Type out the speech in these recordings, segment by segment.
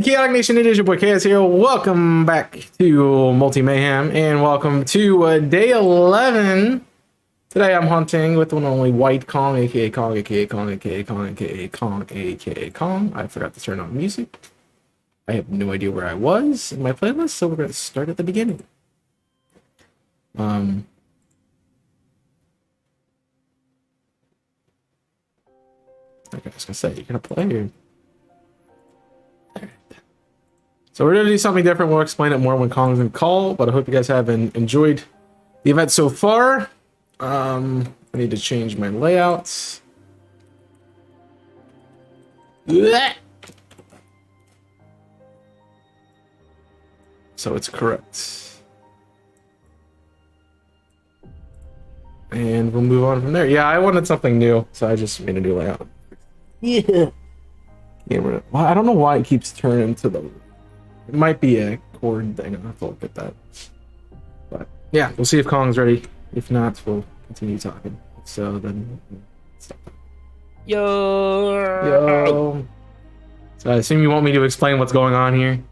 Chaotic Nation, it is your boy Chaos here. Welcome back to Mayhem, and welcome to day 11. Today I'm hunting with one and only Whytekong, aka Kong, aka Kong, aka Kong, aka Kong, aka Kong. I forgot to turn on music. I have no idea where I was in my playlist, so we're going to start at the beginning. Okay, I was going to say, you're going to play here. So we're going to do something different. We'll explain it more when Kong's in call, but I hope you guys have enjoyed the event so far. I need to change my layouts. So it's correct. And we'll move on from there. Yeah, I wanted something new, so I just made a new layout. Yeah. Well, I don't know why it keeps turning to the... It might be a cord thing. I'll have to look at that. But yeah, we'll see if Kong's ready. If not, we'll continue talking. So then, stop. Yo. So I assume you want me to explain what's going on here.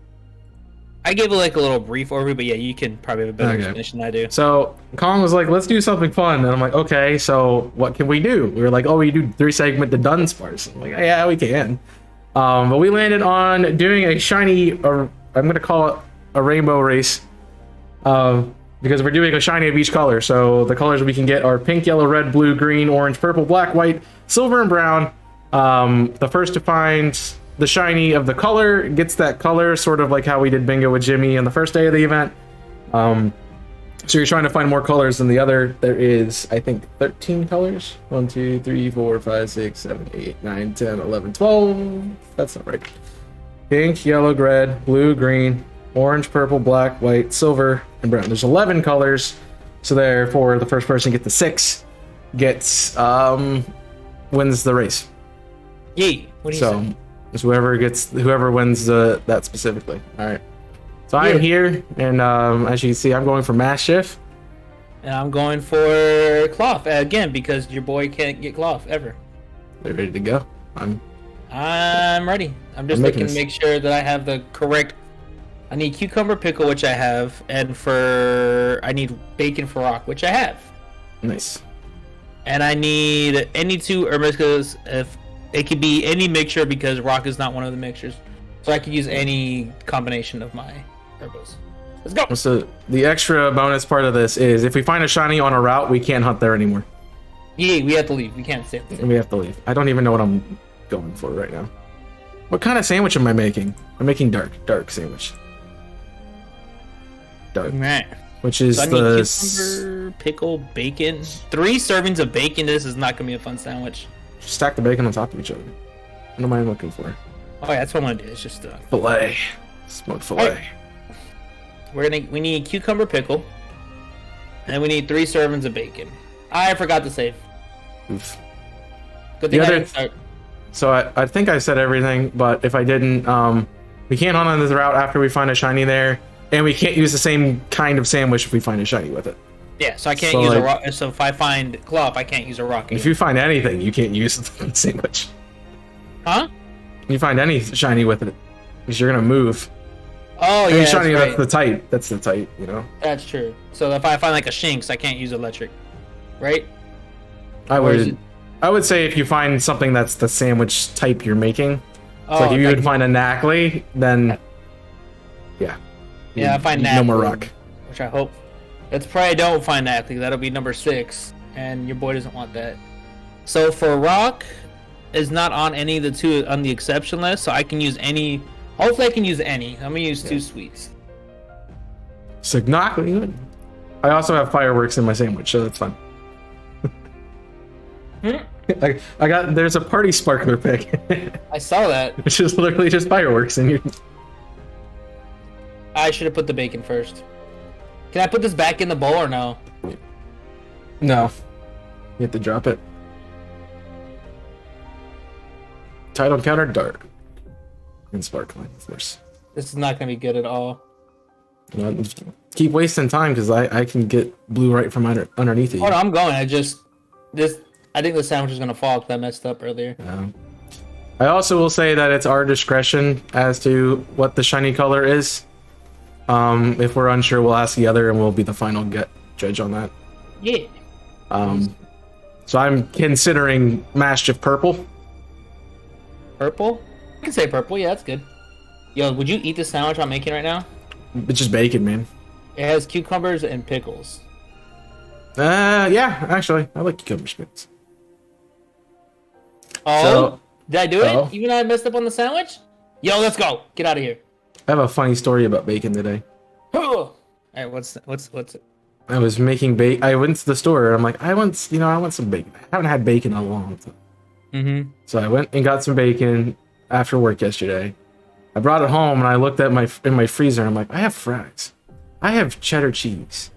I gave it like a little brief overview, but yeah, you can probably have a better explanation than I do. So Kong was like, "Let's do something fun," and I'm like, "Okay, so what can we do?" We were like, "Oh, we do 3-segment the Dunsparce." I'm like, "Yeah, we can." But we landed on doing a shiny, or I'm gonna call it a rainbow race, because we're doing a shiny of each color. So the colors we can get are pink, yellow, red, blue, green, orange, purple, black, white, silver, and brown. The first to find the shiny of the color gets that color, sort of like how we did bingo with Jimmy on the first day of the event. So you're trying to find more colors than the other. There is, I think, 13 colors. 1, 2, 3, 4, 5, 6, 7, 8, 9, 10, 11, 12. That's not right. Pink, yellow, red, blue, green, orange, purple, black, white, silver, and brown. There's 11 colors. So therefore, the first person to get the 6 gets wins the race. Yay! What do you say? It's whoever wins that specifically. All right. So I'm here, and as you can see, I'm going for Mastiff. And I'm going for Cloth again because your boy can't get Cloth ever. They're ready to go. I'm ready. I'm just looking to make sure that I have the correct. I need cucumber pickle, which I have, and I need bacon for rock, which I have. Nice. And I need any 2 herbicas if it could be any mixture because rock is not one of the mixtures, so I could use any combination of my herbos. Let's go. So the extra bonus part of this is if we find a shiny on a route, we can't hunt there anymore. Yeah, we have to leave. We can't stay there. We have to leave. I don't even know what I'm going for right now. What kind of sandwich am I making? I'm making dark sandwich. Dark. Man. Which is so I need cucumber, pickle, bacon. 3 servings of bacon. This is not gonna be a fun sandwich. Stack the bacon on top of each other. What am I looking for? Oh yeah, that's what I'm gonna do. It's just fillet. Smoked fillet. Right. We need cucumber pickle, and we need 3 servings of bacon. I forgot to save. Oof. Good thing I didn't start. So I think I said everything, but if I didn't, we can't hunt on this route after we find a shiny there, and we can't use the same kind of sandwich if we find a shiny with it. Yeah, so I can't use a rock. So if I find Cloth, I can't use a rock. If you find anything, you can't use the sandwich. Huh? You find any shiny with it, because you're gonna move. Oh yeah, shiny. that's right. That's the type. You know. That's true. So if I find like a Shinx, I can't use electric, right? I would say if you find something that's the sandwich type you're making, like if you would find a Knackley, then yeah. Yeah, I find Knackley. No more rock. Which I hope. That's probably I don't find Knackley. That'll be number 6, and your boy doesn't want that. So for rock, is not on any of the 2 on the exception list, so I can use any. Hopefully, I can use any. I'm gonna use 2 sweets. So Knackley. I also have fireworks in my sandwich, so that's fun. I got. There's a party sparkler pick. I saw that. It's just literally just fireworks in your. I should have put the bacon first. Can I put this back in the bowl or no? No. You have to drop it. Title counter dark. And sparkling, of course. This is not going to be good at all. Keep wasting time because I can get blue right from underneath it. Oh, no, I'm going. I think the sandwich is going to fall because I messed up earlier. I also will say that it's our discretion as to what the shiny color is. If we're unsure, we'll ask the other, and we'll be the final judge on that. Yeah. So I'm considering Mastiff purple. Purple? I can say purple. Yeah, that's good. Yo, would you eat the sandwich I'm making right now? It's just bacon, man. It has cucumbers and pickles. Yeah, actually, I like cucumber spits. Oh, So, did I do it? Even though I messed up on the sandwich? Yo, let's go. Get out of here. I have a funny story about bacon today. All right, what's it? I was making bacon. I went to the store. And I'm like, I want some bacon. I haven't had bacon in a long time. Mm-hmm. So I went and got some bacon after work yesterday. I brought it home and I looked at in my freezer. And I'm like, I have fries. I have cheddar cheese.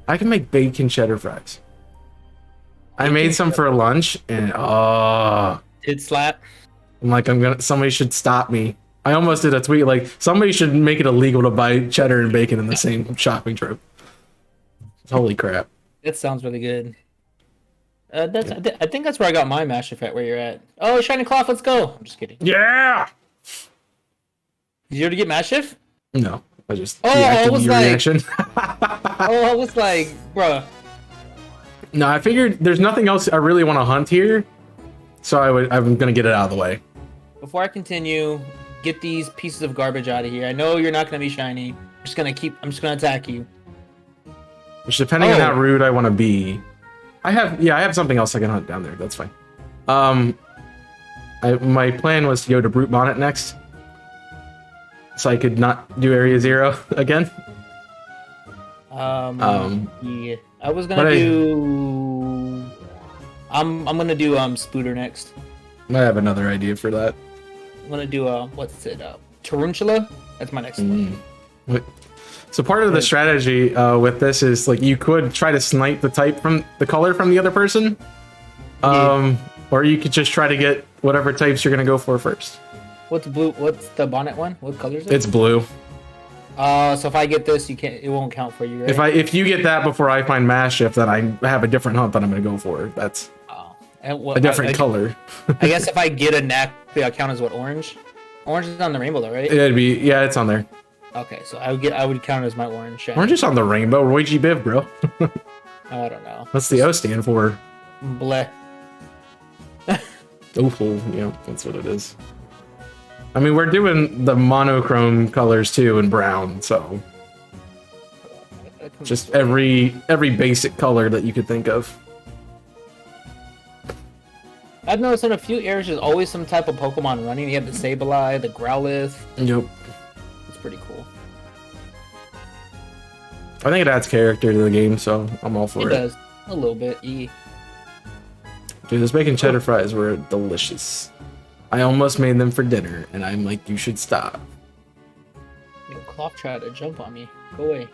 I can make bacon cheddar fries. I made some for lunch and Did slap? I'm like, somebody should stop me. I almost did a tweet like somebody should make it illegal to buy cheddar and bacon in the same shopping trip. Holy crap. That sounds really good. I think that's where I got my Mastiff at, where you're at. Oh, shiny cloth, let's go. I'm just kidding. Yeah. Did you already get Mastiff? No, I just I was your like, reaction. I was like, bruh. No, I figured there's nothing else I really want to hunt here, so I'm gonna get it out of the way. Before I continue, get these pieces of garbage out of here. I know you're not gonna be shiny. I'm just gonna attack you. Which, depending on how rude I want to be, I have something else I can hunt down there. That's fine. My plan was to go to Brute Bonnet next, so I could not do Area 0 again. Yeah, I was gonna do. I'm gonna do Spooter next. I have another idea for that. I'm gonna do what's it? Tarantula. That's my next one. So part of the strategy with this is like you could try to snipe the type from the color from the other person, or you could just try to get whatever types you're gonna go for first. What's blue? What's the bonnet one? What color is it? It's blue. So if I get this, it won't count for you, right? If you get that before I find Mastiff, then I have a different hunt that I'm gonna go for. That's a different color. I guess if I get a knack, I'll count as what, orange? Orange is on the rainbow though, right? It's on there. Okay, so I would count it as my orange. Shiny. Orange is on the rainbow. Roy G. Biv, bro. I don't know. What's the O stand for? Bleh. Oh, yeah, that's what it is. I mean, we're doing the monochrome colors too in brown, so just every basic color that you could think of. I've noticed in a few areas there's always some type of Pokemon running. You have the Sableye, the Growlithe. Yep. It's pretty cool. I think it adds character to the game, so I'm all for it. It does. A little bit. Dude, those bacon cheddar fries were delicious. I almost made them for dinner, and I'm like, you should stop. Your cloth tried to jump on me. Go away.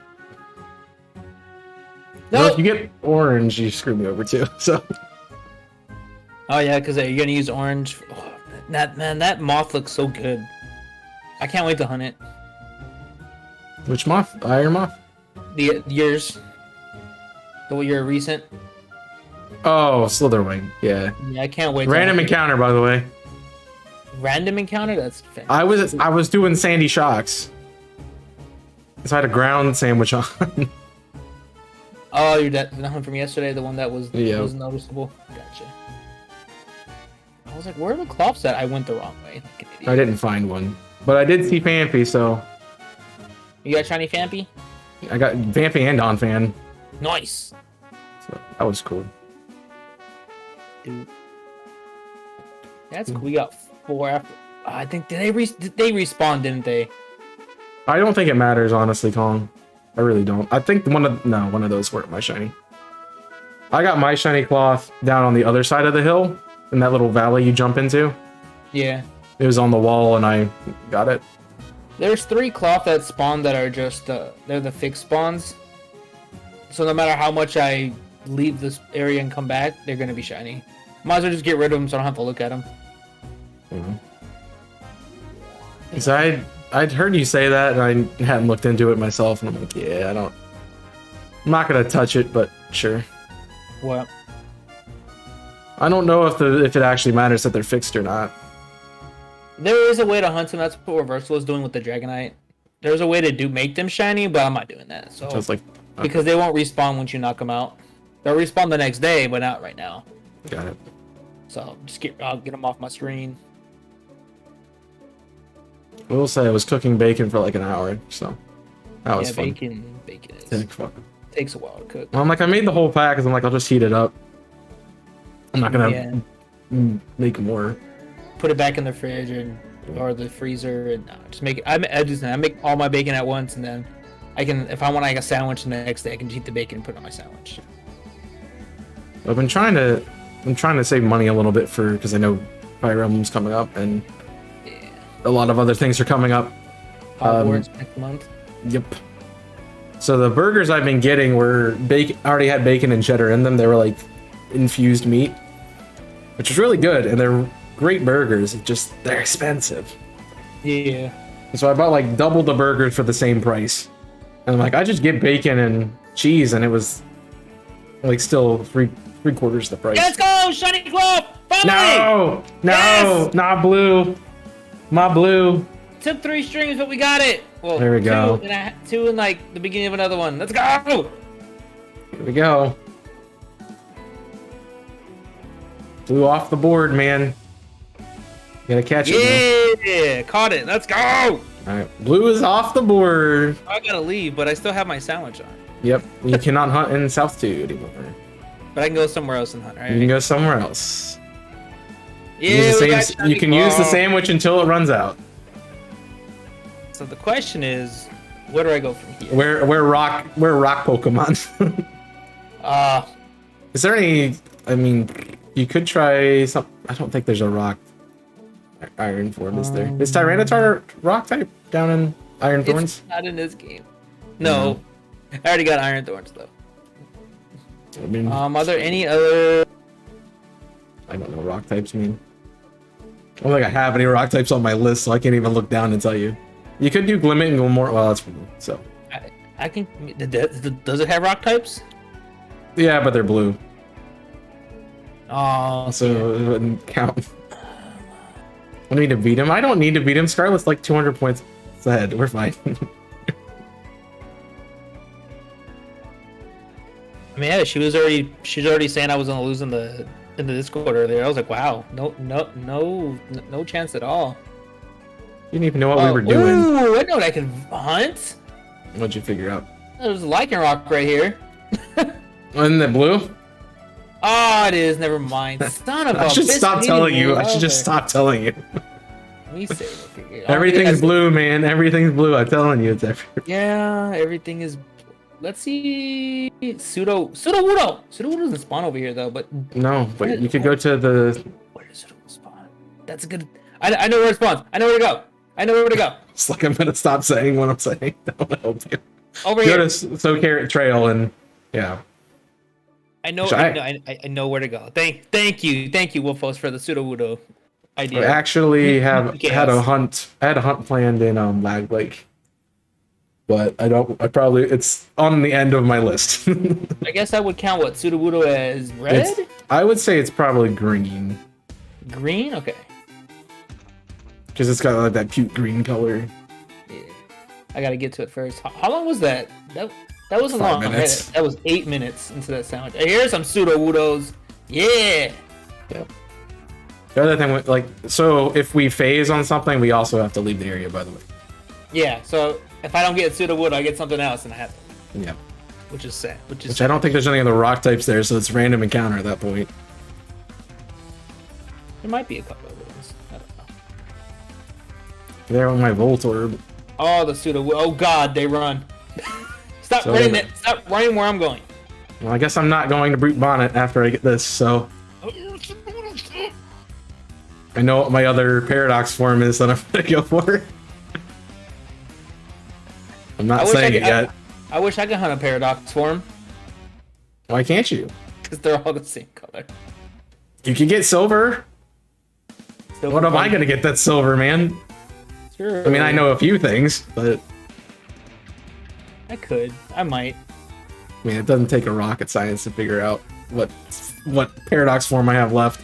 No! No! If you get orange, you screw me over too, so... Oh yeah, because you're gonna use orange. Oh, that moth looks so good. I can't wait to hunt it. Which moth? Iron moth? Yours. Your recent. Oh, Slitherwing. Yeah. Yeah, I can't wait. Random encounter, by the way. Random encounter? That's fantastic. I was doing Sandy Shocks, so I had a ground sandwich on. Oh, that one from yesterday, the one that was noticeable. Gotcha. I was like, where are the cloths at? I went the wrong way. Like an idiot. I didn't find one, but I did see Phanpy, so... You got shiny Phanpy? I got Phanpy and Donphan. Nice! So that was cool. Dude. That's cool. We got 4 after... I think, did they respawn, didn't they? I don't think it matters, honestly, Kong. I really don't. I think one of those weren't my shiny. I got my shiny cloth down on the other side of the hill, in that little valley you jump into. Yeah. It was on the wall, and I got it. There's 3 cloth that spawn that are just, they're the fixed spawns. So no matter how much I leave this area and come back, they're gonna be shiny. Might as well just get rid of them so I don't have to look at them. Because I'd heard you say that, and I hadn't looked into it myself, and I'm like, yeah, I'm not gonna touch it, but sure. What? I don't know if it actually matters that they're fixed or not. There is a way to hunt them. That's what Reversal is doing with the Dragonite. There's a way to make them shiny, but I'm not doing that. So it's like because they won't respawn once you knock them out. They'll respawn the next day, but not right now. Got it. So just I'll get them off my screen. I will say I was cooking bacon for like an hour, so that was fun. Bacon takes a while to cook. Well, I'm like, I made the whole pack because I'm like, I'll just heat it up. I'm not gonna make more. Put it back in the fridge or the freezer, and just make it. I make all my bacon at once, and then I can, if I want like a sandwich the next day, I can heat the bacon and put it on my sandwich. I'm trying to save money a little bit because I know Fire Emblem's coming up and a lot of other things are coming up. Hogwarts next month. Yep. So the burgers I've been getting were already had bacon and cheddar in them. They were like infused meat, which is really good, and they're great burgers. It's just they're expensive. Yeah. So I bought like double the burgers for the same price, and I'm like, I just get bacon and cheese, and it was like still three quarters the price. Let's go, shiny glove! No, Yes! not blue. My blue. Took 3 streams, but we got it. Well, there we go. Two in like the beginning of another one. Let's go. Here we go. Blue off the board, man. You gotta catch it. Yeah, caught it. Let's go. All right, blue is off the board. I gotta leave, but I still have my sandwich on. Yep, you cannot hunt in South 2 anymore. But I can go somewhere else and hunt, right? You can go somewhere else. Yeah, you can use the sandwich until it runs out. So the question is, where do I go from here? Where rock Pokemon? Is there any? I mean, you could try some. I don't think there's a rock Iron form, is there? Is Tyranitar rock type down in Iron Thorns? It's not in this game. No, I already got Iron Thorns though. I mean, are there any other? I don't know rock types mean. I don't think I have any rock types on my list, so I can't even look down and tell you. You could do Glimmet and go more. Well, that's blue, so. I can. Does it have rock types? Yeah, but they're blue. Oh, so it wouldn't count. I need to beat him. I don't need to beat him. Scarlet's like 200 points ahead. We're fine. I mean, yeah, she's already saying I was gonna lose in the Discord earlier. I was like, wow, no chance at all. You didn't even know what we were doing. Ooh, I know what I can hunt. What'd you figure out? There's a Lycanroc right here. In the blue? Oh, it is. Never mind. Son of a I should stop telling you. I should just stop telling you. Let me say everything's blue, man. Everything's blue. I'm telling you, it's everywhere. Yeah, everything is. Let's see. Sudowoodo doesn't spawn over here though, but no. But you could go to the. Where does Sudowoodo spawn? That's a good. I know where it spawns. I know where to go. It's like I'm gonna stop saying what I'm saying. That will help you. Over here. Go to Carrot Trail and yeah. I know where to go. Thank you, Wolfos, for the Sudowoodo idea. I actually had a hunt planned in Lag Lake, but it's on the end of my list. I guess I would count what Sudowoodo as red. I would say it's probably green. Green, okay. Because it's got like that cute green color. Yeah. I gotta get to it first. How long was that? That wasn't 5 long. minutes. That was 8 minutes into that sandwich. Here's some Sudowoodos. Yeah. Yep. The other thing, so if we phase on something, we also have to leave the area, by the way. Yeah, so if I don't get Sudowoodo, I get something else, and I have to. Yeah. Which is sad. Which I don't think there's any other rock types there, so it's random encounter at that point. There might be a couple of those. I don't know. There on my Voltorb. Oh, the Sudowoodo. Oh, God, they run. Stop running where I'm going. Well, I guess I'm not going to Brute Bonnet after I get this, so. I know what my other Paradox form is that I'm going to go for. I'm not saying it yet. I wish I could hunt a Paradox form. Why can't you? Because they're all the same color. You can get silver. What am I going to get that's silver, man? Sure. I mean, I know a few things, but... I could. I might. I mean, it doesn't take a rocket science to figure out what Paradox form I have left.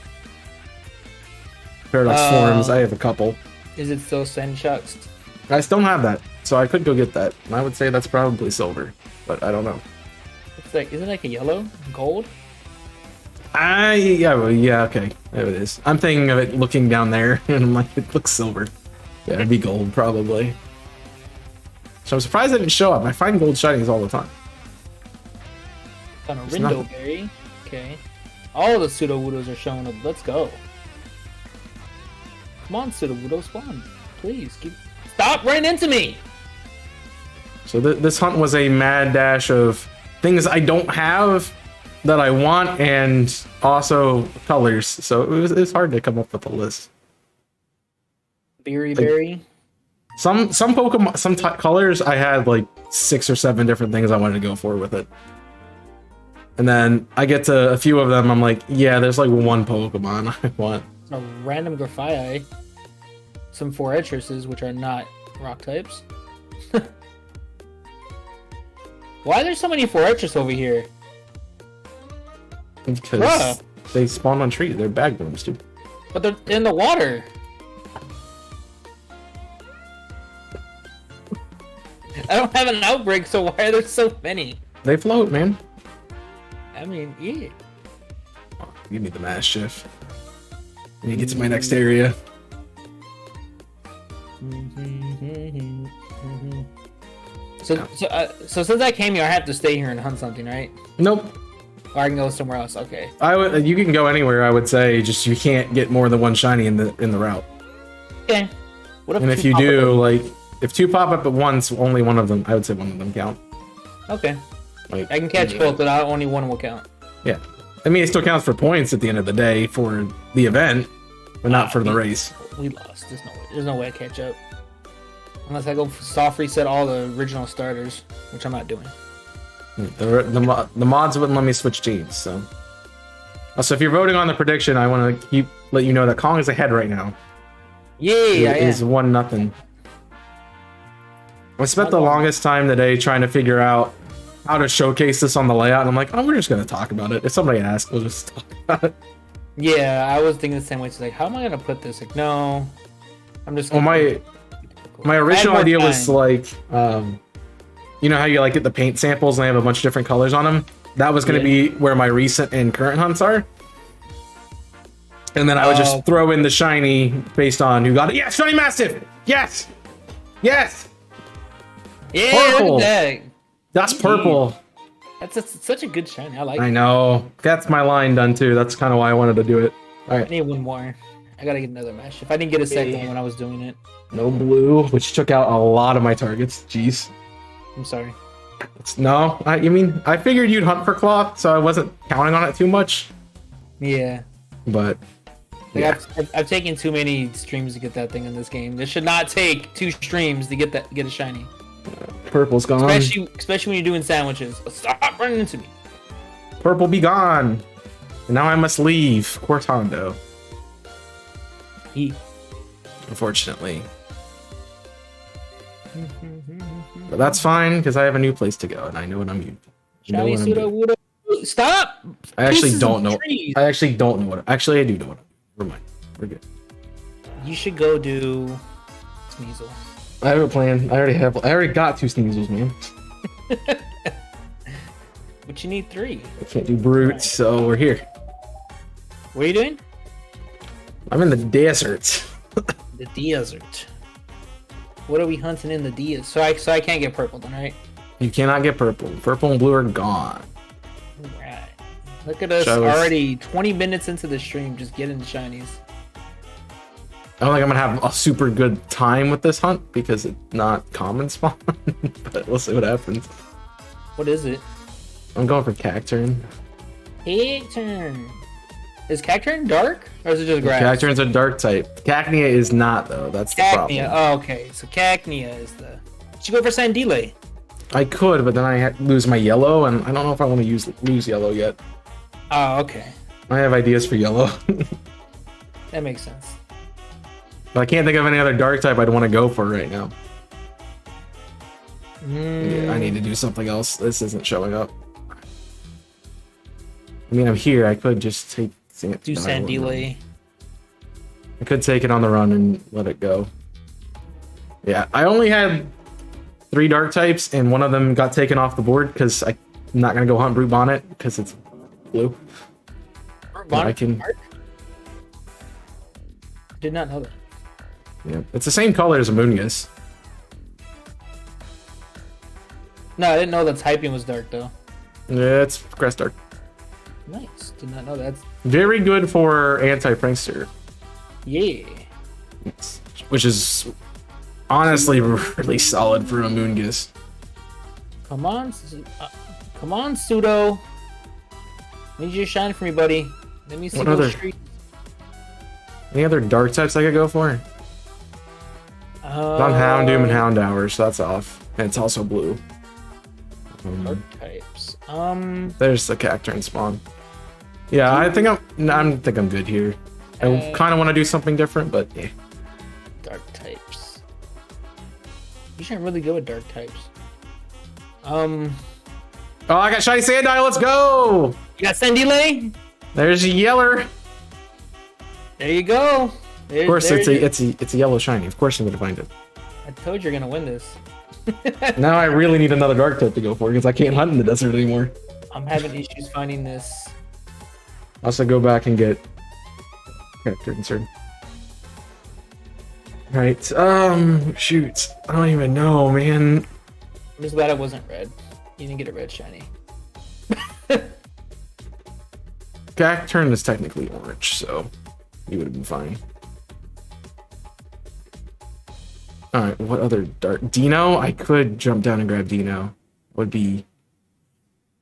Paradox forms, I have a couple. Is it still Sandshocks? I still don't have that, so I could go get that. And I would say that's probably silver, but I don't know. It's like, isn't it like a yellow? Gold? Yeah, well, yeah, okay. There it is. I'm thinking of it looking down there, and I'm like, it looks silver. Yeah, it'd be gold, probably. So I'm surprised it didn't show up. I find gold shinies all the time. On a Rindo berry. Okay. All the Sudowoodos are showing up. Let's go. Come on, Sudowoodo, spawn. Please, stop running into me! So this hunt was a mad dash of things I don't have that I want, and also colors. So it was hard to come up with a list. Berry. Some Pokemon, some colors, I had like 6 or 7 different things I wanted to go for with it. And then I get to a few of them, I'm like, yeah, there's like one Pokemon I want. A random Grafaiai. Some Foretruses, which are not rock types. Why are there so many Foretrus over here? Because they spawn on trees. They're bag worms, dude. But they're in the water. I don't have an outbreak, so why are there so many? They float, man. I mean, yeah. Give me the Mastiff. Let me get to my next area. So since I came here, I have to stay here and hunt something, right? Nope. Or I can go somewhere else. Okay. You can go anywhere. I would say, just you can't get more than one shiny in the route. Okay. What if you do, like, if 2 pop up at once, only one of them. I would say one of them count. Okay. Like, I can catch both, but only one will count. Yeah. I mean, it still counts for points at the end of the day for the event, but not for the race. We lost. There's no way I catch up. Unless I go soft reset all the original starters, which I'm not doing. The mods wouldn't let me switch teams, so. Also, if you're voting on the prediction, I want to let you know that Kong is ahead right now. Yeah, it is 1-0. I spent the longest time today trying to figure out how to showcase this on the layout, and I'm like, oh, we're just gonna talk about it. If somebody asks, we'll just talk about it. Yeah, I was thinking the same way. It's like, how am I gonna put this? Like, no, I'm just. Well, my original idea was like, you know how you like get the paint samples and they have a bunch of different colors on them. That was gonna be where my recent and current hunts are. And then I would just throw in the shiny based on who got it. Yes, shiny Mastiff. Yes, yes. Yeah, purple. Look at that. That's purple. That's such a good shiny. I like it. I know. That's my line done too. That's kind of why I wanted to do it. All right. I need one more. I gotta get another mesh. If I didn't get a second one when I was doing it. No blue, which took out a lot of my targets. Jeez. I'm sorry. I figured you'd hunt for cloth, so I wasn't counting on it too much. Yeah. But like I've taken too many streams to get that thing in this game. This should not take 2 streams to get a shiny. Purple's gone. Especially when you're doing sandwiches. Stop running into me. Purple be gone. And now I must leave Cortando. Unfortunately. But that's fine, because I have a new place to go, and I know what I'm doing. Stop! I actually don't know. I actually don't know what. Actually, I do know what. Never mind. We're good. You should go do Sneasel. I have a plan. I already got 2 Sneasels, man. But you need 3. I can't do brutes, so we're here. What are you doing? I'm in the desert. The desert. What are we hunting in the desert? So I can't get purple then, right? You cannot get purple. Purple and blue are gone. Right. Look at us already 20 minutes into the stream, just getting the shinies. I don't think I'm gonna have a super good time with this hunt because it's not common spawn, but we'll see what happens. What is it? I'm going for Cacturn. Cacturn. Is Cacturn dark or is it just grass? Cacturn's a dark type. Cacnea is not though. That's the problem. Oh, okay. So Cacnea is the. You should go for Sandile. I could, but then I lose my yellow, and I don't know if I want to lose yellow yet. Oh, okay. I have ideas for yellow. That makes sense. But I can't think of any other dark type I'd want to go for right now. Yeah, I need to do something else. This isn't showing up. I mean, I'm here. I could just take it. Do Sandile. I could take it on the run and let it go. Yeah, I only had 3 dark types, and one of them got taken off the board because I'm not gonna go hunt Brute Bonnet because it's blue. I can. Did not know that. Yeah, it's the same color as Amoonguss. No, I didn't know the typing was dark though. Yeah, it's grass dark. Nice. Did not know that. Very good for anti-prankster. Yeah. Which is honestly really solid for Amoonguss. Come on, come on, Pseudo. Need you to shine for me, buddy. Let me see What those other- streaks. Any other dark types I could go for? On Houndoom and Houndour, so that's off. And it's also blue. Dark types. There's the Cacturn spawn. Yeah, I think I'm good here. I kind of want to do something different, but yeah. Dark types. You should really go with dark types. Oh, I got Shiny Sandile, let's go! you got Sandile? There's a Yeller. There you go. Of course, it's a yellow shiny. Of course I'm gonna find it. I told you you're gonna win this. Now I really need another dark type to go for because I can't hunt in the desert anymore. I'm having issues finding this. I also go back and get character insert. Right. Shoot. I don't even know, man. I'm just glad it wasn't red. You didn't get a red shiny. Cacturn is technically orange, so you would have been fine. Alright, what other dark? Dino? I could jump down and grab Dino. Would be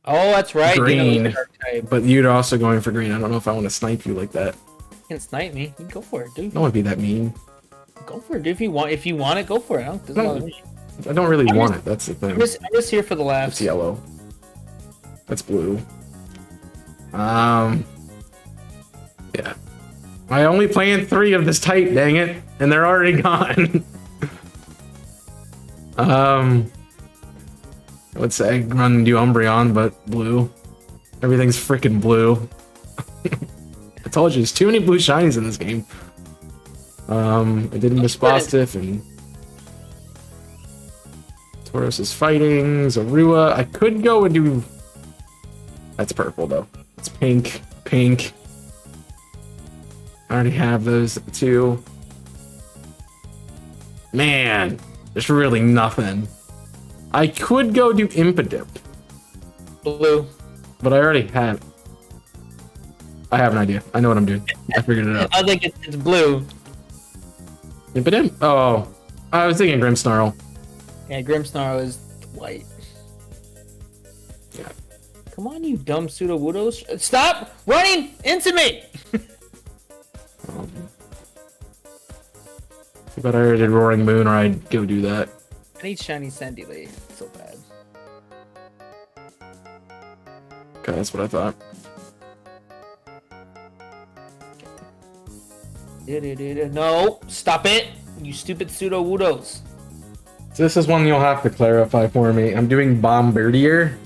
Oh, that's right. green. Dino's a dark type. But you're also going for green. I don't know if I want to snipe you like that. You can snipe me. You can go for it, dude. Don't want to be that mean. Go for it, dude. If you want it, go for it. Doesn't bother me. I don't really want it. That's the thing. I'm just here for the laughs. It's yellow. That's blue. Yeah. I only planned 3 of this type, dang it, and they're already gone. I would say run and do Umbreon, but blue. Everything's freaking blue. I told you, there's too many blue shinies in this game. I did miss Bostiff and Tauros is fighting, Zorua. I could go and do... That's purple, though. It's pink. Pink. I already have those two. Man, there's really nothing. I could go do Impidimp, Blue. but I already have... I have an idea. I know what I'm doing. I figured it out. I think it's blue. Impidimp? Oh, I was thinking Grimmsnarl. Yeah, Grimmsnarl is white. Yeah. Come on, you dumb pseudo-woodos. Stop running into me! But I already did Roaring Moon, or I'd go do that. I need shiny Sandile so bad. Okay, that's what I thought. No, stop it! You stupid pseudo-woodos. So this is one you'll have to clarify for me. I'm doing Bombardier.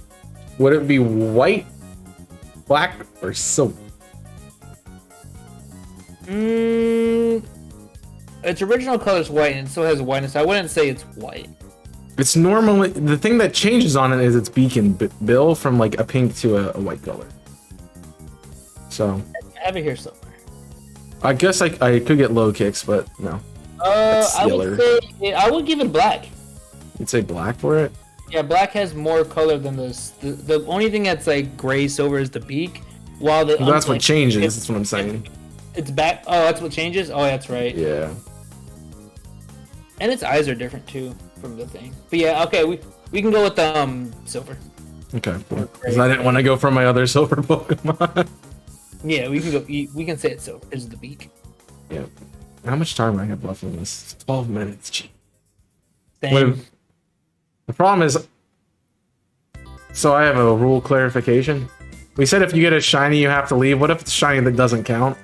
Would it be white, black, or silver? Its original color is white and it still has whiteness. I wouldn't say it's white. It's normally... The thing that changes on it is its beak and bill from like a pink to a white color. So... I have it here somewhere. I guess I could get low kicks, but no. I would say... I would give it black. You'd say black for it? Yeah, black has more color than this. The only thing that's like gray silver is the beak, while the Well, that's what changes. That's what I'm saying. It's back. Oh, that's what changes. Oh, that's right. Yeah. And its eyes are different too from the thing. But yeah, okay, we can go with silver. Okay. Because I didn't want to go for my other silver Pokemon. Yeah, we can go. We can say it's silver. It's the beak. Yeah. How much time do I have left on this? 12 minutes. Gee. Same. The problem is, so I have a rule clarification. We said if you get a shiny, you have to leave. What if it's shiny that doesn't count?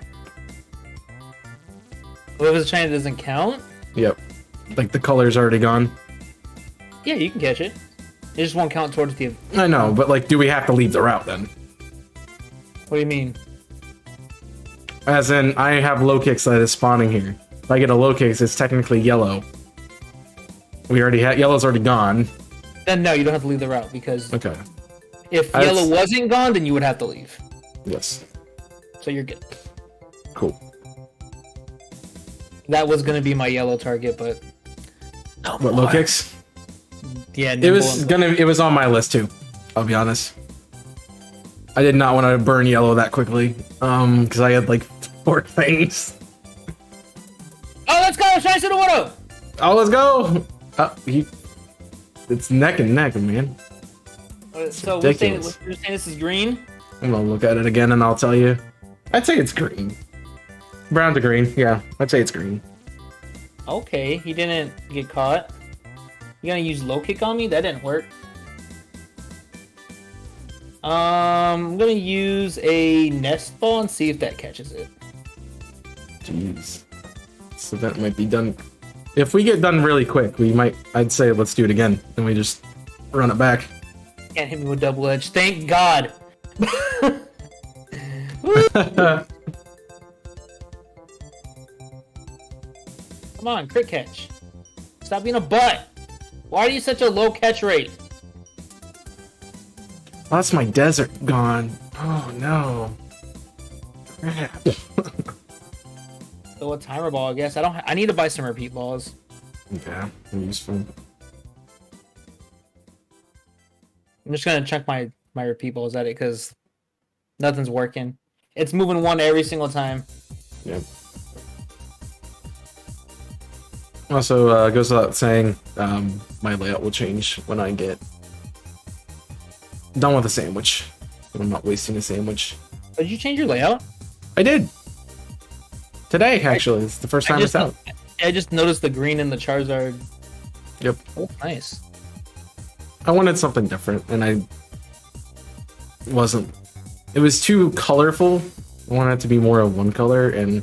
What if it's shiny doesn't count? Yep. Like the color's already gone. Yeah, you can catch it. It just won't count towards the. I know, but like, do we have to leave the route then? What do you mean? As in, I have low kicks that is spawning here. If I get a low kicks, it's technically yellow. We already had yellow's already gone. Then no, you don't have to leave the route because Okay. if yellow wasn't gone, then you would have to leave. Yes. So you're good. Cool. That was gonna be my yellow target, but What, low kicks? yeah, It was on my list too. I'll be honest. I did not want to burn yellow that quickly. Because I had like 4 things. Oh, let's go! Shiny Sudowoodo! Oh, let's go! It's neck and neck, man. So we're saying this is green? I'm gonna look at it again and I'll tell you. I'd say it's green. Brown to green, yeah. I'd say it's green. Okay, he didn't get caught. You gonna use low kick on me? That didn't work. I'm gonna use a nest ball and see if that catches it. Jeez. So that might be done. If we get done really quick, I'd say let's do it again. Then we just run it back. Can't hit me with double edge. Thank God. Come on, crit catch. Stop being a butt. Why are you such a low catch rate? Oh, that's my desert gone. Oh no. Crap. So a timer ball, I guess. I need to buy some repeat balls. Yeah, useful. I'm just gonna check my repeat balls at it because nothing's working. It's moving 1 every single time. Yep. Also, goes without saying, my layout will change when I get done with the sandwich. I'm not wasting a sandwich. Did you change your layout? I did. Today, actually. It's the first time it's out. I just noticed the green in the Charizard. Yep. Oh, nice. I wanted something different, and I wasn't. It was too colorful. I wanted it to be more of one color, and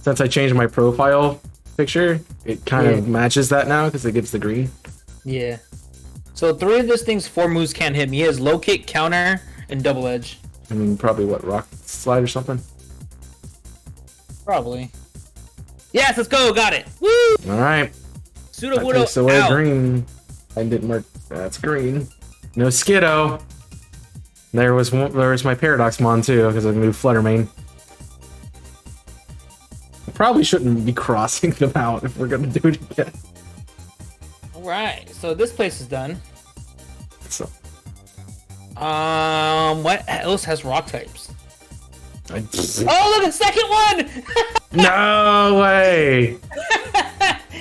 since I changed my profile picture, it kind of matches that now because it gives the green. Yeah. So 3 of this thing's 4 moves can't hit me. He has low kick, counter, and double edge. I mean, probably what, rock slide or something? Probably. Yes, let's go. Got it. Woo! All right. Sudowoodo That takes away out. green. I didn't mark. That's green. No Skiddo. There was my Paradoxmon too because I moved Fluttermane. I probably shouldn't be crossing them out if we're gonna do it again. All right. So this place is done. So. What else has rock types? I... Oh, look, a second one! No way!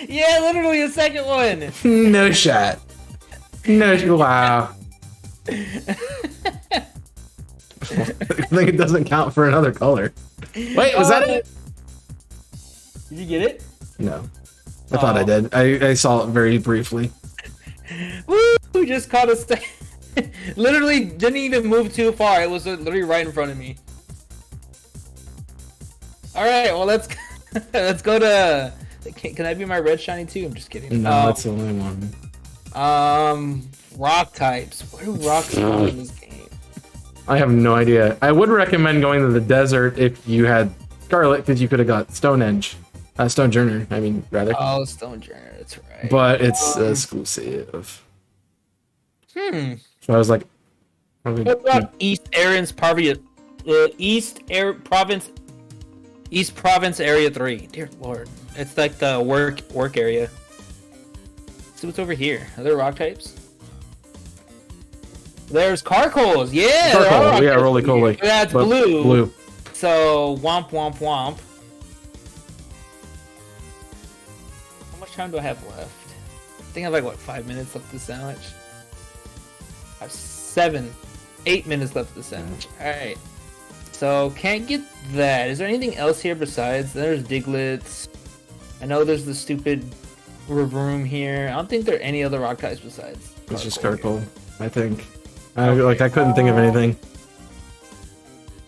Yeah, literally a second one. No shot. No. Wow. I think it doesn't count for another color. Wait, was that it? Did you get it? No. I thought I did. I saw it very briefly. Woo! We just caught a literally didn't even move too far. It was literally right in front of me. All right, well let's go to. Can I be my red shiny too? I'm just kidding. No, that's the only one. Rock types. What do rocks do in this game? I have no idea. I would recommend going to the desert if you had Scarlet because you could have got Stonejourner. I mean, rather. Oh, Stonejourner. That's right. But it's exclusive. So I was like, what about East Province Area 3? Dear Lord, it's like the work area. Let's see what's over here. Are there rock types? There's Carcoals. Yeah, Carcoal. Yeah, Roly-Poly. That's blue. Blue. So womp womp womp. How much time do I have left? I think I have like 5 minutes left of the sandwich. I have 8 minutes left of the sandwich. All right. So can't get that. Is there anything else here besides? There's Diglets. I know there's the stupid room here. I don't think there are any other rock types besides. It's just Carcoal, I think. I couldn't think of anything.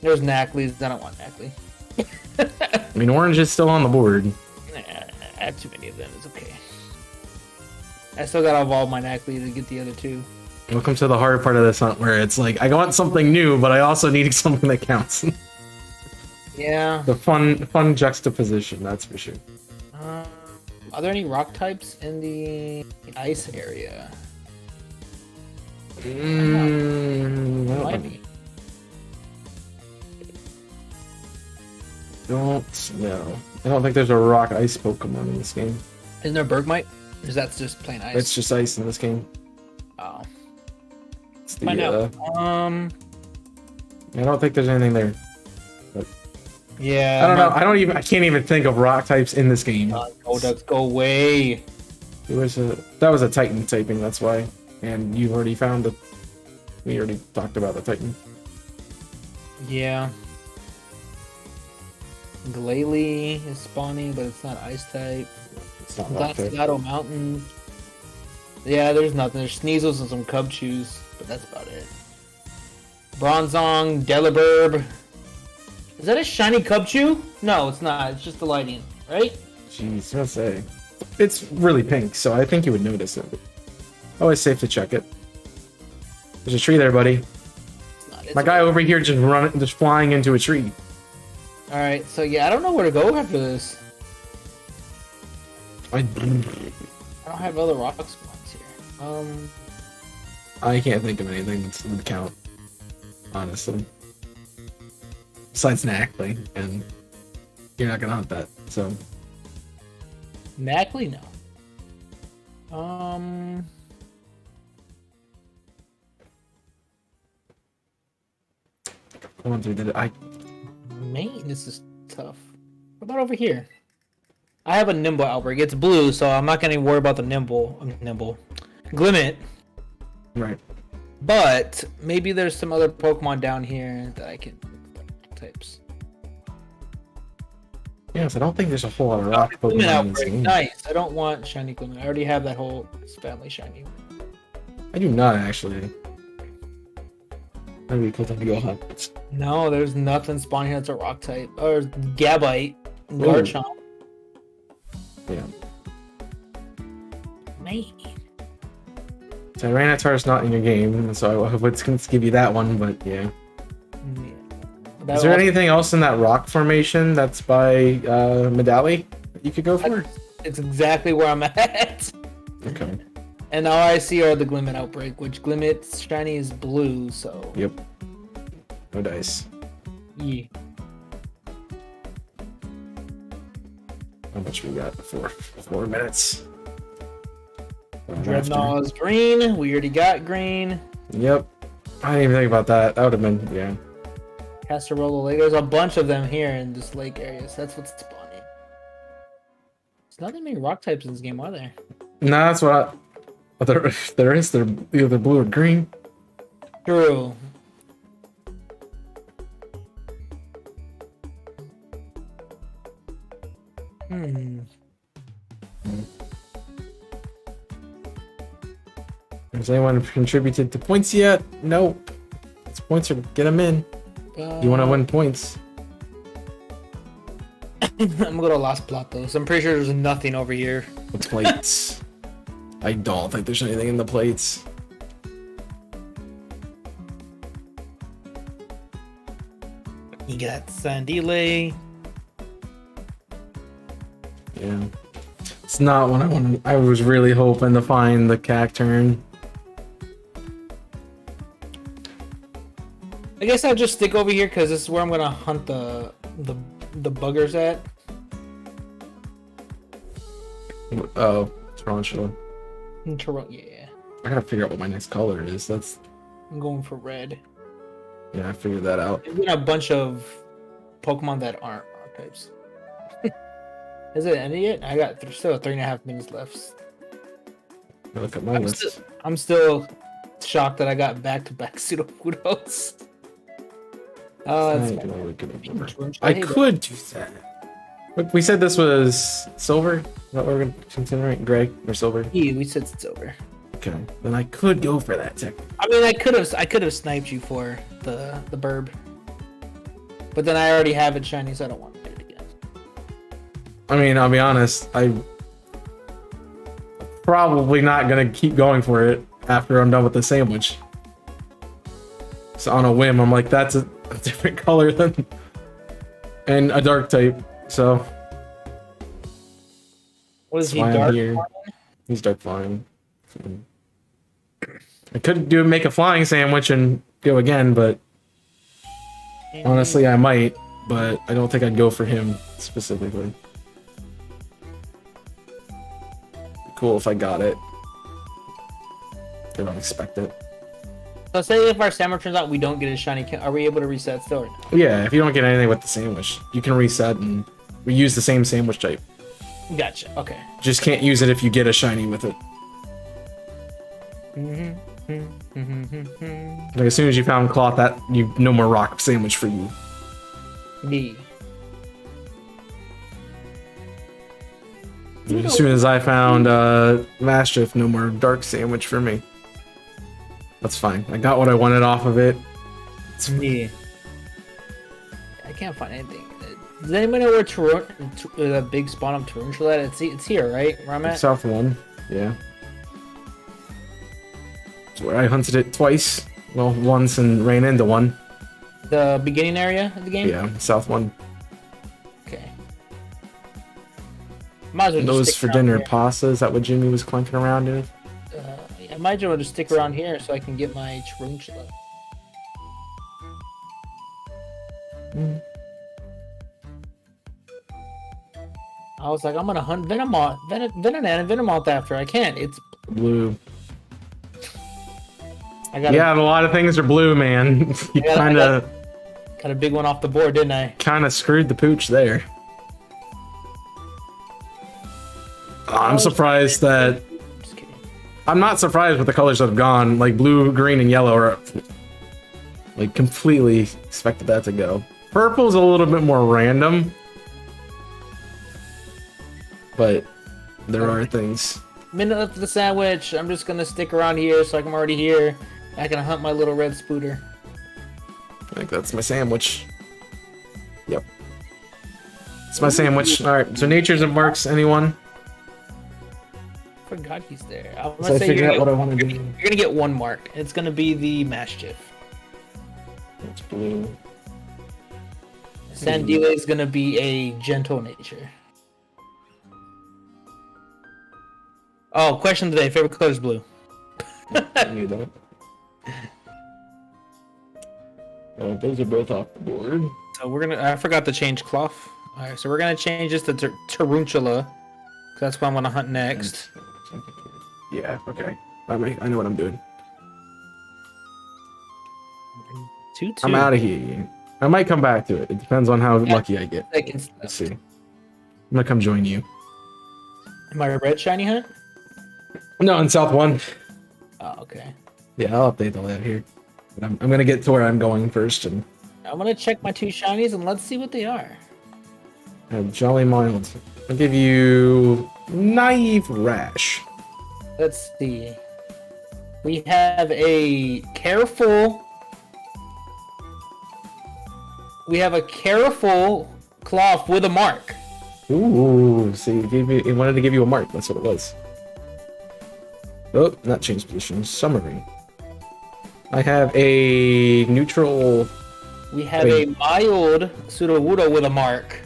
There's Nackleys. I don't want Knackley. I mean, orange is still on the board. Nah, I have too many of them. It's okay. I still gotta evolve my Knackley to get the other 2. Welcome to the hard part of this hunt where it's like, I want something new, but I also need something that counts. Yeah. The fun juxtaposition, that's for sure. Are there any rock types in the ice area? Might be. Don't know. I don't think there's a rock ice Pokemon in this game. Isn't there Bergmite? Or is that just plain ice? It's just ice in this game. Oh. It's the, Find out. I don't think there's anything there. Yeah. I don't know. I can't even think of rock types in this game. Oh, ducks, go away. That was a Titan typing, that's why. And you already found it. We already talked about the Titan. Yeah. Glalie is spawning, but it's not ice type. It's not rock type. Gato Mountain. Yeah, there's nothing. There's Sneasels and some Cubchews, but that's about it. Bronzong, Delibirb. Is that a shiny Cubchew? No, it's not. It's just the lighting, right? Jeez, I was gonna say. It's really pink, so I think you would notice it. Always safe to check it. There's a tree there, buddy. My guy over here just flying into a tree. Alright, so yeah, I don't know where to go after this. I don't have other rock spots here. I can't think of anything that would count, honestly. Besides Knackley, and you're not gonna hunt that, so. Knackley, no. Going through the Man, this is tough. What about over here? I have a Nimble Outbreak. It's blue, so I'm not gonna worry about the Nimble. Glimmet. Right. But maybe there's some other Pokemon down here that I can types. Yes, I don't think there's a whole lot of rock Pokemon in this game. Nice. I don't want shiny Glimmet. I already have that whole family shiny. I do not actually. That'd be cool to go hunt. No, there's nothing spawning here that's a rock type. Or Gabite, Garchomp. Yeah. Man. Tyranitar's not in your game, so I would give you that one, but yeah. Is there anything else in that rock formation that's by Medali that you could go for? It's exactly where I'm at. Okay. And all I see are the Glimmet Outbreak, which Glimmet's shiny is blue, so. Yep. No dice. Yeah. How much we got? 4 minutes. Dreadnought is green. We already got green. Yep. I didn't even think about that. That would have been, yeah. Castarola Lake. There's a bunch of them here in this lake area, so that's what's spawning. There's not that many rock types in this game, are there? No, that's what there is. They're either blue or green. True. Has anyone contributed to points yet? Nope. It's points are get them in. You want to win points. I'm gonna go to Las Platos. I'm pretty sure there's nothing over here. The plates. I don't think there's anything in the plates. You got Sandile. Yeah. It's not what I wanted. I was really hoping to find the Cacturn. I guess I'll just stick over here because this is where I'm gonna hunt the buggers at. Oh, Tarantula. Yeah. I gotta figure out what my next color is. I'm going for red. Yeah, I figured that out. There's been a bunch of Pokemon that aren't rock types. Is it ended yet? I got still 3.5 minutes left. Look at my list. I'm still shocked that I got back-to-back Pseudopodos. I could do that. Look, we said this was silver. Is that what we're considering? Gray or silver? Yeah, we said silver. Okay, then I could go for that tech. I mean, I could have sniped you for the burb, but then I already have it shiny, so I don't want to do it again. I mean, I'll be honest. I'm probably not gonna keep going for it after I'm done with the sandwich. So on a whim, I'm like, that's a different color than and a dark type. So what What is That's he, why I'm dark? here. He's dark flying. I could make a flying sandwich and go again, but honestly, I might. But I don't think I'd go for him specifically. Cool if I got it. I don't expect it. So say if our sandwich turns out we don't get a shiny, are we able to reset still? Or no? Yeah, if you don't get anything with the sandwich, you can reset and reuse the same sandwich type. Gotcha. Okay. Just can't use it if you get a shiny with it. Like as soon as you found cloth, that you no more rock sandwich for you. Me. As soon as I found Mastiff, no more dark sandwich for me. That's fine. I got what I wanted off of it. It's Me. I can't find anything. Does anybody know where the big spawn of Tarantula at? It's here, right? Where I'm at? South 1. Yeah. It's where I hunted it twice. Well, once and ran into one. The beginning area of the game? Yeah, South 1. Okay. Might as well And just those stick for around dinner here. pasta. Is that what Jimmy was clanking around in? I might as well just stick around here so I can get my Tarantula. I was like, I'm gonna hunt Venomoth and Venomoth after. I can't. It's Blue. I got Yeah, a lot of things are blue, man. You I got- kind got a big one off the board, didn't I? of screwed the pooch there. I'm surprised that Just kidding. I'm not surprised with the colors that have gone. Like blue, green, and yellow are like completely expected that to go. Purple's a little bit more random, but there are things. Minute left of the sandwich. I'm just gonna stick around here so I'm already here. I can hunt my little red spooter. I think that's my sandwich. Yep. It's my sandwich. Alright, so nature's and marks, anyone? Forgot he's there. I'm So gonna I say figured you're out what I gonna, want to you're do. gonna get one mark. It's gonna be the Mastiff. It's blue. Sandila is gonna be a gentle nature. Oh, question today. Favorite color is blue. I knew that. Oh, those are both off the board. So we're gonna. I forgot to change cloth. All right, so we're gonna change this to Tarantula. That's what I'm gonna hunt next. Yeah, okay. I know what I'm doing. 2-2. I'm out of here. I might come back to it. It depends on how lucky I get. Seconds. Let's see. I'm gonna come join you. Am I a red shiny hunt? No, in South 1. Oh, okay. Yeah, I'll update the layout here. But I'm gonna get to where I'm going first and I'm gonna check my 2 shinies and let's see what they are. Jolly Mild. I'll give you Naive Rash. Let's see. We have a careful. We have a careful cloth with a mark. Ooh, see, it wanted to give you a mark. That's what it was. Oh, not change position. Summary. I have a neutral We have a mild Sudowoodo with a mark.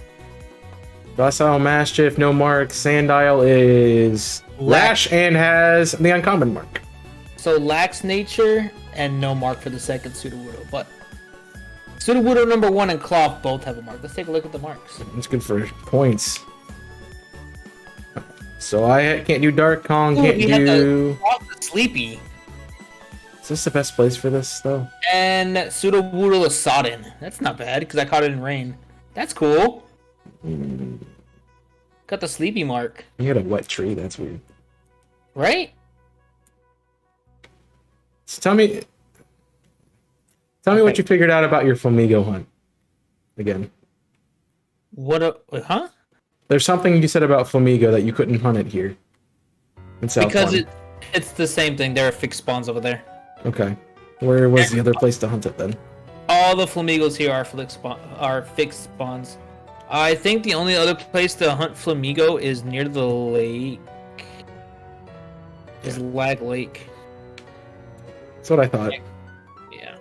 Docile Mastiff, no mark. Sandile is Lash and has the uncommon mark. So lax nature and no mark for the second Sudowoodo. But Sudowoodo number 1 and cloth both have a mark. Let's take a look at the marks. It's good for points. So I can't do Dark Kong, Ooh, can't we have do... the cloth is Sleepy. Is this the best place for this, though? And Sudowoodo is Sodden. That's not bad because I caught it in rain. That's cool. Got the Sleepy mark. You had a wet tree, that's weird. Right? So tell me what you figured out about your Flamingo hunt. Again. Wait, huh? There's something you said about Flamingo that you couldn't hunt it here. In South Because One. it's the same thing. There are fixed spawns over there. Okay. Where was the other place to hunt it then? All the flamingos here are fixed spawns. I think the only other place to hunt flamingo is near the lake. Is Lag Lake. That's what I thought. Yeah.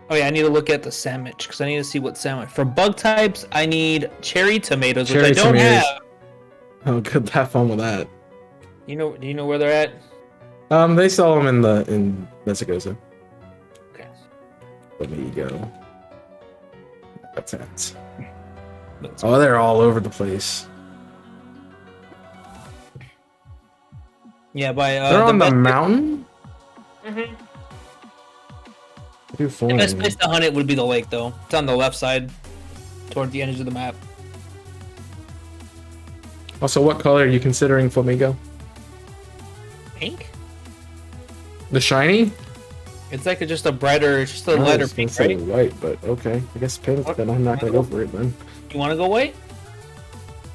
Oh yeah, I need to look at the sandwich because I need to see what sandwich. For bug types, I need cherry tomatoes, Cherry which I don't tomatoes. have. Oh, good. Have fun with that. Do you know where they're at? They sell them in Mexico. Okay. There you go. That's it. Oh, they're all over the place. Yeah, by they're on the mountain. Mm-hmm. The best place to hunt it would be the lake, though. It's on the left side, toward the edge of the map. Also, what color are you considering flamingo? Pink? The shiny? It's like just a lighter pink, right? White, but okay. I guess pink. Then I'm not gonna go for it then. You want to go white?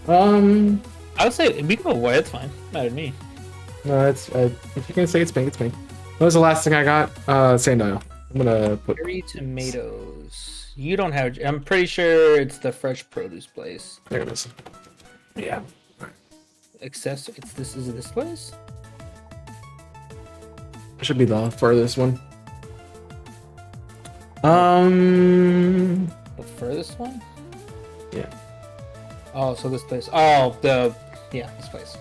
I would say we can go white. It's fine. Matter to me. No, it's if you can say it's pink, it's pink. What was the last thing I got? Sand dial. I'm gonna put cherry tomatoes. You don't have. I'm pretty sure it's the fresh produce place. There it is. Yeah. Is it this place? Should be the furthest one. The furthest one? Yeah. Oh, so this place. Oh, this place.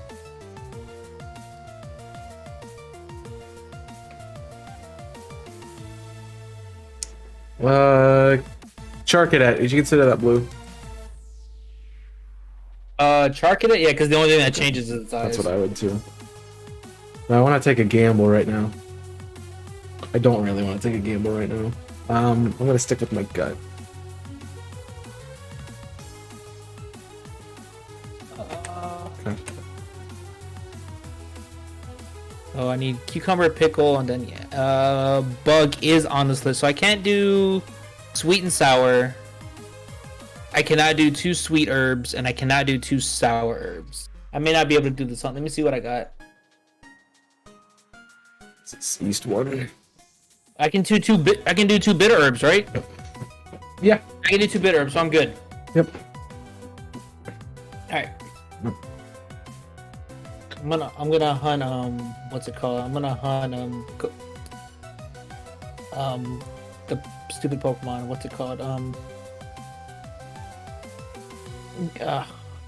Charcadet. Did you consider that blue? Charcadet? Yeah, because the only thing that changes is the size. That's what I would too. No, I want to take a gamble right now. I don't really want to take a gamble right now. I'm gonna stick with my gut. Okay. Oh, I need cucumber, pickle, and then bug is on this list, so I can't do sweet and sour. I cannot do 2 sweet herbs, and I cannot do 2 sour herbs. I may not be able to do this one. Let me see what I got. It's East Water. I can do 2 bitter herbs, right? Yeah. I can do 2 bitter herbs, so I'm good. Yep. All right. I'm gonna hunt what's it called? I'm gonna hunt the stupid Pokemon. What's it called?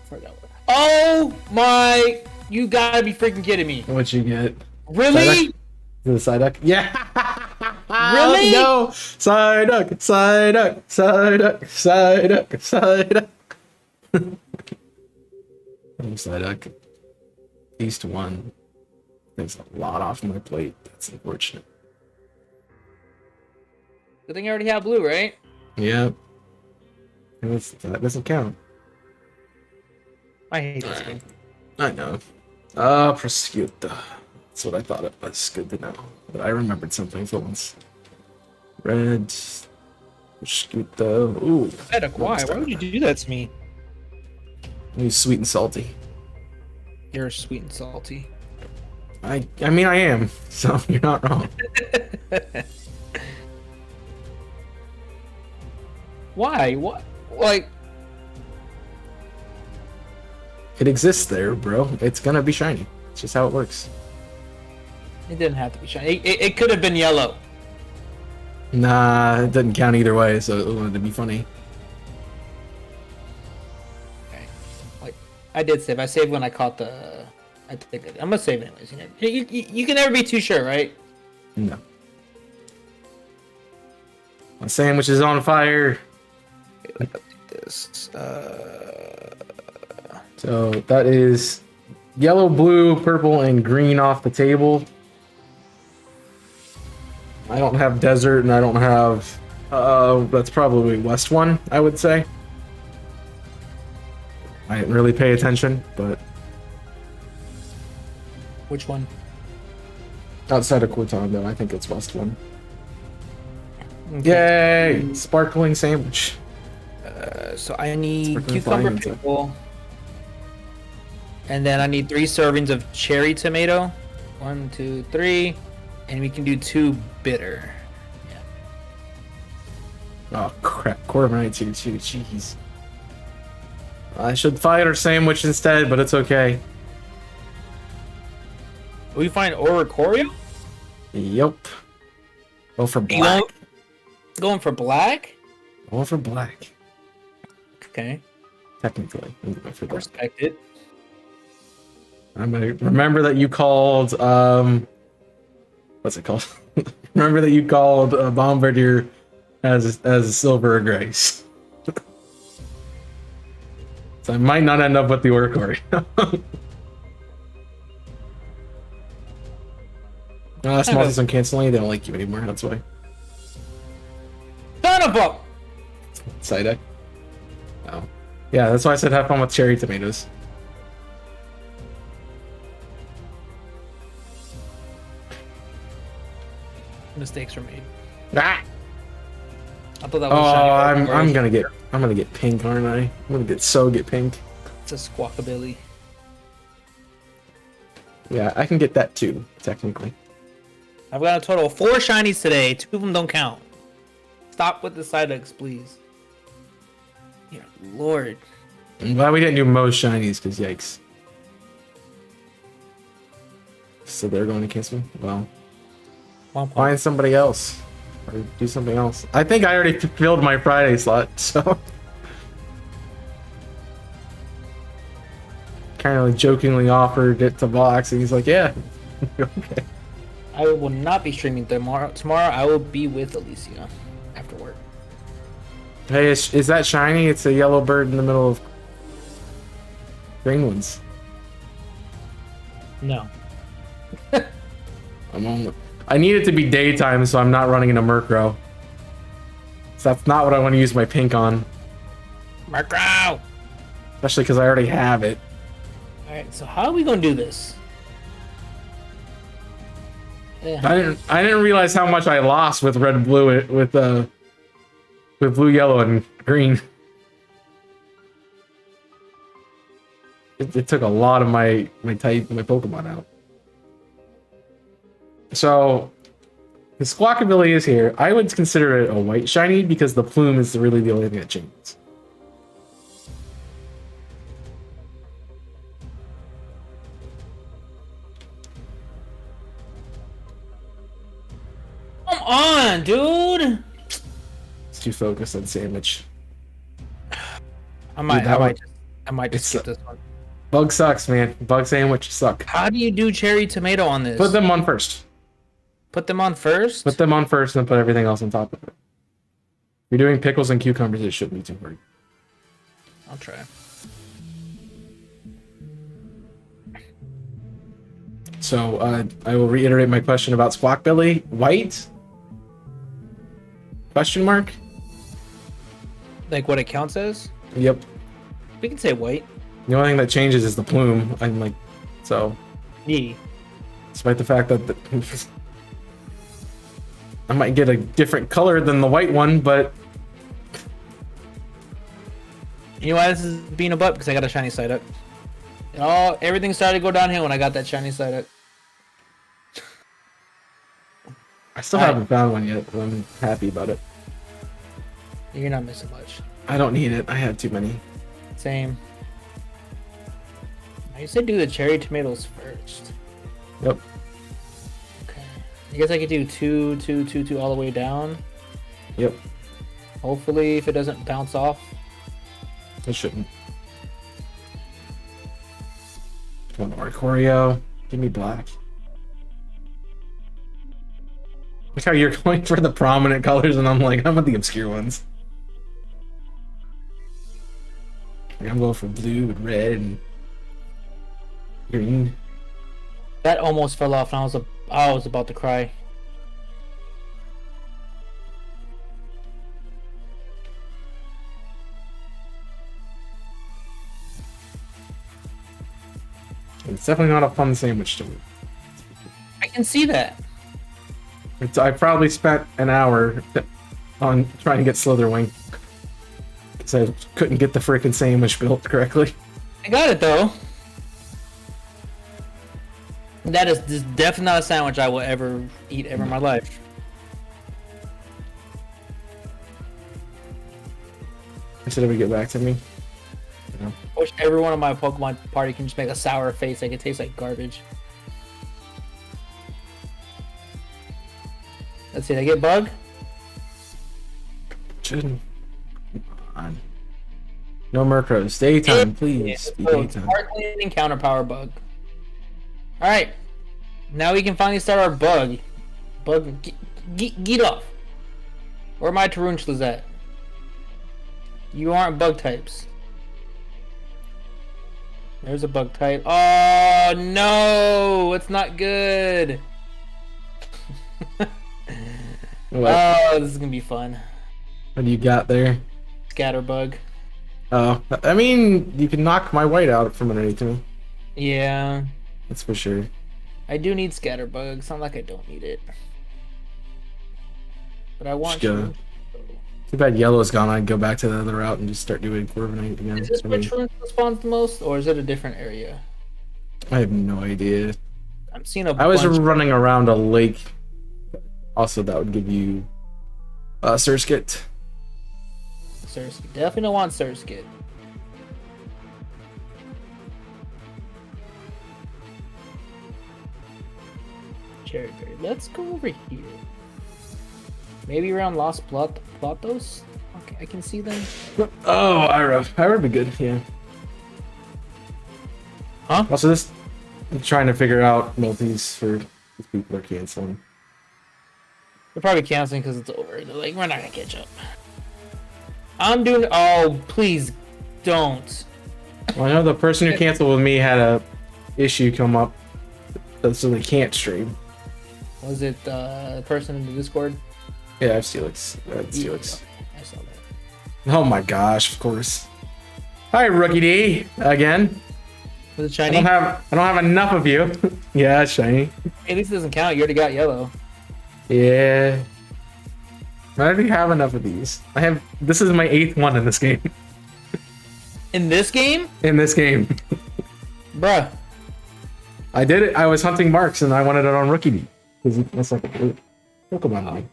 Forgot what. Oh my! You gotta be freaking kidding me! What'd you get? Really? The Psyduck? Yeah. Really? No. Psyduck. Psyduck. Psyduck. Psyduck. Psyduck. Psyduck. East 1. Takes a lot off my plate. That's unfortunate. Good thing I already have blue, right? Yep. That doesn't count. I hate this game. I know. Prosciutto. That's what I thought it was. Good to know. But I remembered something for once. Red. Prosciutto. Ooh. Psyduck, why? Why would you do that to me? He's sweet and salty. You're sweet and salty. I mean, I am. So you're not wrong. Why? What? Like... It exists there, bro. It's gonna be shiny. It's just how it works. It didn't have to be shiny. It could have been yellow. Nah, it doesn't count either way, so it wanted to be funny. Okay. Like, I did save. I saved when I caught the... I think I'm gonna save anyways. You can never be too sure, right? No. My sandwich is on fire. Okay, let's update this. So that is yellow, blue, purple, and green off the table. I don't have desert, and I don't have... that's probably West 1, I would say. I didn't really pay attention, but... Which one? Outside of Quotan, though, I think it's West 1. Okay. Yay! Sparkling sandwich. So I need Sparkling cucumber flying pickle. And then I need 3 servings of cherry tomato. 1, 2, 3. And we can do 2 bitter. Yeah. Oh crap, Corviknight too, jeez. I should fight our sandwich instead, but it's okay. We find Oricorio? Yep. Go for black. Going for black? Going for black. Okay. Technically. I'm going for black. Respect it. I'm gonna remember that you called what's it called? Remember that you called Bombardier as silver or grace. So I might not end up with the Oricori. Small system canceling, they don't like you anymore, that's why. Son of a... Side eye. Oh. Yeah, that's why I said have fun with cherry tomatoes. Mistakes were made. Ah! I thought that was I'm gonna get pink, aren't I? I'm gonna get pink. It's a squawkabilly. Yeah, I can get that too, technically. I've got a total of 4 shinies today. 2 of them don't count. Stop with the Psyducks, please. Yeah, Lord. I'm glad we didn't do most shinies, because yikes. So they're going to cancel me? Well, find somebody else. Or do something else. I think I already filled my Friday slot, so... kind of like jokingly offered it to Vox, and he's like, yeah. Okay. I will not be streaming tomorrow. Tomorrow I will be with Alicia after work. Hey, is that shiny? It's a yellow bird in the middle of green ones. No. I need it to be daytime, so I'm not running into Murkrow. So that's not what I want to use my pink on. Murkrow! Especially because I already have it. Alright, so how are we gonna do this? I didn't realize how much I lost with red blue with blue, yellow, and green. It took a lot of my Pokemon out. So the Squawkabilly is here. I would consider it a white shiny because the plume is really the only thing that changes. Come on, dude! It's too focused on sandwich. I might just skip this one. Bug sucks, man. Bug sandwich suck. How do you do cherry tomato on this? Put them on first. Put them on first? Put them on first and put everything else on top of it. If you're doing pickles and cucumbers, it shouldn't be too hard. I'll try. So I will reiterate my question about Squawkbilly. White? Question mark? Like what it counts as? Yep. We can say white. The only thing that changes is the plume. I'm like, so. Yeah. Despite the fact that I might get a different color than the white one, but you know why this is being a butt? Because I got a shiny Psyduck. Everything started to go downhill when I got that shiny Psyduck. I still haven't found one yet, but I'm happy about it. You're not missing much. I don't need it. I have too many. Same. I said do the cherry tomatoes first. Yep. Okay. I guess I could do two all the way down. Yep. Hopefully, if it doesn't bounce off. It shouldn't. One more Choreo. Give me black. Look how you're going for the prominent colors, and I'm like, how about the obscure ones? Like, I'm going for blue and red and green. That almost fell off, and I was about to cry. It's definitely not a fun sandwich to eat. I can see that. I probably spent an hour on trying to get Slitherwing because I couldn't get the freaking sandwich built correctly. I got it though. That is definitely not a sandwich I will ever eat ever in my life. Should ever get back to me? I wish every one of my Pokemon party can just make a sour face like it tastes like garbage. Let's see, did I get bug? should. Come on. No Murkrows. Daytime, please. Be daytime. Sparkling counter power bug. Alright. Now we can finally start our bug. Bug. Get off. Where are my Taruntlas at? You aren't bug types. There's a bug type. Oh no! It's not good. Oh, this is gonna be fun. What do you got there? Scatterbug. Oh, I mean, you can knock my white out from underneath me. Yeah. That's for sure. I do need Scatterbug. It's not like I don't need it. But I want to. Too bad yellow's gone. I'd go back to the other route and just start doing Corviknight again. Is this where Taruntula spawns the most, or is it a different area? I have no idea. I'm seeing a I was running around a lake. Also, that would give you Surskit. Surskit. Definitely don't want Surskit. Cherry Berry. Let's go over here. Maybe around Los Platos? Okay, I can see them. Oh, Ira. Ira would be good, yeah. Huh? Also, I'm trying to figure out multis for these people are canceling. They're probably canceling because it's over. They're like, we're not gonna catch up. I'm doing. Oh, please don't. Well, I know the person who canceled with me had a issue come up, so they can't stream. Was it the person in the Discord? Yeah, I have Steelix. Steelix. I saw that. Oh my gosh, of course. Hi, Rookie D, again. Was it shiny? I don't have enough of you. Yeah, it's shiny. At least it doesn't count. You already got yellow. Yeah. I already have enough of these. This is my 8th one in this game. In this game? In this game. Bruh. I did it. I was hunting marks and I wanted it on Rookie D. Because that's like a Pokemon line.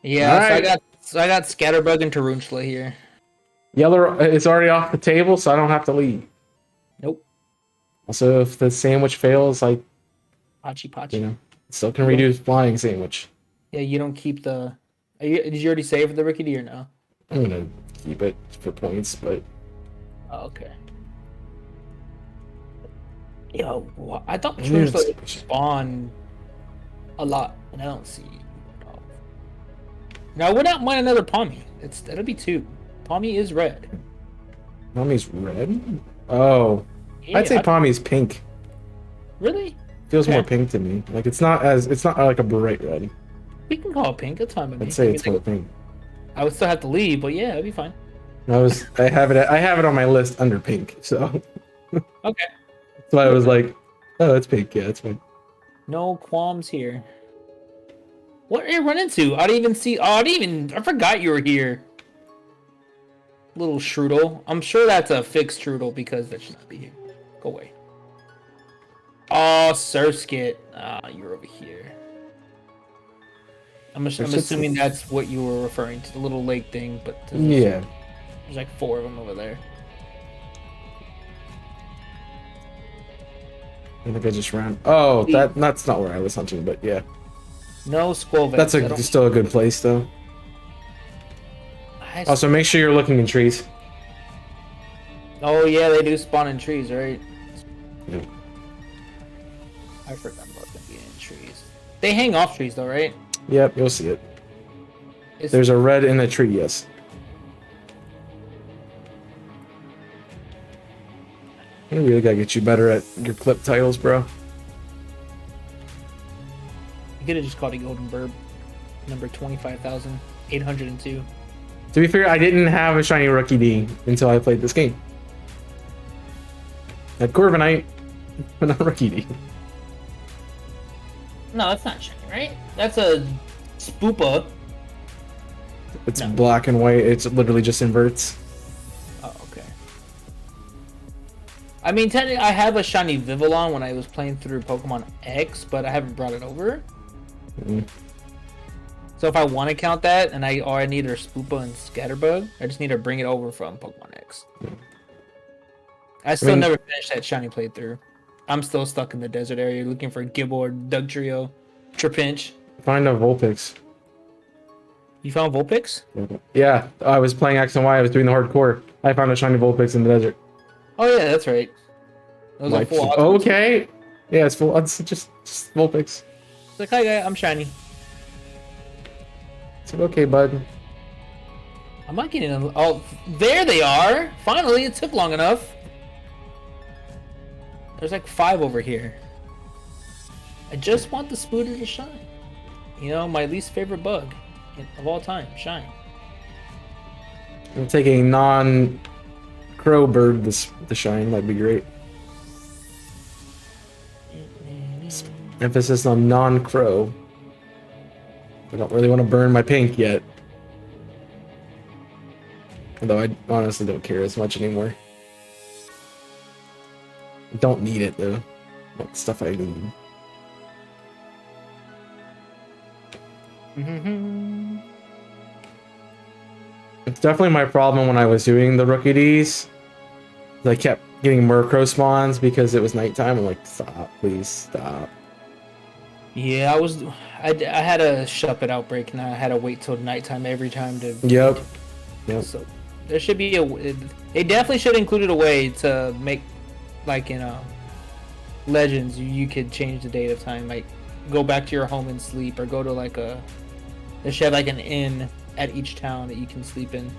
Yeah, right. so I got Scatterbug and Taruntula here. Yellow is already off the table, so I don't have to leave. Nope. Also, if the sandwich fails, I Pachi. you know, still can redo flying sandwich. Yeah, you don't keep the. Did you already save the Rickety or no? I'm gonna keep it for points, but. Oh, okay. Yo, I thought Taruntula would spawn a lot, and I don't see. Now, I would not mind another Palmy. That'll be 2. Palmy is red. Palmy's red? Oh. Yeah, I'd say Palmy's pink. Really? Feels more pink to me. Like it's not like a bright red. We can call it pink. That's fine with me. I'd say it's more pink. I would still have to leave, but yeah, it'd be fine. I have it on my list under pink, so. Okay. That's why I was like, oh, it's pink. Yeah, it's fine. No qualms here. What did I run into? I didn't even see. I forgot you were here. Little Strudel. I'm sure that's a fixed Strudel because that should not be here. Go away. Oh, Surskit. You're over here. I'm assuming that's what you were referring to, the little lake thing, but yeah. There's like 4 of them over there. I think I just ran. Oh, that's not where I was hunting, but yeah. No Squirrel. That's still a good place, though. Also, make sure you're looking in trees. Oh yeah, they do spawn in trees, right? Yeah. I forgot about them being in trees. They hang off trees, though, right? Yep, you'll see it. There's a red in a tree, yes. I really gotta get you better at your clip titles, bro. You could have just called it Golden Burb, number 25,802. To be fair, I didn't have a shiny Rookie D until I played this game. I had Corviknight, but not Rookie D. No, that's not shiny, right? That's a Spoopa. It's black and white. It's literally just inverts. Oh, okay. I mean, technically, I have a shiny Vivillon when I was playing through Pokemon X, but I haven't brought it over. Mm-hmm. So if I want to count that, and I need a Spoopa and Scatterbug, I just need to bring it over from Pokemon X. Yeah. I still never finished that shiny playthrough. I'm still stuck in the desert area looking for Gible or Dugtrio, Trapinch. Find a Vulpix. You found Vulpix? Yeah, I was playing X and Y. I was doing the hardcore. I found a shiny Vulpix in the desert. Oh yeah, that's right. Those are Like, full odds. okay. Yeah, it's full. It's just Vulpix. It's like, hi guy, I'm shiny. It's like, okay, bud. I'm not getting them. Oh, there they are. Finally, it took long enough. There's like 5 over here. I just want the Spooter to shine. You know, my least favorite bug of all time, shine. I'm taking a non-crow bird to shine. That'd be great. Emphasis on non-crow. I don't really want to burn my pink yet. Although I honestly don't care as much anymore. I don't need it though. What stuff I need. It's definitely my problem when I was doing the rookie Ds. I kept getting more crow spawns because it was nighttime. I'm like, stop, please stop. Yeah, I had a Shuppet outbreak and I had to wait till nighttime every time to. Yep. So there should be they definitely should have included a way to make, like in Legends, you could change the date of time, like go back to your home and sleep, or go to like they should have like an inn at each town that you can sleep in,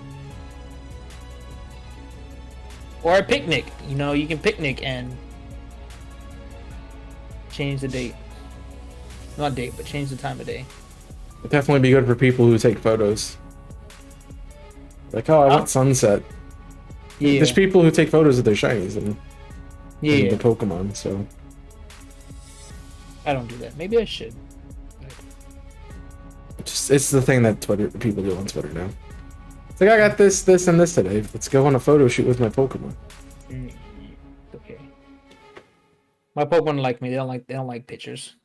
or a picnic. You know, you can picnic and change the date, not date, but change the time of day. It'd definitely be good for people who take photos. Like, oh, I want sunset. Yeah, There's people who take photos of their shinies and yeah. the Pokemon, so I don't do that. Maybe I should. it's the thing that people do on Twitter now. It's like, I got this, and this today. Let's go on a photo shoot with my Pokemon. Okay. My Pokemon like me. They don't like pictures.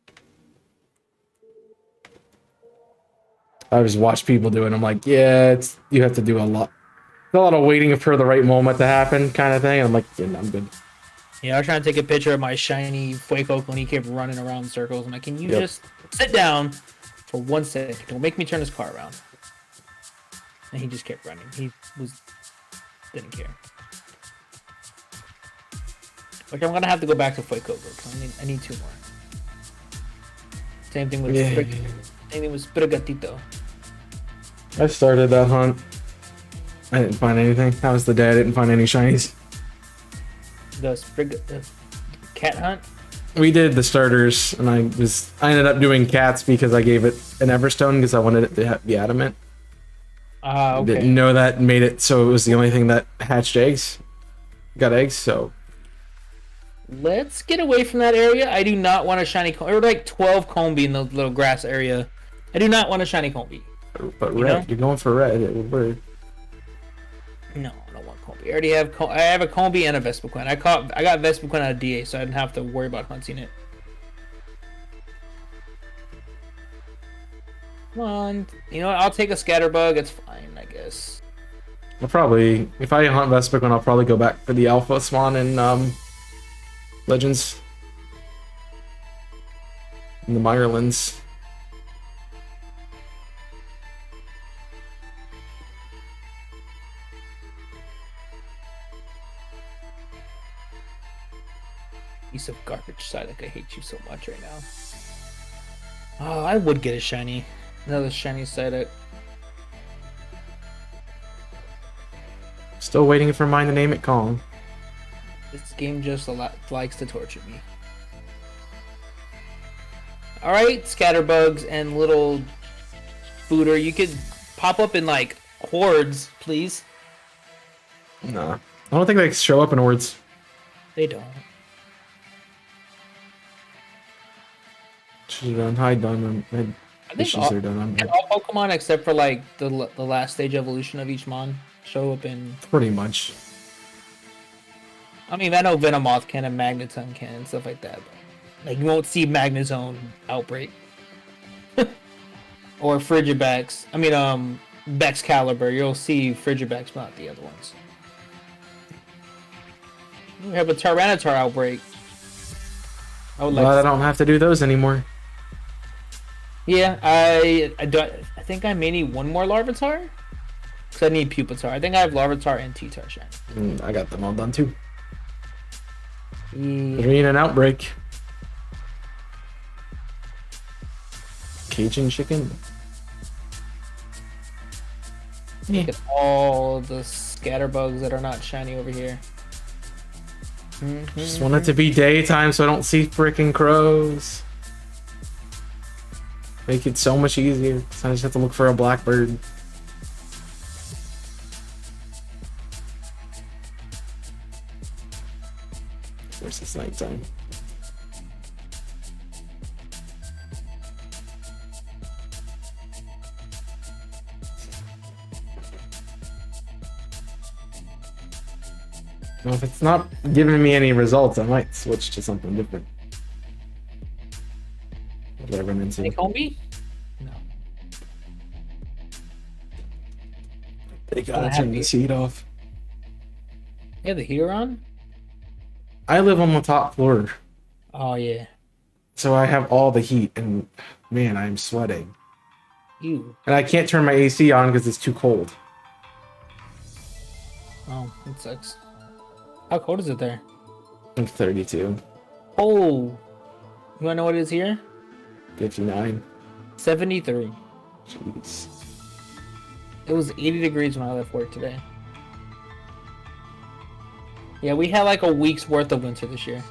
I just watch people do it. And I'm like, yeah, you have to do a lot of waiting for the right moment to happen, kind of thing. And I'm like, yeah, no, I'm good. Yeah, I was trying to take a picture of my shiny Whytekong when he kept running around in circles. I'm like, can you just sit down for 1 second? Don't make me turn this car around. And he just kept running. He didn't care. Like, I'm gonna have to go back to Whytekong because I need 2 more. Same thing with Sprigatito. I started that hunt. I didn't find anything. That was the day I didn't find any shinies. The cat hunt. We did the starters, and I ended up doing cats because I gave it an Everstone because I wanted it to be adamant. Okay. Didn't know that made it so it was the only thing that hatched eggs. Got eggs, so. Let's get away from that area. I do not want a shiny Combi. There were like 12 Combi in the little grass area. I do not want a shiny Combi. But red, you're going for red. It would work. No, I don't want Combi. I have a Combi and a Vespiquen. I got Vespiquen out of DA, so I didn't have to worry about hunting it. Come on. You know what? I'll take a Scatterbug. It's fine, I guess. I'll probably, if I hunt Vespiquen, I'll probably go back for the Alpha Spawn in Legends. In the Mirelands. Piece of garbage, Psylocke. I hate you so much right now. Oh, I would get a shiny. Another shiny Psylocke. Still waiting for mine to name it Kong. This game just likes to torture me. Alright, Scatterbugs and little Booter, you could pop up in like hordes, please. Nah. I don't think they show up in hordes. They don't. She's done. Hi, done. I think all Pokemon except for like the last stage evolution of each Mon show up in. Pretty much. I mean, I know Venomoth can and Magneton can and stuff like that. But, like, you won't see Magnezone outbreak. Or Frigibax. I mean, Bexcalibur. You'll see Frigibax, but not the other ones. We have a Tyranitar outbreak. I don't have to do those anymore. Yeah, I think I may need one more Larvitar. Because I need Pupitar. I think I have Larvitar and T-Tar shiny. I got them all done too. Yeah. Green and Outbreak. Cajun chicken. Look at all the scatterbugs that are not shiny over here. Just want it to be daytime so I don't see freaking crows. Make it so much easier. So I just have to look for a blackbird. Of course, it's nighttime. Well, if it's not giving me any results, I might switch to something different. What did I run into? Combi? No. They gotta turn the heat off. Yeah, the heater on? I live on the top floor, Oh, yeah. so I have all the heat, and man, I'm sweating. Ew. And I can't turn my AC on because it's too cold. Oh, that sucks. How cold is it there? I'm 32, Oh. You wanna know what it is here? 59. 73. Jeez. It was 80 degrees when I left work today. Yeah, we had like a week's worth of winter this year.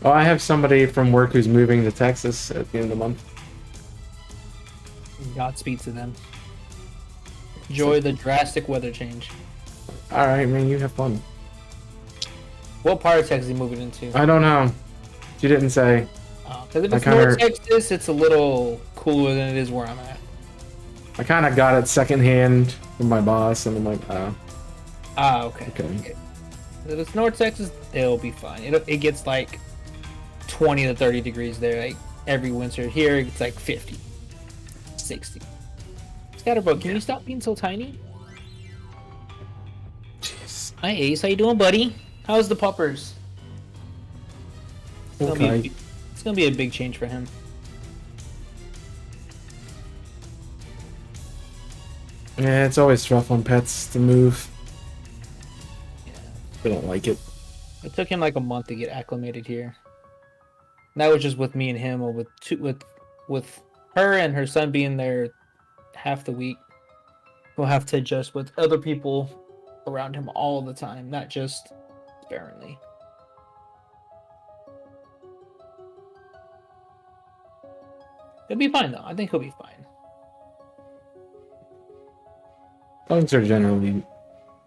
Oh, I have somebody from work who's moving to Texas at the end of the month. Godspeed to them. Enjoy the drastic weather change. All right, man, you have fun. What part of Texas are you moving into? I don't know. She didn't say. Because if it's North Texas, it's a little cooler than it is where I'm at. I kind of got it secondhand from my boss, and I'm like, oh. Ah, okay. Okay. If it's North Texas, it'll be fine. It gets like 20 to 30 degrees there, like every winter. Here, it's like 50, 60. Scatterbug, can you stop being so tiny? Jeez. Hi, Ace. How you doing, buddy? How's the puppers? Okay. It's gonna be a big change for him. Yeah, it's always rough on pets to move. Yeah. They don't like it. It took him like a month to get acclimated here. And that was just with me and him, or with her and her son being there half the week. We'll have to adjust with other people around him all the time, not just sparingly. He'll be fine though. I think he'll be fine. Dogs are generally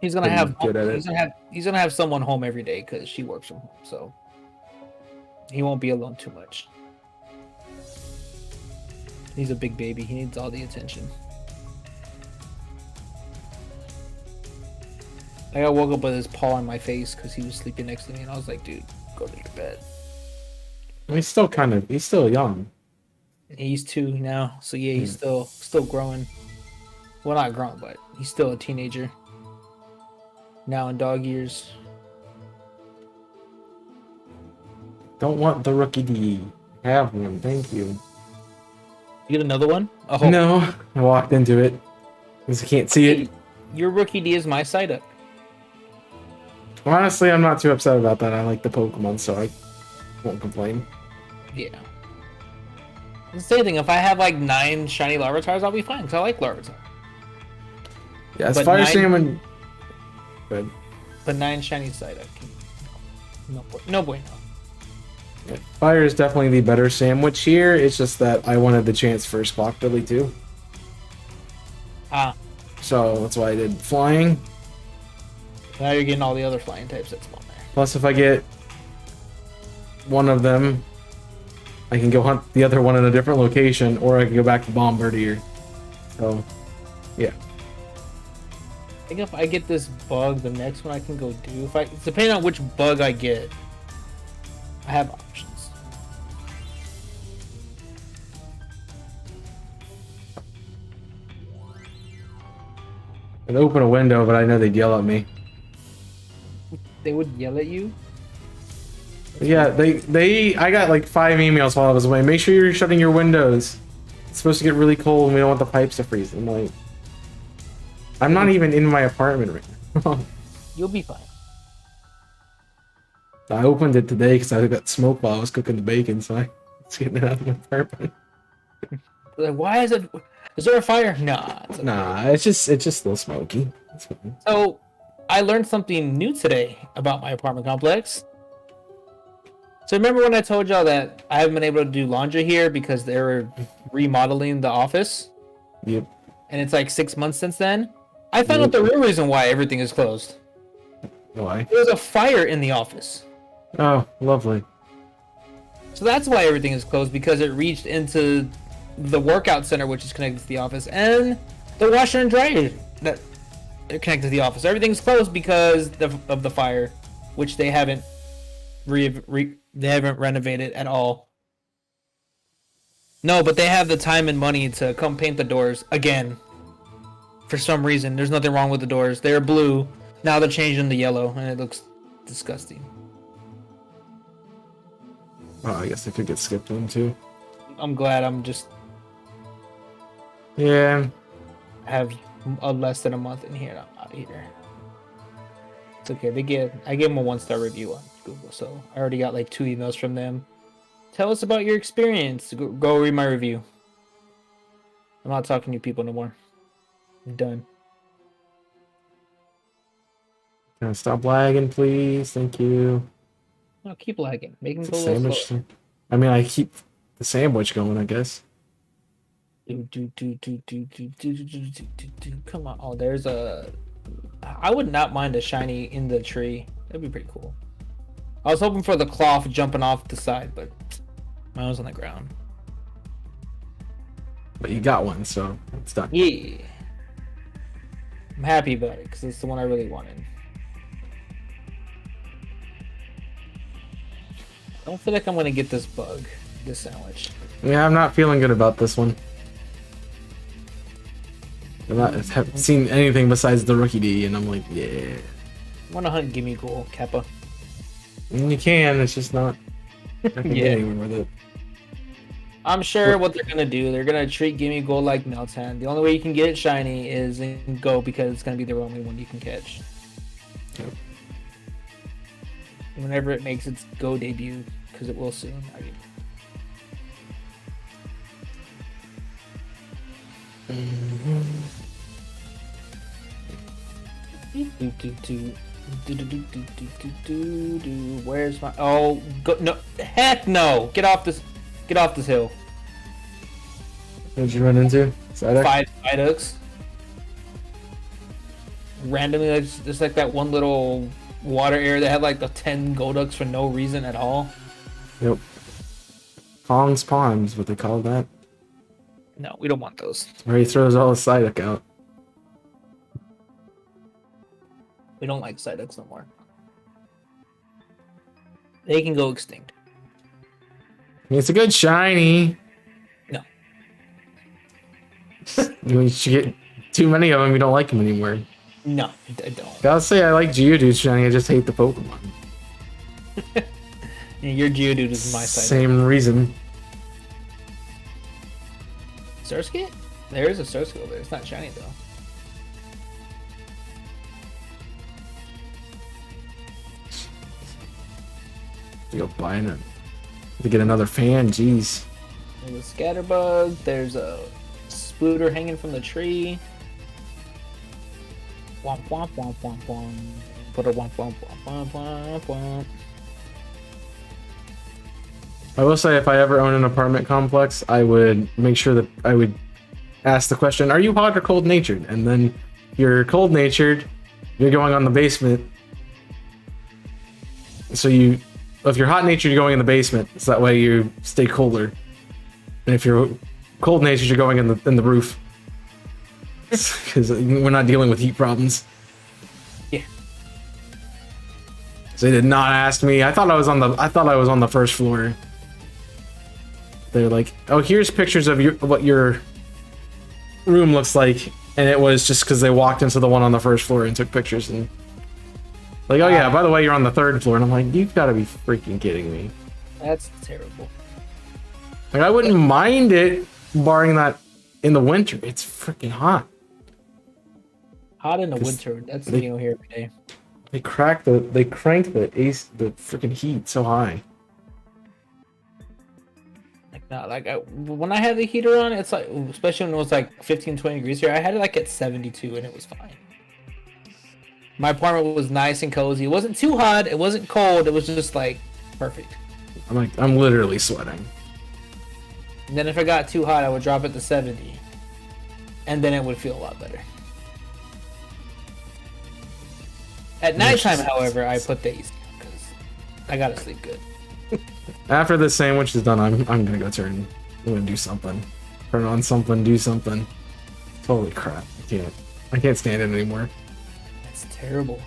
He's gonna pretty have good at it. he's gonna have someone home every day because she works from home, so he won't be alone too much. He's a big baby. He needs all the attention. Like I woke up with his paw on my face because he was sleeping next to me, and I was like, "Dude, go to your bed." He's still young. And he's 2 now, so yeah, he's still growing. Well, not growing, but he's still a teenager. Now in dog years. Don't want the rookie D. Have one, thank you. You get another one? Oh No, I walked into it because I can't see it. Your rookie D is my side up. Honestly, I'm not too upset about that. I like the Pokemon, so I won't complain. Yeah. It's the same thing. If I have like 9 shiny Larvitars, I'll be fine because I like Larvitar. Yeah, it's But Fire 9 Salmon. Good. But 9 shiny side up. No bueno. Yeah, Fire is definitely the better sandwich here. It's just that I wanted the chance for Squawkbilly too. Ah, So that's why I did Flying. now you're getting all the other flying types that spawn there. Plus, if I get one of them, I can go hunt the other one in a different location, or I can go back to Bombardier. So, yeah. I think if I get this bug, the next one I can go do, depending on which bug I get, I have options. I'd open a window, but I know they'd yell at me. They would yell at you? Yeah, I got like 5 emails while I was away. Make sure you're shutting your windows. It's supposed to get really cold and we don't want the pipes to freeze. I'm like, I'm not even in my apartment right now. You'll be fine. I opened it today because I got smoke while I was cooking the bacon, so I was getting it out of my apartment. Like, why is it? Is there a fire? Nah. It's okay. Nah, it's just a little smoky. It's fine. So, I learned something new today about my apartment complex. So remember when I told y'all that I haven't been able to do laundry here because they were remodeling the office? Yep. And it's like 6 months since then? I found out the real reason why everything is closed. Why? There was a fire in the office. Oh, lovely. So that's why everything is closed, because it reached into the workout center, which is connected to the office, and the washer and dryer that are connected to the office. Everything's closed because of the fire, which they haven't they haven't renovated at all. No, but they have the time and money to come paint the doors again. For some reason, there's nothing wrong with the doors. They're blue. Now they're changing the yellow, and it looks disgusting. Oh, I guess I could get skipped one too. I'm glad I'm just Yeah. have less than a month in here. I'm out of here. It's okay. I gave them a 1-star review on Google, so I already got like 2 emails from them. Tell us about your experience. Go read my review. I'm not talking to you people no more. I'm done. Can I stop lagging, please? Thank you. No, keep lagging. Make them It's go a a little sandwich slower. thing. I mean, I keep the sandwich going, I guess. Come on. Oh, there's a... I would not mind a shiny in the tree. That'd be pretty cool. I was hoping for the cloth jumping off the side, but mine was on the ground. But you got one, so it's done. Yeah. I'm happy about it, because it's the one I really wanted. I don't feel like I'm going to get this bug, this sandwich. Yeah, I'm not feeling good about this one. I haven't seen anything besides the rookie D, and I'm like, yeah. I want to hunt Gimme Ghoul, Kappa. And you can, it's just not. I can Yeah. get anywhere with it. I'm sure what they're going to do, they're going to treat Gimme Ghoul like Meltan. The only way you can get it shiny is in Go, because it's going to be the only one you can catch. Yep. Whenever it makes its Go debut, because it will soon. Where's my... Oh, go... No, heck no! Get off this hill. What did you run into? Psyduck? 5 Psyducks. Randomly, like, just like that one little water area that had like the 10 Golducks for no reason at all. Yep. Kong's Pond is what they call that. No, we don't want those. Where he throws all his Psyduck out. We don't like Psyducks no more. They can go extinct. It's a good shiny. No. You should get too many of them, you don't like them anymore. No, I don't. Gotta say, I like Geodude shiny, I just hate the Pokemon. Yeah, your Geodude is my side. Same reason. Surskit? There is a Surskit over there. It's not shiny though. To go buying it. To get another fan, jeez. There's a Scatterbug. There's a Splooter hanging from the tree. Womp womp womp womp womp. Put a womp womp womp womp womp womp. I will say, if I ever own an apartment complex, I would make sure that I would ask the question, are you hot or cold natured? And then if you're cold natured, you're going on the basement. So if you're hot natured, you're going in the basement. So that way you stay cooler. And if you're cold natured, you're going in the roof. Because we're not dealing with heat problems. Yeah. So they did not ask me. I thought I was on the first floor. They're like, oh, here's pictures of what your room looks like, and it was just because they walked into the one on the first floor and took pictures, and Like, oh yeah, by the way, you're on the 3rd floor, and I'm like, you've got to be freaking kidding me. That's terrible. Like, I wouldn't mind it, barring that in the winter. It's freaking hot. Hot in the winter. That's the deal here every day. They crank the the freaking heat so high. Like not like when I had the heater on, it's like, especially when it was like 15, 20 degrees here, I had it like at 72 and it was fine. My apartment was nice and cozy. It wasn't too hot. It wasn't cold. It was just like perfect. I'm literally sweating. And then if it got too hot, I would drop it to 70. And then it would feel a lot better. At nighttime, however, I put the AC on because I gotta sleep good. After this sandwich is done, I'm gonna go I'm gonna do something. Turn on something, do something. Holy crap. I can't stand it anymore. That's terrible.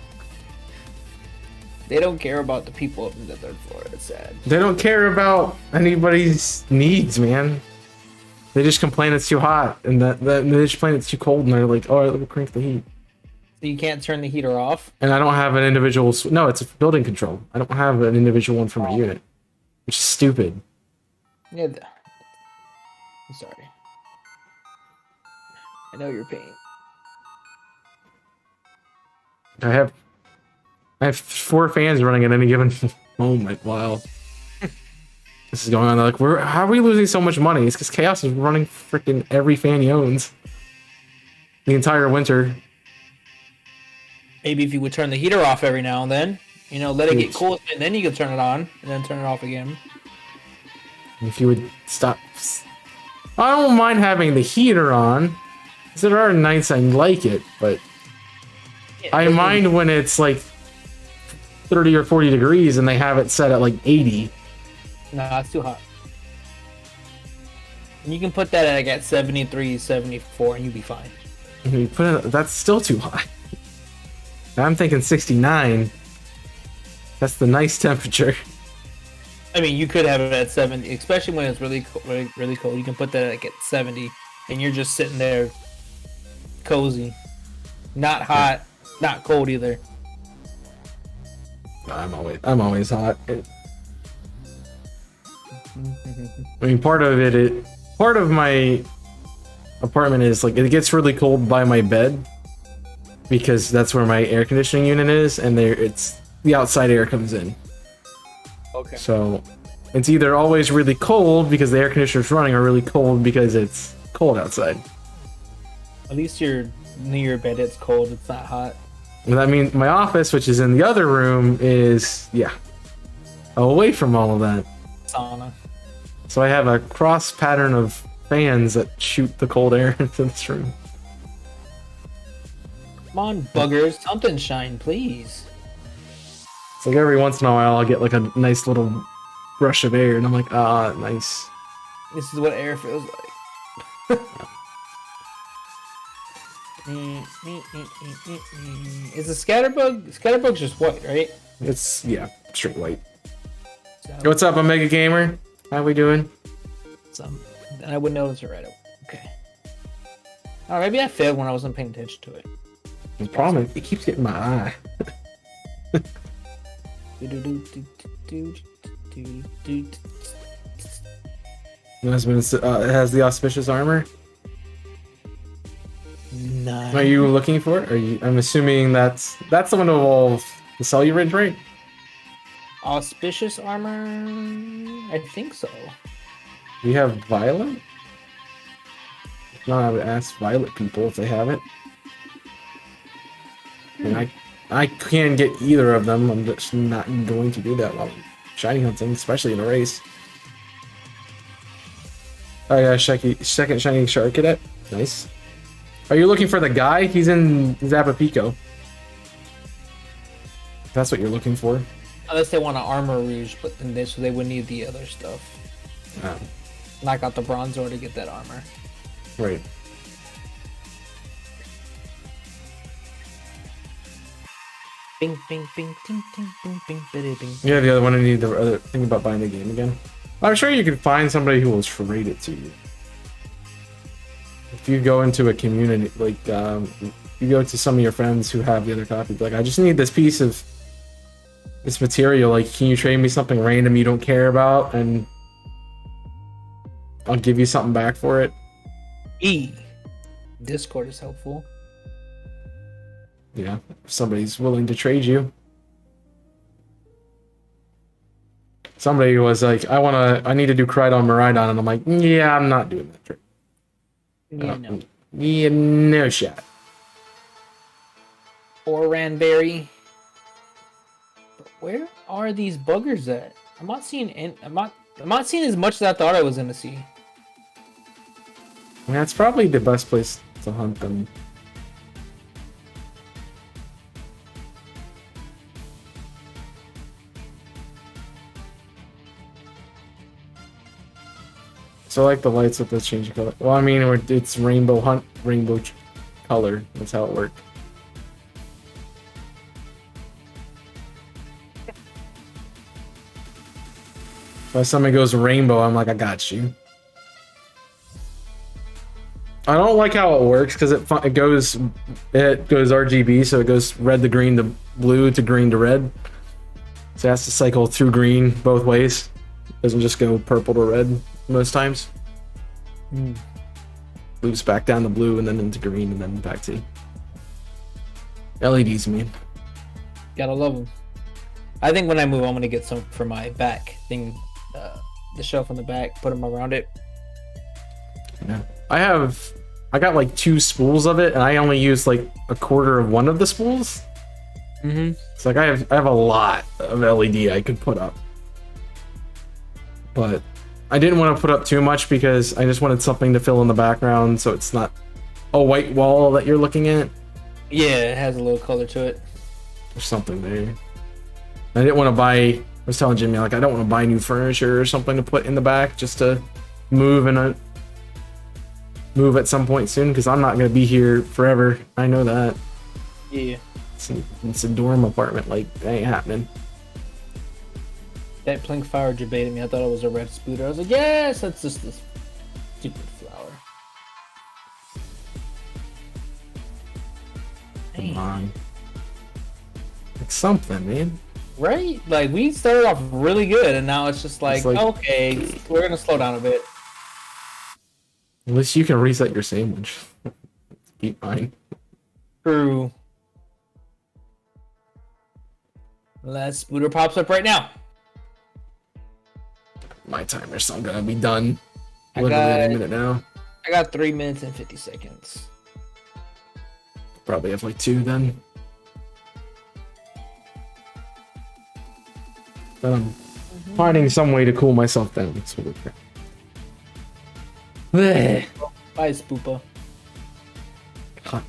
They don't care about the people up in the 3rd floor. It's sad. They don't care about anybody's needs, man. They just complain it's too hot, and they just complain it's too cold, and they're like, "Oh, we'll crank the heat." So you can't turn the heater off? And I don't have an individual. No, it's a building control. I don't have an individual one for my unit, which is stupid. Yeah. I'm sorry. I know your pain. I have 4 fans running at any given moment. Wow. This is going on. Like, how are we losing so much money? It's because Chaos is running freaking every fan he owns the entire winter. Maybe if you would turn the heater off every now and then, let it get cool, and then you can turn it on, and then turn it off again. If you would stop. I don't mind having the heater on, because there are nights I like it, but Yeah, I mind when it's like 30 or 40 degrees and they have it set at like 80. No, that's too hot. And you can put that at 73, 74, and you'll be fine. You put it, that's still too high. I'm thinking 69. That's the nice temperature. I mean, you could have it at 70, especially when it's really, really cold. You can put that at 70, and you're just sitting there, cozy, not hot, not cold either. I'm always hot. I mean, part of my apartment is like it gets really cold by my bed because that's where my air conditioning unit is, and it's the outside air comes in. Okay. So it's either always really cold because the air conditioner's running, or really cold because it's cold outside. At least you're near your bed. It's cold. It's not hot. And that means my office, which is in the other room, is away from all of that. Sauna. So I have a cross pattern of fans that shoot the cold air into this room. Come on, buggers. Something shine, please. It's like every once in a while I'll get like a nice little rush of air, and I'm like, nice. This is what air feels like. Is a scatterbug's just white, right? It's straight white. So, Hey, what's up, Omega Gamer? How we doing? And I would notice it right away. Okay. Oh, maybe I failed when I wasn't paying attention to it. The problem is it keeps getting my eye. Your husband has the auspicious armor. No. Are you looking for it? I'm assuming that's the one to evolve the Cellurid, right? Auspicious armor? I think so. Do you have Violet? If not, I would ask Violet people if they have it. And I can get either of them. I'm just not going to do that while shiny hunting, especially in a race. Oh yeah, second shiny shark cadet. Nice. Are you looking for the guy? He's in Zapapico. If that's what you're looking for. Unless they want an armor rouge, but then they would need the other stuff. Oh. Knock out the bronzor to get that armor. Right. Bing, bing, bing, ting, ting, bing, bing, biddy, bing. Yeah, the other one I need the other thing about buying the game again. I'm sure you can find somebody who will trade it to you. If you go into a community, like you go to some of your friends who have the other copy, like I just need this piece of this material. Like, can you trade me something random you don't care about, and I'll give you something back for it? Discord is helpful. Yeah, if somebody's willing to trade you. Somebody was like, I need to do Crydon Maridon, and I'm like, yeah, I'm not doing that trade. Yeah, no. Yeah, no shot. Or Ranberry. But where are these buggers at? I'm not seeing as much as I thought I was gonna see. Yeah, it's probably the best place to hunt them. So I like the lights with the change of color. Well, I mean, it's rainbow hunt, rainbow color. That's how it worked. If somebody goes rainbow, I'm like, I got you. I don't like how it works because it goes RGB, so it goes red to green to blue to green to red. So it has to cycle through green both ways. It doesn't just go purple to red most times. Loops back down to blue and then into green and then back to LEDs. Man, gotta love them. I think when I move, I'm gonna get some for my back thing, the shelf on the back, put them around it. Yeah, I got like 2 spools of it, and I only use like a quarter of one of the spools. It's like I have a lot of LED I could put up, but I didn't want to put up too much because I just wanted something to fill in the background, so it's not a white wall that you're looking at. Yeah, it has a little color to it. There's something there. I didn't want to buy. I was telling Jimmy, like, I don't want to buy new furniture or something to put in the back just to move at some point soon, because I'm not going to be here forever. I know that. Yeah. It's a dorm apartment. Like, that ain't happening. That pink flower debated me. I thought it was a red spooter. I was like, yes, that's just this stupid flower. Come on. Like something, man. Right? Like, we started off really good, and now it's just like okay, we're going to slow down a bit. At least you can reset your sandwich. Keep mine. True. Last spooter pops up right now. My timer's not gonna be done. I Literally a minute now. I got 3 minutes and 50 seconds. Probably have like 2 then. But I'm finding some way to cool myself down. That's what we're Bye, Spoopa. hot.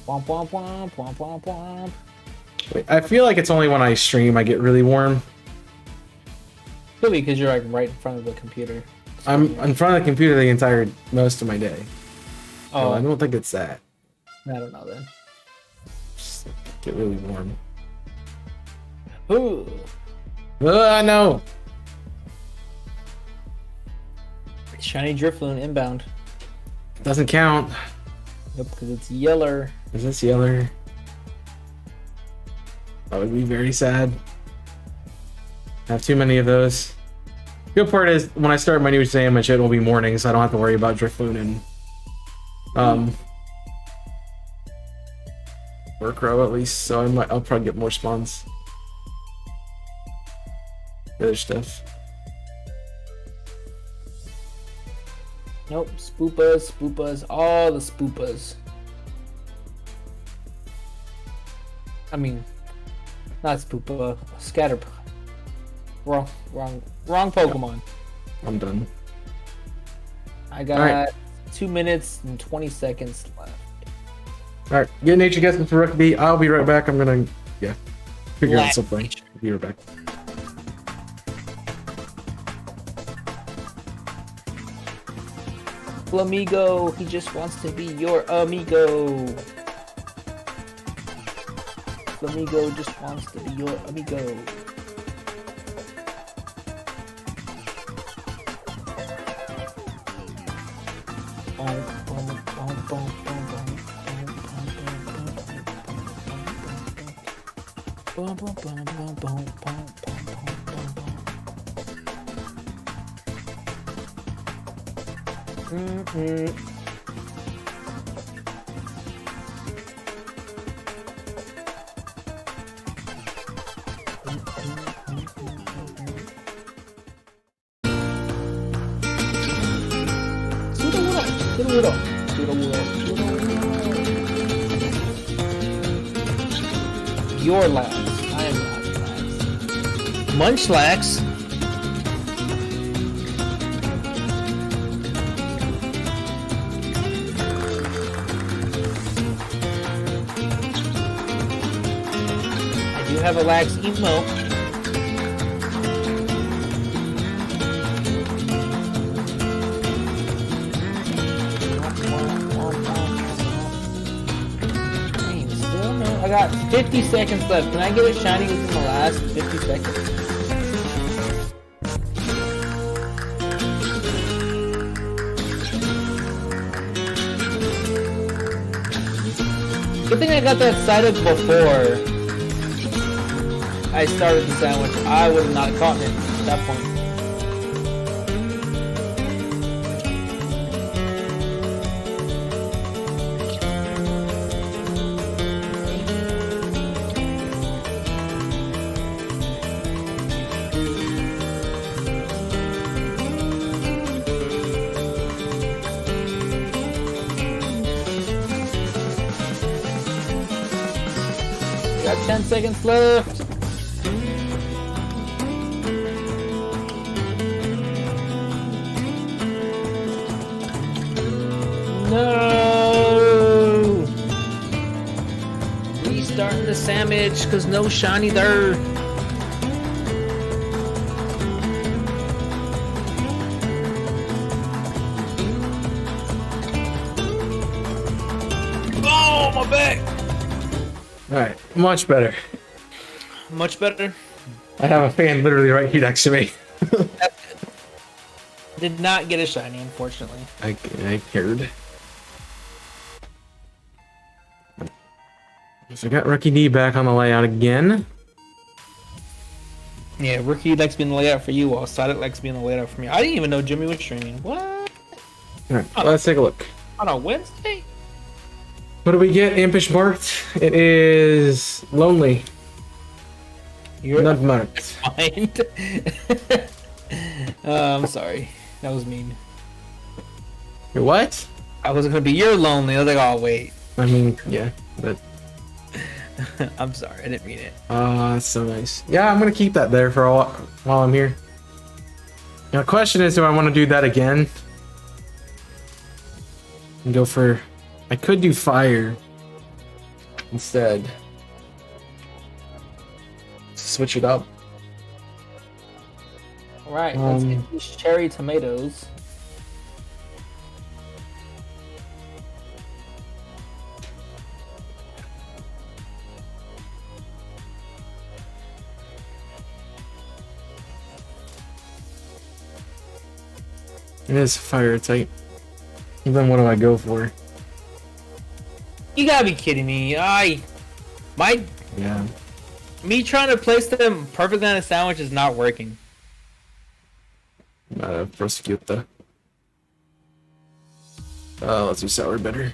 Womp womp womp womp womp womp. Wait, I feel like it's only when I stream I get really warm. Really, because you're like right in front of the computer. I'm in front of the computer most of my day. Oh, So I don't think it's that. I don't know then. Just get really warm. Ooh. No. Shiny Drifloon inbound. Doesn't count. Yep, because it's yeller. Is this yeller? That would be very sad. I have too many of those. Good part is when I start my new sandwich, it will be morning, so I don't have to worry about Drifloon and work row at least. So I'll probably get more spawns. Other stuff. Nope, spoopas, all the spoopas. I mean, not spoopa, scatterpot. Wrong Pokemon. I'm done. I got 2 minutes and 20 seconds left. All right, get nature guesses for Rookie. I'll be right back. I'm gonna figure out something. Be right back. Flamigo, he just wants to be your amigo. Flamigo just wants to be your amigo. Your lax. I am not lax. Munchlax. I do have a lax emo. I got 50 seconds left. Can I get a shiny within the last 50 seconds? Good thing I got that Psyduck before I started the sandwich. I would have not caught it at that point. Got 10 seconds left. No! Restarting the sandwich because no shiny there. Oh, my back! Alright, much better. Much better. I have a fan literally right here next to me. Did not get a shiny, unfortunately. I cared. So I got Rookie D back on the layout again. Yeah, Rookie likes being the layout for you, while Psyduck likes being the layout for me. I didn't even know Jimmy was streaming. What? Alright, let's take a look. On a Wednesday? What do we get? Impish marked. It is lonely. You're not marked. fine. I'm sorry. That was mean. You're what? I was gonna be you're lonely. I was like, oh wait. I mean, yeah, but I'm sorry. I didn't mean it. that's so nice. Yeah, I'm gonna keep that there for a while while I'm here. Now, the question is, do I want to do that again? And go for. I could do fire instead. Switch it up. All right, let's get these cherry tomatoes. It is fire type. Then what do I go for? You gotta be kidding me. Yeah. Me trying to place them perfectly on a sandwich is not working. Prosecute the. Let's do sour bitter.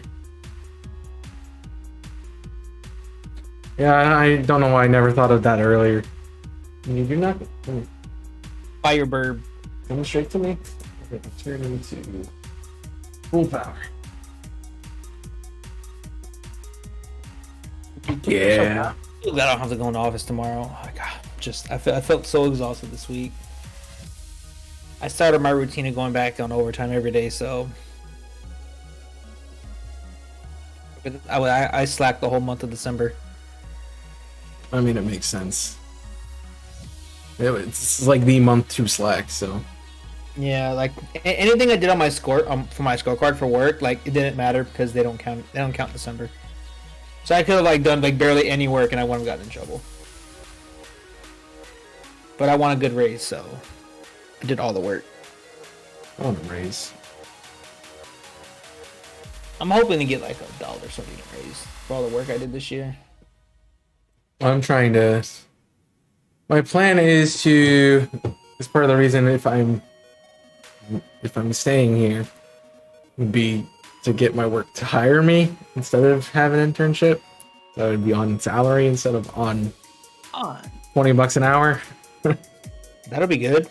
Yeah, I don't know why I never thought of that earlier. You do not. Firebird. Come straight to me. Okay, turn into full power. Yeah. I don't have to go in the office tomorrow. Oh my God, I felt so exhausted this week. I started my routine of going back on overtime every day, so I slacked the whole month of December. I mean, it makes sense. It's like the month to slack, so. Yeah, like anything I did on my score for my scorecard for work, like it didn't matter because they don't count December. So I could have like done like barely any work and I wouldn't have gotten in trouble. But I want a good raise, so I did all the work. I want a raise. I'm hoping to get like $1 or something raise for all the work I did this year. I'm trying to My plan is to. As part of the reason if I'm staying here, would be to get my work to hire me instead of having an internship. So I would be on salary instead of on $20 an hour. That'll be good.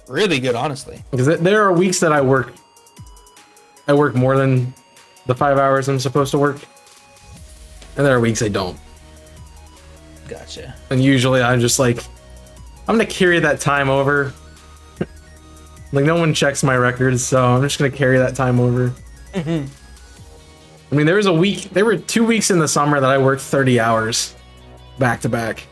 Really good, honestly. Because there are weeks that I work more than the 5 hours I'm supposed to work, and there are weeks I don't. Gotcha. And usually I'm just like, I'm gonna carry that time over. Like, no one checks my records, so I'm just gonna carry that time over. I mean, there were 2 weeks in the summer that I worked 30 hours back to back.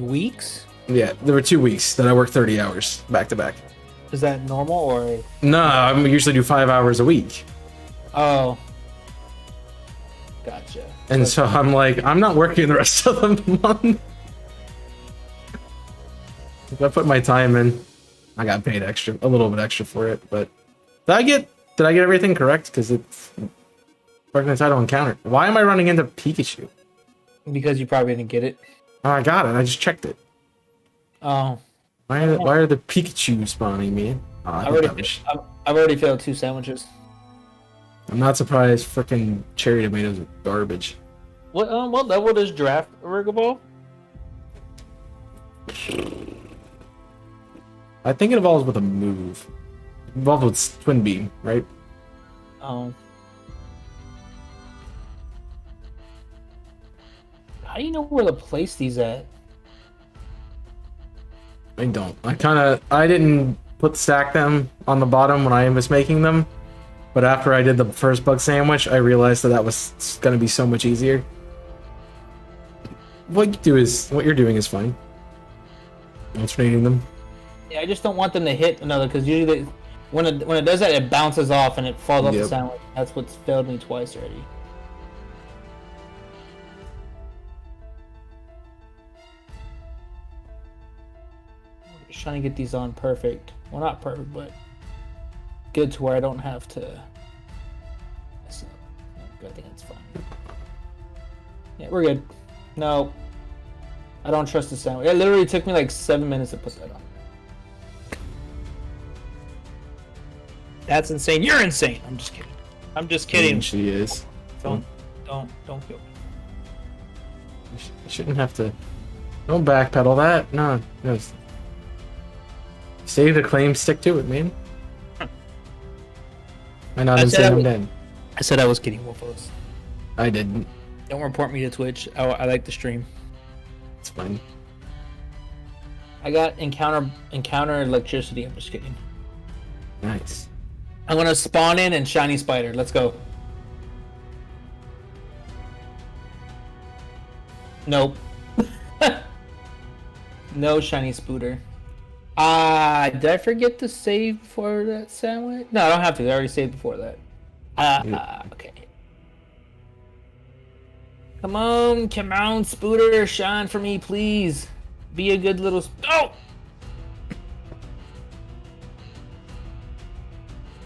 Weeks? Yeah, there were 2 weeks that I worked 30 hours back to back. Is that normal or? No, I usually do 5 hours a week. Oh. Gotcha. And so I'm like, I'm not working the rest of the month. If I put my time in, I got paid a little bit extra for it. But did I get everything correct? Because it's fucking title encounter. Why am I running into Pikachu? Because you probably didn't get it. Oh, I got it. I just checked it. Oh. Why are the Pikachu spawning me? Oh, I've already failed 2 sandwiches. I'm not surprised. Freaking cherry tomatoes are garbage. What level does Draft Rigable? I think it evolves with a move. It evolves with Twin Beam, right? Oh. How do you know where to place these at? I don't. I didn't stack them on the bottom when I was making them, but after I did the first bug sandwich, I realized that was going to be so much easier. What you're doing is fine. Alternating them. Yeah, I just don't want them to hit another, because usually when it does that, it bounces off and it falls off the sandwich. That's what's failed me twice already. Just trying to get these on perfect. Well, not perfect, but good to where I don't have to. So, I think it's fine. Yeah, we're good. No, I don't trust the sandwich. It literally took me like 7 minutes to put that on. That's insane. You're insane. I'm just kidding. I'm just kidding. She is. Don't kill me. You shouldn't have to. Don't backpedal that. No. Save the claim, stick to it, man. I'm not insane, I'm dead. I said I was kidding, Wolfos. I didn't. Don't report me to Twitch. I like the stream. It's fine. I got encounter electricity. I'm just kidding. Nice. I'm gonna spawn in and shiny spider. Let's go. Nope. No shiny spooter. Did I forget to save for that sandwich? No, I don't have to. I already saved before that. Okay. Come on, spooter, shine for me, please. Be a good little. Oh!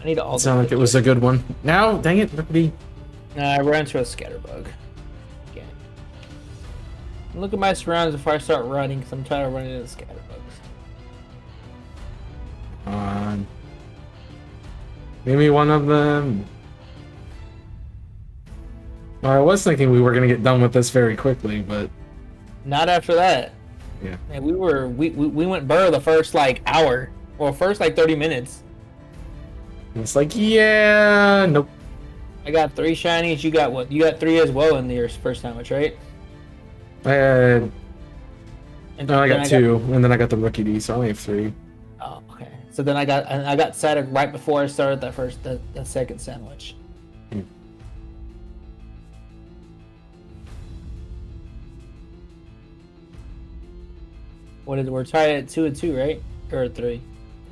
I need to alter. Sound like it was a good one. Now, dang it, Rickety. Nah, I ran into a scatterbug. Okay. Look at my surroundings before I start running, because I'm tired of running into scatterbugs. Maybe one of them. Well, I was thinking we were gonna get done with this very quickly, but not after that. Yeah. Man, we went burr the first like hour, or first like 30 minutes. It's like, yeah, nope. I got 3 shinies. You got what? You got 3 as well in your first sandwich, right? I got 2, and then I got the rookie D, so I only have 3. Oh, okay. So then I got Saturn right before I started that second sandwich. What is it? We're tied at 2 and 2, right? Or 3?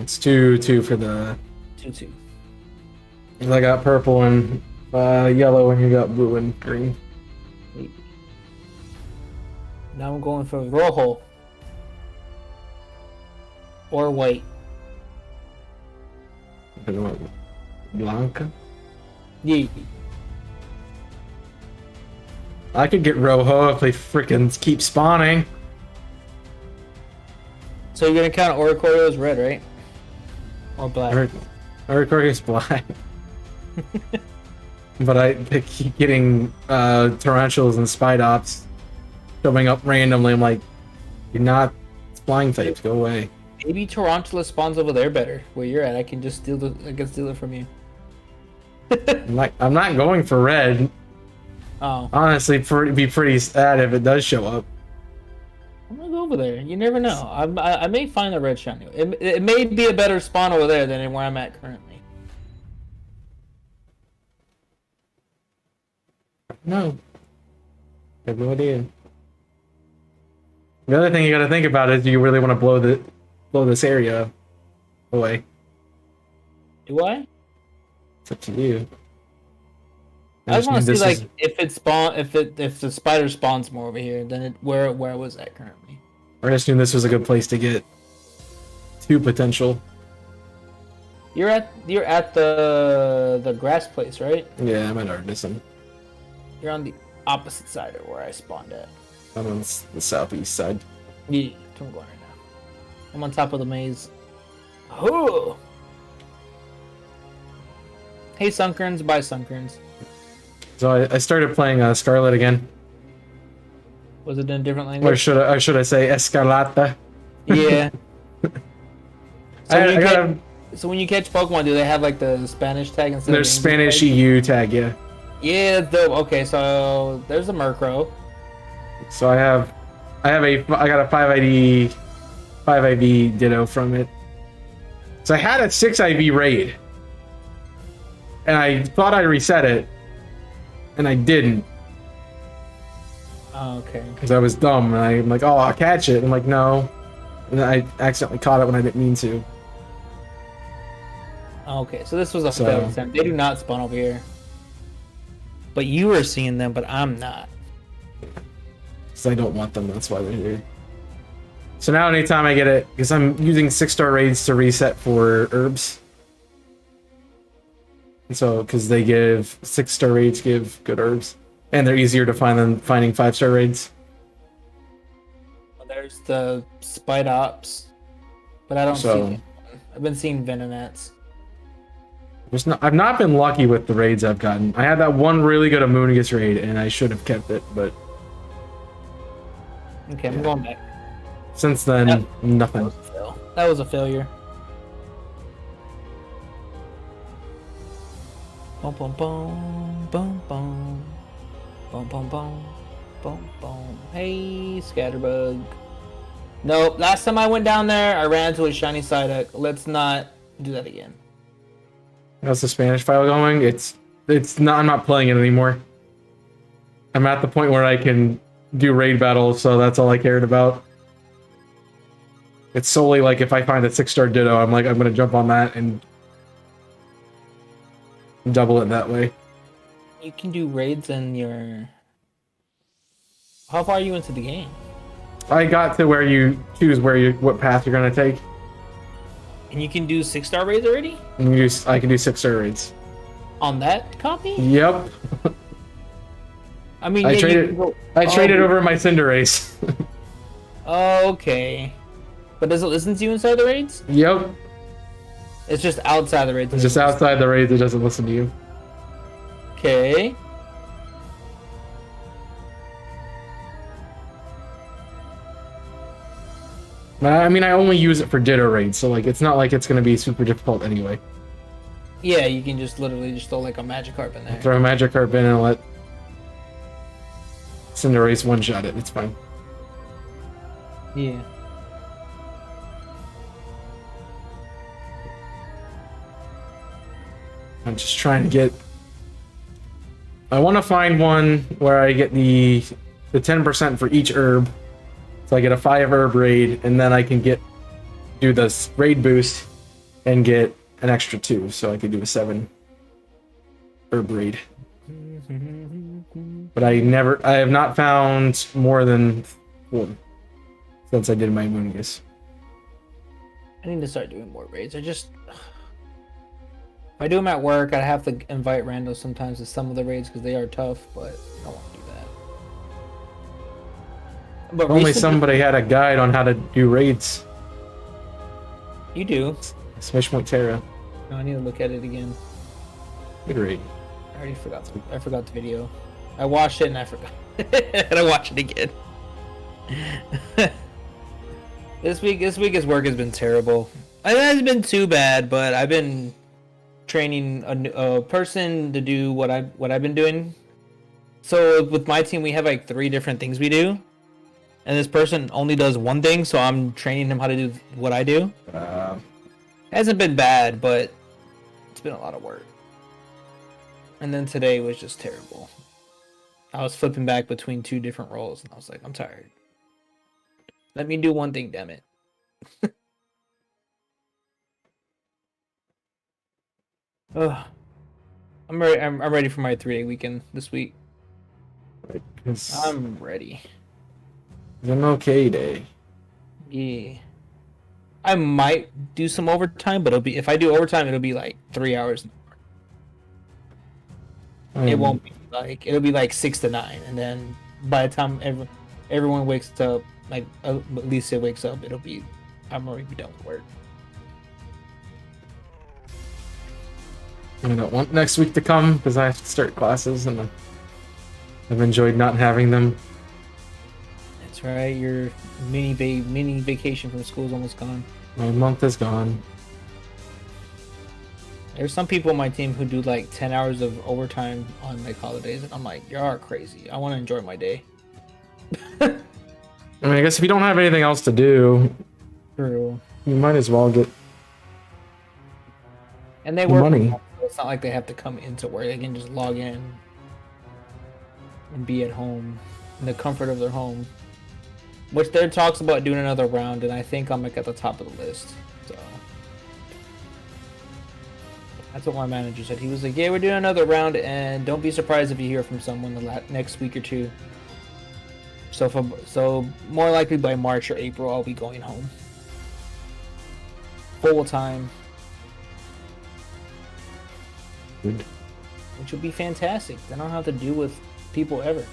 It's 2 for the 2-2. I got purple and yellow, and you got blue and green. Now I'm going for rojo or white. Blanca. Yeah. I could get Rojo if they freaking keep spawning. So you're gonna count Oricorio as red, right? Or black? Oricorio is black. But I keep getting tarantulas and Spidops showing up randomly. I'm like, you're not flying types. Go away. Maybe Tarantula spawns over there better. Where you're at, I can just steal it from you. I'm not going for red. Oh. Honestly, it'd be pretty sad if it does show up. I'm gonna go over there. You never know. I may find a red shiny. It may be a better spawn over there than where I'm at currently. No. I have no idea. The other thing you gotta think about is, do you really want to blow this area away? Do I? It's up to you. I just want to see like if the spider spawns more over here than where I was at currently. I just knew this was a good place to get 2 potential. You're at the grass place, right? Yeah, I'm at Artisan. You're on the opposite side of where I spawned at. I'm on the southeast side. Yeah, that's where I'm going right now. I'm on top of the maze. Oh! Hey, Sunkerns, bye, Sunkerns. So I started playing Scarlet again. Was it in a different language? Or should I say Escarlata? Yeah. So, so when you catch Pokemon, do they have like the Spanish tag instead? There's Spanish tag? EU tag, yeah. Yeah, that's dope. Okay, so there's a Murkrow. So I got a 5 IV Ditto from it. So I had a 6 IV raid, and I thought I reset it, and I didn't. Oh, okay. Because I was dumb, and I'm like, oh, I'll catch it. I'm like, no, and then I accidentally caught it when I didn't mean to. Okay, so this was a failed attempt. They do not spawn over here, but you are seeing them, but I'm not. Because I don't want them. That's why they're here. So now anytime I get it, because I'm using 6-star raids to reset for herbs. And so, because they give 6-star raids give good herbs. And they're easier to find than finding 5-star raids. Well, there's the Spidops, but I don't see them. I've been seeing Venonats. I've not been lucky with the raids I've gotten. I had that one really good Amoonguss raid, and I should have kept it, but... Okay, I'm going back. Since then, nothing. That was a failure. Boom, boom, boom, boom, boom. Boom, boom, boom, boom, boom. Hey, Scatterbug. Nope, last time I went down there, I ran into a shiny Psyduck. Let's not do that again. How's the Spanish file going? It's not. I'm not playing it anymore. I'm at the point where I can do raid battles, so that's all I cared about. It's solely like if I find a 6-star Ditto, I'm gonna jump on that and double it that way. You can do raids in your... How far are you into the game? I got to where you choose what path you're gonna take. And you can do 6-star raids already? I can do 6-star raids. On that copy? Yep. I mean, I traded over my Cinderace. Okay. But does it listen to you inside the raids? Yep. It's just outside the raids. It's just outside the raids. It doesn't listen to you. Okay. I mean, I only use it for Ditto raids, so it's not like it's gonna be super difficult anyway. Yeah, you can just literally just throw like a Magikarp in there. Throw a Magikarp in and let Cinderace one-shot it. It's fine. Yeah. I'm just trying to get... I want to find one where I get the 10% for each herb. So I get a 5 herb raid, and then I can do this raid boost and get an extra 2. So I could do a 7 herb raid. But I have not found more than 4 since I did my Amoonguss. I need to start doing more raids. If I do them at work, I have to invite randos sometimes to some of the raids because they are tough, but I don't want to do that. But Only recently, somebody had a guide on how to do raids. you do. Smash Point Terra. No, I need to look at it again. Good raid. I already forgot. I forgot the video. I watched it and I forgot. And I watched it again. This week's work has been terrible. It hasn't been too bad, but I've been training a person to do what I've been doing. So with my team, we have like 3 different things we do, and this person only does one thing. So I'm training him how to do what I do. Hasn't been bad, but it's been a lot of work. And then today was just terrible. I was flipping back between 2 different roles, and I was like, I'm tired. Let me do one thing, damn it. Ugh. I'm ready. I'm ready for my 3-day weekend this week. I'm ready. It's an okay day. Yeah. I might do some overtime, but if I do overtime, it'll be like 3 hours. It won't be like, it'll be like 6 to 9, and then by the time everyone wakes up, like at least it wakes up, I'm already be done with work. I don't want next week to come because I have to start classes, and I've enjoyed not having them. That's right. Your mini vacation from school is almost gone. My month is gone. There's some people on my team who do like 10 hours of overtime on like holidays, and I'm like, you're crazy. I want to enjoy my day. I mean, I guess if you don't have anything else to do, True. you might as well get. And they work money. from home, so it's not like they have to come into work. They can just log in and be at home in the comfort of their home. Which there talks about doing another round, and I think I'm like at the top of the list. So that's what my manager said. He was like, "Yeah, we're doing another round, and don't be surprised if you hear from someone the next week or 2." So more likely by March or April, I'll be going home full time. Good. Which would be fantastic. Then I don't have to deal with people ever.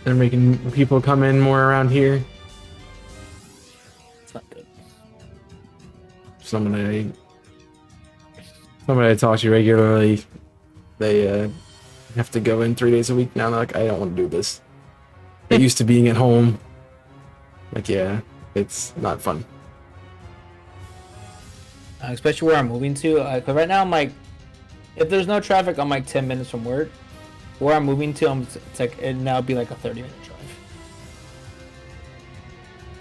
They're making people come in more around here. It's not good. Somebody I talk to regularly, they have to go in 3 days a week now. They're like, I don't want to do this. They're used to being at home. Like, yeah, it's not fun. Especially where I'm moving to. Cause right now I'm like, if there's no traffic, I'm like 10 minutes from work. Where I'm moving to, it's like it'd now be like a 30-minute drive.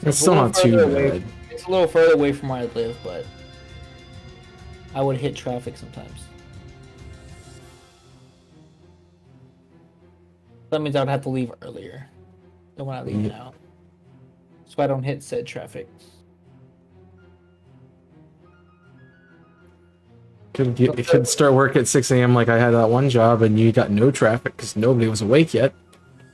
So It's still not too bad. It's a little further away from where I live, but I would hit traffic sometimes. That means I would have to leave earlier than when I leave now, so I don't hit said traffic. Could start work at 6 a.m. like I had that one job, and you got no traffic because nobody was awake yet.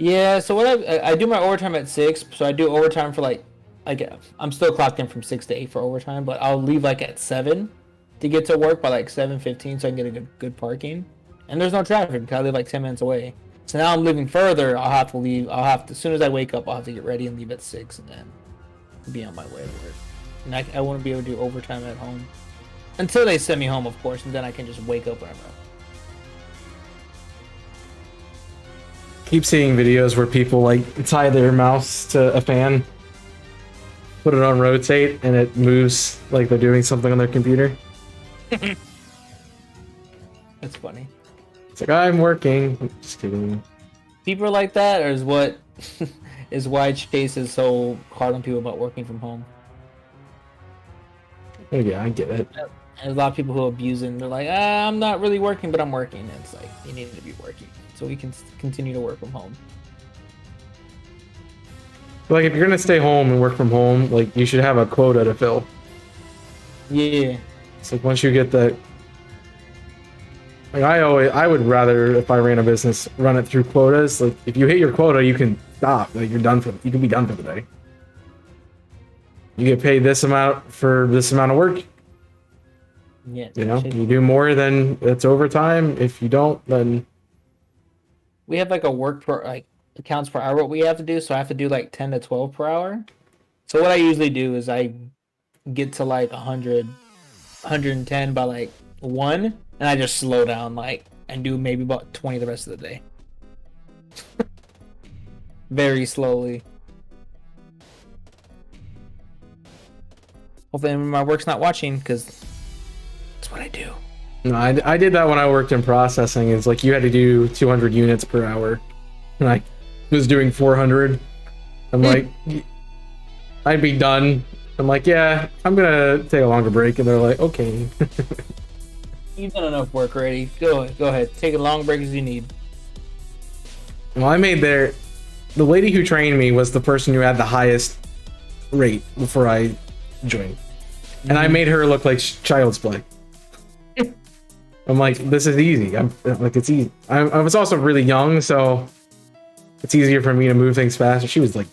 Yeah, so what I do my overtime at 6, so I do overtime for like I'm still clocked in from 6 to 8 for overtime, but I'll leave like at 7 to get to work by like 7:15 so I can get a good parking. And there's no traffic because I live like 10 minutes away. So now I'm living further. I'll have to leave. As soon as I wake up, I'll have to get ready and leave at 6 and then be on my way to work. And I won't be able to do overtime at home until they send me home, of course, and then I can just wake up whenever. Keep seeing videos where people like tie their mouse to a fan, put it on rotate, and it moves like they're doing something on their computer. That's funny. It's like, I'm working. I'm just kidding. People are like that, or is why Chase is so hard on people about working from home. Oh, yeah, I get it. There's a lot of people who abuse it, and they're like, I'm not really working, but I'm working. And it's like, you need to be working so we can continue to work from home. Like, if you're gonna stay home and work from home, like, you should have a quota to fill. Yeah. It's like, once you get the... Like, I would rather, if I ran a business, run it through quotas. Like, if you hit your quota, you can stop. Like, you can be done for the day. You get paid this amount for this amount of work. Yeah. You know, you do more than it's overtime. If you don't, then We have like a work per like accounts per hour what we have to do, so I have to do like 10 to 12 per hour. So what I usually do is I get to like 100, 110 by like 1, and I just slow down like and do maybe about 20 the rest of the day. Very slowly. Hopefully my work's not watching because that's what I do. no, I did that when I worked in processing. It's like you had to do 200 units per hour, and I was doing 400. I'm like, I'd be done. I'm like, yeah, I'm gonna take a longer break, and they're like, okay. You've done enough work already. Go ahead. Take a long break as you need. Well, I made the lady who trained me was the person who had the highest rate before I joined, and I made her look like child's play. I'm like, this is easy. I'm like, it's easy. I was also really young, so it's easier for me to move things faster. She was like,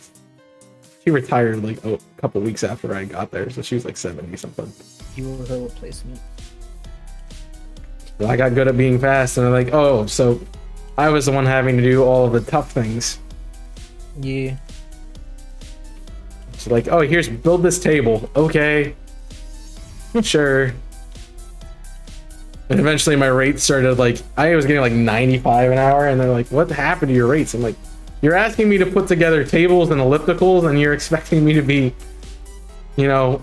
she retired like a couple weeks after I got there, so she was like 70 something. You were her replacement. I got good at being fast, and I'm like, oh, so I was the one having to do all of the tough things. Yeah. So like, oh, here's build this table. Okay, sure. And eventually my rates started like, I was getting like 95 an hour, and they're like, what happened to your rates? I'm like, you're asking me to put together tables and ellipticals, and you're expecting me to be, you know,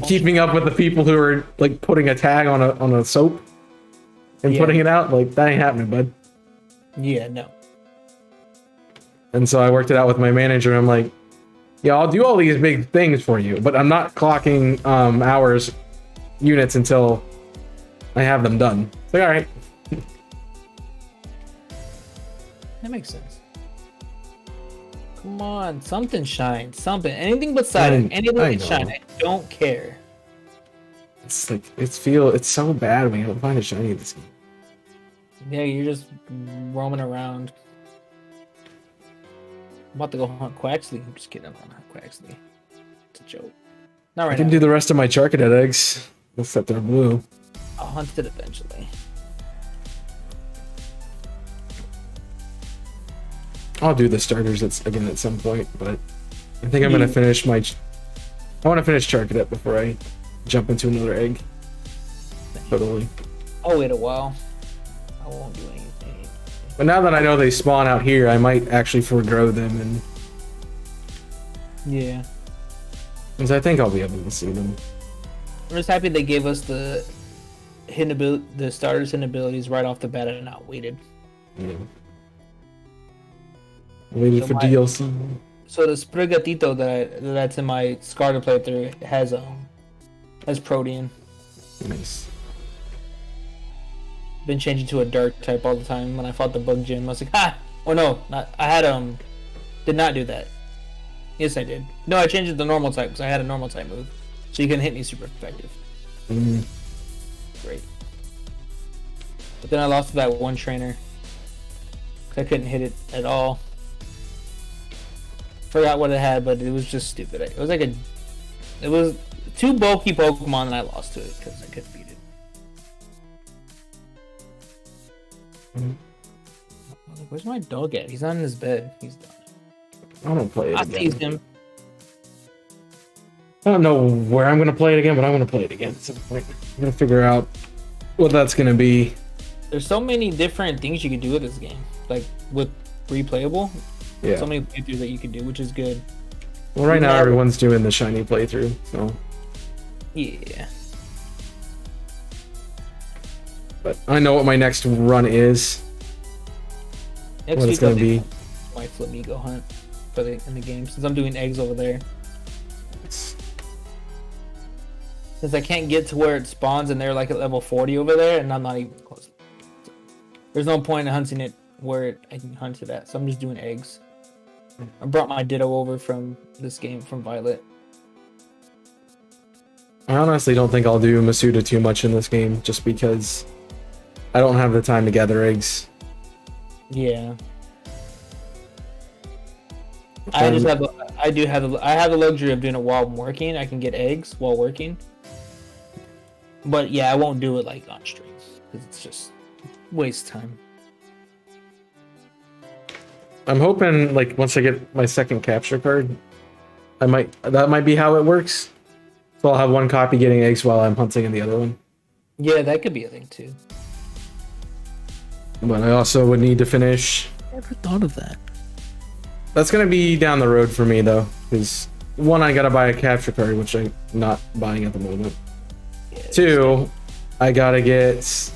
keeping up with the people who are like putting a tag on a soap and putting it out? Like, that ain't happening, bud. Yeah, no. And so I worked it out with my manager, and I'm like, yeah, I'll do all these big things for you, but I'm not clocking hours, units until I have them done. It's like, all right. That makes sense. Come on, something shine. Something. Anything but siding. Anything but shine. I don't care. It's like, it's so bad when you don't find a shiny in this game. Yeah, you're just roaming around. I'm about to go hunt Quaxley. I'm just kidding. I'm not hunt Quaxley. It's a joke. Not right I can now. do the rest of my Charcadet eggs, except they're blue. I'll hunt it eventually. I'll do the starters again at some point, but I think I'm gonna finish I want to finish Charcadet before I jump into another egg. Totally. I'll wait a while. I won't do anything. But now that I know they spawn out here, I might actually forgrow them, and Yeah. because I think I'll be able to see them. I'm just happy they gave us the starters and abilities right off the bat and not waited. Yeah. Waiting for DLC. So the Sprigatito that's in my Scarlet playthrough has Protean. Nice. Been changing to a dark type all the time. When I fought the bug gym, I was like, ha! Oh no, did not do that. Yes, I did. No, I changed it to normal type because I had a normal type move, so you can hit me super effective. Great. But then I lost to that one trainer. I couldn't hit it at all. Forgot what it had, but it was just stupid. It was too bulky Pokemon, and I lost to it because I couldn't beat it. Where's my dog at? He's on his bed. He's done. I don't play it I again. teased him. I don't know where I'm gonna play it again, but I'm gonna play it again at some point. I'm gonna figure out what that's gonna be. There's so many different things you can do with this game, like with replayable. Yeah. So many playthroughs that you can do, which is good. Well, right now everyone's doing the shiny playthrough, so. Yeah. But I know what my next run is. Next What it's gonna be. My Flamigo hunt in the game, since I'm doing eggs over there. Since I can't get to where it spawns and they're like at level 40 over there, and I'm not even close. There's no point in hunting it where I can hunt it at, so I'm just doing eggs. I brought my Ditto over from this game from Violet. I honestly don't think I'll do Masuda too much in this game, just because I don't have the time to gather eggs. Yeah. I have the luxury of doing it while I'm working. I can get eggs while working. But yeah, I won't do it like on stream because it's just waste time. I'm hoping like once I get my second capture card, that might be how it works. So I'll have one copy getting eggs while I'm hunting in the other one. Yeah, that could be a thing too. But I also would need to finish. Never thought of that. That's gonna be down the road for me though, because one, I gotta buy a capture card, which I'm not buying at the moment. Yeah, two, I gotta get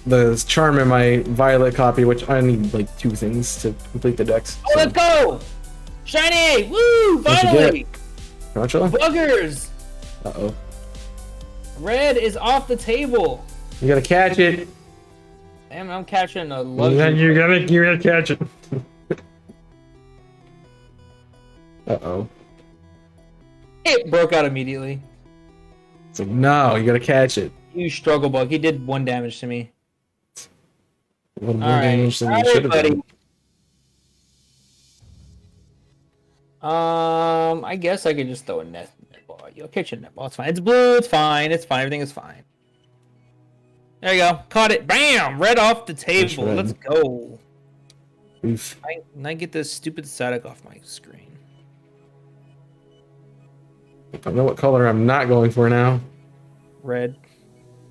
the charm in my violet copy, which I need like 2 things to complete the decks. Oh, let's go! Shiny! Woo! Finally! Buggers! Uh-oh. Red is off the table. You gotta catch it. Damn, I'm catching a luxury. You gotta catch it. Uh-oh. It broke out immediately. It's like, no, you gotta catch it. You struggle bug. He did 1 damage to me. One more damage than you should have done. I guess I could just throw a netball at you. I'll catch a netball. It's fine. It's blue. It's fine. It's fine. Everything is fine. There you go. Caught it. Bam! Red off the table. Let's go. Oof. I get this stupid static off my screen. I don't know what color I'm not going for now. Red.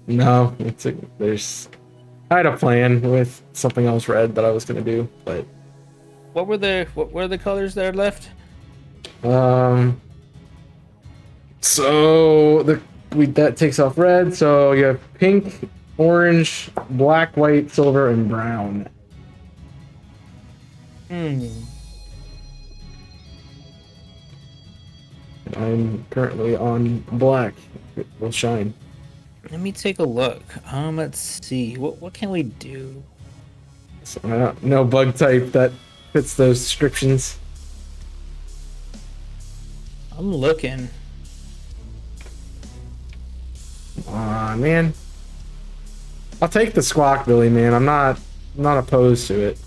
No, I had a plan with something else red that I was gonna do, but what were the colors that are left? So that takes off red, so you have pink, orange, black, white, silver, and brown. I'm currently on black. It will shine. Let me take a look. Let's see. What can we do? So, no bug type that fits those descriptions. I'm looking. Aw, man. I'll take the Squawk Billy, man. I'm not opposed to it.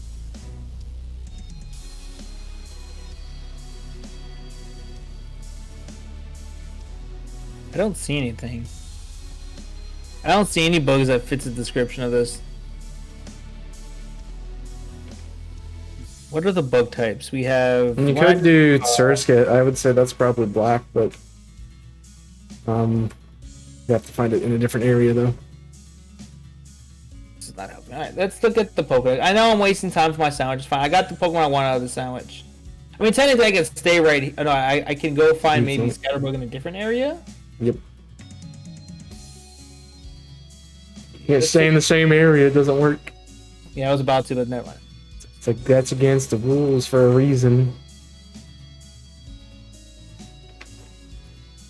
I don't see anything. I don't see any bugs that fits the description of this. What are the bug types? We have... You could do Surskit. I would say that's probably black, but... You have to find it in a different area, though. This is not helping. Alright, let's look at the Pokemon. I know I'm wasting time for my sandwich. It's fine. I got the Pokemon I want out of the sandwich. I mean, technically I can stay right here. No, I can go find maybe Scatterbug in a different area? Yep. You can't stay in the same area. It doesn't work. Yeah, I was about to, but never mind. It's like that's against the rules for a reason.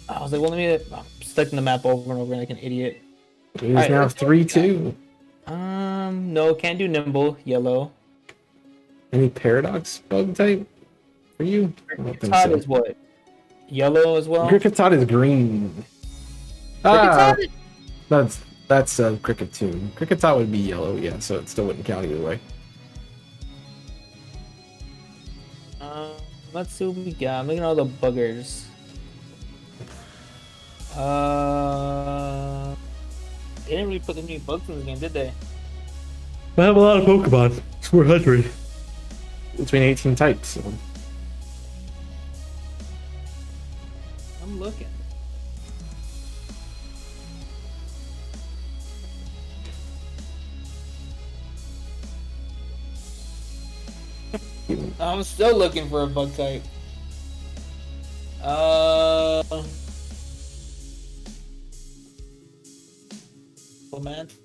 I was like, well, I'm stuck in the map over and over like an idiot. It is now 3-2. No, can't do Nimble. Yellow. Any Paradox bug type for you? Kricketot is what? Yellow as well? Kricketot is green. That's Cricketune. Kricketot would be yellow, yeah, so it still wouldn't count either way. Let's see what we got. I'm looking at all the buggers. They didn't really put any bugs in the game, did they? I have a lot of Pokemon. It's 400. Between 18 types. So. I'm looking. I'm still looking for a bug type.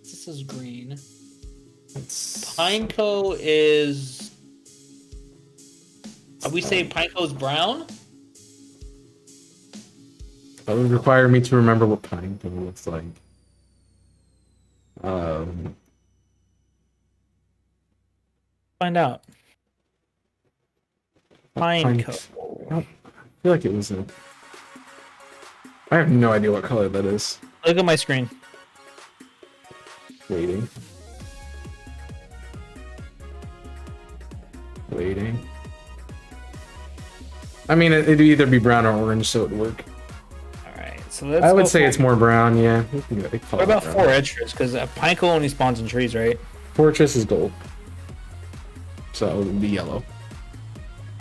This is green. Pineco is. Are we saying Pineco's brown? That would require me to remember what Pineco looks like. Find out. Pineco. I feel like it was a... I have no idea what color that is. Look at my screen. Waiting. I mean, it'd either be brown or orange, so it'd work. Alright, So let's I would go say for- it's more brown. Yeah. What about Fortress? Because Pineco only spawns in trees, right? Fortress is gold, so it would be yellow.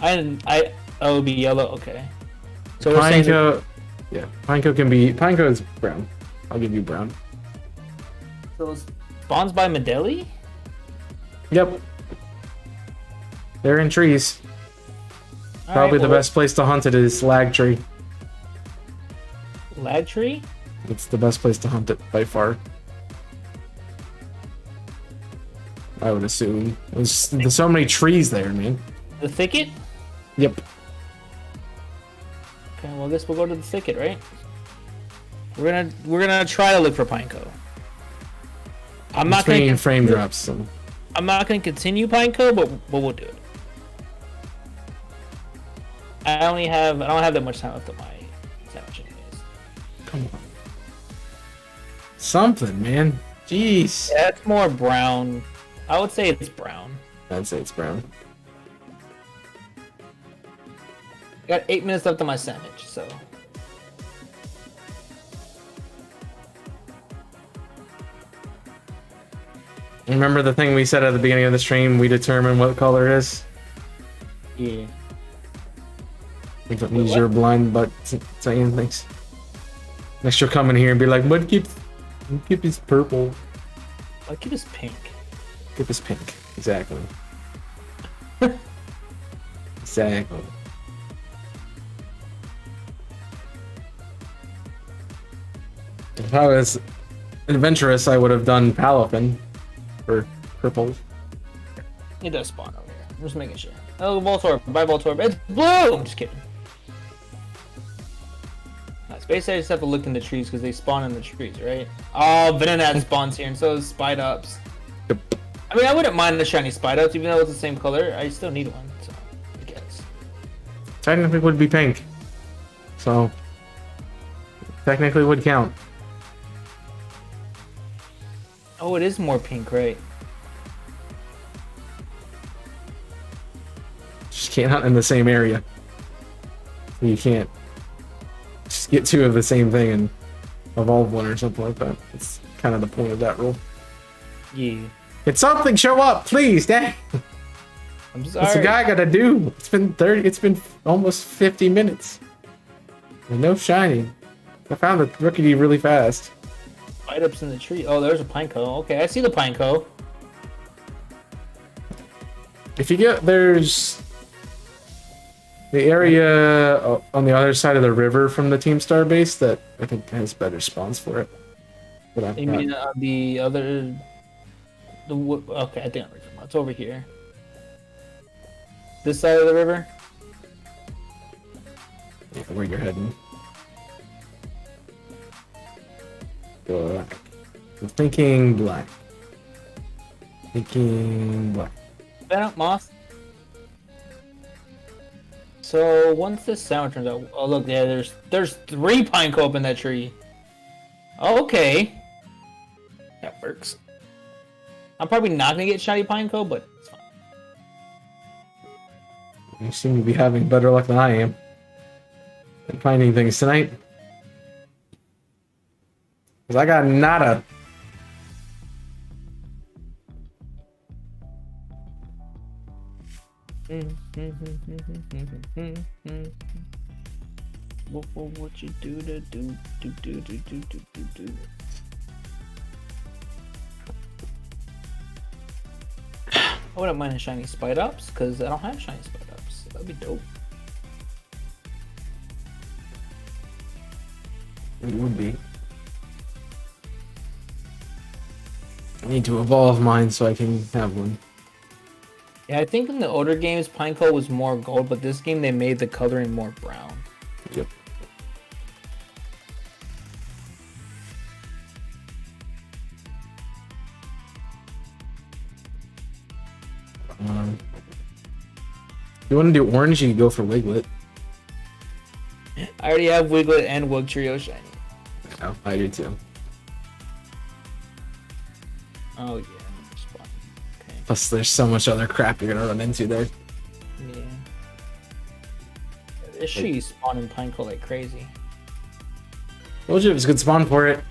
Oh, it would be yellow. Okay. So we're saying Pineco, yeah, Pineco is brown. I'll give you brown. so it spawns by Medeli? Yep. They're in trees. Probably the best place to hunt it is Lag Tree. Lag tree? It's the best place to hunt it by far. I would assume. There's so many trees there, man. The thicket? Yep. Okay, well I guess we'll go to the thicket, right? We're gonna try to look for Pineco. I'm not Between gonna frame drops. So. I'm not gonna continue Pineco, but we'll do it. I don't have that much time left on my sandwich anyways. Come on. Something, man. Jeez. Yeah, it's more brown. I would say it's brown. I'd say it's brown. Got 8 minutes left on my sandwich, so. Remember the thing we said at the beginning of the stream? We determine what color it is. Yeah. We don't use your blind butt saying things. Next, you'll come in here and be like, Mudkip is purple. Mudkip is pink. Mudkip is pink. Exactly. Exactly. If I was adventurous, I would have done Palafin for purple. It does spawn over here. I'm just making sure. Oh, Voltorb. Bye, Voltorb. It's blue! I'm just kidding. Nice. Basically, I just have to look in the trees because they spawn in the trees, right? Oh, Venonat spawns here, and so does Spidops. Yep. I mean, I wouldn't mind the shiny Spidops, even though it's the same color. I still need one, so I guess. Technically would be pink. So, technically would count. Oh, it is more pink, right? Just can't hunt in the same area. You can't just get two of the same thing and evolve one or something like that. It's kind of the point of that rule. Yeah. It's something, show up, please, dang. I'm sorry. What's the guy gotta do? It's been almost 50 minutes. And no shiny. I found the rookie really fast. Spidops in the tree. Oh, there's a Pineco. Okay, I see the Pineco. If you get, there's the area on the other side of the river from the Team Star base that I think has better spawns for it. But I'm You mean the other... Okay, I think I'm right. It's over here. This side of the river? Yeah, where you're heading. Black. I'm thinking black. Thinking black. Venom Moth. So once this sandwich turns out, oh look, yeah, there's 3 Pineco up in that tree. Okay, that works. I'm probably not gonna get shiny Pineco, but it's fine. You seem to be having better luck than I am at finding things tonight. Cause I got nada. What you do to do. I wouldn't mind a shiny Spidops, because I don't have shiny Spidops. So that'd be dope. It would be. I need to evolve mine so I can have one. Yeah, I think in the older games, Pineco was more gold, but this game they made the coloring more brown. Yep. If you want to do orange, you can go for Wiglet. I already have Wiglet and Wugtrio shiny. Oh, I do too. Oh yeah, spawn. Okay. Plus, there's so much other crap you're gonna run into there. Yeah. This tree spawned in Pineco like crazy. Told you it was a good spawn for it.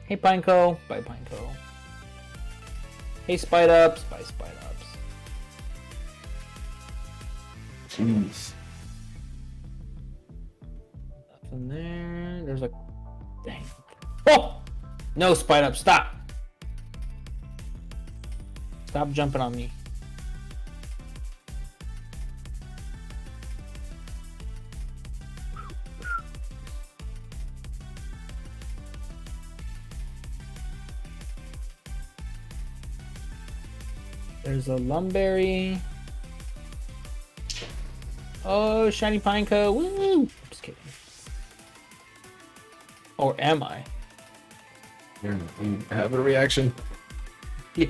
Hey, Pineco. Bye, Pineco. Hey, Spite Ups. Bye, Spite Ups. Jeez. Nothing there. There's a... Dang. Oh! No, Spite Up. Stop. Stop jumping on me. There's a Lumberry. Oh, shiny Pineco. Woo! Just kidding. Or am I? You have a reaction. Yeah.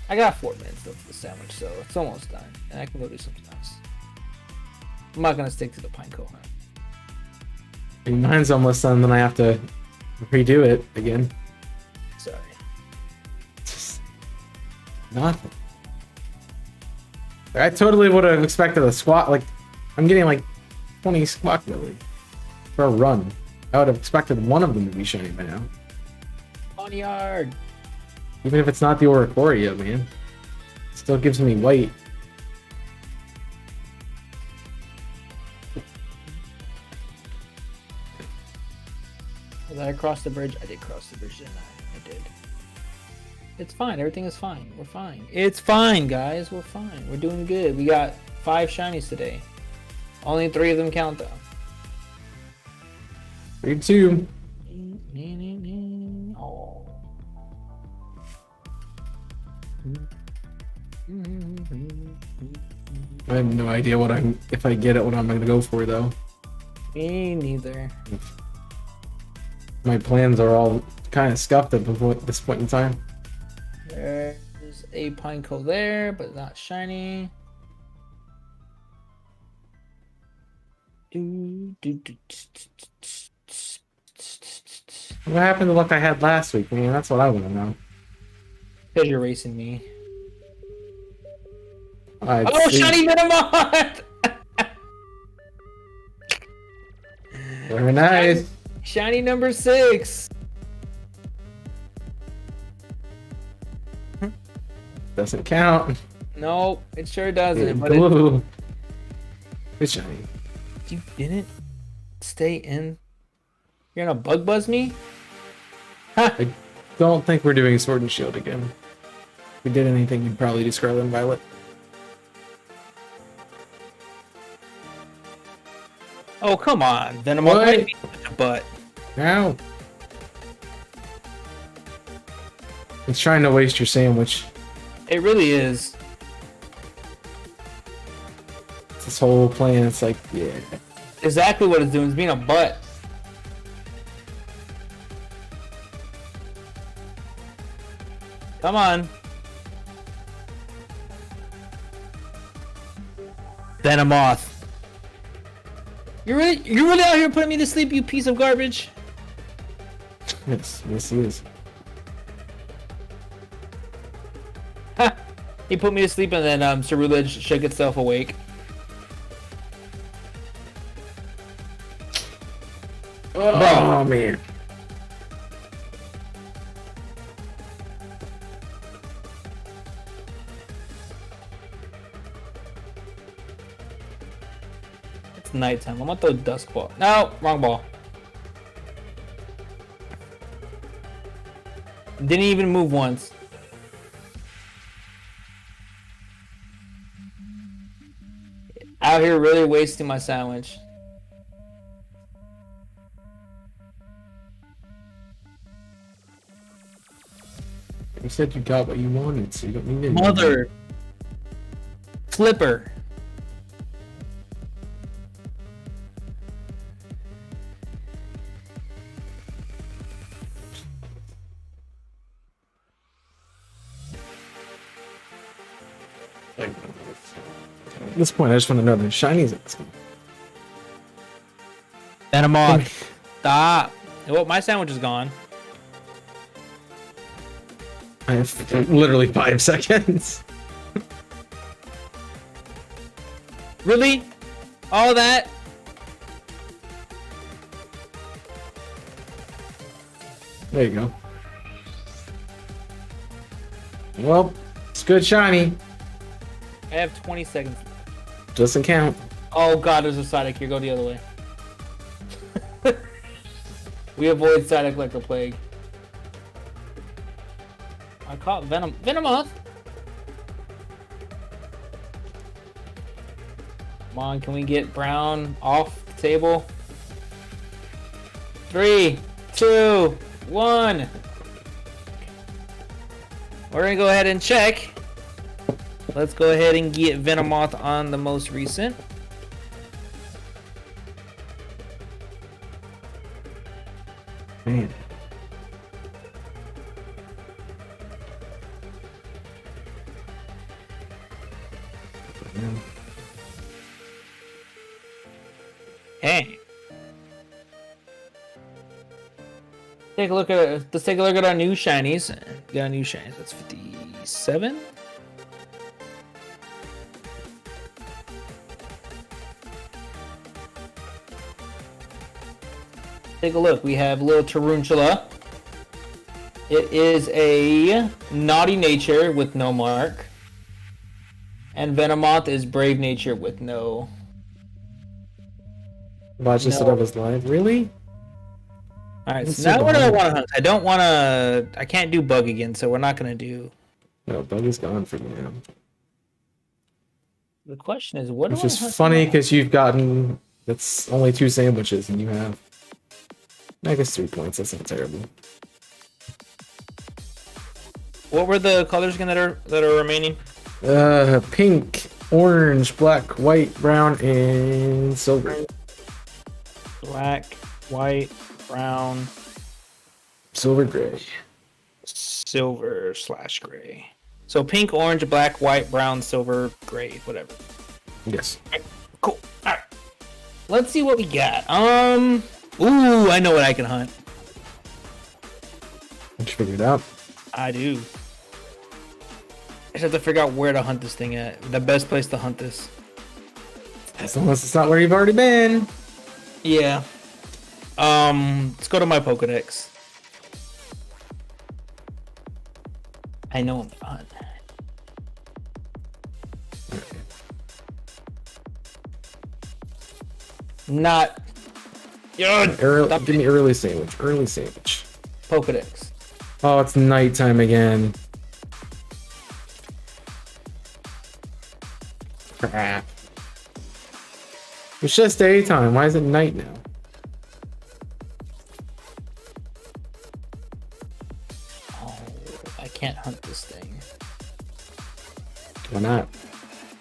I got 4 minutes left for the sandwich, so it's almost done. And I can go do something else. I'm not going to stick to the Pineco. Mine's almost done, then I have to redo it again. Sorry. Nothing. I totally would have expected a squat. Like, I'm getting like 20 squawk really for a run. I would have expected one of them to be shiny by now. Ponyard. Even if it's not the Oricorio, man. It still gives me white. Did I cross the bridge? I did cross the bridge, didn't I? I did. It's fine. Everything is fine. We're fine. It's fine, guys. We're fine. We're doing good. We got 5 shinies today. Only 3 of them count, though. 3, 2. Oh. I have no idea what if I get it, what I'm gonna go for though. Me neither. My plans are all kind of scuffed at this point in time. There's a Pineco there, but not shiny. What happened to the luck I had last week, man? That's what I want to know. Because you're racing me. Oh, shiny Venomoth! Very nice. Shiny number 6. Doesn't count. Nope, it sure doesn't. But Blue. It's shiny. you didn't stay in. You're gonna bug buzz me? I don't think we're doing Sword and Shield again. If we did anything, we'd probably do Scarlet and Violet. Oh, come on. Venomoth might be such a butt. Now. It's trying to waste your sandwich. It really is. It's this whole plan. It's like, yeah. Exactly what it's doing. It's being a butt. Come on. Venomoth. You're really out here putting me to sleep, you piece of garbage? Yes, yes, he is. Ha! He put me to sleep and then Cerulege shook itself awake. Oh, man. It's nighttime. I'm gonna throw Dusk Ball. No, wrong ball. Didn't even move once. Out here really wasting my sandwich. You said you got what you wanted, so you don't need it. Mother flipper. At this point, I just want to know the shinies. Venomoth. Stop. Well, my sandwich is gone. I have literally 5 seconds. Really? All that? There you go. Well, it's good shiny. I have 20 seconds. Doesn't count. Oh god, there's a Psyduck here. Go the other way. We avoid Psyduck like the plague. I caught Venomoth. Come on, can we get Brown off the table? 3, 2, 1. We're gonna go ahead and check. Let's go ahead and get Venomoth on the most recent. Man. Hey. Take a look at let's take a look at our new shinies. We got our new shinies. That's 57. Take a look. We have little Tarantula. It is a naughty nature with no mark. And Venomoth is brave nature with no. Watch this set up as live. Really? Alright, so now what do I want to hunt? I don't want to. I can't do bug again, so we're not going to do. No, bug is gone for now. The question is, what do Which I is hunt funny now? because you've gotten. It's only 2 sandwiches and you have. I guess 3 points. That's not terrible. What were the colors again that are remaining? Pink, orange, black, white, brown, and silver. Black, white, brown, Silver gray. silver / gray. So pink, orange, black, white, brown, silver, gray, whatever. Yes. Alright, cool. All right. Let's see what we got. Ooh, I know what I can hunt. Did you figure it out? I do. I just have to figure out where to hunt this thing at. The best place to hunt this. As long as it's not where you've already been. Yeah. Let's go to my Pokedex. I know I'm fun. Not. Give me early sandwich. Early sandwich. Pokedex. Oh, it's nighttime again. Crap. It's just daytime. Why is it night now? Oh, I can't hunt this thing. Why not?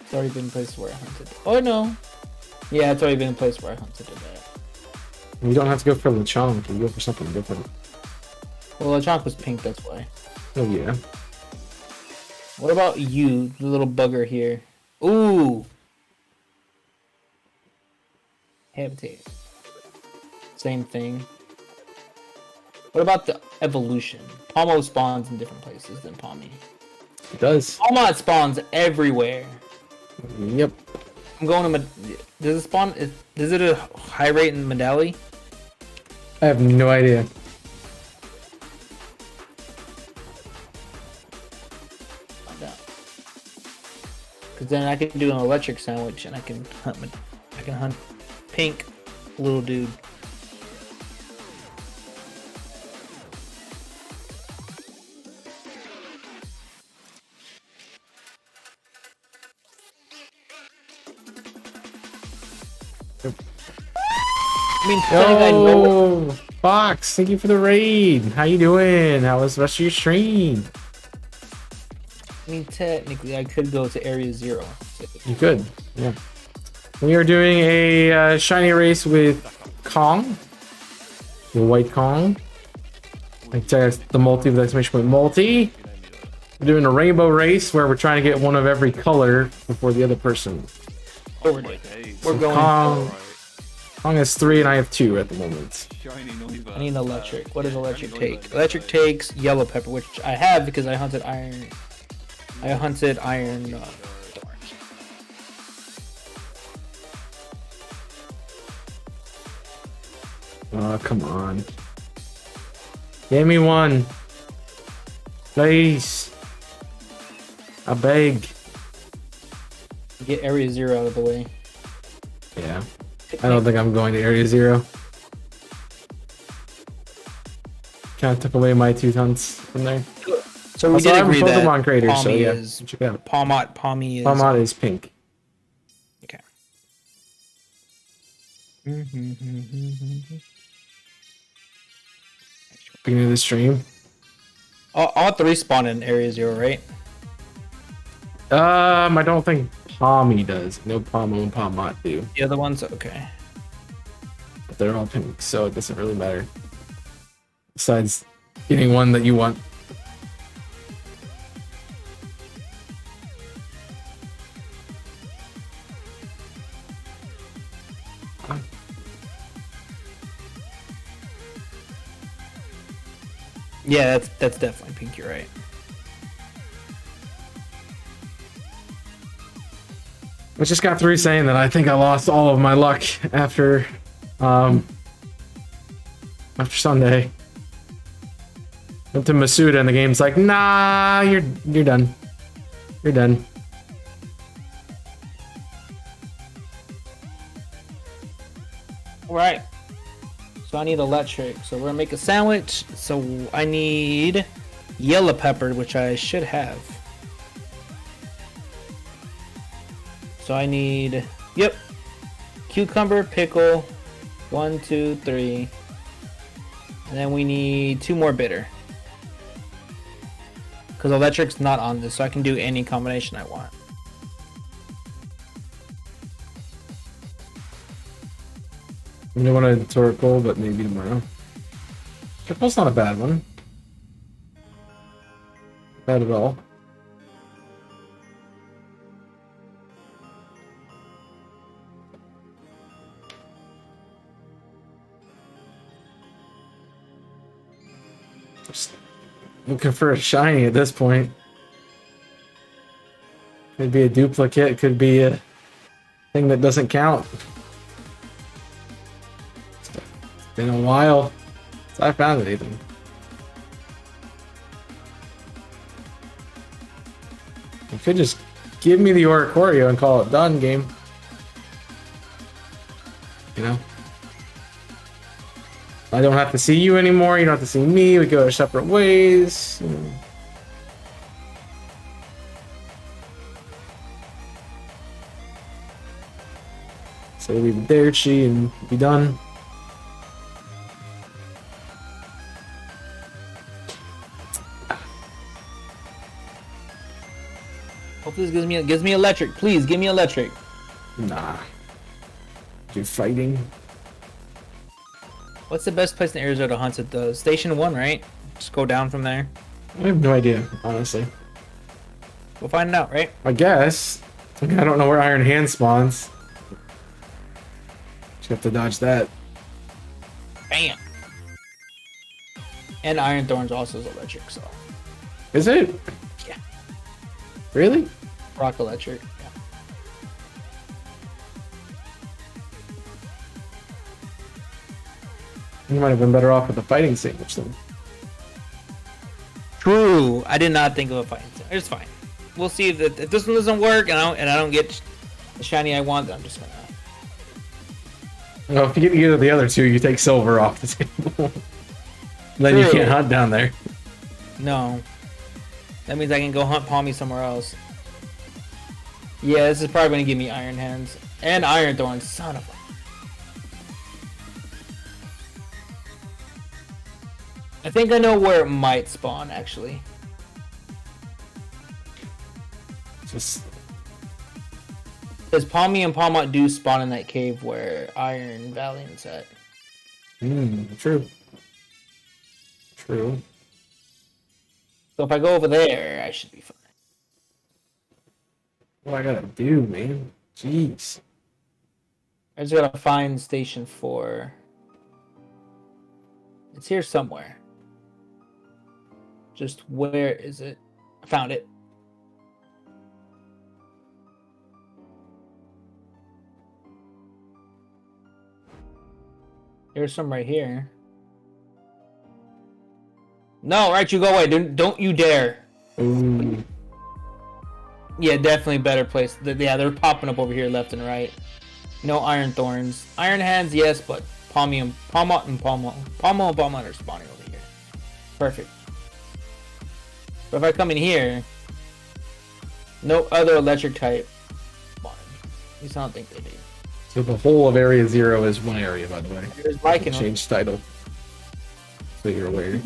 It's already been placed where I hunted. Oh no. Yeah, it's already been a place where I hunted it at. You don't have to go for Lechonk. You go for something different. Well, the chalk was pink, that's why. Oh yeah. What about you, the little bugger here? Ooh. Habitat. Same thing. What about the evolution? Palmo spawns in different places than Palmy. It does. Palmot spawns everywhere. Yep. I'm going to. Does it spawn? Is it a high rate in Medali? I have no idea. Because then I can do an electric sandwich and I can hunt. I can hunt pink little dude. I mean, I know. Yo, Fox, thank you for the raid. How you doing? How was the rest of your stream? I mean, technically, I could go to Area 0. You could, yeah. We are doing a shiny race with Kong, the Whytekong. Like the multi with exclamation point multi. We're doing a rainbow race where we're trying to get one of every color before the other person. We're going. Kong, Long has 3 and I have 2 at the moment. I need electric. What does electric take? Electric takes yellow pepper, which I have because I hunted iron. I hunted iron thorns. Oh, come on. Give me one. Please. I beg. Get area 0 out of the way. Yeah. I don't think I'm going to area 0. Kind of took away my 2 hunts from there. So we Also, did I'm agree that Pokemon creator, so Palmy yeah. is Check it out. Palmy is Palmot is pink. okay. Beginning of the stream. All 3 spawn in area 0, right? I don't think Palmy does. No, Palmo and Palmot do. The other ones, okay. But they're all pink, so it doesn't really matter. Besides getting one that you want. Yeah, that's definitely pink. You're right. I just got through saying that I think I lost all of my luck after Sunday. Went to Masuda and the game's like, nah, you're done. You're done. All right. So I need electric. So we're gonna make a sandwich. So I need yellow pepper, which I should have. So I need, yep, cucumber, pickle, 1, 2, 3, and then we need 2 more bitter. Because electric's not on this, so I can do any combination I want. I don't want to Torkoal, but maybe tomorrow. Torkoal's not a bad one. Bad at all. Just looking for a shiny at this point. Could be a duplicate, could be a thing that doesn't count. It's been a while since I found anything. You could just give me the Oricorio and call it done, game. You know? I don't have to see you anymore, you don't have to see me, we go our separate ways. You know. So leave it there, Chi, and be done. Hopefully this gives me electric. Please give me electric. Nah. You're fighting. What's the best place in Arizona to hunt at the station 1, right? Just go down from there. I have no idea, honestly. We'll find it out, right? I guess. I don't know where Iron Hand spawns. Just have to dodge that. Bam. And Iron Thorns also is electric, so. Is it? Yeah. Really? Rock electric. Yeah. You might have been better off with the fighting sandwich then. True. I did not think of a fighting thing. It's fine. We'll see if this one doesn't work and I don't get the shiny I want. Then I'm just gonna. Well, if you get either of the other two, you take silver off the table. Then you True. can't hunt down there. No. That means I can go hunt Palmy somewhere else. Yeah, this is probably gonna give me Iron Hands and Iron Thorns. Son of a. I think I know where it might spawn, actually. Just Because Palmy and Palmot do spawn in that cave where Iron Valiant's at. true. True. So if I go over there, I should be fine. What I gotta do, man? Jeez. I just gotta find station 4. It's here somewhere. Just where is it? I found it. There's some right here. No, right, you go away. Don't you dare. Ooh. Yeah, definitely better place. Yeah, they're popping up over here left and right. No iron thorns. Iron hands, yes, but Palmo and Palmo are spawning over here. Perfect. But if I come in here, no other electric type spawning. At least I don't think they do. So the whole of Area 0 is one area, by the way. There's Whytekong. Change title. So you're aware.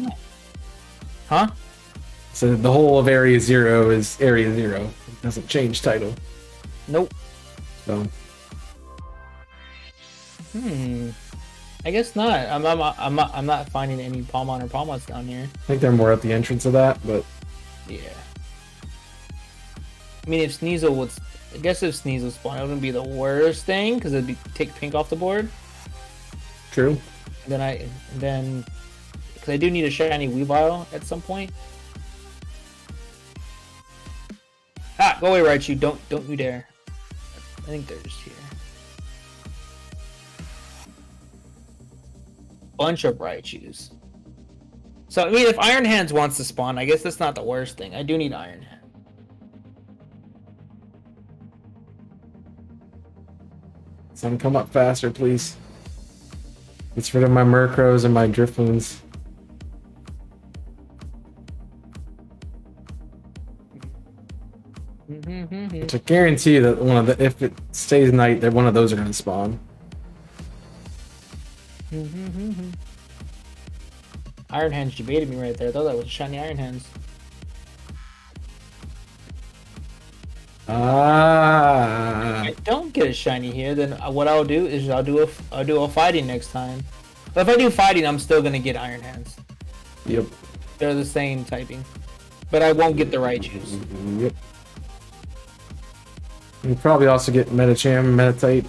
Huh? So the whole of Area 0 is Area 0. It doesn't change title. Nope. So. I guess not. I'm not finding any Palmon or Palmots down here. I think they're more at the entrance of that, but yeah. I mean, if Sneasel would, I guess if Sneasel spawn, it wouldn't be the worst thing because it'd be take pink off the board. true. Then because I do need a shiny Weavile at some point. Ah, go away, Raichu! Don't you dare! I think they're just here. Bunch of Raichus. So I mean, if Iron Hands wants to spawn, I guess that's not the worst thing. I do need Iron Hand. Some come up faster, please. Gets rid of my Murkrows and my Drifloons. Which I guarantee that if it stays night, that one of those are going to spawn. Iron Hands debated me right there. I thought that was shiny Iron Hands. Ah. If I don't get a shiny here, then what I'll do is I'll do a fighting next time. But if I do fighting, I'm still gonna get Iron Hands. Yep. They're the same typing, but I won't get the Raichus. Yep. You probably also get Metacham, Metatite.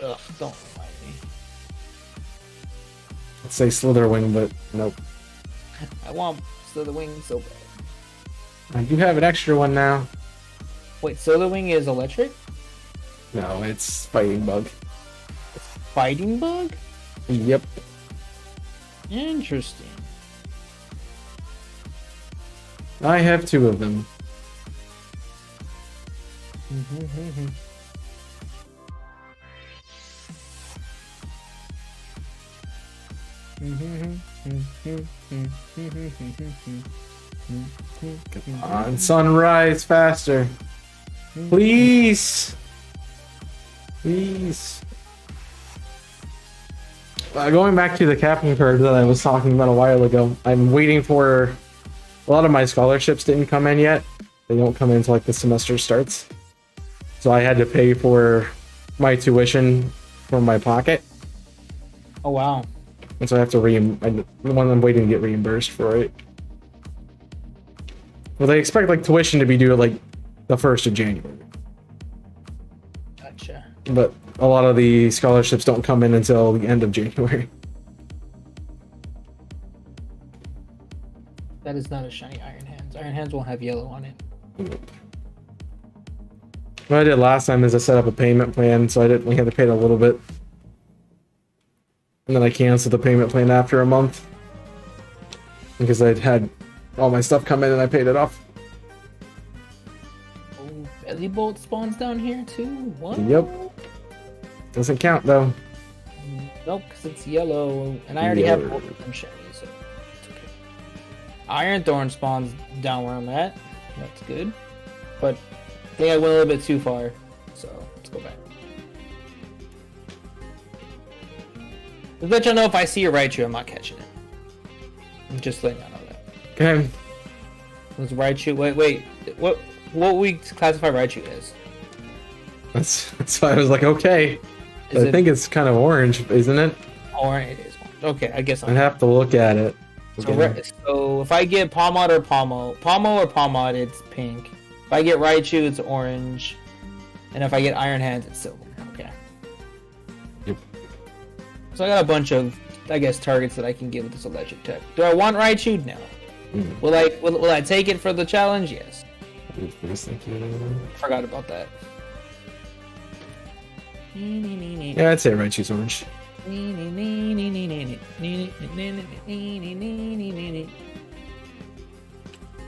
Ugh, don't remind me. Let's say Slitherwing, but nope. I want Slitherwing so bad. I do have an extra one now. Wait, Slitherwing is electric? No, it's Fighting Bug. Fighting Bug? Yep. Interesting. I have two of them. Come on, sunrise faster. Please. Please. Going back to the captain card that I was talking about a while ago, I'm waiting for... A lot of my scholarships didn't come in yet. They don't come in until like the semester starts. So I had to pay for my tuition from my pocket. Oh wow. And so I have to I'm waiting to get reimbursed for it. Well, they expect like tuition to be due at like the 1st of January. Gotcha. But a lot of the scholarships don't come in until the end of January. That is not a shiny Iron Hands. Iron Hands won't have yellow on it. What I did last time is I set up a payment plan, so we had to pay it a little bit. And then I canceled the payment plan after a month. Because I'd had all my stuff come in and I paid it off. Oh, Belly Bolt spawns down here too? What? Yep. Doesn't count though. Nope, because it's yellow. And I already have both of them shiny, so it's okay. Iron Thorn spawns down where I'm at. That's good. But I think I went a little bit too far. So let's go back. Just let y'all know if I see a Raichu, I'm not catching it. I'm just letting y'all know that. Okay. Was Raichu? Wait. What we classify Raichu as? That's why I was like, okay. I think it's kind of orange, isn't it? Orange. It is orange. Okay, I guess I'd have to look at it. So if I get Palmod or Palmod, it's pink. If I get Raichu, it's orange. And if I get Iron Hands, it's silver. Okay. So I got a bunch of, I guess, targets that I can get with this electric tech. Do I want Raichu? No. Will I take it for the challenge? Yes. Forgot about that. Yeah, I'd say Raichu's orange.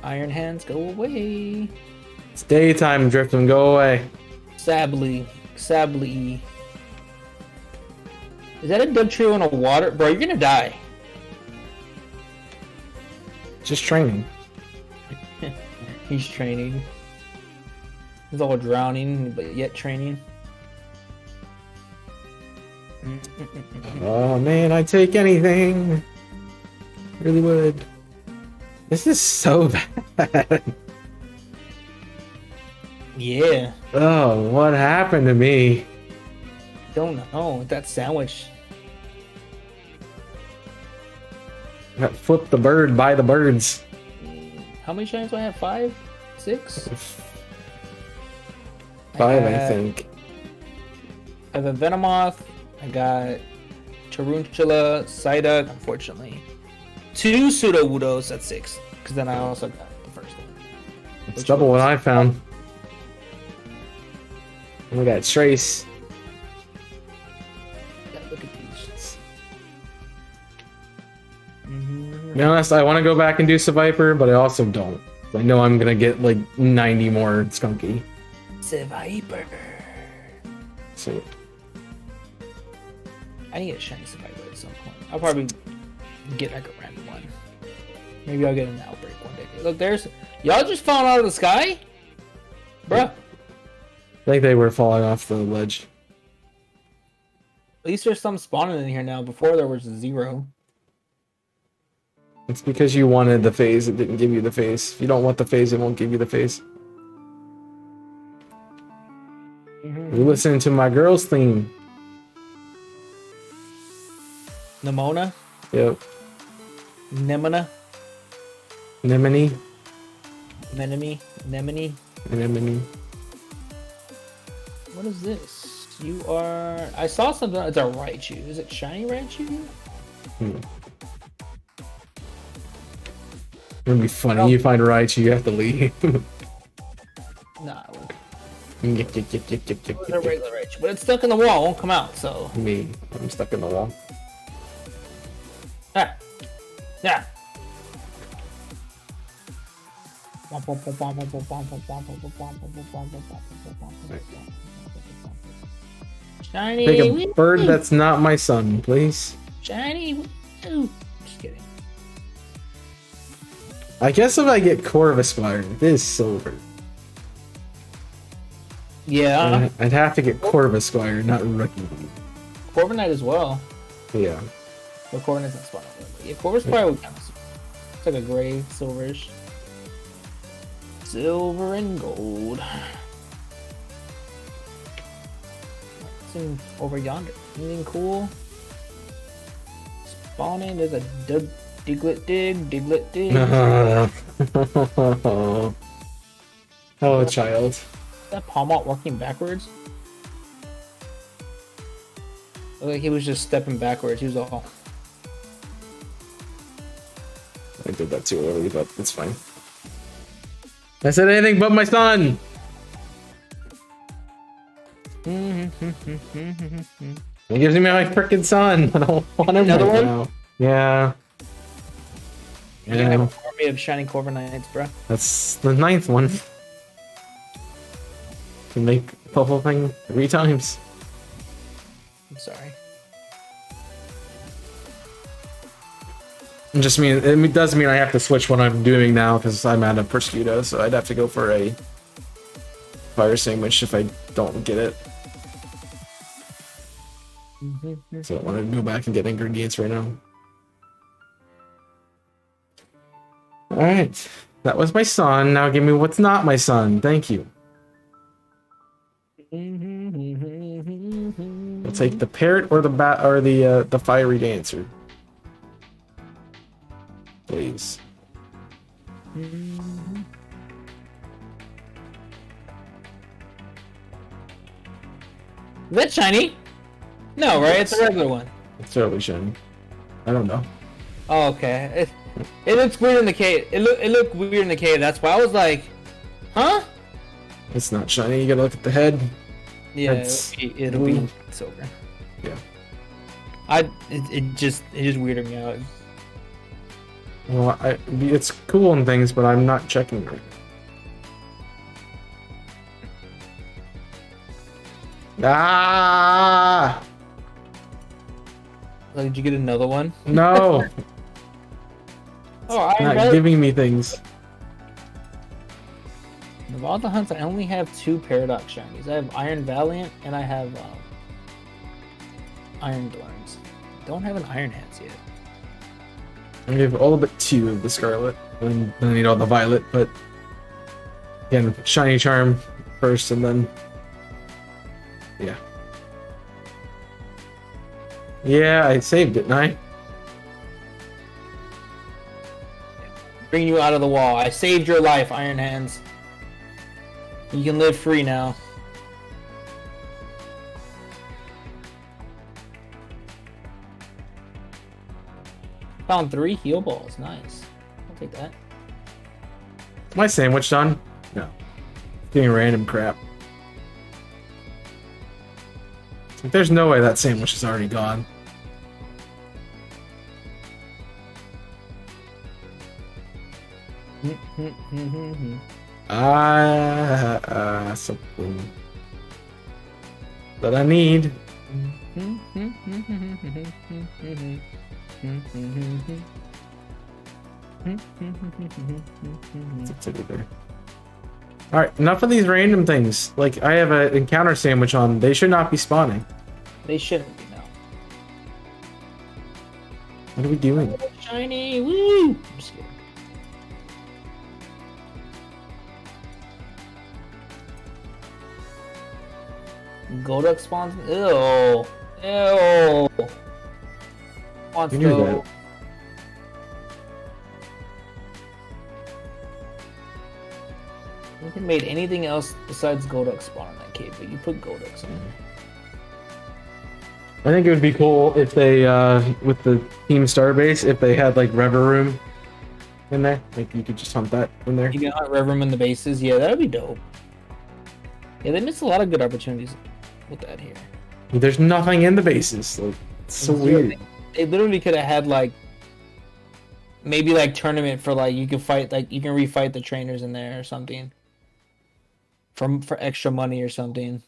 Iron hands, go away. It's daytime, Drifting. Go away. Sably. Is that a Dugtrio in a water? Bro, you're gonna die. Just training. He's training. He's all drowning, but yet training. Oh man, I'd take anything. Really would. This is so bad. Yeah. Oh, what happened to me? Don't know. That sandwich. Got flipped the bird by the birds. How many shines do I have? 5? 6? 5, I think. I have a Venomoth. I got Tarantula, Psyduck, unfortunately. 2 Sudowoodos, that's 6. Because then I also got the first one. It's double what I found. And we got Trace. Yeah, look at these. To be honest, I want to go back and do Seviper, but I also don't. I know I'm gonna get like 90 more Skunky. Seviper. So I need to get a shiny Seviper at some point. I'll probably get like a random one. Maybe I'll get an Outbreak one day. Look, there's... Y'all just falling out of the sky? Bruh. I think they were falling off the ledge. At least there's some spawning in here now. Before there was 0. It's because you wanted the phase, it didn't give you the phase. If you don't want the phase, it won't give you the phase. You listen to my girls' theme. Nemona? Yep. Nemona? Nemone. Nemone? What is this? You are... I saw something. It's a Raichu. Is it shiny Raichu? It'd be funny. You find Raichu, you have to leave. Nah. Me. It's a regular Raichu, but it's stuck in the wall. It won't come out, so... I'm stuck in the wall. Ah. Yeah. Shiny. Take a bird that's not my son, please. Shiny. Ooh. Just kidding. I guess if I get Corvisquire, it is silver. Yeah. I'd have to get Corvisquire, not Rookie. Corviknight as well. Yeah. But Corviknight's not spawned over. Yeah, Corvisquire would count. It's like a gray, silverish. Silver and gold. What's over yonder? Anything cool? Spawning, there's a Diglett dig. Oh, child. Is that Palmont working backwards? Looked like he was just stepping backwards. He was all... I did that too early, but it's fine. I said anything but my son! It gives me my frickin' son. I don't want him Another right one? now. Yeah. You have an army of shiny Corviknights, bro. That's the 9th one. To make the whole thing 3 times. I'm sorry. It just mean it does mean I have to switch what I'm doing now because I'm out of Prosciutto, so I'd have to go for a fire sandwich if I don't get it. So I want to go back and get ingredients right now. Alright. That was my son. Now give me what's not my son. Thank you. I'll take the parrot or the bat or the fiery dancer. Please. Is that shiny? No, right? It's a regular one. It's totally shiny. I don't know. Oh, okay. It looks weird in the cave. It looked weird in the cave. That's why I was like, huh? It's not shiny. You gotta look at the head. Yeah, It's it'll be silver. Yeah. It just weirded me out. Well, it's cool and things, but I'm not checking it. Ah! Like, did you get another one? No. Oh, Iron Not Valley. giving me things. Of all the hunts, I only have 2 Paradox shinies. I have Iron Valiant and I have Iron Thorns. Don't have an Iron Hands yet. I have all but 2 of the Scarlet, and then I need all the Violet, but again, Shiny Charm first, and then yeah. Yeah, I saved it, didn't I? Bring you out of the wall. I saved your life, Iron Hands. You can live free now. Found 3 heal balls. Nice. I'll take that. My sandwich done? No. Getting random crap. Like, there's no way that sandwich is already gone. Something that I need. Alright, enough of these random things. Like, I have an encounter sandwich on. They should not be spawning. They shouldn't be now. What are we doing? Oh, shiny! Woo! I'm just kidding. Golduck spawns. Ew. Ew. Wants You knew to. that. You could have made anything else besides Golduck spawn in that cave, but you put Golducks in. I think it would be cool if they, with the Team Starbase, if they had like Rever Room in there. Like you could just hunt that in there. You can hunt Rev Room in the bases. Yeah, that'd be dope. Yeah, they missed a lot of good opportunities with that here. There's nothing in the bases. Like, it's so weird. They literally could have had like maybe like tournament for like you can fight like you can refight the trainers in there or something. For extra money or something.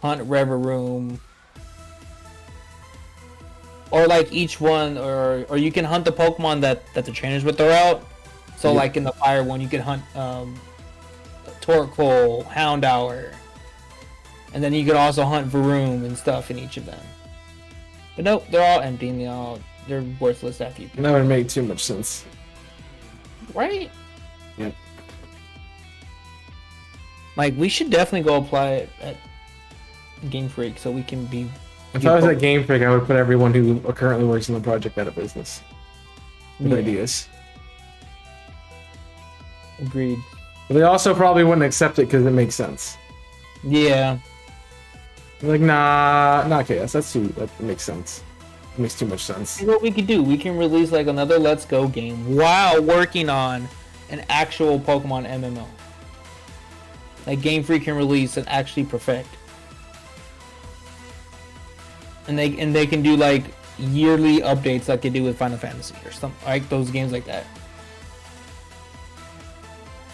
Hunt Rever Room. Or like each one or you can hunt the Pokemon that the trainers would throw out. So Yeah. like in the fire one you can hunt Torkoal, Houndour. And then you could also hunt Varoom and stuff in each of them. But nope, they're all empty and they're worthless after you. That would make too much sense. Right? Yep. Like we should definitely go apply it at Game Freak so we can be. If I was at Game Freak, I would put everyone who currently works on the project out of business. With Yeah. ideas. Agreed. But they also probably wouldn't accept it because it makes sense. Yeah. They're like, nah, not chaos. That makes sense. It makes too much sense. Here's what we could do. We can release like another Let's Go game while working on an actual Pokemon MMO. Like Game Freak can release and actually perfect. And they can do like yearly updates like they do with Final Fantasy or something like those games like that.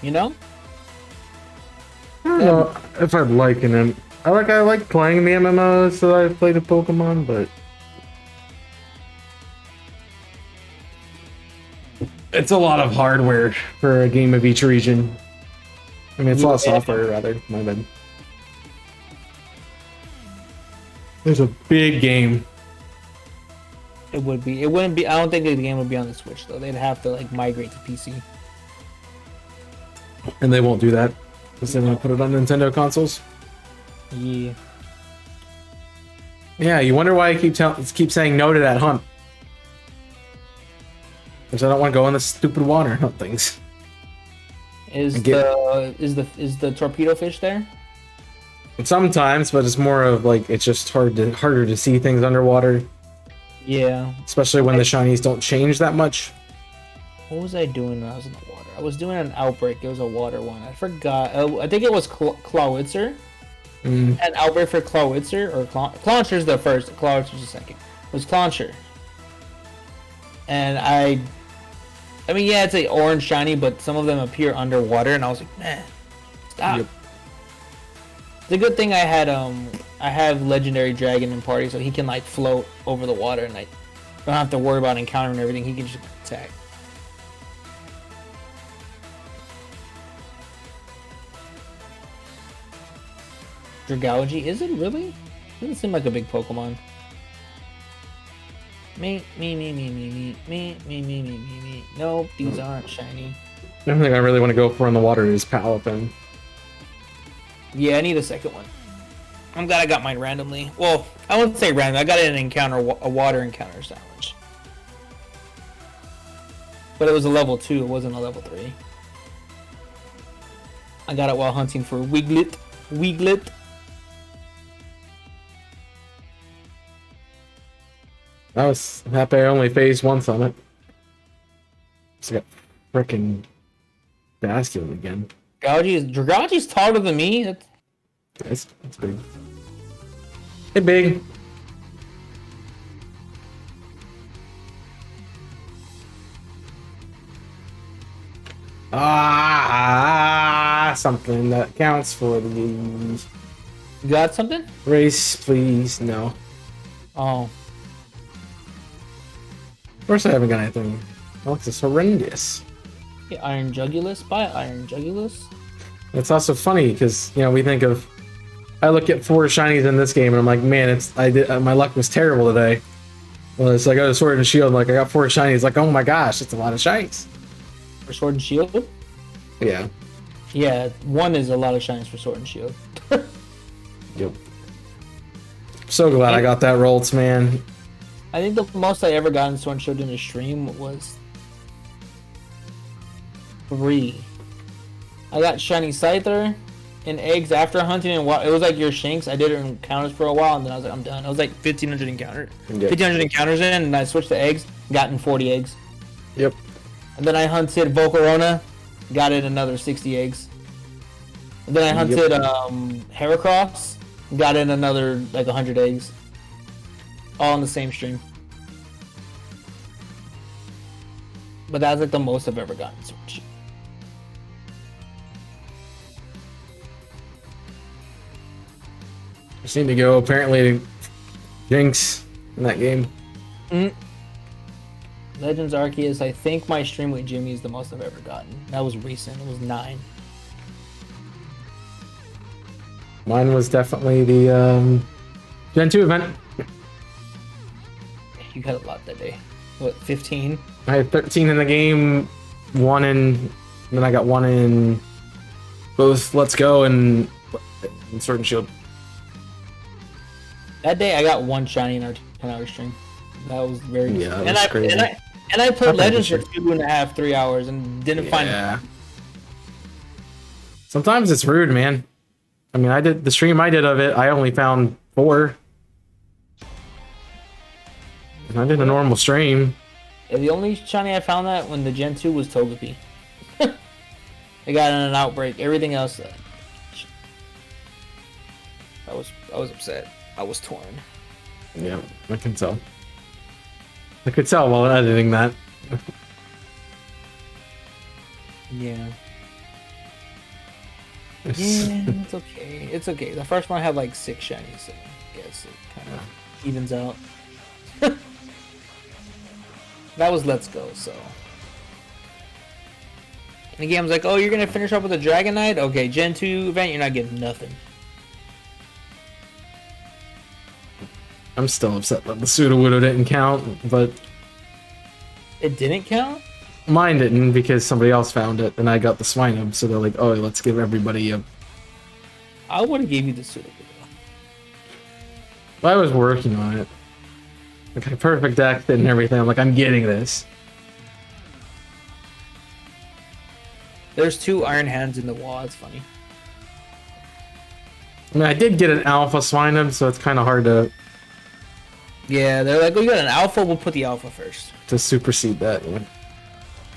You know? I don't know if I'd like an I like playing the MMOs that I've played of Pokemon, but it's a lot of hardware for a game of each region. I mean, it's a lot of software, rather. My bad. There's a big game. It would be. It wouldn't be. I don't think the game would be on the Switch though. They'd have to like migrate to PC. And they won't do that because they want to put it on Nintendo consoles. Yeah. Yeah, you wonder why I keep saying no to that hunt. Because I don't want to go in the stupid water and hunt things. Is the torpedo fish there? Sometimes, but it's more of like it's just harder to see things underwater, Yeah. especially when the shinies don't change that much. What was I doing when I was in the water? I was doing an outbreak. It was a water one. I forgot. I think it was Clawitzer. An outbreak for Clawitzer or Clauncher's the first. Clawitzer's the second. It was Clauncher. And I mean, yeah, it's a orange shiny, but some of them appear underwater, and I was like, man, stop. Yep. The good thing I have legendary dragon in party, so he can like float over the water, and I don't have to worry about encountering everything. He can just attack. Dragology, is it really? Doesn't seem like a big Pokemon. Me. Nope, these aren't shiny. The only thing I really want to go for in the water is Palafin. Yeah, I need a second one. I'm glad I got mine randomly. Well, I wouldn't say random. I got it in a water encounter challenge. But it was a level 2. It wasn't a level 3. I got it while hunting for Wiglet. I was happy I only phased once on it. So I got frickin' Bastion again. Dragology's taller than me. That's big. Hey, big. Something that counts for the You got something? race, please. No. Oh. Of course I haven't got anything. Alex is horrendous. Yeah, Iron Jugulus. Buy Iron Jugulus. It's also funny because, you know, we think of... I look at 4 shinies in this game and I'm like, man, my luck was terrible today. Well, it's like, oh, Sword and Shield, like, I got 4 shinies. Like, oh my gosh, it's a lot of shinies. For Sword and Shield? Yeah. Yeah, 1 is a lot of shinies for Sword and Shield. Yep. So glad I got that Rolts, man. I think the most I ever got in Sword and Shield in a stream was 3. I got Shiny Scyther and eggs after hunting, and it was like your Shanks. I did it in encounters for a while, and then I was like, I'm done. I was like 1,500 encounters. Yep. 1,500 encounters in, and I switched to eggs, gotten 40 eggs. Yep. And then I hunted Volcarona, got it another 60 eggs. And then I hunted Heracross, got in another like 100 eggs. All in the same stream. But that's like the most I've ever gotten. Just need to go, apparently, Jinx in that game. Legends Arceus, I think my stream with Jimmy is the most I've ever gotten. That was recent. It was 9. Mine was definitely the Gen 2 event. You got a lot that day. What, 15? I had 13 in the game, 1 in... Then I got 1 in both Let's Go and Sword and Shield. That day I got 1 shiny in our 10-hour stream. That was very good. Yeah, that was crazy. And I played Legends for 2.5, 3 hours and didn't find it. Sometimes it's rude, man. I mean, I did the stream I did of it, I only found 4. And I did a normal stream. Yeah, the only shiny I found that when the Gen 2 was Togepi. I got in an outbreak. Everything else, I was upset. I was torn. Yeah, I can tell. I could tell while editing that. Yeah. Yeah, it's okay. It's okay. The first one had like 6 shinies, so I guess it kind of evens out. That was Let's Go, so. And the game's like, oh, you're gonna finish up with a Dragonite? Okay, Gen 2 event, you're not getting nothing. I'm still upset that the Sudowoodo didn't count, but... It didn't count? Mine didn't, because somebody else found it, and I got the Swinub, so they're like, oh, let's give everybody a... I would've gave you the Sudowoodo. I was working on it. Like, a perfect deck and everything. I'm like, I'm getting this. There's 2 Iron Hands in the wall, it's funny. I mean, I did get an alpha Swinub, so it's kind of hard Yeah, they're like, oh, you got an alpha, we'll put the alpha first. to supersede that. Yeah.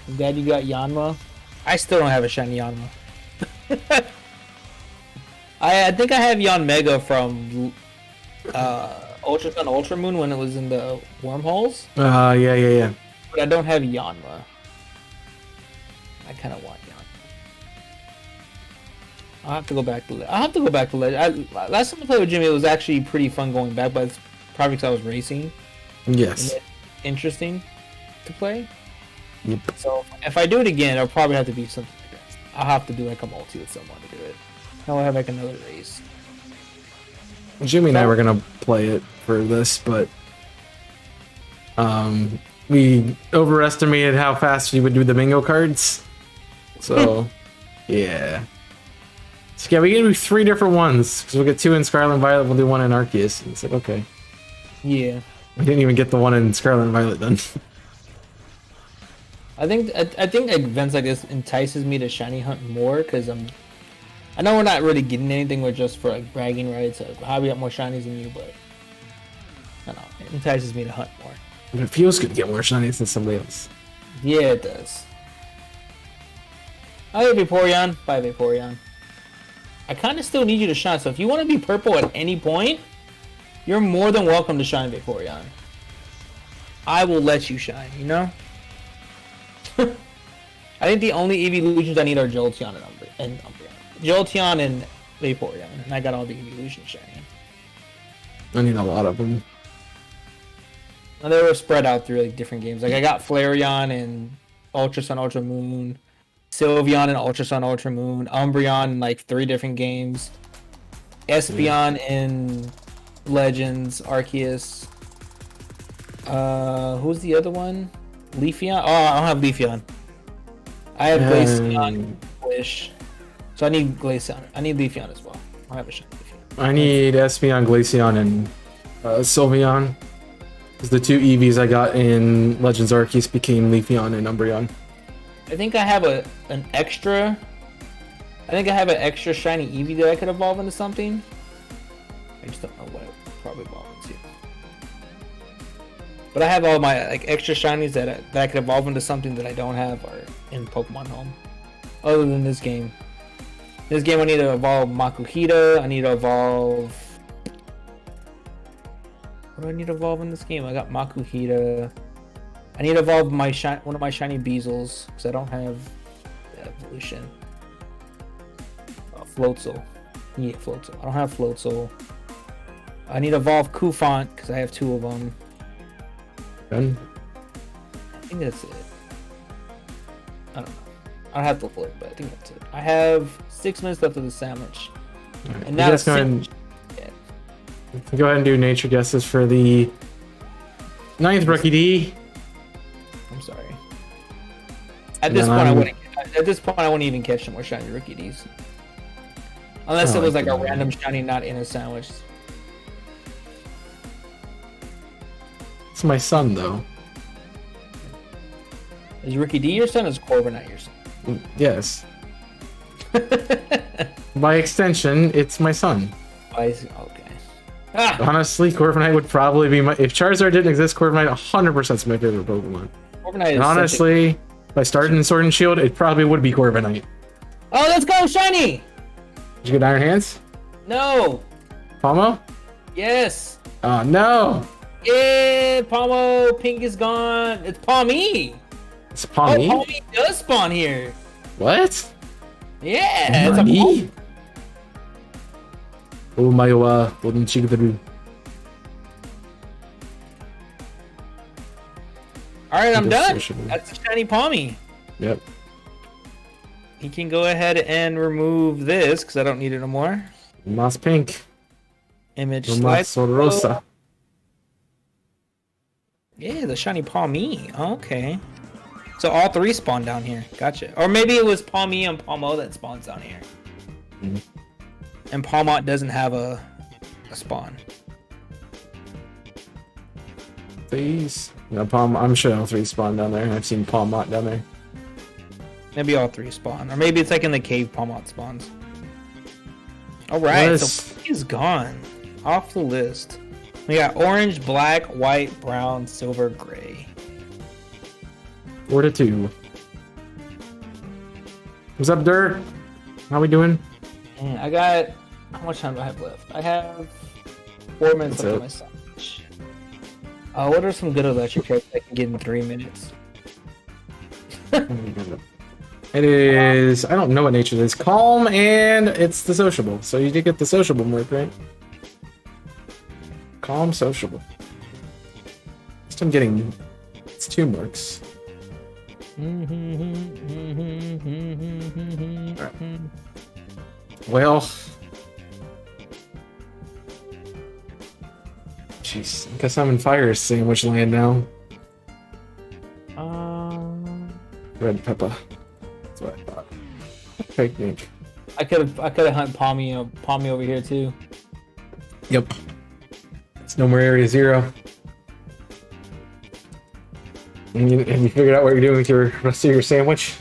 I'm glad you got Yanma. I still don't have a shiny Yanma. I think I have Yanmega from Ultra Sun Ultra Moon when it was in the wormholes. Yeah. But I don't have Yanma. I kind of want Yanma. I'll have to go back to Legend. Last time I played with Jimmy, it was actually pretty fun going back, but it's probably because I was racing. Yes. Interesting to play. Yep. So if I do it again, it'll probably have to be something like that. I'll have to do like a multi with someone to do it. I'll have like another race. Jimmy and I were gonna play it for this, but we overestimated how fast we would do the bingo cards. So yeah. So yeah, we can do 3 different ones because we'll get 2 in Scarlet and Violet. We'll do 1 in Arceus. And it's like okay. Yeah. We didn't even get the 1 in Scarlet and Violet done. I think events like this entices me to shiny hunt more because I know we're not really getting anything. We're just for like bragging rights. Like, how we got more shinies than you, but I don't know. It entices me to hunt more. It feels good to get more shinies than somebody else. Yeah, it does. I have Vaporeon. Bye, Vaporeon. I kind of still need you to shine. So if you want to be purple at any point, you're more than welcome to shine Vaporeon. I will let you shine. You know. I think the only evolutions I need are Jolteon and Umbreon. Jolteon and Vaporeon, and I got all the evolutions shiny. I need a lot of them. And they were spread out through like different games. Like I got Flareon and Ultra Sun Ultra Moon, Sylveon and Ultra Sun Ultra Moon, Umbreon in like 3 different games, Espeon in Legends, Arceus. Who's the other one? Leafeon? Oh, I don't have Leafeon. I have Glaceon, Wish. So I need Glaceon. I need Leafeon as well. I have a shiny Leafeon. I need Espeon, Glaceon, and Sylveon. Because the 2 EVs I got in Legends Arceus became Leafeon and Umbreon. I think I have an extra shiny Eevee that I could evolve into something. I just don't know what it would probably evolve into. But I have all my like extra shinies that I could evolve into something that I don't have or in Pokemon Home. Other than this game. This game I need to evolve Makuhita. I need to evolve. What do I need to evolve in this game? I got Makuhita. I need to evolve one of my shiny Beezles because I don't have the evolution. Floatzel. Yeah, Floatzel. I don't have Floatzel. I need to evolve Kufant because I have 2 of them. Done. I think that's it. I don't know. I'll have to look, but I think that's it. I have 6 minutes left of the sandwich. Right. And now go ahead and do nature guesses for the 9th Rookie D. I'm sorry. At this point, I wouldn't even catch some more shiny Rookie Ds. Unless it was like a random shiny not in a sandwich. It's my son, though. Is Rookie D your son or is Corviknight your son? Yes. By extension, it's my son. Okay. Honestly, Corviknight would probably be my... If Charizard didn't exist, Corviknight 100% is my favorite Pokemon. Corviknight is honestly, if I started in Sword and Shield, it probably would be Corviknight. Oh, let's go, shiny! Did you get Iron Hands? No. Palmo? Yes. Oh, no. Yeah, Palmo, pink is gone. It's Palmy. It's Palmy? Oh, Palmy does spawn here. What? Yeah, it's a Palmy. Oh, my golden Chigdaru. Alright, I'm done. That's the shiny Palmy. Yep. You can go ahead and remove this because I don't need it no more. Moss Pink. Image Moss Rosa. Yeah, the shiny Palmy. Okay. So all 3 spawn down here. Gotcha. Or maybe it was Palmy and Palmo that spawns down here. Mm-hmm. And Palmont doesn't have a spawn. Please. No, I'm sure all 3 spawn down there. I've seen Palmont down there. Maybe all 3 spawn. Or maybe it's like in the cave Palmont spawns. All right, Yes. so pink is gone off the list. We got orange, black, white, brown, silver, gray. 4-2. What's up, Dirt? How we doing? And I got, how much time do I have left? I have 4 minutes That's left it. of my sandwich. What are some good electric trades I can get in 3 minutes? It is, I don't know what nature it is. Calm, and it's the sociable. So you did get the sociable mark, right? Calm, sociable. Just I'm getting, it's 2 marks. Well, jeez, I guess I'm in fire sandwich land now. Red pepper. That's what I thought. Picnic. I could have hunt Palmy over here too. Yep. It's no more area 0. And have you figured out what you're doing with your rest of your sandwich?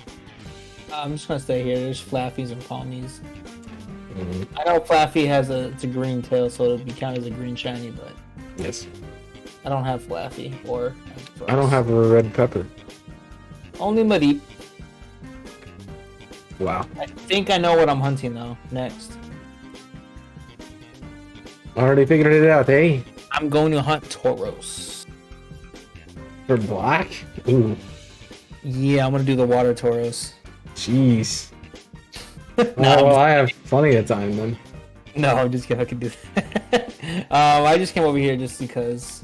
I'm just gonna stay here. There's Flaffies and Palmies. I know Flaffy has it's a green tail, so it'll be counted as a green shiny, but Yes. I don't have Flaffy or. I don't have a red pepper. Only Madeep. Wow. I think I know what I'm hunting though. Next, Already figured it out, eh? I'm going to hunt Tauros. For black? Ooh. Yeah, I'm gonna do the water Tauros. Jeez. No, Well, I have plenty of time then. No, I'm just kidding. I can do that. I just came over here just because.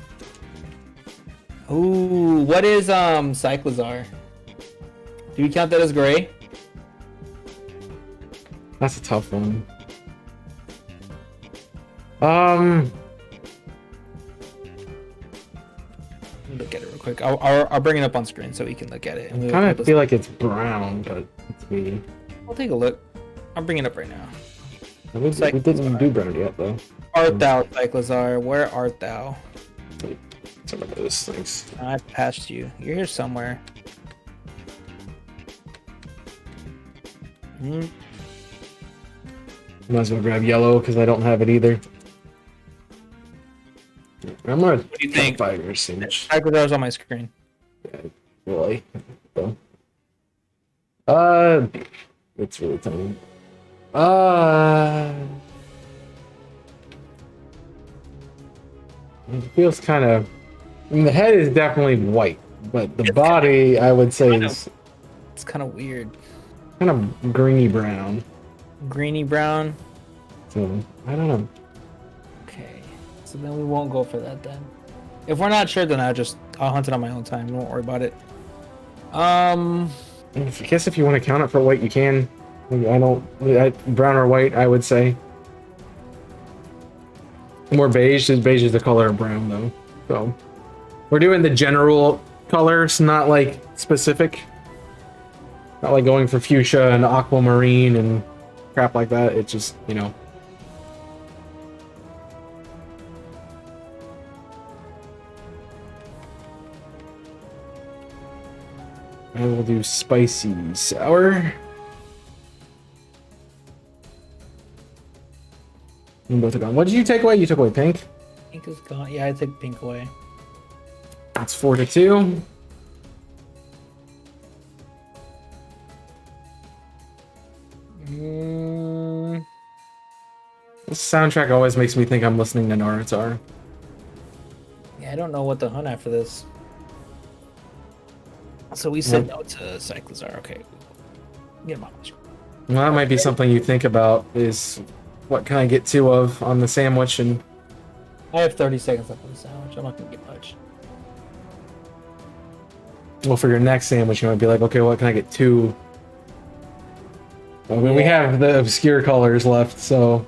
Ooh, what is Cyclizar? Do we count that as gray? That's a tough one. Let me look at it real quick. I'll bring it up on screen so we can look at it. I kind of feel like it's brown, but it's me. I'll take a look. I'm bringing it up right now. We didn't do brown yet, though. Art thou, Cyclizar? Where art thou? Some of those things. I passed you. You're here somewhere. Might as well grab yellow because I don't have it either. I'm gonna. What do you think? Fire sandwich. Cyclizar's on my screen. Really? It's really tiny. It feels kind of. I mean, the head is definitely white, but the body, I would say, is It's kind of weird. kind of greeny brown. Greeny brown. So I don't know. Okay. So then we won't go for that then. If we're not sure, then I'll hunt it on my own time. Don't worry about it. I guess if you want to count it for white, you can. Brown or white, I would say. More beige. Beige is the color of brown, though. So we're doing the general colors, not like specific. Not like going for fuchsia and aquamarine and crap like that. It's just, you know. I will do spicy sour. You both are gone. What did you take away? You took away pink. Pink is gone. Yeah, I took pink away. That's 4-2. This soundtrack always makes me think I'm listening to Naruto. Yeah, I don't know what to hunt after this. So we said no to Cyclizar. Okay. Get him on. Well, that might be something you think about is what can I get 2 of on the sandwich, and I have 30 seconds left on the sandwich. I'm not going to get much. well, for your next sandwich, you might be like, okay, what can I get 2? Well, we have the obscure colors left, so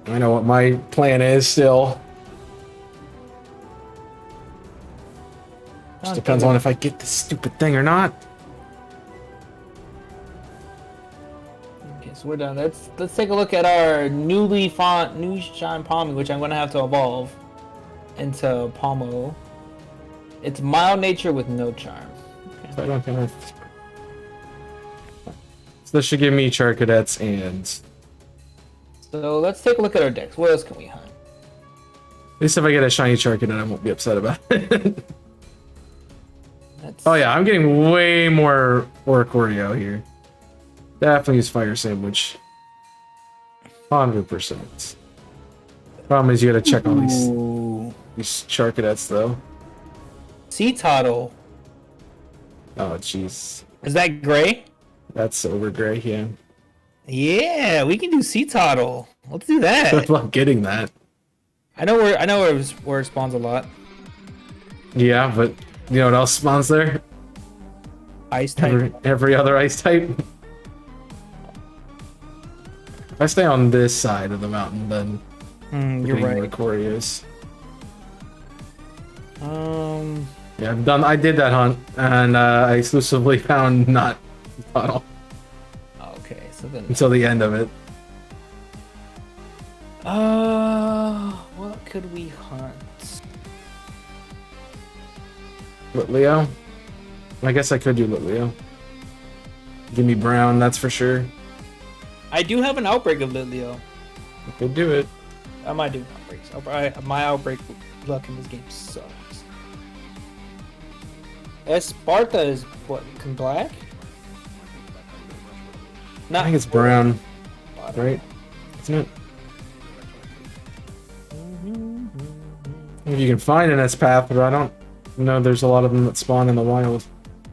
I know what my plan is still. Just depends on if I get this stupid thing or not. Okay, so we're done. Let's take a look at our new shine Palmy, which I'm going to have to evolve into Palmo. It's mild nature with no charm. So I don't think So this should give me Charcadets and... So let's take a look at our decks. What else can we hunt? At least if I get a shiny Charcadet, I won't be upset about it. That's... Oh yeah, I'm getting way more Oricorio here. Definitely use Fire Sandwich. 100%. Problem is you gotta check all these Charcadets though. Sea Toddle. Oh jeez. Is that gray? That's over gray, yeah. Yeah, we can do Sea Toddle. Let's do that. Good luck getting that. I know where it spawns a lot. Yeah, but you know what else spawns there? Ice type. Every other ice type. If I stay on this side of the mountain, then You're right. Oricorios. Yeah, I did that hunt, and I exclusively found not Tunnel Okay, so then. until the end of it. What could we hunt? Litleo? I guess I could do Litleo. Give me Brown, that's for sure. I do have an outbreak of Litleo. I could do it. I might do outbreaks. My outbreak luck in this game sucks. Sparta is what? Black? I think it's Brown, right? Isn't it? If you can find an S-Path, but I don't know there's a lot of them that spawn in the wild.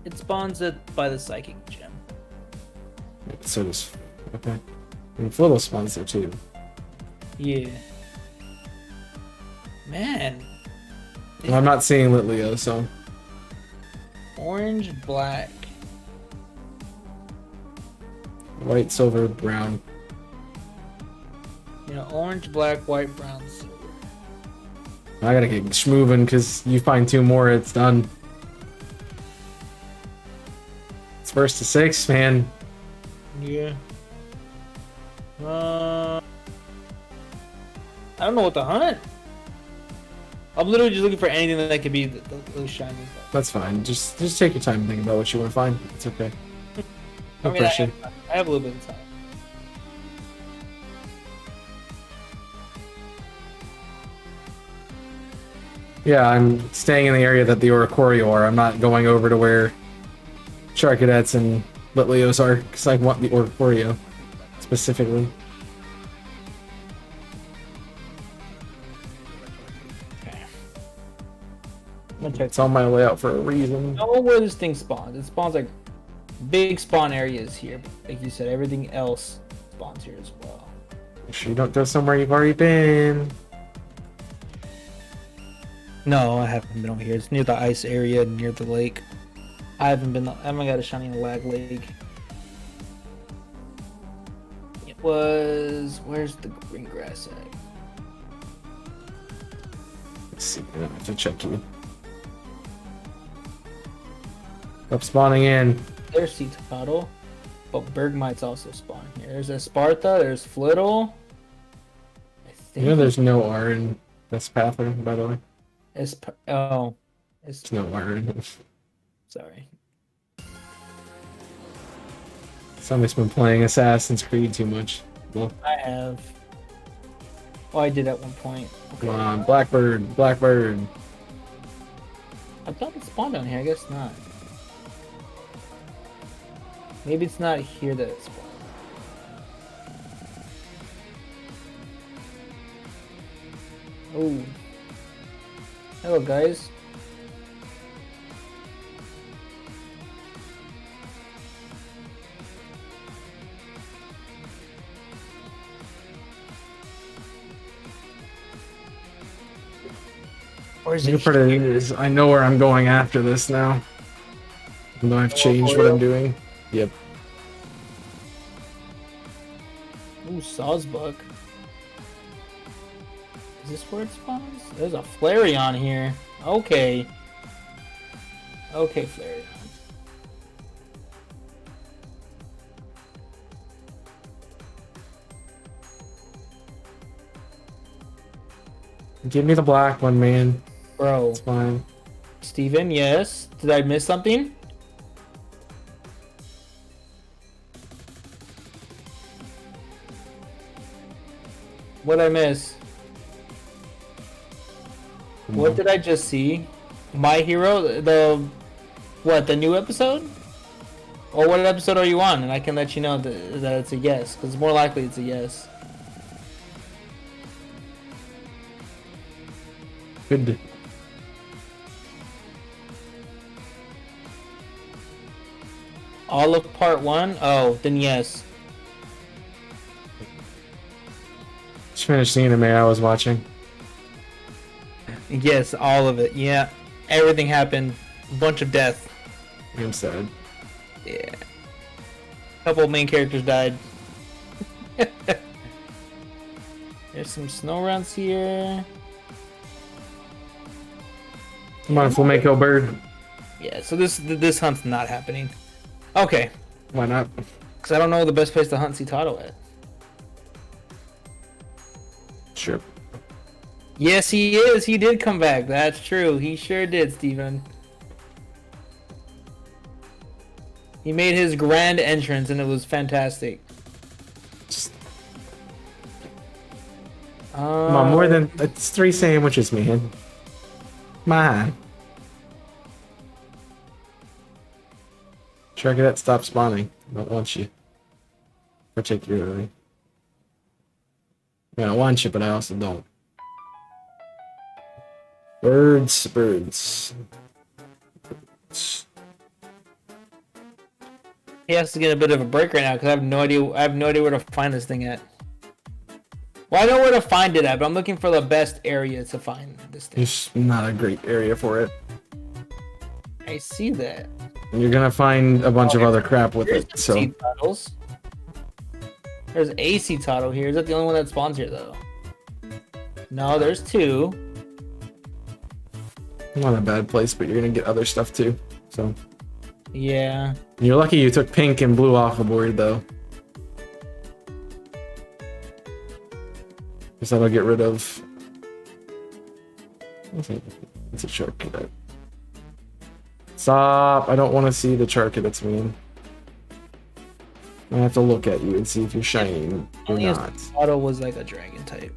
It spawns it by the psychic gem. So does... Okay. And Flittle spawns there too. Yeah. Man. Well, I'm not seeing Litleo, so... Orange, black. White, silver, brown. You know, orange, black, white, brown, silver. I gotta get schmoving because you find two more, it's done. It's first to 6, man. Yeah. I don't know what to hunt. I'm literally just looking for anything that could be those shinies. That's fine. Just take your time and think about what you want to find. It's okay. No pressure. I have a little bit of time. Yeah, I'm staying in the area that the Oricorio are. I'm not going over to where Charcadets and Litleos are because I want the Oricorio specifically. It's on my layout for a reason. I don't know where this thing spawns. It spawns like big spawn areas here, but like you said, everything else spawns here as well. Make sure you don't go somewhere you've already been. No, I haven't been over here. It's near the ice area, near the lake. I haven't got a shiny in the Lag Lake. It was... Where's the green grass at? Let's see, I have to check you. Up spawning in. There's Sea Turtle, but Bergmites also spawn here. There's a Sparta, there's Flittle. You know there's no R in this pathway, by the way? There's no R in it. Sorry. Somebody's been playing Assassin's Creed too much. Well, I have. Oh, I did at one point. Okay. come on, Blackbird, Blackbird. I thought it spawned down here. I guess not. Maybe it's not here that it spawned. Oh. Hello, guys. Where's it? I know where I'm going after this now. Even though I've changed what I'm doing. Yep. Ooh, Sawsbuck. Is this where it spawns? There's a Flareon here. Okay. Okay, Flareon. Give me the black one, man. Bro. It's fine. Steven, yes. Did I miss something? What'd I miss? What did I just see? My Hero? The new episode? Or what episode are you on? And I can let you know that it's a yes, because more likely it's a yes. Good. All of part 1? Oh, then yes. Just finished the anime I was watching. Yes, all of it. Yeah. Everything happened. Bunch of death. I'm sad. Yeah. Couple main characters died. There's some snow rounds here. Come on, flamenco bird. Yeah, so this hunt's not happening. Okay. Why not? Because I don't know the best place to hunt Citado at. Sure. Yes, he is. He did come back. That's true. He sure did, Steven. He made his grand entrance, and it was fantastic. Come on, more than it's 3 sandwiches, man. Come on. Try to get that stop spawning. I don't want you. Particularly. I don't want you, but I also don't. Birds, birds. He has to get a bit of a break right now because I have no idea. I have no idea where to find this thing at. Well, I know where to find it at, but I'm looking for the best area to find this thing. There's not a great area for it. I see that. You're gonna find a bunch of other crap with There's it. So sea turtles. There's a Citado here. Is that the only one that spawns here, though? No, there's 2. not a bad place, but you're gonna get other stuff too. So yeah. You're lucky you took pink and blue off the board, though. Because that'll get rid of... It's a Charcadet. Stop! I don't want to see the Charcadets, man. I have to look at you and see if you're shining or not. Auto was like a dragon type.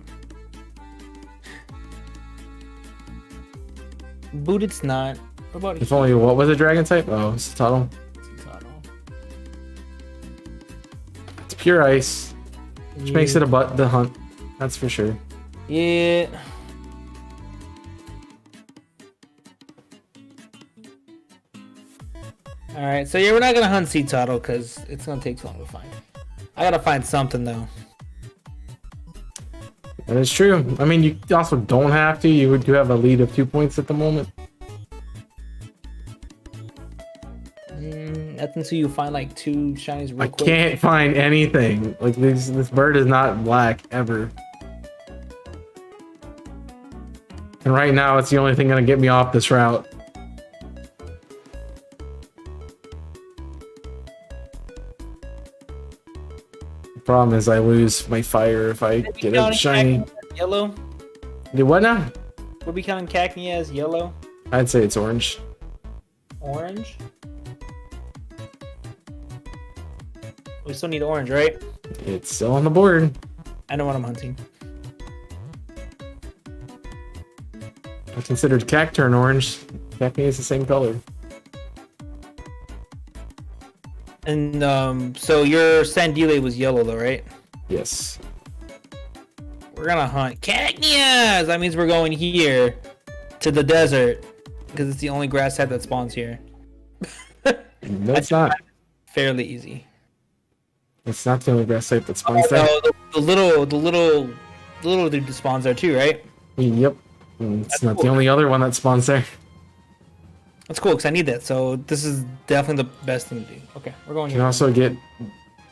Boot, it's not. What about If only what was a dragon type? Oh, it's Tuttle. It's pure ice, which makes it the hunt. That's for sure. Yeah. All right, so yeah, we're not gonna hunt Citado because it's gonna take so long to find. I gotta find something though. That is true. I mean, you also don't have to. You do have a lead of 2 points at the moment. That's until you find like 2 shinies real quick. I can't find anything. Like this bird is not black ever. And right now, it's the only thing gonna get me off this route. The problem is I lose my fire if I get a shiny. Yellow? Do what now? We'll be counting Cacnea as yellow. I'd say it's orange. Orange? We still need orange, right? It's still on the board. I know what I'm hunting. I considered Cacturn orange. Cacnea is the same color. And so your Sandile was yellow though, right? Yes. We're gonna hunt Cacneas! That means we're going here to the desert because it's the only grass type that spawns here. No, it's not. Fairly easy. It's not the only grass type that spawns there. No, the little dude spawns there too, right? Yep. It's not the only other one that spawns there. That's cool because I need that. So this is definitely the best thing to do. Okay, we're going You here. can also get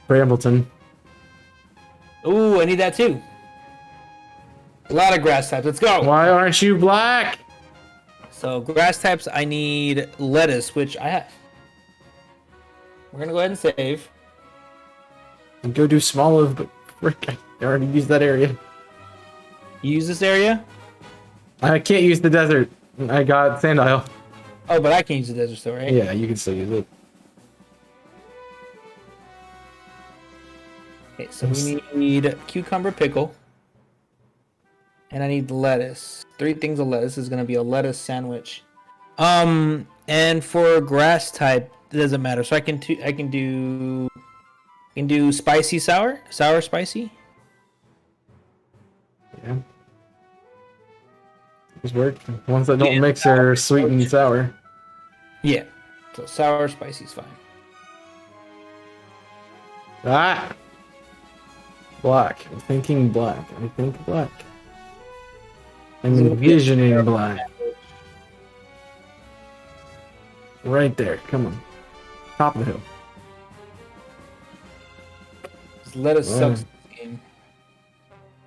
Brambleton. Ooh, I need that too. A lot of grass types. Let's go. Why aren't you black? So grass types, I need lettuce, which I have. We're gonna go ahead and save. And go do small of, but frick, I already used that area. You use this area? I can't use the desert. I got Sandile. Oh, but I can use the desert still, right? Yeah, you can still use it. Okay, so we need cucumber pickle. And I need lettuce. 3 things of lettuce is gonna be a lettuce sandwich. And for grass type, it doesn't matter. So I can do spicy sour spicy. Yeah. These work. Ones that don't mix are sweet and sour. Yeah. So sour spicy is fine. Ah! Black. I'm thinking black. I think black. I'm envisioning black. Right there. Come on. Top of the hill. Lettuce sucks in this game.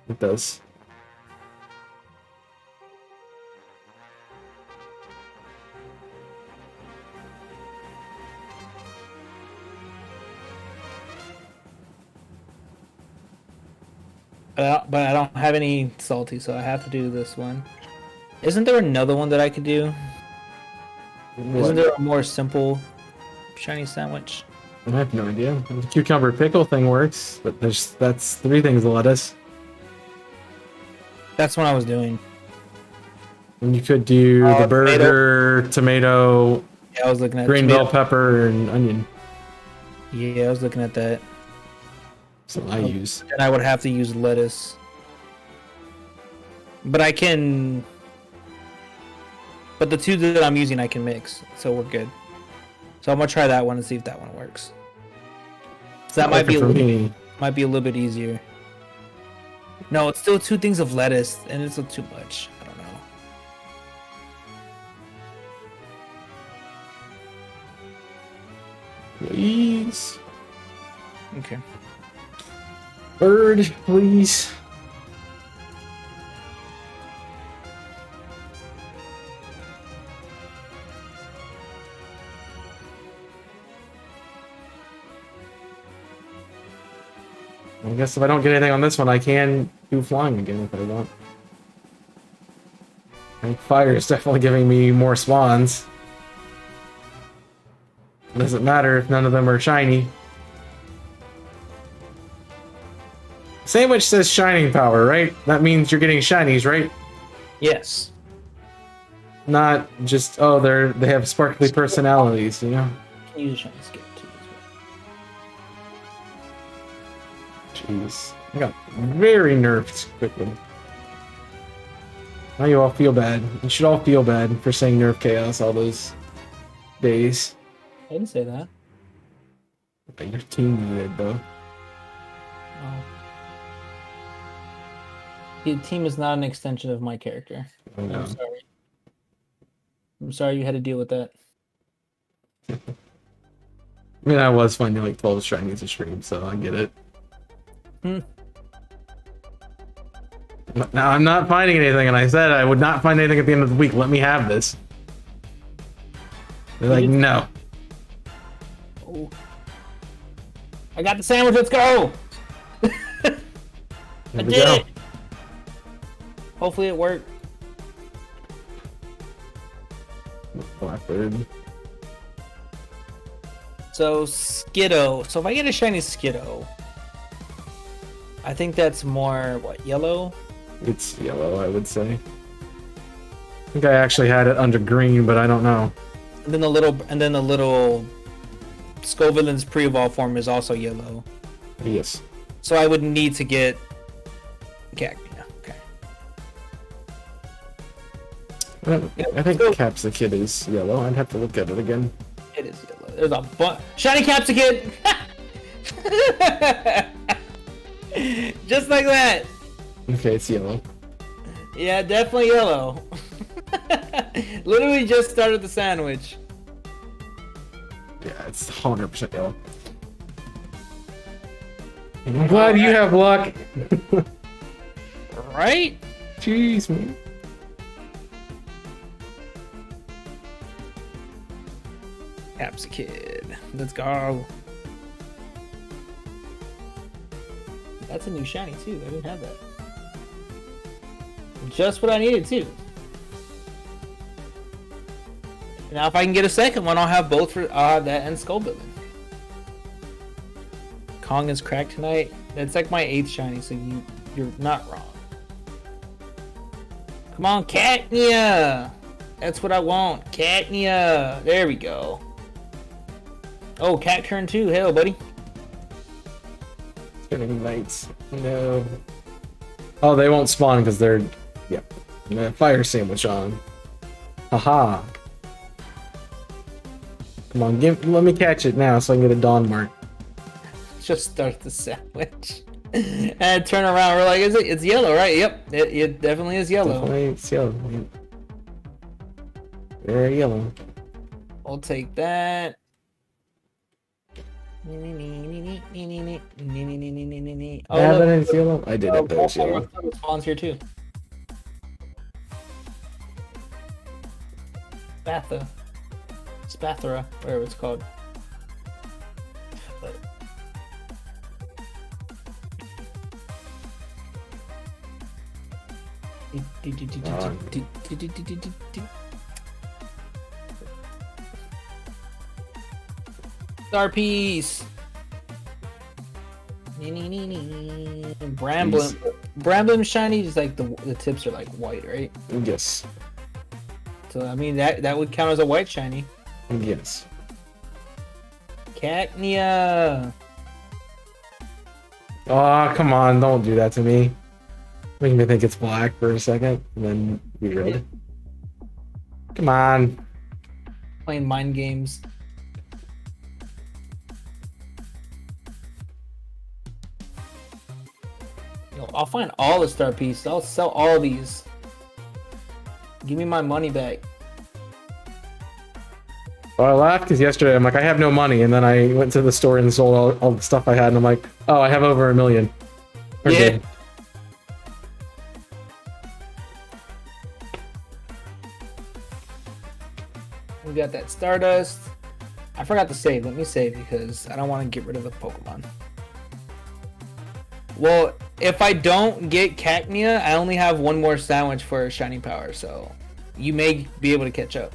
It does. But I don't have any salty, so I have to do this one. Isn't there another one that I could do? What? Isn't there a more simple shiny sandwich? I have no idea. The cucumber pickle thing works, but that's 3 things of lettuce. That's what I was doing. And you could do the burger, tomato, Yeah, I was looking at green tomato. bell pepper, and onion. Yeah, I was looking at that. So I use. And I would have to use lettuce. But I can... But the 2 that I'm using I can mix, so we're good. So I'm gonna try that one and see if that one works. So that might be a little bit easier. No, it's still 2 things of lettuce, and it's too much. I don't know. Please. Okay. Bird, please. I guess if I don't get anything on this one, I can do flying again if I want. I think fire is definitely giving me more spawns. Doesn't matter if none of them are shiny. Sandwich says shining power, right? That means you're getting shinies, right? Yes. Not just, oh, they have sparkly personalities, you know? I can use a shiny skip too as well. Jeez. I got very nerfed quickly. Now you all feel bad. You should all feel bad for saying nerf chaos all those days. I didn't say that. But your team did, though. Oh. The team is not an extension of my character. I know. I'm sorry. I'm sorry you had to deal with that. I mean, I was finding like 12 shinies a stream, so I get it. Now I'm not finding anything, and I said I would not find anything at the end of the week. Let me have this. They're like, no. Oh. I got the sandwich. Let's go. I did it. Hopefully it worked. Blackbird. So Skiddo. So if I get a shiny Skiddo, I think that's more what, yellow? It's yellow, I would say. I think I actually had it under green, but I don't know. And then the little Scovillain's pre-evolve form is also yellow. Yes. So I would need to get Cacnea. Okay. I think Capsicid is yellow. I'd have to look at it again. It is yellow. There's a shiny Capsicid. Just like that. Okay, it's yellow. Yeah, definitely yellow. Literally just started the sandwich. Yeah, it's 100% yellow. I'm glad you have luck. Right? Jeez, man. Capsicid. Let's go. That's a new shiny too. I didn't have that. Just what I needed too. Now if I can get a second one, I'll have both for that and Skullbillion. Kong is cracked tonight. That's like my 8th shiny, so you're not wrong. Come on, Cacnea! That's what I want. Cacnea! There we go. Oh, cat turn 2. Hell, buddy. Getting knights. No. Oh, they won't spawn because they're... Yeah. Fire sandwich on. Haha. Come on, let me catch it now so I can get a dawn mark. Just start the sandwich. And turn around, we're like, it's yellow, right? Yep, it definitely is yellow. Definitely it's yellow. Very yellow. I'll take that. Oh, Evidence yellow? I did have those yellow. Spawns here too. Spathra, whatever it's called. Star piece. Bramblin shiny, just like the tips are like white, right? Yes. So I mean that would count as a white shiny. Yes. Cacnea. Oh, come on, don't do that to me. Make me think it's black for a second, and then be red. Come on. Playing mind games. I'll find all the star pieces. I'll sell all these. Give me my money back. Well, I laughed because yesterday I'm like, I have no money, and then I went to the store and sold all the stuff I had, and I'm like, oh, I have over $1 million. We're Yeah. good. We got that Stardust. I forgot to save. Let me save because I don't want to get rid of the Pokemon. Well, if I don't get Cacnea, I only have one more sandwich for Shiny Power, so you may be able to catch up.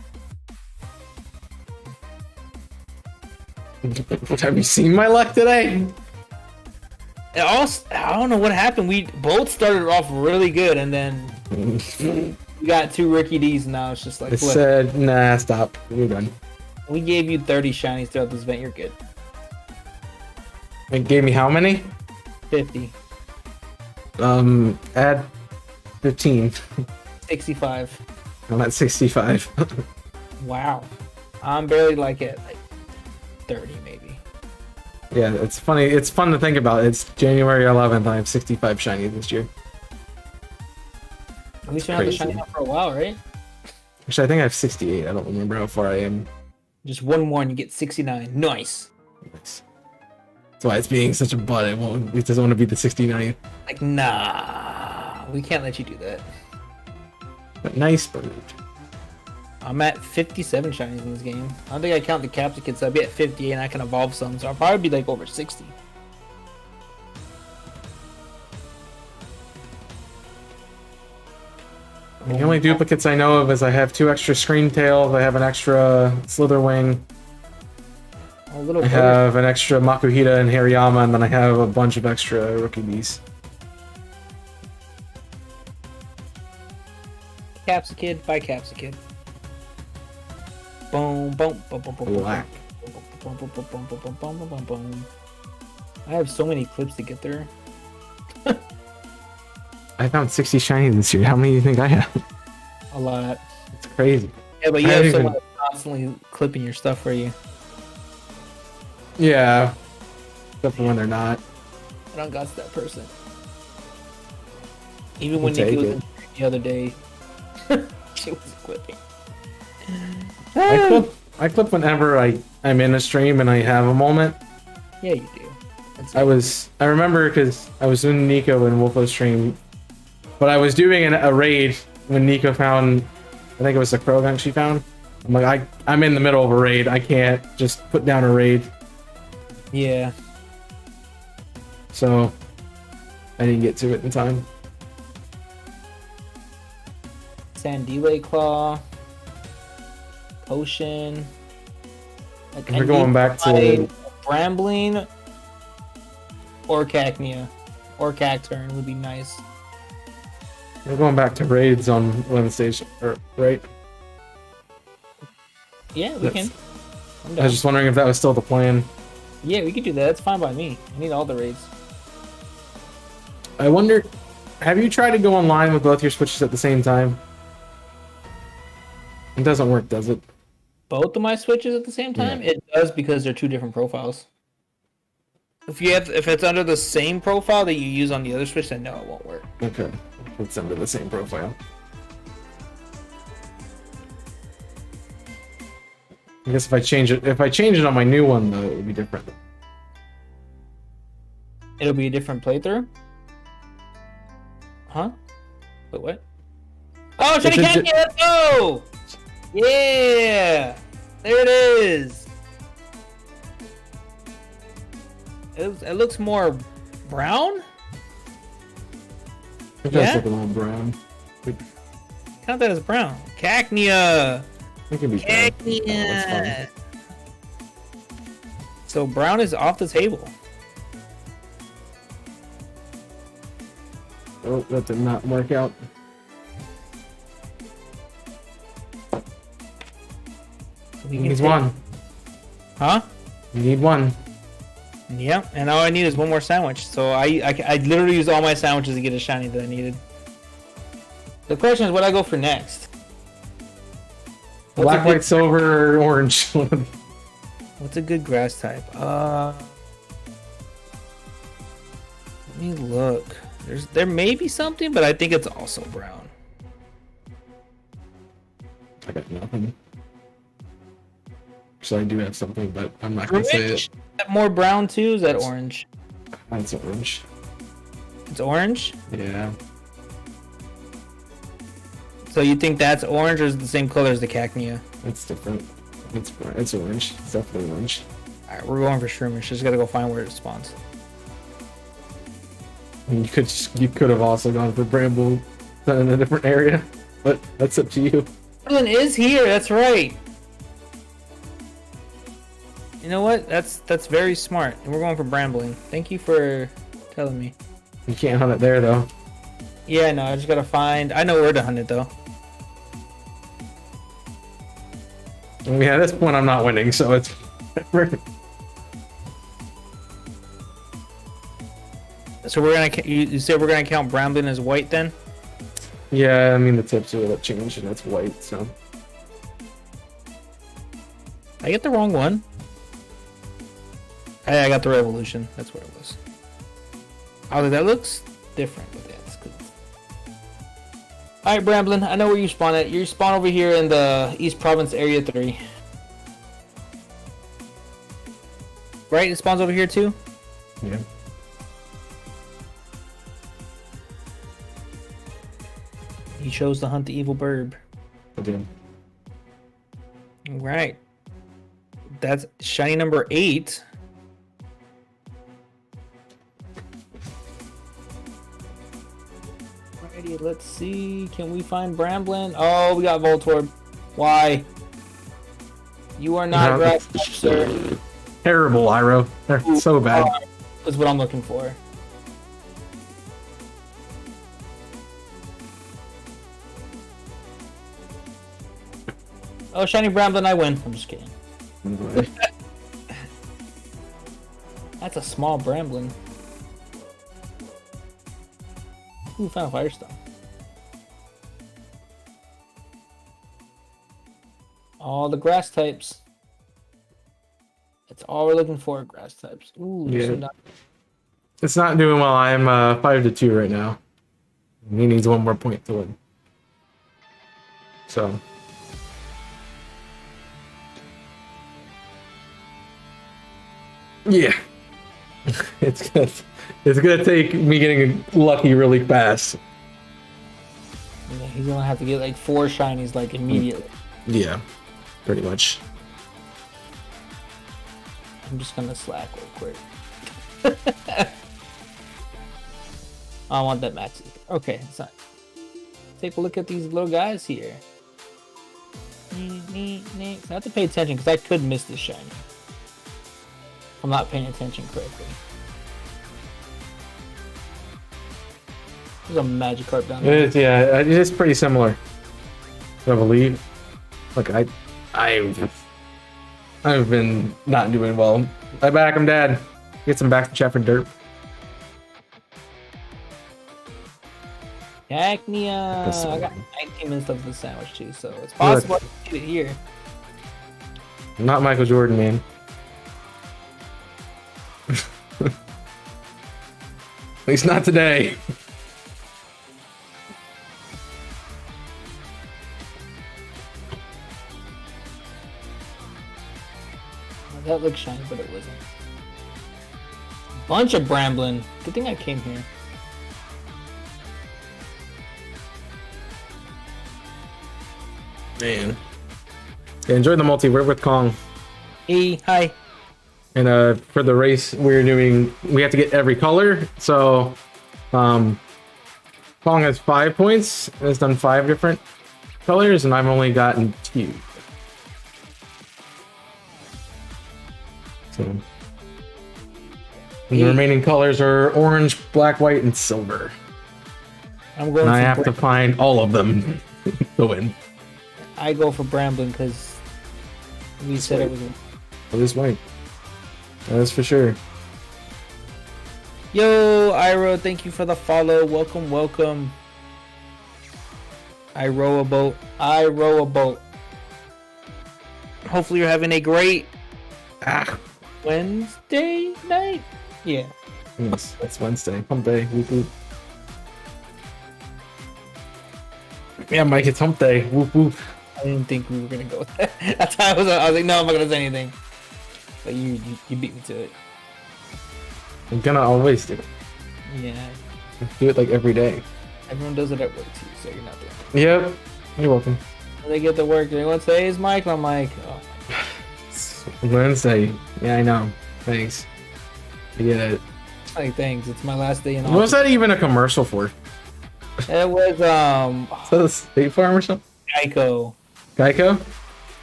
Have you seen my luck today? I don't know what happened. We both started off really good, and then we got 2 Rookie Ds, and now it's just like, I said, nah, stop. We're done. We gave you 30 shinies throughout this event. You're good. It gave me how many? 50. Add 15. 65. I'm at 65. Wow. I'm barely like at like 30 maybe. Yeah, it's funny. It's fun to think about. It's January 11th. I have 65 shiny this year. At least you have the shiny for a while, right? Actually, I think I have 68. I don't remember how far I am. Just one more and you get 69. Nice. Nice. That's why it's being such a butt. It doesn't want to be the 69th. Like, nah. We can't let you do that. But nice bird. I'm at 57 shinies in this game. I don't think I count the Capsicum, so I'll be at 58 and I can evolve some, so I'll probably be like over 60. The only duplicates I know of is I have 2 extra Screen Tails, I have an extra Slitherwing, I have an extra Makuhita and Hariyama, and then I have a bunch of extra Rookie Bees. Capsicum by Capsicum. Boom, boom, boom, boom, boom, Black. boom, boom, boom, boom, boom, boom, boom, boom, boom, boom. I have so many clips to get there. I found 60 shiny this year. How many do you think I have? A lot. It's crazy. Yeah, but you have someone that's constantly clipping your stuff for you. Yeah. Except for when they're not. I don't got that person. Even when Nikki was in the other day, she was clipping. I clip whenever I'm in a stream and I have a moment. Yeah, you do. I remember because I was in Nico and Wolfo's stream, but I was doing a raid when Nico found, I think it was the Krogan she found. I'm like, I'm in the middle of a raid. I can't just put down a raid. Yeah. So I didn't get to it in time. Sandile Claw. Potion. Like We're going back to Brambling or Cacnea or Cacturn would be nice. We're going back to raids on Wednesdays, right? Yeah, we can. I was just wondering if that was still the plan. Yeah, we could do that. That's fine by me. I need all the raids. I wonder, have you tried to go online with both your Switches at the same time? It doesn't work, does it? Both of my Switches at the same time? Yeah. It does because they're two different profiles. If it's under the same profile that you use on the other Switch, then no, it won't work. Okay, it's under the same profile. I guess if I change it on my new one though, it would be different. It'll be a different playthrough? Huh? Wait, what? Oh, Shiny Candy, let's go! Yeah! There it is! It looks more brown? It does look a little brown. Count that as brown. Cacnea! It can be Cacnea! So brown is off the table. Oh, that did not work out. He needs one. Huh? You need one. Yep, and all I need is one more sandwich. So I literally used all my sandwiches to get a shiny that I needed. The question is, what I go for next? Black, white, silver, orange. What's a good grass type? Let me look. There may be something, but I think it's also brown. I got nothing. So I do have something, but I'm not gonna say it. Is that more brown too? Is that orange? That's orange. It's orange? Yeah. So you think that's orange, or is it the same color as the Cacnea? It's different. It's orange. It's definitely orange. Alright, we're going for Shroomish. Just gotta go find where it spawns. You could have also gone for Bramble in a different area, but that's up to you. Brambling is here, that's right. You know what? That's very smart. And we're going for Brambling. Thank you for telling me. You can't hunt it there though. Yeah, no, I just gotta find. I know where to hunt it though. Yeah, at this point I'm not winning, so it's. So we're gonna. You said we're gonna count Brambling as white then? Yeah, I mean the tips will have changed and it's white, so. I get the wrong one. Hey, I got the Revolution. That's what it was. I was like, that looks different, but yeah, it's good. Alright, Bramblin, I know where you spawn at. You spawn over here in the East Province Area 3. Right? It spawns over here too? Yeah. He chose to hunt the evil burb. I did. Alright. That's shiny number 8. Alrighty, let's see. Can we find Bramblin? Oh, we got Voltorb. Why? You are not right, sir. Terrible, Iroh. They're so bad. That's what I'm looking for. Oh, shiny Bramblin, I win. I'm just kidding. That's a small Bramblin. Ooh, found a Firestone. All the grass types. That's all we're looking for, grass types. Ooh, yeah. It's not doing well. I'm 5-2 right now. He needs one more point to win. So. Yeah. It's gonna take me getting lucky really fast. Yeah, he's gonna have to get like 4 shinies like immediately. Yeah, pretty much. I'm just gonna slack real quick. I want that max. Okay, so take a look at these little guys here. I have to pay attention because I could miss this shiny. I'm not paying attention correctly. There's a Magikarp down It there. is, yeah, it is pretty similar. I believe. Look, I've been not doing well. I back him, Dad. Get some back to Chef and Dirt. Cacnea. That's I got so 19 minutes left of the sandwich too, so it's possible I can get it here. I'm not Michael Jordan, man. At least not today. That looked shiny, but it wasn't. Bunch of Bramblin. Good thing I came here. Man. Yeah, enjoy the multi. We're with Kong. Hey, hi. And for the race we have to get every color. So Kong has 5 points and has done 5 different colors, and I've only gotten 2. So the remaining colors are orange, black, white, and silver. I'm going. And I have to find all of them to win. I go for Bramblin because we said it was. Oh, this white. That's for sure. Yo, Iro, thank you for the follow. Welcome, welcome. I row a boat. I row a boat. Hopefully you're having a great Wednesday night. Yeah. Yes, it's Wednesday. Hump day. Whoop whoop. Yeah, Mike, it's hump day. Whoop whoop. I didn't think we were gonna go with that. That's how I was like, no, I'm not gonna say anything. But you beat me to it. I'm gonna always do it. Yeah. Do it like every day. Everyone does it at work too, so you're not doing it. Yep. You're welcome. When they get to work, they want to say, "Is Mike?" I'm like, oh. It's Wednesday. Yeah, I know. Thanks. I get it. Like, thanks. It's my last day in What was office. that even a commercial for? It was Is that a State Farm or something? Geico. Geico?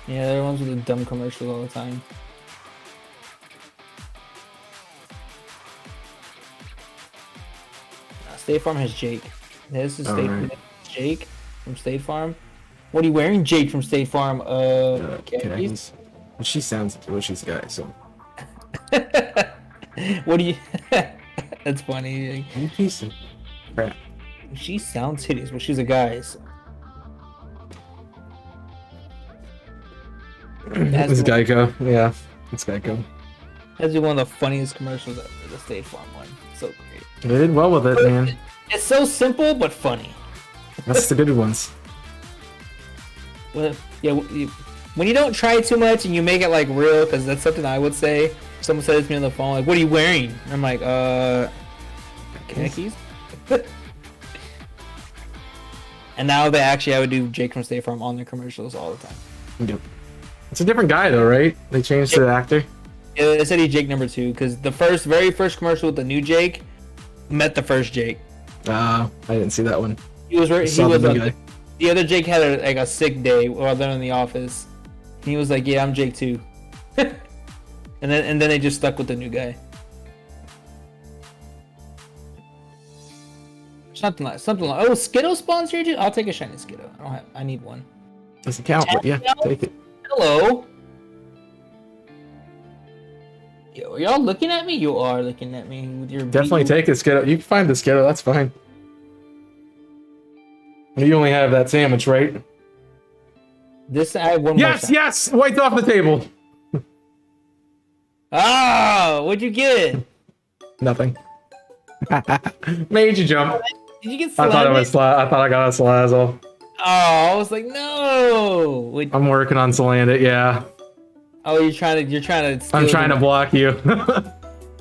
Yeah, they're the ones with the dumb commercials all the time. State Farm has Jake. This is Jake from State Farm. What are you wearing, Jake from State Farm? Khakis? She sounds well, she's a guy, so. What do you? That's funny. You piece of crap. She sounds hideous, but she's a guy. So. This is Geico. Yeah, it's Geico. That's one of the funniest commercials ever. The State Farm one. So great. They did well with it, man. It's so simple but funny. That's the good ones. Well, yeah, when you don't try too much and you make it like real, because that's something I would say. If someone says to me on the phone, like, "What are you wearing?" I'm like, khakis. And now I would do Jake from State Farm on their commercials all the time. Yep. It's a different guy though, right? They changed the actor. Yeah, they said he's Jake number 2 because the very first commercial with the new Jake met the first Jake. I didn't see that one. He was right. Saw the new guy. The other Jake had a sick day while they're in the office. And he was like, "Yeah, I'm Jake too." and then they just stuck with the new guy. Something like oh, Skittle sponsored you? I'll take a shiny Skittle. I need one. Doesn't count, but yeah, take it. Hello. Yo, are y'all looking at me? You are looking at me with your Definitely take the Skittle. You can find the Skittle, that's fine. You only have that sandwich, right? This I have one Yes, more. yes! White's off the table. Ah, what'd you get? Nothing. Made you jump. Did you get I thought Slammit? I thought I got a Salazzle. Oh, I was like, no. Wait, I'm working on Salandit, yeah. oh, you're trying to. I'm trying to block you.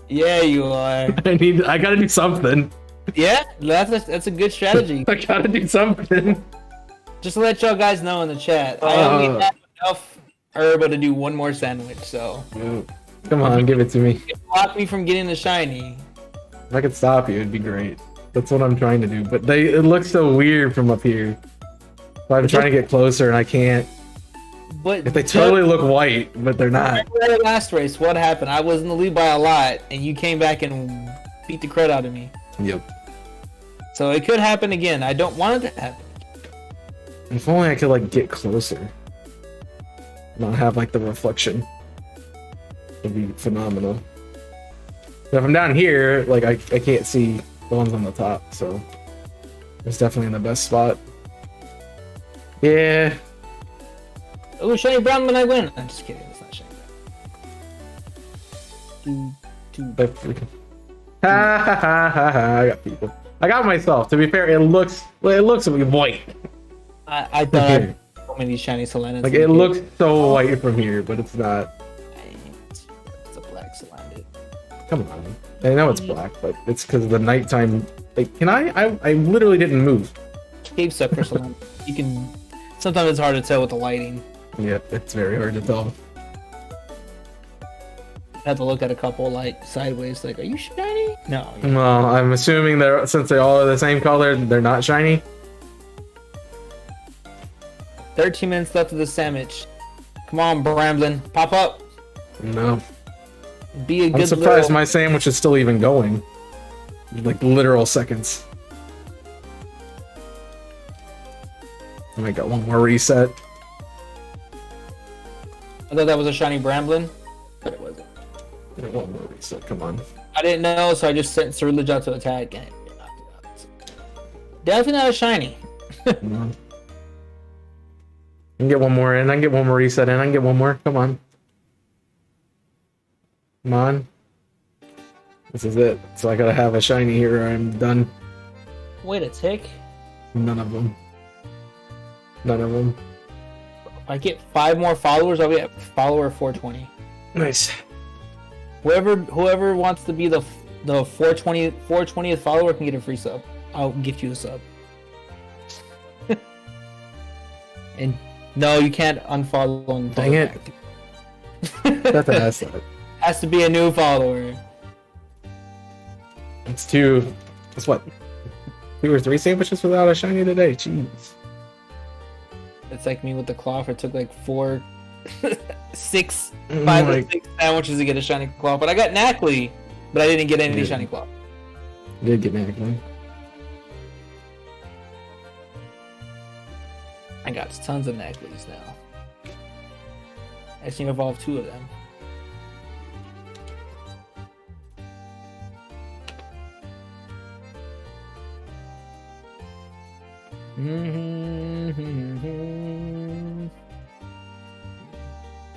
Yeah, you are. I gotta do something. Yeah, that's a good strategy. I gotta do something. Just to let y'all guys know in the chat, I only have enough herb to do one more sandwich, so Come on, give it to me. block me from getting the shiny. If I could stop you, it'd be great. That's what I'm trying to do. But it looks so weird from up here. So I'm trying to get closer and I can't. But If they totally look white, but they're not. the last race, what happened? I was in the lead by a lot, and you came back and beat the crud out of me. Yep. So it could happen again. I don't want it to happen. If only I could like get closer. Not have like the reflection. It'd be phenomenal. But if I'm down here, like I can't see the ones on the top, so it's definitely in the best spot. Yeah. Oh, shiny brown when I win. I'm just kidding. It's not shiny brown. Ha ha ha ha ha! I got people. I got myself. To be fair, it looks white. I thought I had so many shiny Solanus. Like it looks so white from here, but it's not. It's a black Solanus. Come on. I know it's black, but it's because of the nighttime. Like, can I literally didn't move. Cave sucker Solanus. You can. Sometimes it's hard to tell with the lighting. Yeah, it's very hard to tell. I have to look at a couple like sideways. Like, are you shiny? No. Well, I'm assuming since they all are the same color, they're not shiny. 13 minutes left of the sandwich. Come on, Bramblin, pop up. No. Be a good. I'm surprised my sandwich is still even going. Like literal seconds. I might got one more reset. I thought that was a shiny Bramblin, but it wasn't. One more reset. Come on. I didn't know, so I just sent Ceruledge out to attack. And definitely not a shiny. No. I can get one more in. I can get one more reset in. I can get one more. Come on. Come on. This is it. So I gotta have a shiny here or I'm done. Wait a tick. None of them. None of them. If I get 5 more followers, I'll be at follower 420. Nice. Whoever wants to be the 420th follower can get a free sub. I'll gift you a sub. And no, you can't unfollow and Dang it. That's an asset. Has to be a new follower. It's two. It's what? 2 or 3 sandwiches without a shiny today. Jeez. It's like me with the cloth. It took like 5 or 6 sandwiches to get a shiny claw. But I got Knackley, but I didn't get any shiny claw. You did get Knackley. I got tons of Knackleys now. I just need to evolve 2 of them.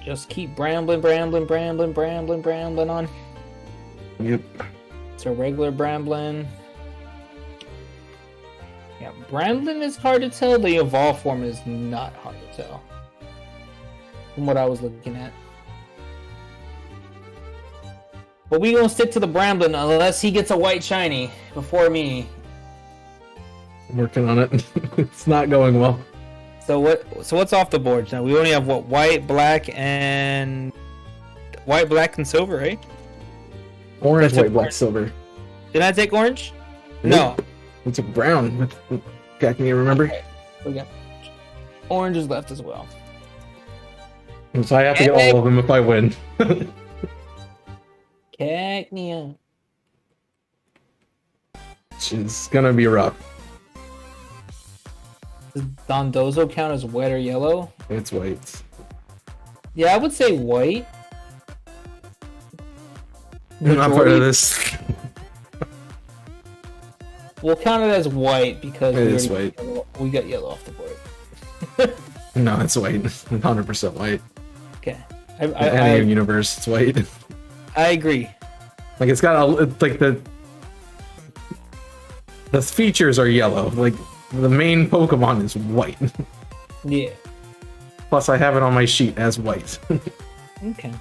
Just keep brambling on. Yep. It's a regular brambling. Yeah, brambling is hard to tell. The evolved form is not hard to tell. From what I was looking at. But we gonna stick to the brambling unless he gets a white shiny before me. I'm working on it. It's not going well. So what's off the board now? We only have what, white, black, and silver, right? Orange, white, black, silver. Did I take orange? Nope. No. We took brown. Can you remember? Okay. We got orange is left as well. So I have to get all of them if I win. Cacnea. Which is gonna be rough. Does Dondozo count as white or yellow? It's white. Yeah, I would say white. I'm not part of this. We'll count it as white because It is white. We got yellow off the board. No, it's white. 100% white. Okay. Any universe, it's white. I agree. Like it's got like the features are yellow. Like the main Pokemon is white. Yeah. Plus, I have it on my sheet as white. Okay.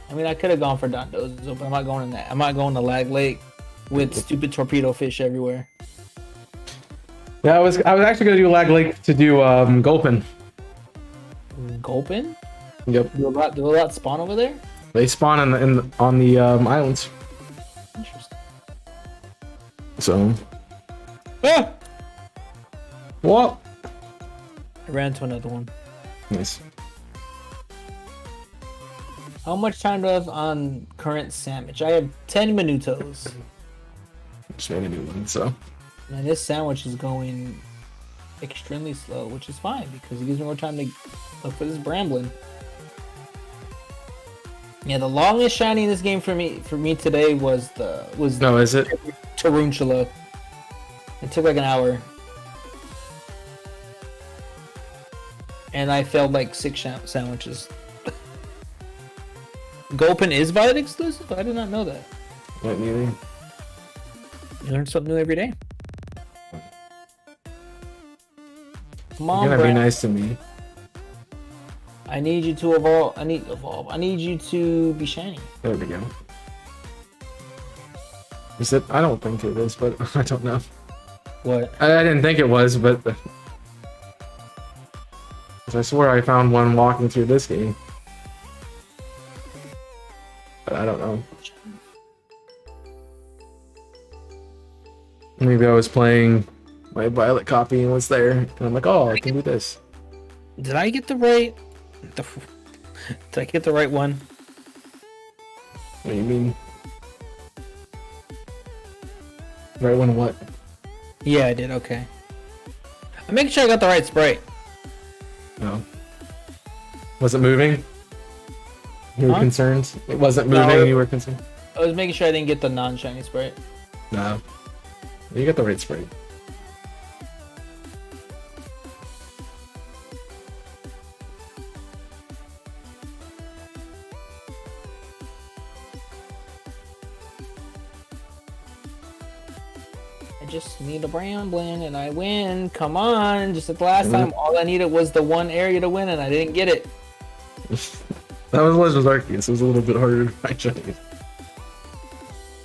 I mean, I could have gone for Dondozo, but I'm not going in that. I'm not going to Lag Lake with stupid torpedo fish everywhere. Yeah, I was actually gonna do Lag Lake to do Gulpin. Gulpin? Yep. Do a lot spawn over there? They spawn on the islands. Interesting. So. Ah! What? I ran to another one. Nice. How much time do I have on current sandwich? I have 10 minutos. Just made a new one, so. And this sandwich is going extremely slow, which is fine because it gives me more time to look for this Bramblin. Yeah, the longest shiny in this game for me today was No, is it? Tarantula. It took like an hour. And I failed like 6 sandwiches. Gulpin is Violet exclusive? I did not know that. Not neither. You learn something new every day. Come on, You're gonna Brad. be nice to me. I need you to evolve. I need you to be shiny. There we go. Is it? I don't think it is, but I don't know. What? I didn't think it was, but 'cause I swear I found one walking through this game. But I don't know. Maybe I was playing my Violet copy and was there, and I'm like, oh, I can do this. Did I get the right? Did I get the right one? What do you mean? Right one what? Yeah, I did. Okay. I'm making sure I got the right sprite. No. Was it moving? You were Huh? concerned? It wasn't moving, No. you were concerned? I was making sure I didn't get the non-shiny sprite. No. You got the right sprite. I just need a Bramblin and I win. Come on. Just like the last time, all I needed was the one area to win and I didn't get it. That was Legends Arceus. It was a little bit harder to find shinies.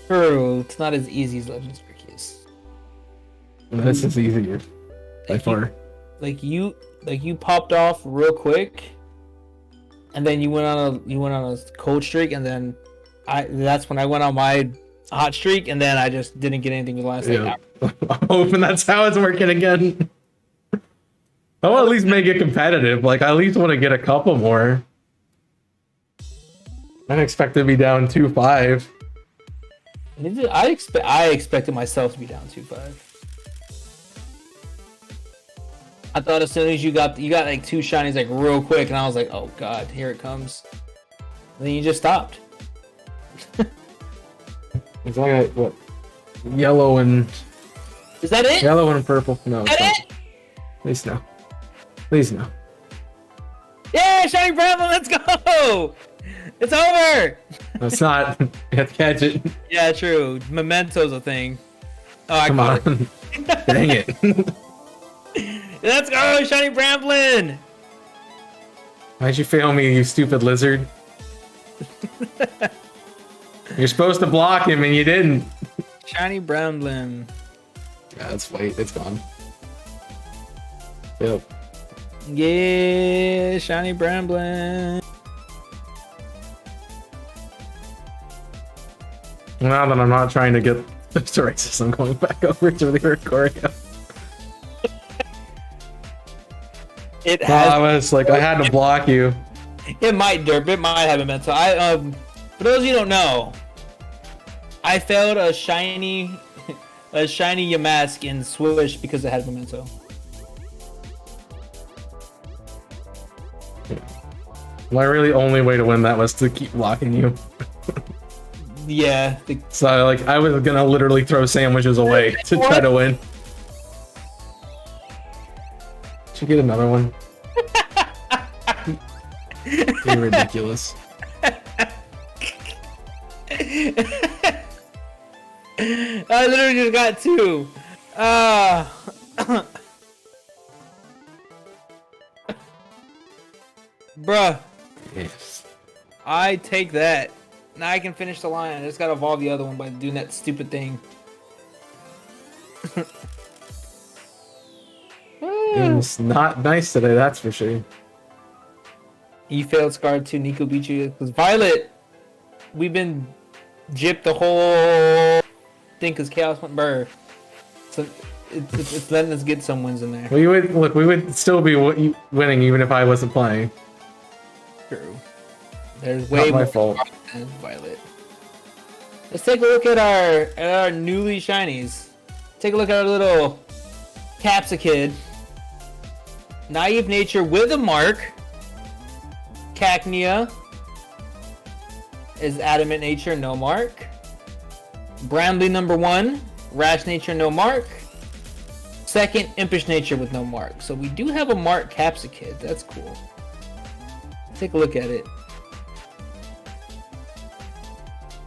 True. It's not as easy as Legends Arceus. This is easier. By far. Like you popped off real quick, and then you went on a cold streak, and then that's when I went on my hot streak, and then I just didn't get anything the last Yeah. hour. I'm hoping that's how it's working again. I want to at least make it competitive. Like, I at least want to get a couple more. I didn't expect to be down 2-5. I expected myself to be down 2-5. I thought as soon as you got like 2 shinies like real quick, and I was like, oh god, here it comes. And then you just stopped. It's like what? Yellow and Is that it? yellow and purple. No, Is it's that not. it? Please no. Please no. Yeah, shiny Bramble, let's go! It's over! No, it's not. You have to catch it. Yeah, true. Memento's a thing. Oh, I Come caught on. Dang it. it. Let's go, shiny Bramblin! Why'd you fail me, you stupid lizard? You're supposed to block him and you didn't. Shiny Bramblin. Yeah, that's white. It's gone. Yep. Yeah, shiny Bramblin. Now that I'm not trying to get to racist, I'm going back over to the Korea. It I has. was like, I had to block you. It might derp. It might have a mental. For those of you who don't know, I failed a shiny Yamask in Swish because it had memento. My really only way to win that was to keep blocking you. Yeah. So like, I was gonna literally throw sandwiches away to try to win. Should get another one. You're ridiculous. I literally just got 2. Bruh, Yes. I take that. Now I can finish the line. I just gotta evolve the other one by doing that stupid thing. It's not nice today, that's for sure. You failed Scar 2, Nico beat you. Because Violet, we've been gypped the whole thing because Chaos went burr. So it's letting us get some wins in there. We would still be winning even if I wasn't playing. True. There's way Not my more fault. than Violet. Let's take a look at our newly shinies. Take a look at our little Capsicid. Naive Nature with a mark. Cacnea is Adamant Nature, no mark. Brambly number 1, Rash Nature, no mark. Second, Impish Nature with no mark. So we do have a mark Capsicid. That's cool. Take a look at it.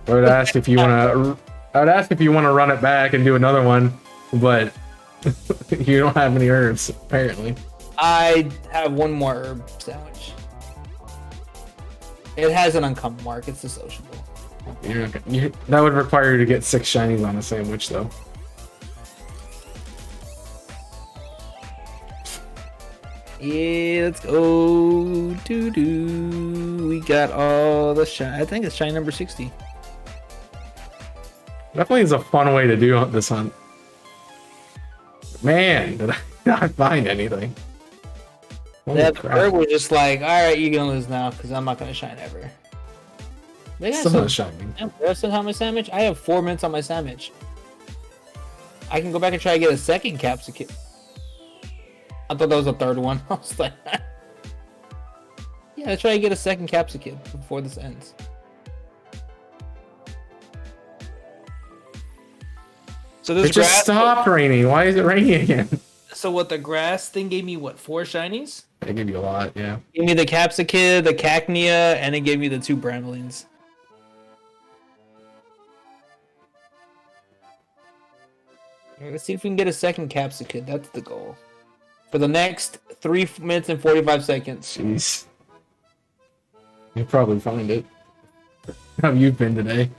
I would ask if you want to run it back and do another one, but you don't have any herbs apparently. I have one more herb sandwich. It has an uncommon mark. It's a sociable. That would require you to get 6 shinies on a sandwich, though. Yeah, let's go. We got all the shine. I think it's shine number 60. Definitely is a fun way to do this hunt. Man, did I not find anything? That bird was just like, alright, you're gonna lose now because I'm not gonna shine ever. They got still not shining. Still on my sandwich? I have 4 minutes on my sandwich. I can go back and try to get a second Capsicid. I thought that was a third one. I was like, yeah, let's try to get a second Capsicid before this ends. So this it just stopped raining. Why is it raining again? So what, the grass thing gave me what, 4 shinies? It gave you a lot, yeah. It gave me the Capsicid, the Cacnea, and it gave me the 2 Bramblings. Let's see if we can get a second Capsicid. That's the goal. For the next 3 minutes and 45 seconds. Jeez. You'll probably find it. How have you been today?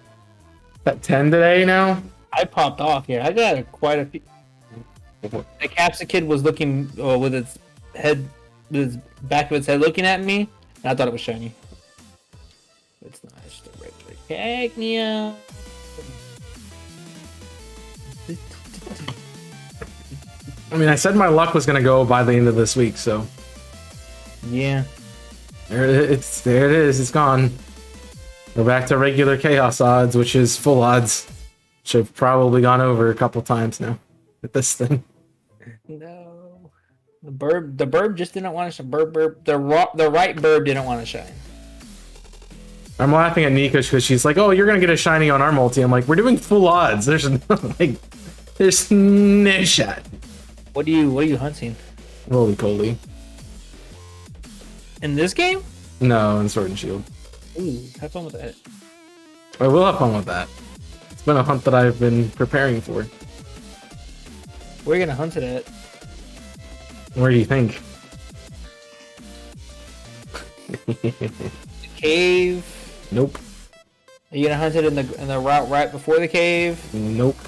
At 10 today now? I popped off here. I got quite a few. The Capsicid was looking with its head, with its back of its head looking at me, and I thought it was shiny. It's not. It's just a regular Cacnea. I mean, I said my luck was gonna go by the end of this week, so yeah. There it is. It's gone. We're back to regular chaos odds, which is full odds. Which have probably gone over a couple times now with this thing. No, the bird just didn't want to shine. The right bird didn't want to shine. I'm laughing at Nika because she's like, "Oh, you're gonna get a shiny on our multi." I'm like, "We're doing full odds. There's there's no shot." What are you hunting? Roly Poly. In this game? No, in Sword and Shield. Ooh, have fun with that. I will have fun with that. It's been a hunt that I've been preparing for. Where are you gonna hunt it at? Where do you think? The cave? Nope. Are you gonna hunt it in the route right before the cave? Nope.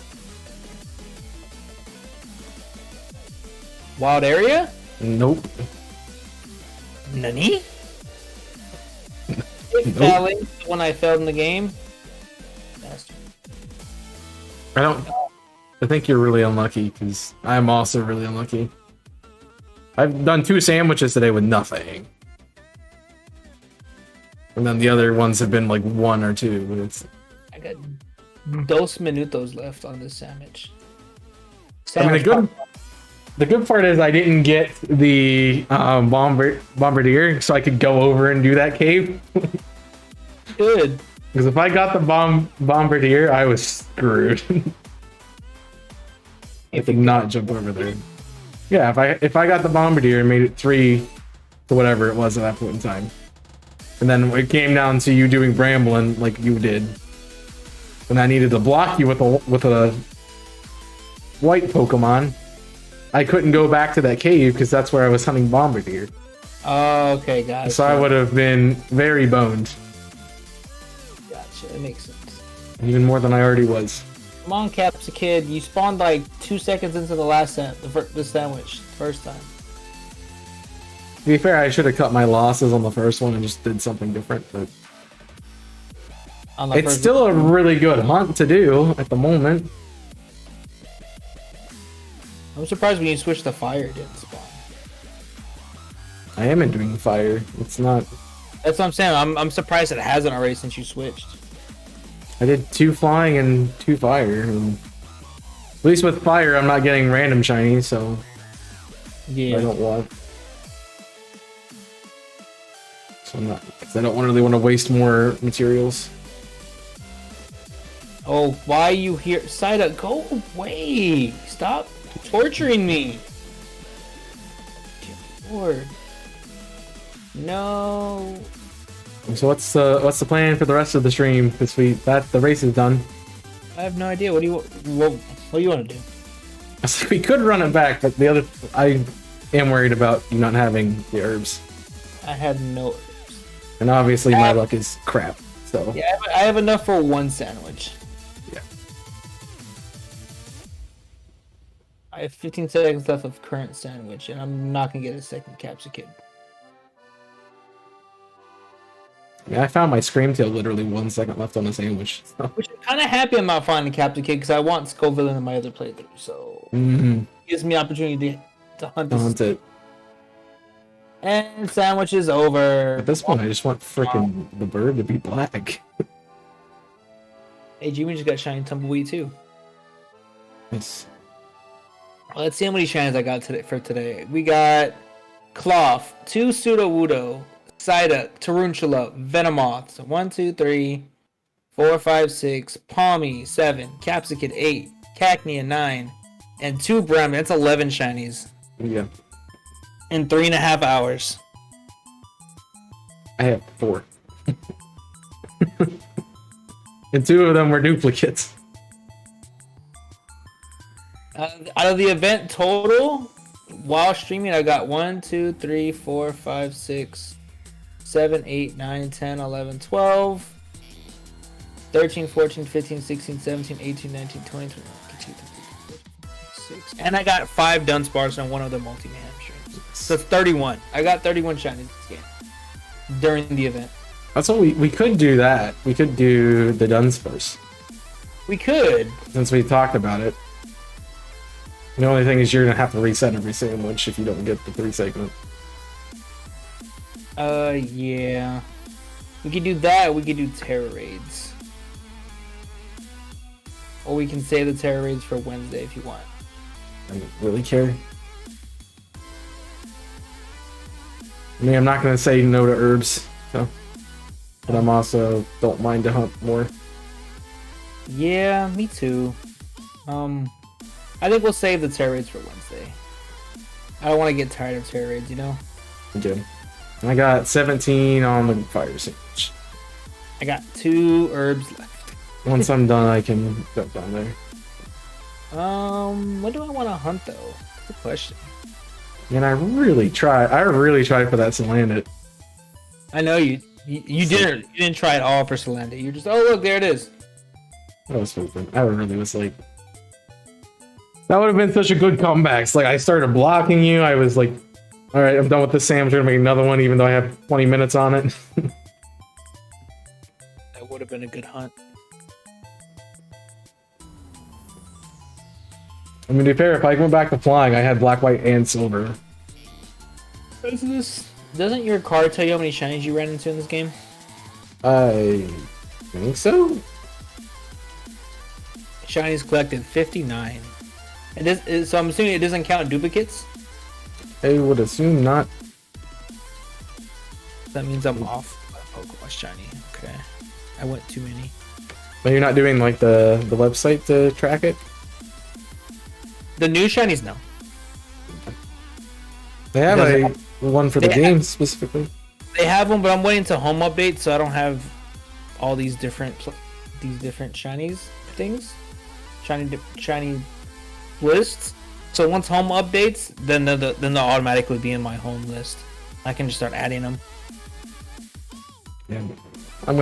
Wild area? Nope. Nani? Nope. When I failed in the game. I think you're really unlucky because I'm also really unlucky. I've done 2 sandwiches today with nothing. And then the other ones have been like 1 or 2. I got dos minutos left on this sandwich. I mean, the good part is I didn't get the bombardier, so I could go over and do that cave. Good. Because if I got the bombardier, I was screwed. I could not jump over there. Yeah, if I got the bombardier and made it 3 to whatever it was at that point in time, and then it came down to you doing Brambling like you did, and I needed to block you with a white Pokemon, I couldn't go back to that cave because that's where I was hunting bombardier. Oh, okay, gotcha. So I would have been very boned. Gotcha, it makes sense. Even more than I already was. Come on, Capsicid. You spawned like 2 seconds into the last the sandwich, first time. To be fair, I should have cut my losses on the first one and just did something different, but it's still a really good hunt to do at the moment. I'm surprised when you switched to fire, it didn't spawn. I am doing fire. It's not. That's what I'm saying. I'm surprised it hasn't already since you switched. I did 2 flying and 2 fire, and least with fire, I'm not getting random shinies, so Yeah. I don't want. So I'm not, because I don't really want to waste more materials. Oh, why are you here? Saida, go away! Stop torturing me! Dear Lord. No. So what's the plan for the rest of the stream? Because the race is done. I have no idea. What do you want to do? We could run it back, but I am worried about you not having the herbs. I have no herbs. And obviously my luck is crap. So yeah, I have enough for one sandwich. Yeah. I have 15 seconds left of current sandwich, and I'm not gonna get a second capsicum. Yeah, I found my Scream Tail literally 1 second left on the sandwich. So. Which I'm kind of happy I'm not finding capsicum because I want Scoville in my other playthrough, so it gives me opportunity to hunt it. And sandwich is over. At this point, I just want frickin' the bird to be black. Hey, Jimmy just got shiny tumbleweed too. Nice. Well, let's see how many shinies I got today. We got Cloth, 2 Sudowoodo, Psyduck, Tarantula, Venomoth, 1, 2, 3, 4, 5, 6, Palmy, 7, Capsicum, 8, Cacnea, 9, and 2 Brownie. That's 11 shinies. Yeah. In 3.5 hours. I have 4. And 2 of them were duplicates. Out of the event total, while streaming, I got 1, 2, 3, 4, 5, 6, 7, 8, 9, 10, 11, 12, 13, 14, 15, 16, 17, 18, 19, 20, 21, 22, 23, 24, 26. And I got 5 Dunsparce and 1 other multi-mayhem streams. So it's 31. I got 31 shinies this game during the event. That's what we could do that. We could do the Dunsparce. We could. Since we talked about it. The only thing is you're going to have to reset every sandwich if you don't get the 3 segment. Yeah. We could do that, we could do Terror Raids. Or we can save the Terror Raids for Wednesday if you want. I don't really care. I mean, I'm not going to say no to herbs, so. But I'm also don't mind to hunt more. Yeah, me too. I think we'll save the Terror Raids for Wednesday. I don't want to get tired of Terror Raids, you know? Okay. I got 17 on the fire sandwich. I got 2 herbs left. Once I'm done, I can jump down there. What do I want to hunt though? That's the question. And I really tried for that Salandit. I know you didn't try at all for Salandit. You're just, oh look, there it is. I was hoping. I really was like, that would have been such a good comeback. Like I started blocking you. I was like, all right, I'm done with this sandwich. I'm gonna make another one, even though I have 20 minutes on it. That would have been a good hunt. I mean, to be fair, if I went back to flying, I had black, white, and silver. Doesn't your card tell you how many shinies you ran into in this game? I think so. Shinies collected 59. So I'm assuming it doesn't count duplicates? I would assume not. That means I'm off by Pokemon shiny. Okay. I went too many. But you're not doing like the website to track it? The new shinies, no. They have one for the game specifically. They have one, but I'm waiting to home update, so I don't have all these different shinies things, shiny lists. So once home updates, then they'll automatically be in my home list. I can just start adding them. Yeah, I'm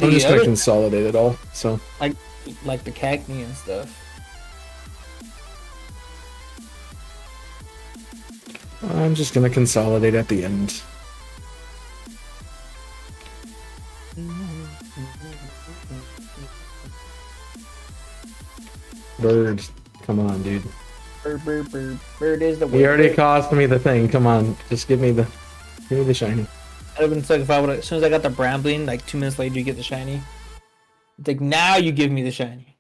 just gonna consolidate it all. So like the Cacnea and stuff. I'm just gonna consolidate at the end. Bird, come on, dude. Bird is the. He already cost me the thing. Come on, just give me the shiny. I'd have been stuck if I would. As soon as I got the Brambling, like 2 minutes later, you get the shiny. It's like now you give me the shiny.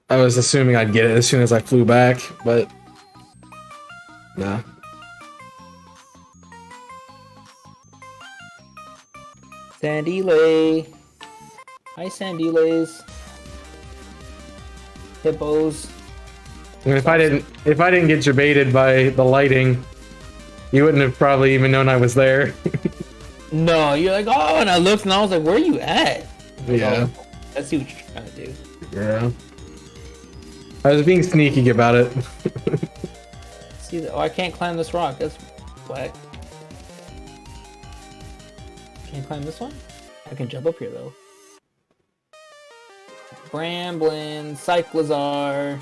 I was assuming I'd get it as soon as I flew back, but nah. Sandile. Hi, Sandiles. Hippos. I mean, if I didn't get debated by the lighting, you wouldn't have probably even known I was there. No, you're like, oh, and I looked and I was like, where are you at? Yeah. Oh, I see what you're trying to do. Yeah. I was being sneaky about it. See that? Oh, I can't climb this rock. That's whack. Can't climb this one? I can jump up here though. Bramblin, Cyclizar.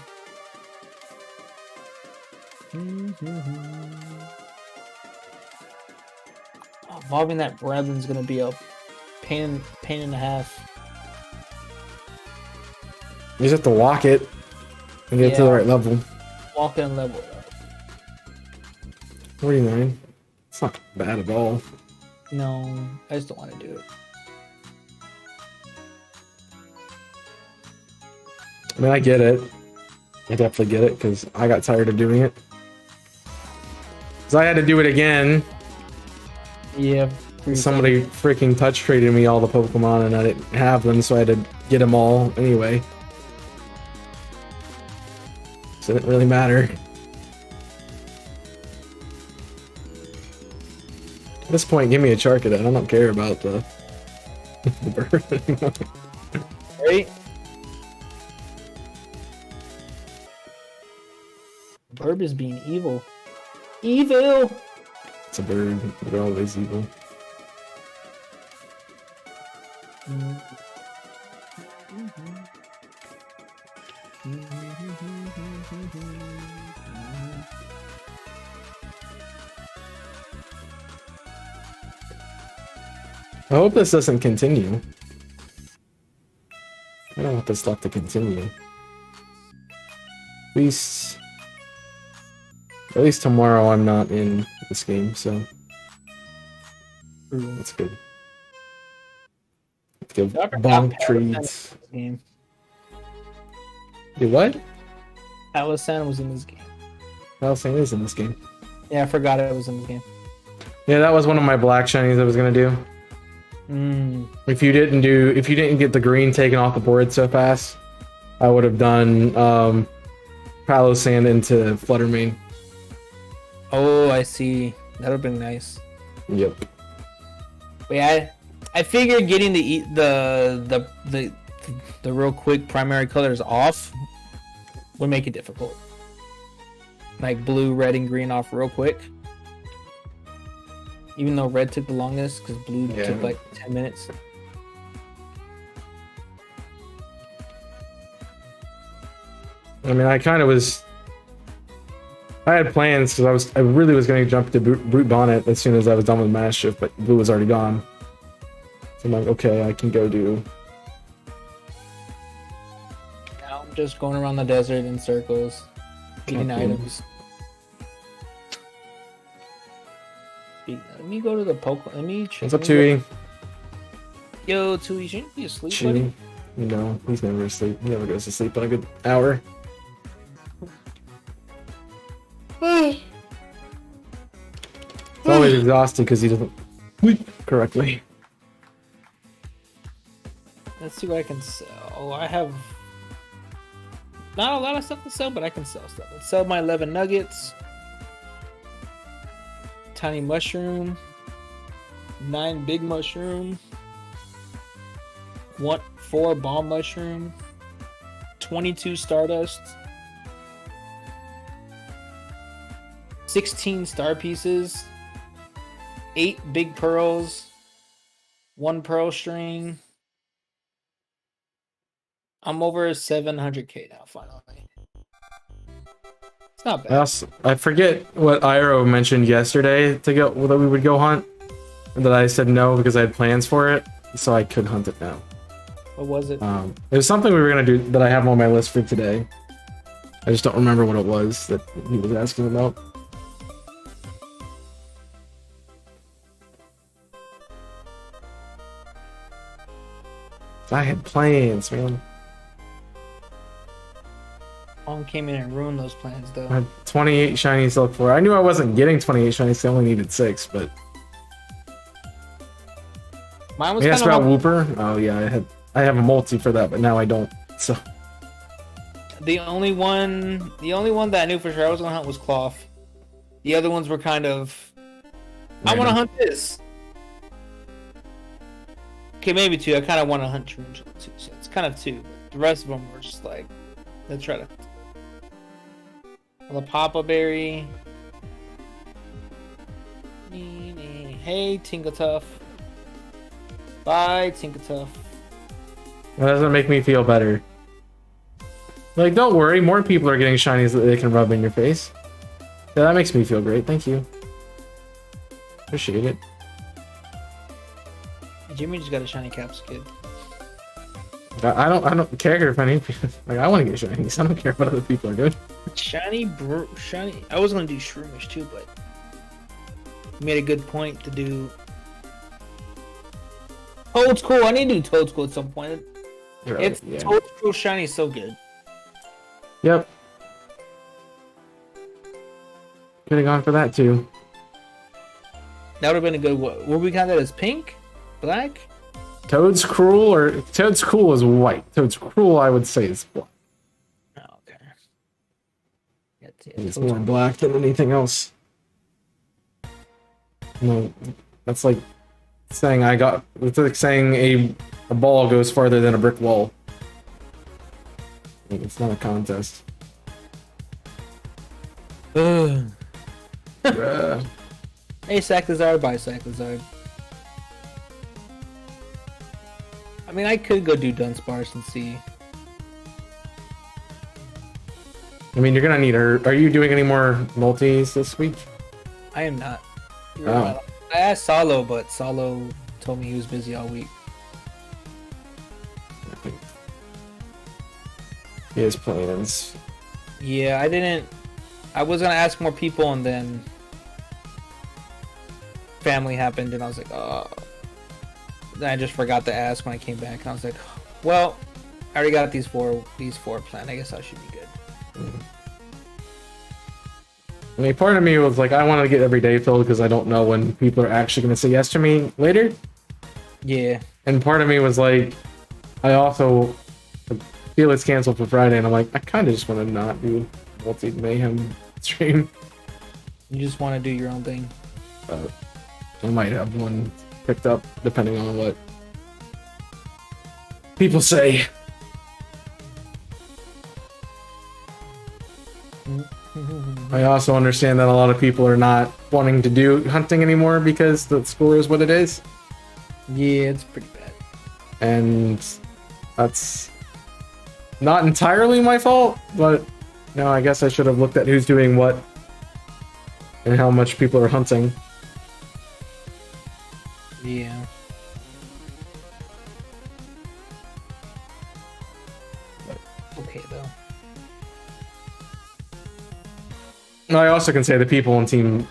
Oh, evolving that Bramblin's gonna be a pain and a half. You just have to walk it and get to the right level. Walk and level it up. 49. It's not bad at all. No, I just don't want to do it. I mean, I get it. I definitely get it because I got tired of doing it. Because I had to do it again. Yeah. Somebody freaking touch traded me all the Pokemon and I didn't have them, so I had to get them all anyway. So it didn't really matter. At this point, give me a Charcadet. I don't care about the bird anymore. Right? Burb is being evil. Evil! It's a bird. They're always evil. I hope this doesn't continue. I don't want this luck to continue. At least tomorrow I'm not in this game, so that's good. Let's go bonk treats. Do what? Palisand was in this game. Palisand is in this game. Yeah, I forgot it was in this game. Yeah, that was one of my black shinies I was gonna do. If you didn't get the green taken off the board so fast, I would have done Palisand into Fluttermane. Oh, I see. That would have been nice. Yep. Wait, I figured getting the real quick primary colors off would make it difficult. Like blue, red, and green off real quick. Even though red took the longest, because blue took like 10 minutes. I mean, I had plans because I really was going to jump to Brute Bonnet as soon as I was done with Mass Shift, but blue was already gone. So I'm like, okay, I can go do. Now I'm just going around the desert in circles, getting items. Let me go to the Pokemon. Let me. What's up, Chewy? Yo, Chewy, shouldn't you be asleep, Chewy. buddy? No, he's never asleep. He never goes to sleep in a good hour. He's always exhausted because he doesn't sleep correctly. Let's see what I can sell. I have not a lot of stuff to sell, but I can sell stuff. Let's sell my 11 nuggets. Tiny mushroom. 9 big mushroom. 4 bomb mushroom. 22 stardust. 16 star pieces. 8 big pearls. 1 pearl string. I'm over 700k now, finally. It's not bad. I forget what Iroh mentioned yesterday that we would go hunt. And that I said no because I had plans for it, so I could hunt it now. What was it? It was something we were gonna do that I have on my list for today. I just don't remember what it was that he was asking about. I had plans, man. Whytekong came in and ruined those plans, though. I had 28 shinies to look for. I knew I wasn't getting 28 shinies. I only needed 6, but Mine was yes, kind about of Whooper. Oh yeah, I have a multi for that, but now I don't. So the only one that I knew for sure I was gonna hunt was Cloth. The other ones were kind of, I want to hunt this. Okay, maybe 2. I kind of want to hunt Tarantula too, so it's kind of 2. But the rest of them were just like, let's try to. The Papa Berry. Hey, Tingletough. Bye, Tingletough. that doesn't make me feel better. Like, don't worry, more people are getting shinies that they can rub in your face. Yeah, that makes me feel great. Thank you. Appreciate it. Jimmy just got a shiny Caps Kid. I don't care if any like I want to get shinies. I don't care what other people are doing. Shiny. I was gonna do Shroomish too, but you made a good point to do. Toad's cool. I need to do Toad's cool at some point. Right, Toad's cool shiny is so good. Yep. Could have gone for that too. That would have been a good. What we got that as pink, black. Toad's Cruel or Toad's Cool is white. Toad's Cruel, I would say, is black. Oh, okay. Yeah, It's more black than anything else. No, that's like saying it's like saying a ball goes farther than a brick wall. It's not a contest. Ugh. Bruh. Hey, Saclazard, bye, Saclazard. I mean, I could go do Dunsparce and see. I mean, you're gonna need her. Are you doing any more multis this week? I am not. Oh. I asked Solo, but Solo told me he was busy all week. He has plans. Yeah, I was gonna ask more people, and then family happened, and I was like, oh. Then I just forgot to ask when I came back, and I was like, well, I already got these four planned. I guess I should be good. I mean, part of me was like, I want to get every day filled because I don't know when people are actually going to say yes to me later. Yeah. And part of me was like, I also feel it's canceled for Friday, and I'm like, I kind of just want to not do multi Mayhem stream. You just want to do your own thing. I might have one picked up depending on what people say. I also understand that a lot of people are not wanting to do hunting anymore because the score is what it is. Yeah, it's pretty bad. And that's not entirely my fault, but no, I guess I should have looked at who's doing what and how much people are hunting. Yeah. Okay, though. I also can say the people on Team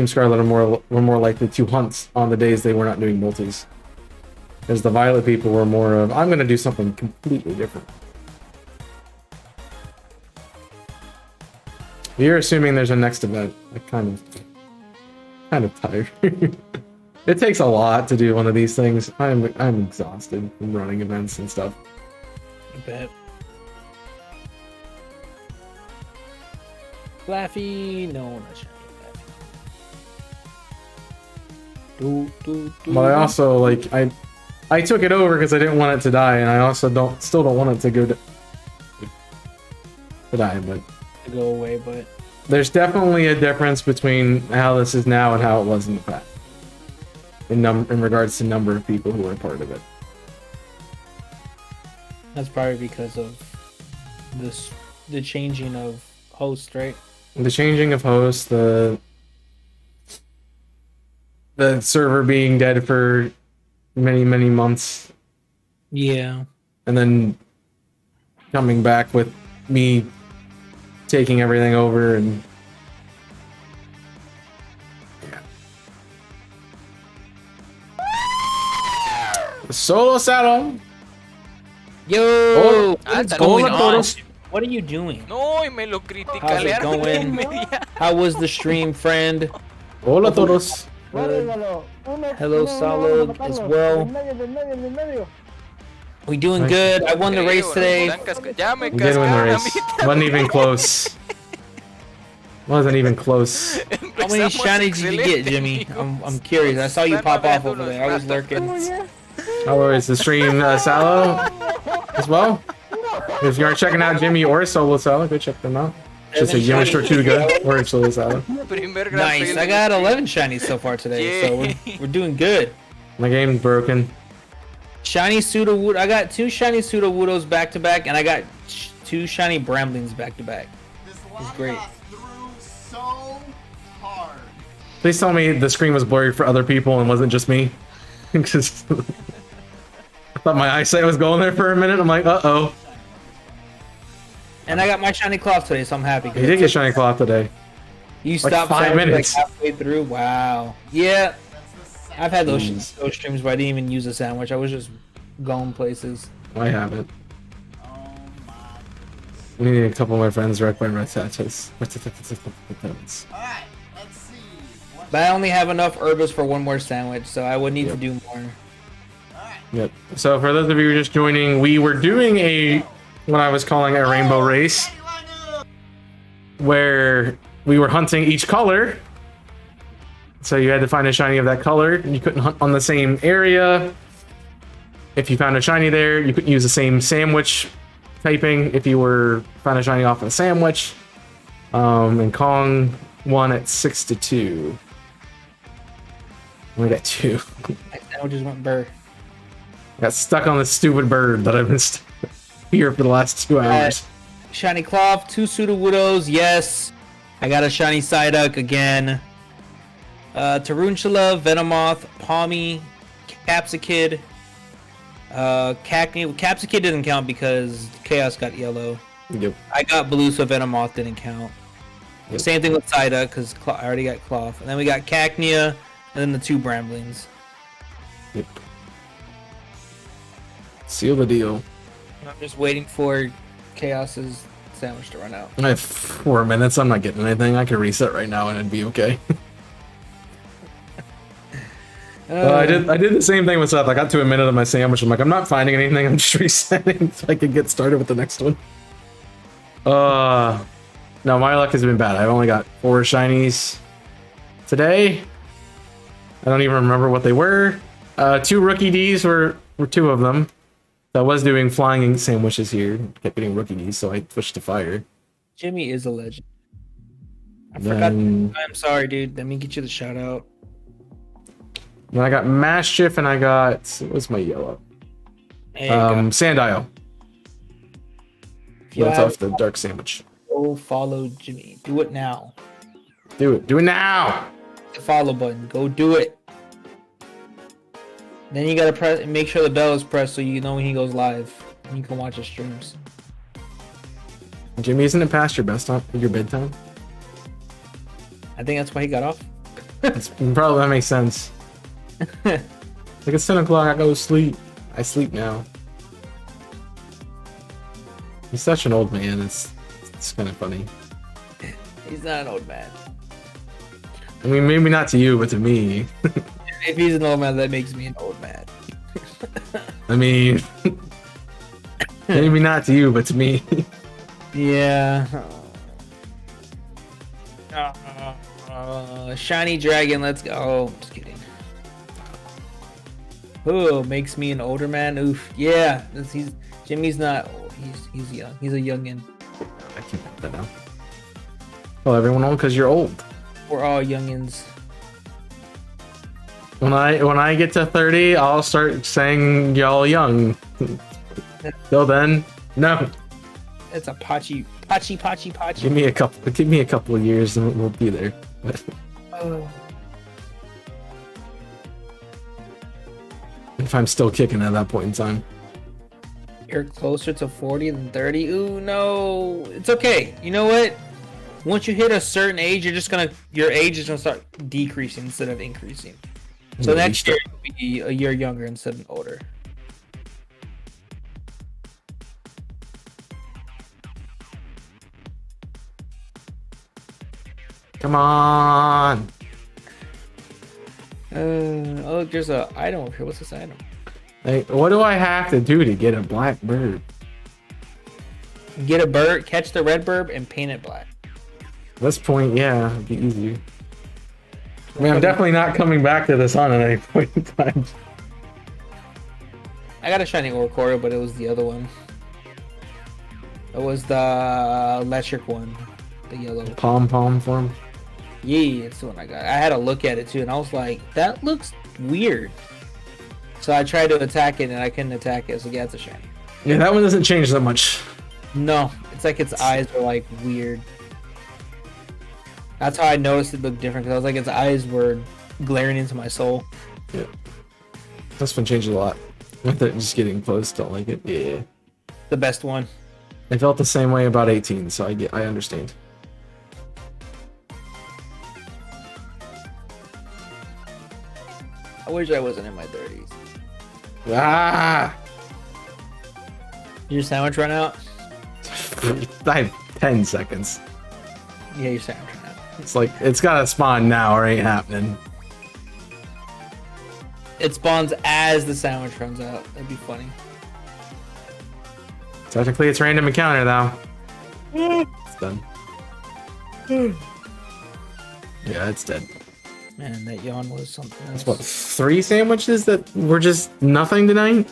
Scarlet were more likely to hunt on the days they were not doing multis. As the Violet people were more of, I'm going to do something completely different. You're assuming there's a next event. I'm kind of tired. It takes a lot to do one of these things. I'm exhausted from running events and stuff. I bet. Flaffy, no, not shiny. But I also like I took it over because I didn't want it to die, and I also still don't want it to go to die. But to go away, but there's definitely a difference between how this is now and how it was in the past. In regards to number of people who are part of it. That's probably because of the changing of hosts, right? The changing of hosts, the server being dead for many months. Yeah. And then coming back with me taking everything over and Solo saddle. Yo, Hola, what's going on? todos. What are you doing? No, y me lo critica. How's it going? How was the stream, friend? Hola todos. Hello, Solid, as well. We doing good. I won the race today. Ya me We did win the cascaron a race. mí. Wasn't even close. Wasn't even close. How many Empezamos shinies did you get, excelente. Jimmy? I'm curious. I saw you pop off over there. I was lurking. How is the stream, Salo, as well? If you aren't checking out Jimmy or Solo Salo, go check them out. Just a Jimmy Tortuga or Solo Salo. Primer Gran Nice. Premio I got 11 shinies so far today, so we're doing good. My game's broken. Shiny Sudowoodo. I got 2 shiny Sudowoodos back to back, and I got 2 shiny Bramblings back to back. It's great. Please tell me the screen was blurry for other people and wasn't just me. Because I thought my eyesight was going there for a minute. I'm like, uh-oh. And I got my shiny cloth today, so I'm happy. You did get shiny cloth today. You Like stopped 5 like minutes. halfway through. Wow. Yeah. I've had those streams where I didn't even use a sandwich. I was just going places. I haven't. We need a couple more friends wrecked by red tattoos. Alright, let's see. But I only have enough herbs for one more sandwich, so I would need to do more. Yep. So for those of you who are just joining, we were doing what I was calling a rainbow race, where we were hunting each color. So you had to find a shiny of that color, and you couldn't hunt on the same area. If you found a shiny there, you couldn't use the same sandwich typing if you were found a shiny off of a sandwich. And Kong won at 6-2. We got 2. My sandwiches went burr. Got stuck on this stupid bird that I've been here for the last 2 hours. Shiny cloth, 2 Sudowoodos, yes. I got a shiny Psyduck again. Tarantula, Venomoth, Palmy, Capsicid, Cacnea. Capsicid didn't count because Chaos got yellow. Yep. I got blue, so Venomoth didn't count. Yep. Same thing with Psyduck because I already got cloth. And then we got Cacnea, and then the 2 Bramblings. Yep. Seal the deal. I'm just waiting for Chaos's sandwich to run out. I have 4 minutes. I'm not getting anything. I can reset right now and it'd be okay. I did the same thing with Seth. I got to a minute of my sandwich. I'm like, I'm not finding anything. I'm just resetting so I can get started with the next one. No, my luck has been bad. I've only got 4 shinies today. I don't even remember what they were. 2 rookie Ds were 2 of them. So I was doing flying sandwiches here. Kept getting rookie Ds, so I switched to fire. Jimmy is a legend. I Then- forgot. I'm sorry, dude. Let me get you the shout out. Then I got Mischief and I got, what's my yellow? There you go. Sandile. If you That's have- off the dark sandwich. Go follow Jimmy. Do it now. Do it. Do it now. The follow button. Go do it. Then you gotta press. Make sure the bell is pressed so you know when he goes live. And you can watch his streams. Jimmy, isn't it past your your bedtime? I think that's why he got off. Probably that makes sense. Like it's 10 o'clock. I go to sleep. I sleep now. He's such an old man. It's kind of funny. He's not an old man. I mean, maybe not to you, but to me. If he's an old man, that makes me an old man. I mean, maybe not to you, but to me. Yeah. Shiny dragon, let's go. Oh, just kidding. Oh, makes me an older man. Oof. Yeah, Jimmy's not old. He's young. He's a youngin. I can't have that now. Well, everyone on because you're old. We're all youngins. When I get to 30, I'll start saying y'all young. Till then, no. It's a Pachi. Give me a couple of years and we'll be there. Oh. If I'm still kicking at that point in time. You're closer to 40 than 30. Ooh, no. It's okay. You know what? Once you hit a certain age, your age is gonna start decreasing instead of increasing. So next year you'll be a year younger instead of older. Come on. Oh, look, there's a item over here. What's this item? Like, what do I have to do to get a black bird? Get a bird, catch the red bird, and paint it black. At this point, yeah, it'd be easy. I mean, I'm definitely not coming back to this on at any point in time. I got a shiny Orcore, but it was the other one. It was the electric one, the yellow. Pom form. Yeah, it's the one I got. I had to look at it too, and I was like, that looks weird. So I tried to attack it, and I couldn't attack it. So yeah, it's a shiny. Yeah, that one doesn't change that much. No, it's like its eyes are like weird. That's how I noticed it looked different, because I was like, its eyes were glaring into my soul. Yeah. This one changed a lot. With it just getting close, don't like it. Yeah. The best one. I felt the same way about 18, so I understand. I wish I wasn't in my 30s. Ah! Your sandwich run out? I have 10 seconds. Yeah, your sandwich run out. It's like, it's gotta spawn now or it ain't happening. It spawns as the sandwich runs out. That'd be funny. Technically, it's random encounter, though. It's done. Yeah, it's dead. Man, that yawn was something else. That's what, 3 sandwiches that were just nothing tonight?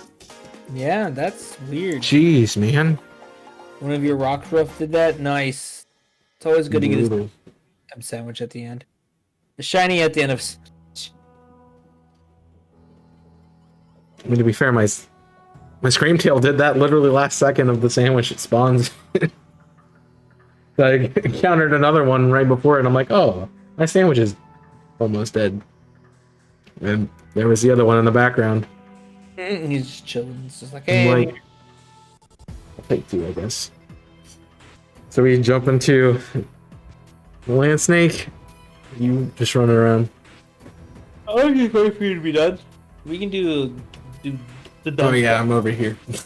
Yeah, that's weird. Jeez, man. One of your rock rough did that? Nice. It's always good to get Brutal. a sandwich at the end. The shiny at the end of... I mean, to be fair, my Screamtail did that literally last second of the sandwich it spawns. I encountered another one right before it, and I'm like, oh, my sandwich is almost dead. And there was the other one in the background. He's just chilling. It's just like, I'm hey. like, I'll take 2, I guess. So we jump into the land snake. You just running around. I'll just wait for you to be done. We can do the dun. Oh yeah, I'm over here. You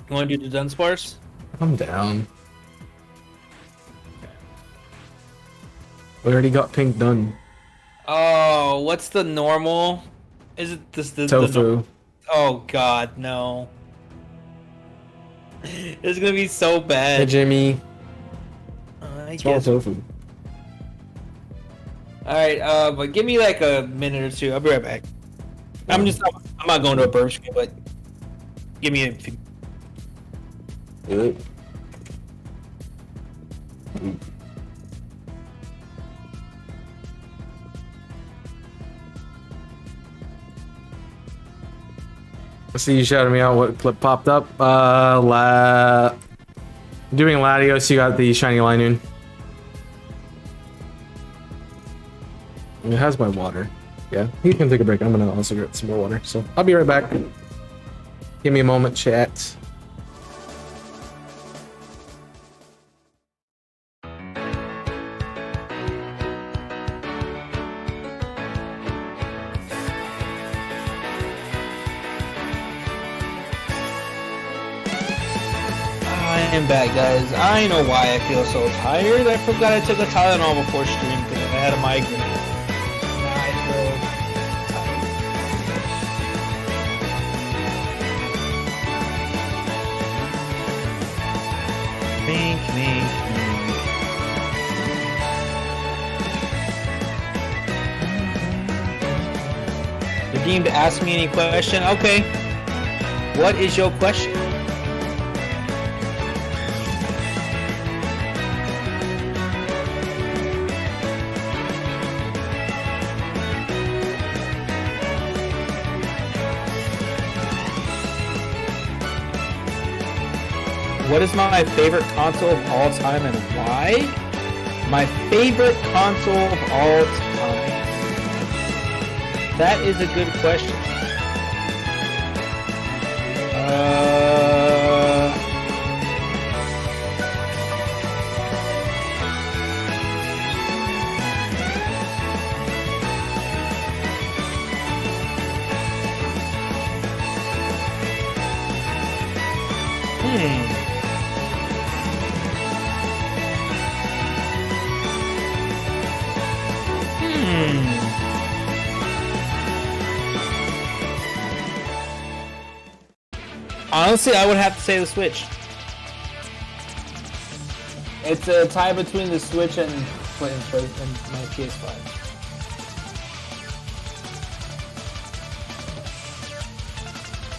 want to do the Dunsparce? I'm down. We already got pink done. Oh, what's the normal? Is it this the Tofu. Oh god, no. It's gonna be so Hey bad. Jimmy. I Small guess. tofu. Alright, but give me like a minute or two. I'll be right back. I'm not going to a burp screen, but give me a few. Good. I see you shouted me out what clip popped up. Doing Latios, you got the shiny Linoon. It has my water. Yeah, you can take a break. I'm gonna also get some more water. So I'll be right back. Give me a moment, chat. I am back, guys. I know why I feel so tired. I forgot I took a Tylenol before stream because I had a migraine. I feel tired. Mink, mink, mink. You're deemed to ask me any question? Okay. What is your question? What is my favorite console of all time and why? My favorite console of all time. That is a good question. Honestly, I would have to say the Switch. It's a tie between the Switch and my PS5.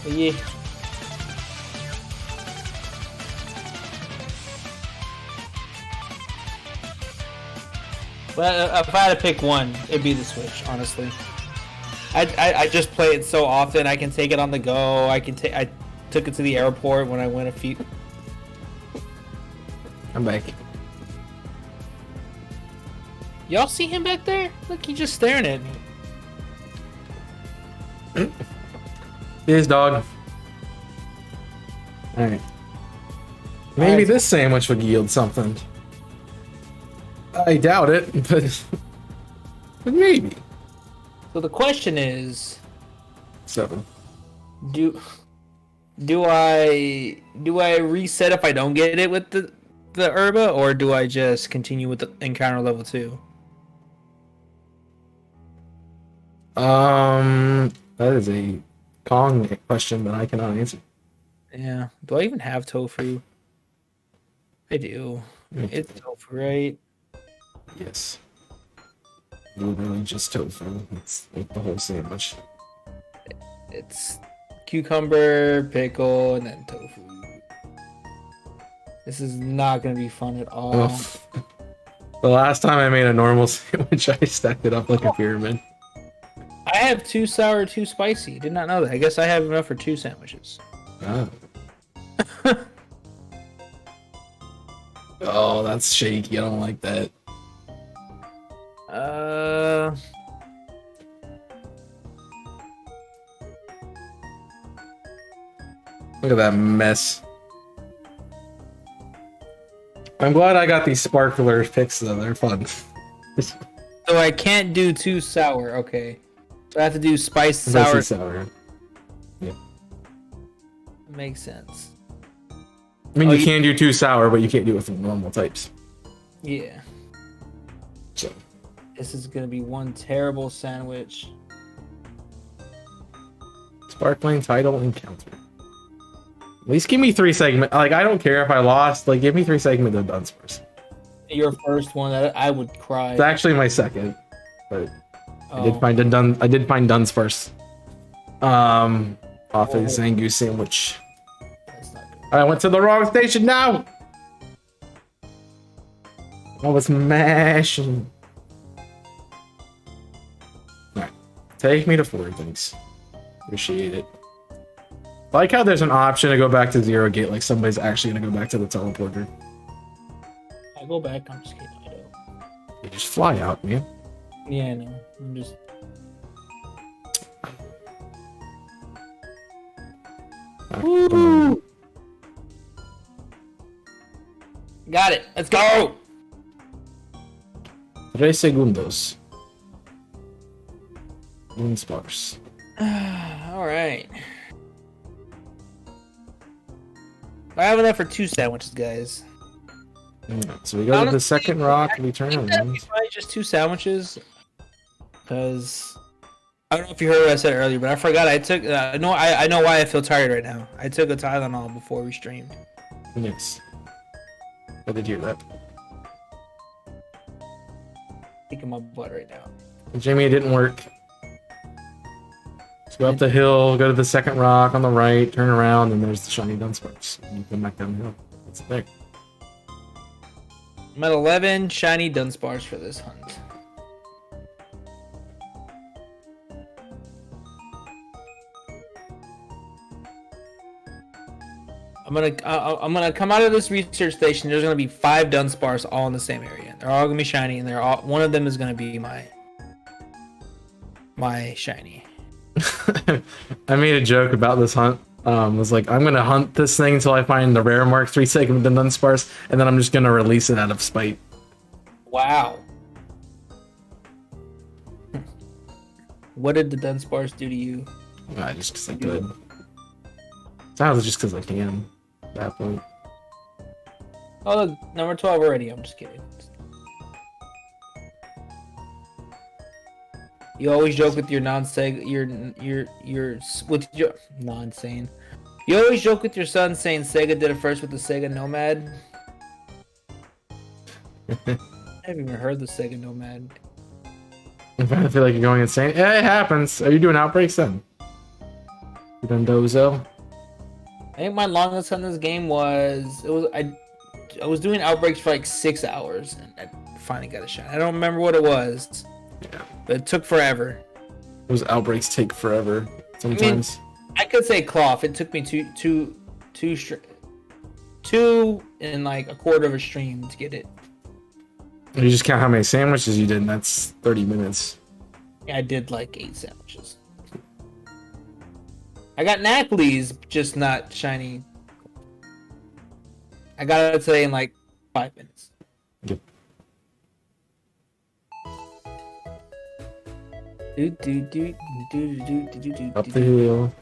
But yeah. Well, if I had to pick one, it'd be the Switch. Honestly, I just play it so often. I can take it on the go. I took it to the airport when I went a few. I'm back. Y'all see him back there? Look, he's just staring at me. His dog. Alright. Maybe this sandwich would yield something. I doubt it, but maybe. So the question is, 7. do I reset if I don't get it with the herba, or do I just continue with the encounter level 2? That is a Kong question that I cannot answer. Yeah. Do I even have tofu? I do. It's tofu, right? Yes. Literally just tofu. It's like the whole sandwich. It's cucumber, pickle, and then tofu. This is not gonna be fun at all. Oh. The last time I made a normal sandwich, I stacked it up like a pyramid. I have 2 sour, 2 spicy. Did not know that. I guess I have enough for 2 sandwiches. Oh. Oh, that's shaky. I don't like that. Look at that mess. I'm glad I got these sparkler picks though. They're fun. So I can't do 2 sour. Okay. So I have to do spice Spicy sour. sour. Yeah. Makes sense. I mean, you can do 2 sour, but you can't do it with the normal types. Yeah. So. This is gonna be one terrible sandwich. Sparkling title encounter. At least give me 3 segment. Like, I don't care if I lost. Like, give me 3 segments of Dunsparce. Your first one, I would cry. It's actually my second, but I did find Dunsparce. Off of the Zangoose sandwich. That's not good. I went to the wrong station now. I was mashing. Alright. Take me to 4 things. Appreciate it. I like how there's an option to go back to 0 gate, like somebody's actually gonna go back to the teleporter. I go back, I'm just kidding. I don't. You just fly out, man. Yeah, I know. I'm just. Woo! Got it. Let's go. 3 segundos. Dunsparce. All right. I have enough for 2 sandwiches, guys. So we go to the second rock, we turn I think that'd be around. probably just 2 sandwiches, because I don't know if you heard what I said earlier, but I forgot I took. I know why I feel tired right now. I took a Tylenol before we streamed. Yes. I did hear that. Kicking my butt right now. Jimmy, it didn't work. Let's go up the hill, go to the second rock on the right, turn around, and there's the shiny Dunsparce. And you come back down the hill. It's there. I'm at 11 shiny Dunsparce for this hunt. I'm gonna come out of this research station. There's gonna be 5 Dunsparce all in the same area. They're all gonna be shiny, and one of them is gonna be my shiny. I made a joke about this hunt. Was like, I'm gonna hunt this thing until I find the rare Mark 3 segment of Dunsparce, and then I'm just gonna release it out of spite. Wow. What did the Dunsparce do to you? Just because I could. Sounds just because I can. At that point. Oh, look, number 12 already. I'm just kidding. You always joke with your non-seg, with your non-sane. You always joke with your son saying Sega did it first with the Sega Nomad. I haven't even heard the Sega Nomad. I feel like you're going insane. Yeah, it happens. Are you doing outbreaks then? You done dozo? I think my longest on this game was I was doing outbreaks for like 6 hours and I finally got a shot. I don't remember what it was, Yeah. but it took forever. Those outbreaks take forever sometimes. I could say cloth. It took me two and like a quarter of a stream to get it. You just count how many sandwiches you did, and that's 30 minutes. Yeah, I did like 8 sandwiches. I got Nackleys, just not shiny. I got it today in like 5 minutes. Yep. Up the hill.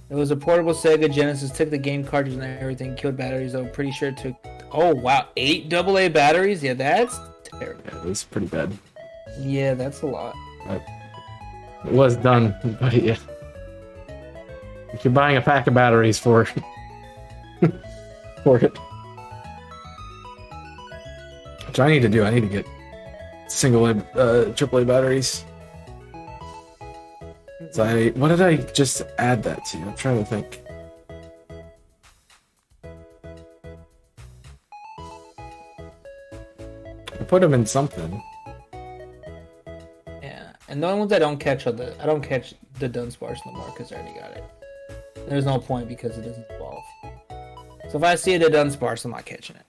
It was a portable Sega Genesis. Took the game cartridge and everything. Killed batteries. I'm pretty sure it took. Oh wow, 8 AA batteries. Yeah, that's terrible. Yeah, it was pretty bad. Yeah, that's a lot. It was done, but yeah. If you're buying a pack of batteries for for it. Which I need to do. I need to get single AAA batteries. So what did I just add that to? I'm trying to think. I put them in something. Yeah, and the only ones I don't catch are I don't catch the Dunsparce no more because I already got it. There's no point because it doesn't evolve. So if I see the Dunsparce, I'm not catching it.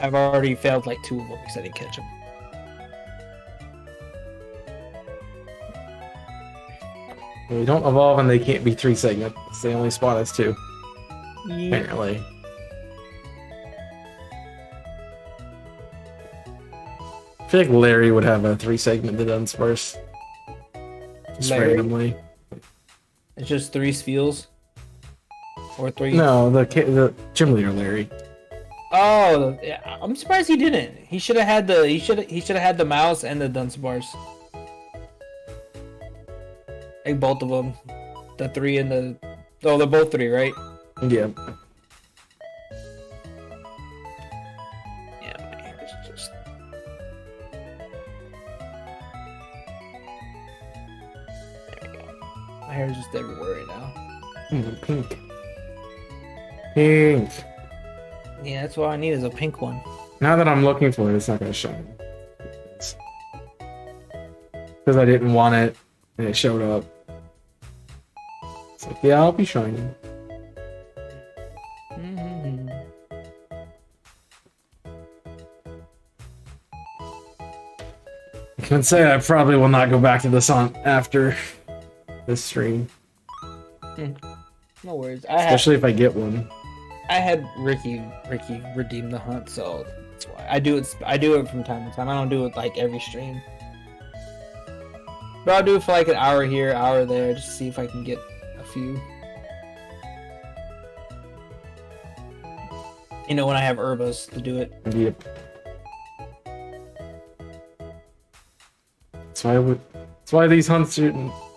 I've already failed like 2 of them because I didn't catch them. They don't evolve and they can't be 3 segment. They only spawn as 2. Apparently. I feel like Larry would have a 3 segment that Dunsparce. Just Larry? randomly. It's just 3 Spheels? Or 3? No, the gym leader Larry. Oh, yeah, I'm surprised he didn't. He should have had the mouse and the Dunsparce. Like both of them. The 3 and the... Oh, they're both 3, right? Yeah. Yeah, my hair is just... There we go. My hair is just everywhere right now. Pink. Pink. Yeah, that's what I need is a pink one. Now that I'm looking for it, it's not gonna shine. Because I didn't want it, and it showed up. It's like, yeah, I'll be shining. Mm-hmm. I can say I probably will not go back to this hunt after this stream. No worries. Especially if I get one. I had Ricky redeem the hunt, so that's why I do it from time to time. I don't do it like every stream, but I'll do it for like an hour here, hour there, just to see if I can get a few. You know, when I have herbas to do it. Yep. That's why these hunts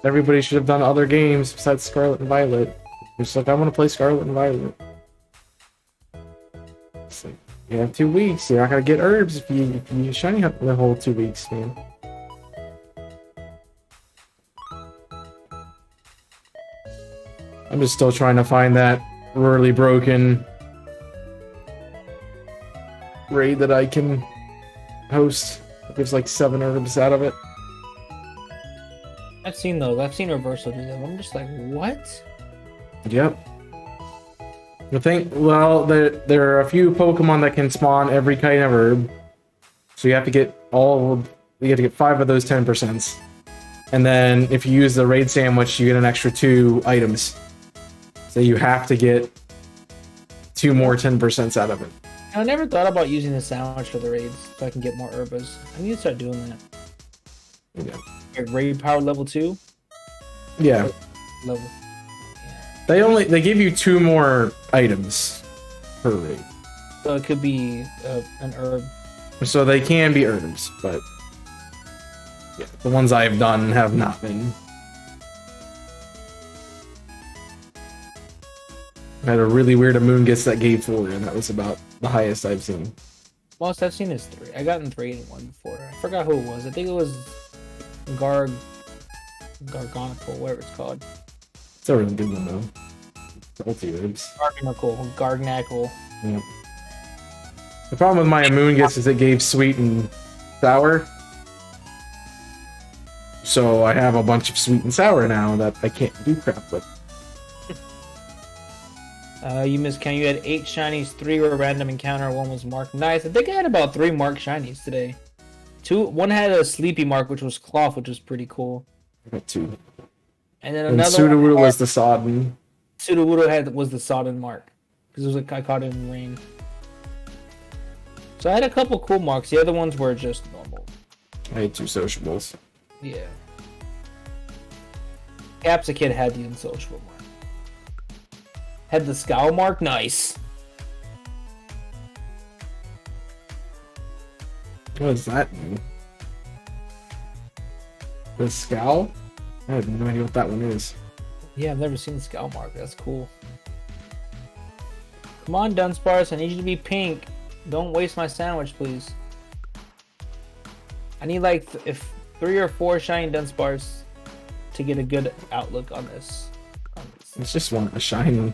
everybody should have done other games besides Scarlet and Violet. It's like, I want to play Scarlet and Violet. It's like, you have 2 weeks. You're not gonna get herbs if you shiny hunt the whole 2 weeks, man. I'm just still trying to find that rurally broken raid that I can host. There's like 7 herbs out of it. I've seen those. I've seen Reversal do them. I'm just like, what? Yep. Well, there are a few Pokemon that can spawn every kind of herb. So you have to get you have to get 5 of those 10%. And then if you use the raid sandwich, you get an extra 2 items. So you have to get 2 more 10% out of it. I never thought about using the sandwich for the raids so I can get more herbas. I need to start doing that. Yeah. Like raid power level 2? Yeah. Level. They give you 2 more items per raid. So it could be an herb. So they can be herbs, but yeah, the ones I've done have not been. I had a really weird Amoonguss that gave 4, and that was about the highest I've seen. Most I've seen is 3. I gotten 3 in one before. I forgot who it was. I think it was Gargonical, whatever it's called. It's a really good one though. Salty herbs. Gargnacle. Yep. The problem with my Amoonguss is it gave sweet and sour. So I have a bunch of sweet and sour now that I can't do crap with. You miscount. You had 8 shinies, 3 were random encounter, 1 was marked. Nice. I think I had about 3 marked shinies today. 1 had a sleepy mark, which was cloth, which was pretty cool. I got 2. And then And another Sudowoodo one was the sodden. Sudowoodo was the sodden mark because it was like I caught it in rain. So I had a couple cool marks. The other ones were just normal. I had 2 sociables. Yeah. Capsa Kid had the unsociable mark. Had the scowl mark. Nice. What does that mean? The scowl? I have no idea what that one is. Yeah, I've never seen the scowl mark. That's cool. Come on, Dunsparce. I need you to be pink. Don't waste my sandwich, please. I need like if 3 or 4 shiny Dunsparce to get a good outlook on this. It's just one a shiny.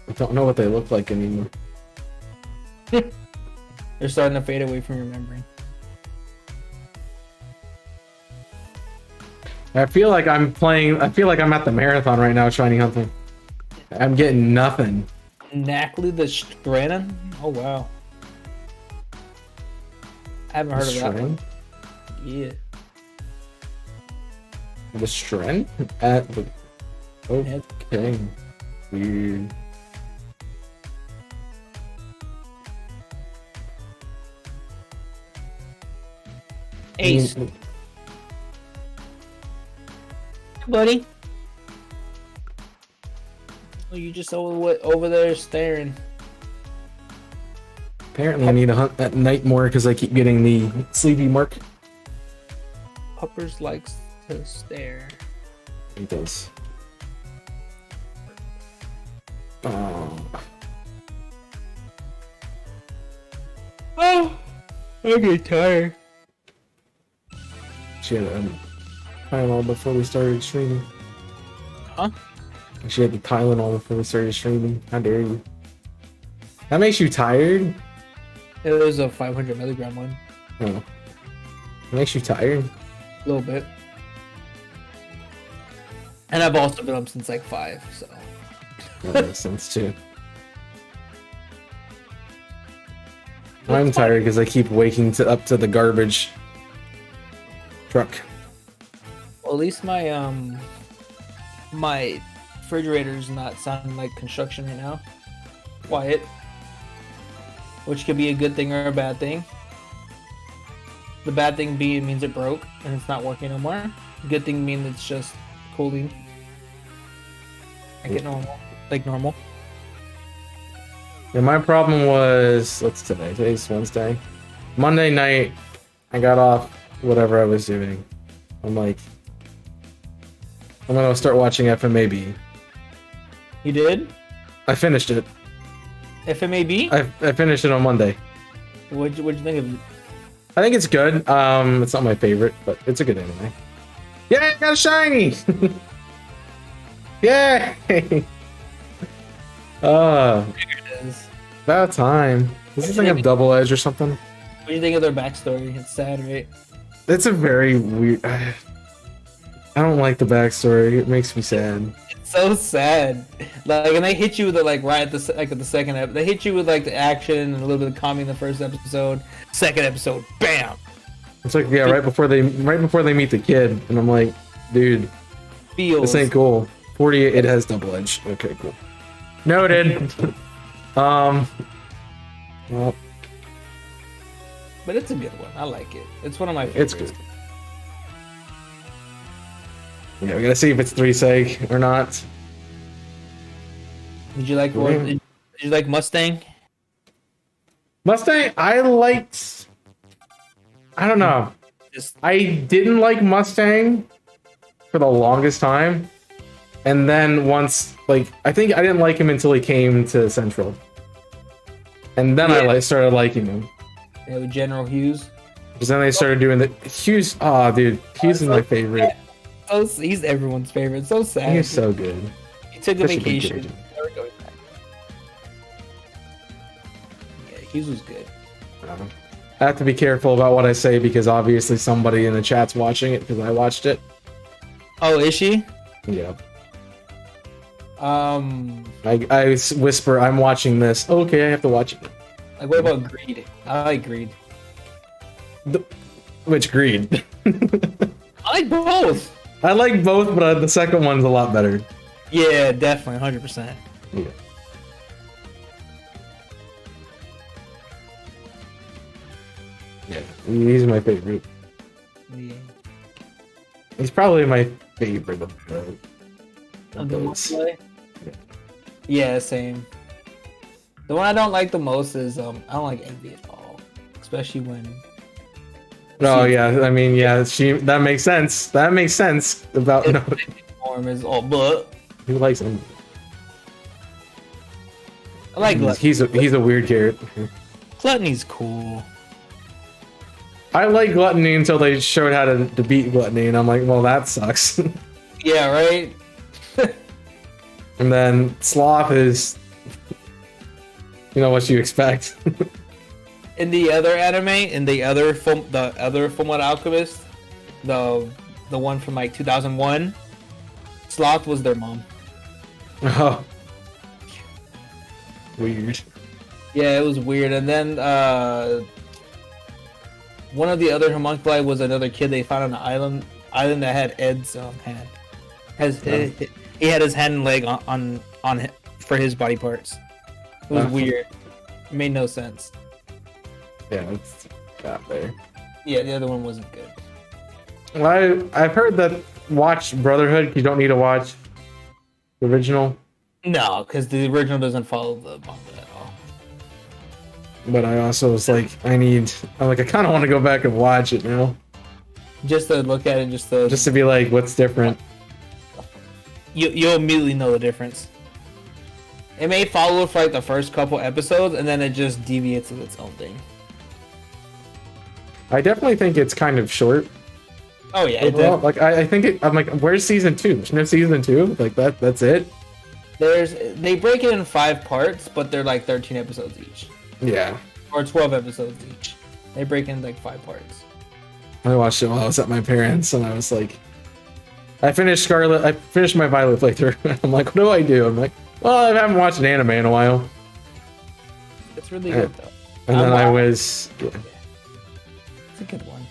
I don't know what they look like anymore. They're starting to fade away from your memory. I feel like I'm playing. I feel like I'm at the marathon right now, shiny hunting. I'm getting nothing. Knackley the Strennan? Oh wow. I haven't heard of that one. Yeah. The strength at the. Okay. Weird. Ace. Hey, buddy. Oh, you just over there staring. Apparently, I need to hunt at night more because I keep getting the sleepy mark. Puppers likes to stare. He does. Oh. Oh, I get tired. She had a Tylenol before we started streaming. Huh? She had the Tylenol before we started streaming. How dare you? That makes you tired? It was a 500 milligram one. Oh. It makes you tired? A little bit. And I've also been up since like 5, so. That makes sense too. I'm tired because I keep waking up to the garbage truck. Well, at least my my refrigerator's not sounding like construction right now. Quiet. Which could be a good thing or a bad thing. The bad thing being means it broke and it's not working no more. The good thing means it's just cooling. Like normal. Yeah, my problem was, what's today? Today's Wednesday. Monday night, I got off whatever I was doing. I'm like, I'm gonna start watching FMAB. You did? I finished it. FMAB? I finished it on Monday. What'd you think of it? I think it's good. It's not my favorite, but it's a good anime. Yeah, I got a shiny! Yay! About time. Does this thing have double edge or something? What do you think of their backstory? It's sad, right? It's a very weird. I don't like the backstory. It makes me sad. It's so sad. Like, and they hit you with it like right at the second episode. They hit you with like the action and a little bit of comedy in the first episode. Second episode, bam. It's like right before they meet the kid, and I'm like, dude, this ain't cool. 48. It has double edge. Okay, cool. Noted. Well. But it's a good one. I like it. It's one of my favorites. It's good. Yeah, we gotta see if it's 3 seg or not. Did you like Did you like Mustang? Mustang, I liked. I don't know. I didn't like Mustang for the longest time, and then once, like, I think I didn't like him until he came to Central, and then I started liking him. Yeah, with General Hughes. Because then they started doing the Hughes. Oh, dude, Hughes is my favorite. Oh, he's everyone's favorite. So sad. He's so good. He took a Such a good vacation. agent. Never going back. Yeah, Hughes was good. I have to be careful about what I say because obviously somebody in the chat's watching it because I watched it. Oh, is she? Yeah. I whisper, I'm watching this. Okay, I have to watch it. like, what about Greed? I like Greed. Which Greed? I like both. I like both, but the second one's a lot better. Yeah, definitely, 100%. Yeah. Yeah, he's my favorite. Yeah. He's probably my favorite of Of the those. one yeah, same. The one I don't like the most is I don't like Envy at all, especially when. Oh yeah, I mean that makes sense. That makes sense about no, Form is all but. who likes him. I like Gluttony. He's a weird character. Gluttony's cool. I like Gluttony until they showed how to beat Gluttony, and I'm like, well, that sucks. Yeah, right. And then Sloth is, you know what you expect. In the other anime, in the other Fullmetal Alchemist, the one from like 2001, Sloth was their mom. Oh, weird. Yeah, it was weird. And then one of the other homunculi was another kid they found on an island that had Ed's hand. He had his hand and leg on for his body parts. It was weird. It made no sense. Yeah, it's got there. Yeah, the other one wasn't good. I've heard that watch Brotherhood. You don't need to watch the original. No, because the original doesn't follow the manga at all. But I also was like, I kind of want to go back and watch it now, Just to look at it, just to be like, what's different. you'll immediately know the difference. It may follow for like the first couple episodes, and then it just deviates to its own thing. I definitely think it's kind of short. Oh yeah, Overall. Like I think I'm like, where's season 2? There's no season 2. Like that's it. they break it in 5 parts, but they're like 13 episodes each, Yeah. or 12 episodes each. They break in like 5 parts. I watched it while I was at my parents, and I was like, I finished my Violet playthrough. I'm like, what do I do? I'm like, well, I haven't watched an anime in a while. It's really good though. And then I was, yeah. It's a good one.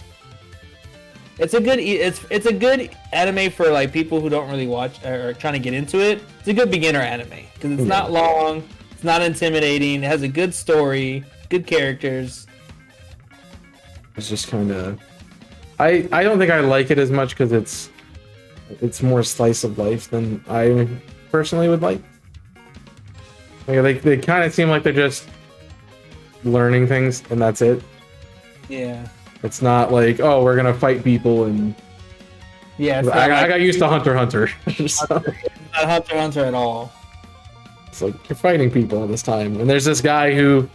It's a good anime for like people who don't really watch or are trying to get into it. It's a good beginner anime because it's not long, it's not intimidating, it has a good story, good characters. It's just kind of, I don't think I like it as much because it's more slice of life than I personally would like. Like they kind of seem like they're just learning things and that's it. Yeah. It's not like, oh, we're gonna fight people and Yeah, it's I got used to Hunter x Hunter. So, not Hunter x Hunter at all. it's like you're fighting people all this time, and there's this guy who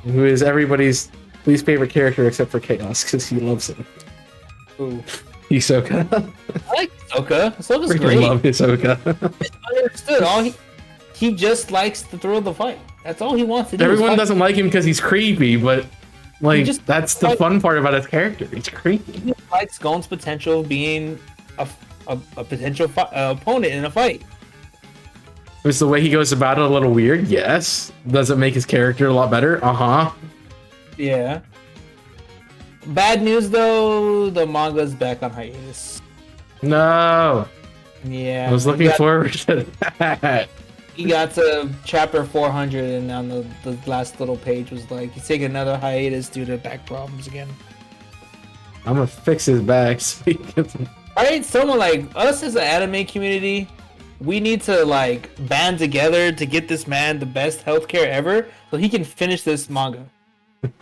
is everybody's least favorite character except for Chaos because he loves him. Ooh. Hisoka. I like Hisoka. Hisoka's Freaking great. love Hisoka. It's understood. He just likes the thrill of the fight. That's all he wants to do. Everyone doesn't like him because he's creepy, but like that's the like, fun part about his character. He's creepy. He likes Gon's potential of being a potential opponent in a fight. Is the way he goes about it a little weird? Yes. Does it make his character a lot better? Uh-huh. Yeah. Bad news though, the manga's back on hiatus. No. Yeah. I was looking forward to that. He got to chapter 400 and on the last little page was like, he's taking another hiatus due to back problems again. I'm gonna fix his back so he can... Right? Someone like us as an anime community, we need to like band together to get this man the best healthcare ever, so he can finish this manga.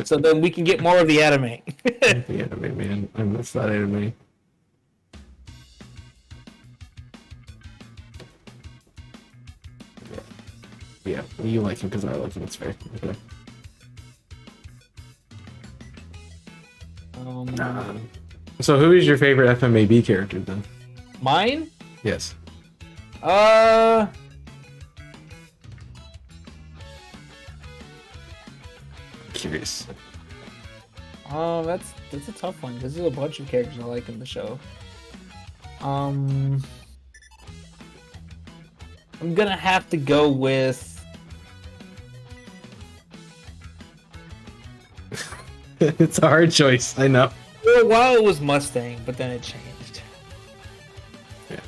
So then we can get more of the anime. The anime, man. I miss that anime. Yeah, you like him because I like him. It's fair. Okay. So, who is your favorite FMAB character then? Mine? Yes. Curious. That's a tough one. There's a bunch of characters I like in the show. I'm gonna have to go with. It's a hard choice. I know. For a while it was Mustang, but then it changed. Yeah.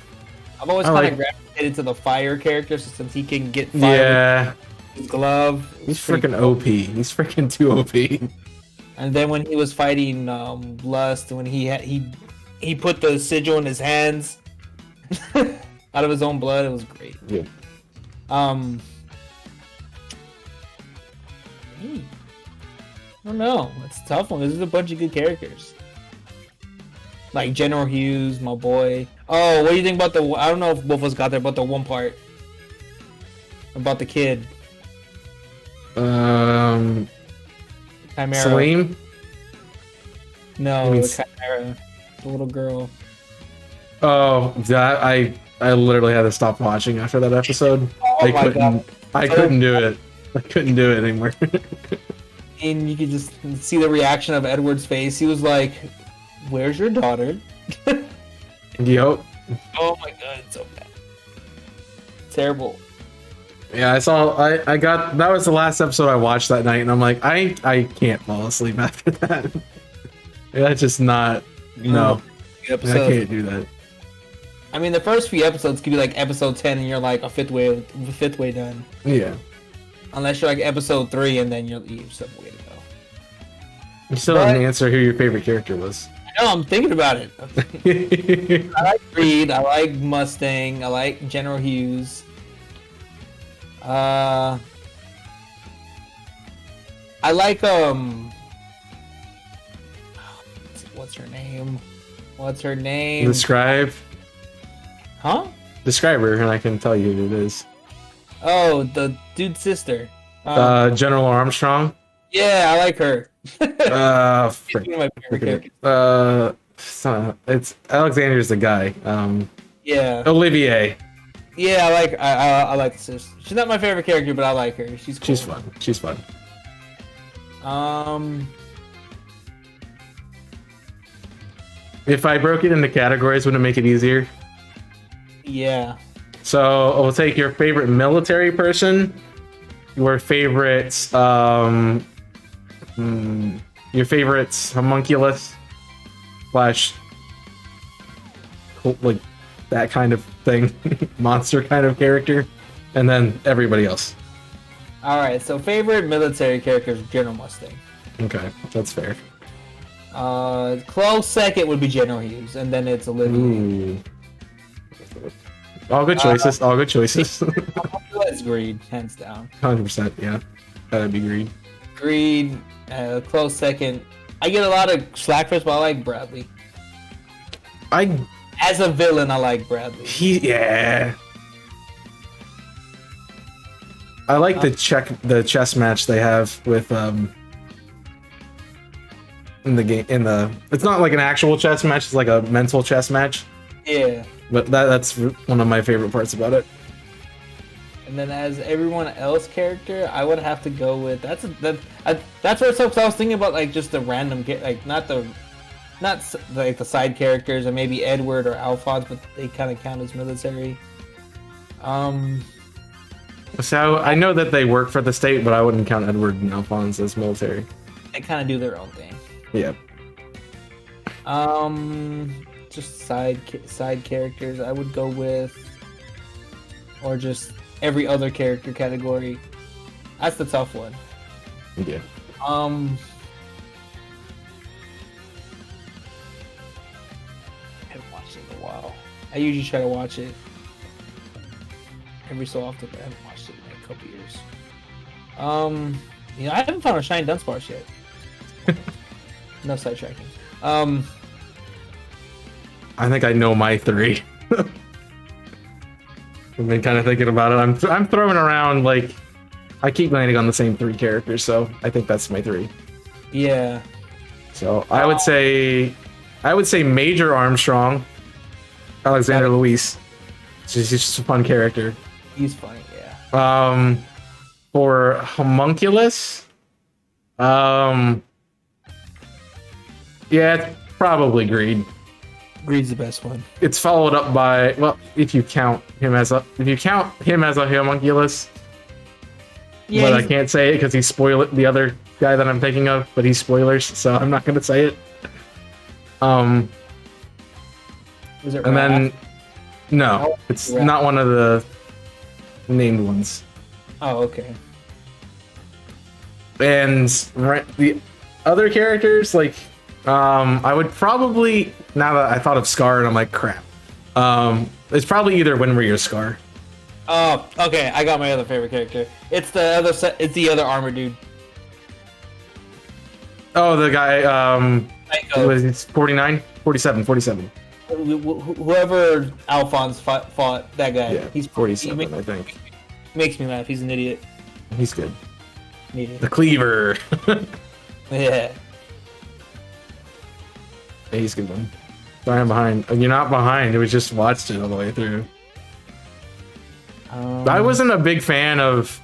I've always I kind of like- gravitated to the fire character since he can get fire Yeah. with his glove. He's It's pretty freaking cool. OP. He's freaking too OP. And then when he was fighting Lust, when he put the sigil in his hands out of his own blood, it was great. Yeah. I don't know. It's a tough one. There's a bunch of good characters. Like General Hughes, my boy. Oh, what do you think about the? I don't know if both of us got there, but the one part about the kid, Chimera. Salim? No, You mean the Chimera, the little girl. Oh, that I literally had to stop watching after that episode. Oh my God. I couldn't do it. I couldn't do it anymore. And you could just see the reaction of Edward's face. He was like, "Where's your daughter?" Yup. Oh my god, it's so bad. Terrible. Yeah, I got that was the last episode I watched that night, and I'm like, I can't fall asleep after that. That's just not no. I can't do that. I mean, the first few episodes could be like episode 10, and you're like a fifth way done. Yeah. Unless you're like episode 3, and then you have some way to go. You still didn't answer who your favorite character was. I know, I'm thinking about it. I like Reed. I like Mustang. I like General Hughes. I like what's her name? Describe Huh? her, and I can tell you who it is. Oh, the dude's sister. General Armstrong. Yeah, I like her. She's Frick. one of my favorite characters. It's Alexander's the guy. Yeah, Olivier. yeah, I like the sister. She's not my favorite character, but I like her. She's cool. She's fun. If I broke it into categories, would it make it easier? Yeah. So we'll take your favorite military person, your favorite your favorite homunculus / like that kind of thing, monster kind of character, and then everybody else. All right. So favorite military character is General Mustang. Okay, that's fair. Close second would be General Hughes, and then it's Olivia. Ooh. All good choices. All good choices. That's Greed, hands down. 100%. Yeah, that'd be Greed. Greed, close second. I get a lot of slack for this, but I like Bradley. As a villain, I like Bradley. Yeah. I like the chess match they have with in the game it's not like an actual chess match, it's like a mental chess match. Yeah. But that's one of my favorite parts about it. And then as everyone else character, I would have to go with that's where it's up. So I was thinking about like just the random like not like the side characters or maybe Edward or Alphonse, but they kind of count as military. So I know that they work for the state, but I wouldn't count Edward and Alphonse as military. They kind of do their own thing. Yeah. Just side characters I would go with, or just every other character category. That's the tough one. Yeah. I haven't watched it in a while. I usually try to watch it. every so often, but I haven't watched it in like a couple years. I haven't found a shiny Dunsparce yet. No sidetracking. I think I know my 3. I've been kind of thinking about it. I'm throwing around like I keep landing on the same 3 characters, so I think that's my 3. Yeah. So I would say Major Armstrong, Alexander Luis. He's just a fun character. He's funny, yeah. For Homunculus, yeah, it's probably Greed. Greed's the best one. It's followed up by, well, if you count him as a homunculus. Yeah, But I can't say it because he's the other guy that I'm thinking of, but he's spoilers, so I'm not gonna say it. Was it And Raph? then no, it's not one of the named ones. Oh, okay. And the other characters, like, I would probably, now that I thought of Scar and I'm like, crap. It's probably either Winry or Scar. Oh, okay. I got my other favorite character. It's the other It's the other armor dude. Oh, the guy, Psycho. what is it, 49? 47. Whoever Alphonse fought, that guy. Yeah, He's 47, I think. Makes me laugh. He's an idiot. He's good. Needed. The Cleaver. Yeah. Yeah, he's a good one. Sorry, I'm behind. You're not behind. We just watched it all the way through. I wasn't a big fan of.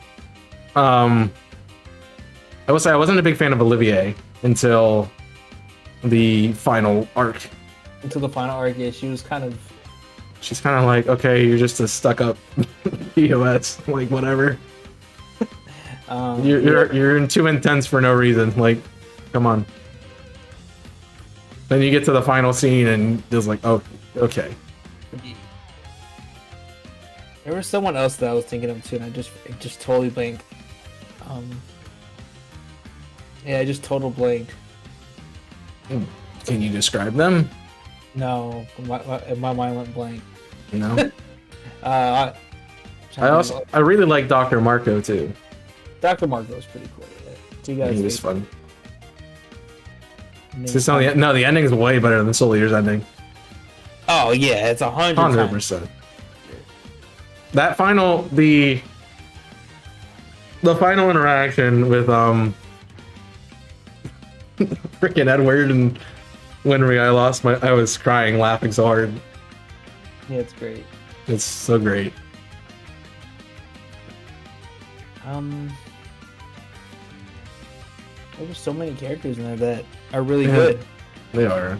I will say I wasn't a big fan of Olivier until the final arc. Until the final arc, yeah, she was kind of. She's kind of like, okay, you're just a stuck-up POS, like whatever. You're in too intense for no reason. Like, come on. Then you get to the final scene and it's like, oh, okay. There was someone else that I was thinking of too, and I just totally blanked. Yeah, I just total blanked. Can you describe them? No, my mind went blank. No. I really like Dr. Marco too. Dr. Marco is pretty cool. So you guys, He was fun. It's just the ending is way better than Soul Eater's ending. Oh yeah, it's 100%. That final the final interaction with freaking Edward and Winry, I was crying laughing so hard. Yeah, it's great. It's so great. There's so many characters in there that are really good. They are.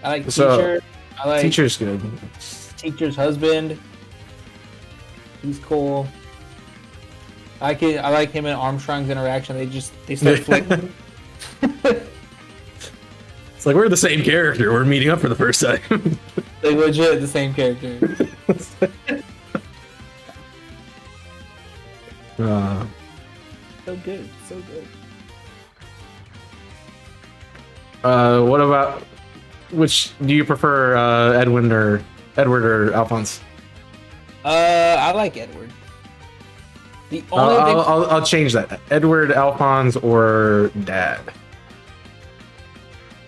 I like Teacher. I like Teacher's good. Teacher's husband. He's cool. I like him and Armstrong's interaction. They start floating. It's like we're the same character. We're meeting up for the first time. They legit the same character. So good, so good. What about which do you prefer, Edward or Alphonse? I like Edward. The only thing I'll change that. Edward, Alphonse, or Dad.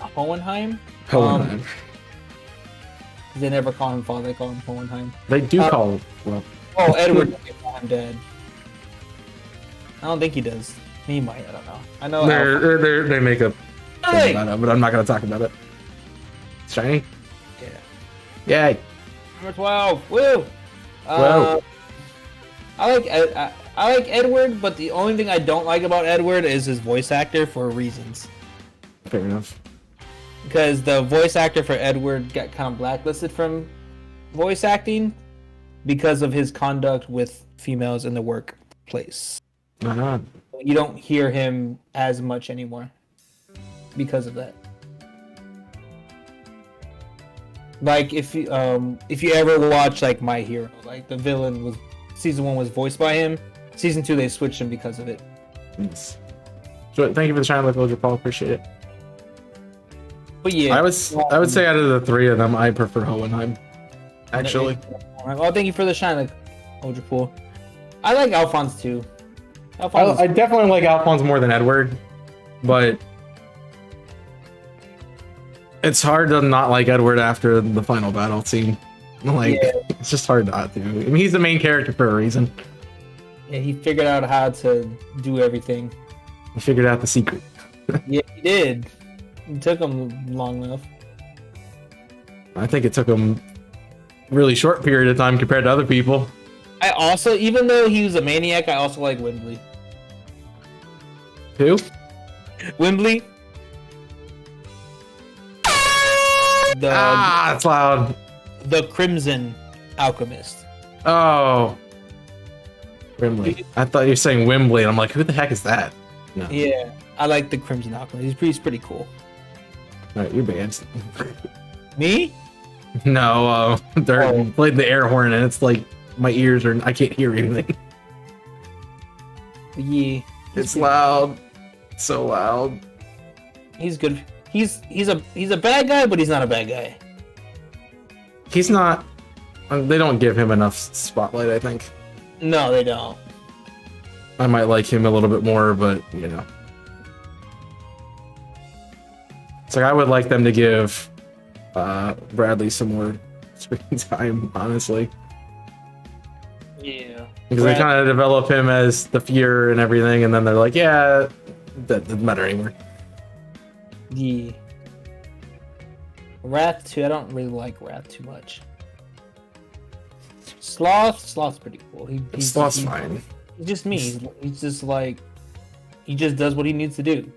Hohenheim. Hohenheim. They never call him father; they call him Hohenheim. They do call. Well. Oh, Edward. They call him Dad. I don't think he does. He might. I don't know. I know. They make a thing about it, but I'm not gonna talk about it. It's shiny. Yeah. Yay. Number 12. Woo. Whoa. I like Edward, but the only thing I don't like about Edward is his voice actor for reasons. Fair enough. Because the voice actor for Edward got kind of blacklisted from voice acting because of his conduct with females in the workplace. Uh-huh. You don't hear him as much anymore because of that. Like if you ever watch like My Hero, like the villain was season 1 was voiced by him. Season 2 they switched him because of it. Yes. So thank you for the shine look, Paul. Appreciate it. But yeah, I would say out of the 3 of them, I prefer Hohenheim. Actually, Like, oh, thank you for the shine. Like, hold your pool. I like Alphonse too. Alphonse. I definitely like Alphonse more than Edward, but it's hard to not like Edward after the final battle scene. Like, it's just hard not to. I mean, he's the main character for a reason. Yeah, he figured out how to do everything. He figured out the secret. Yeah, he did. It took him long enough. I think it took him a really short period of time compared to other people. I also, even though he was a maniac, I also like Wembley. Who? Wembley. It's loud. The Crimson Alchemist. Oh. Wembley. I thought you were saying Wembley, and I'm like, who the heck is that? No. Yeah, I like the Crimson Alchemist. He's pretty cool. Alright, you're banned. Me? No, they're played the air horn, and it's like my ears are. I can't hear anything. Yeah. It's loud. So loud. He's good. He's a bad guy, but he's not a bad guy. He's not. They don't give him enough spotlight, I think. No, they don't. I might like him a little bit more, but you know. It's like I would like them to give Bradley some more screen time, honestly. Yeah. Because they kind of develop him as the fear and everything, and then they're like, yeah, that doesn't matter anymore. Yeah. Wrath too. I don't really like Wrath too much. Sloth's pretty cool. Sloth's fine. He's just me. He's just like, he just does what he needs to do.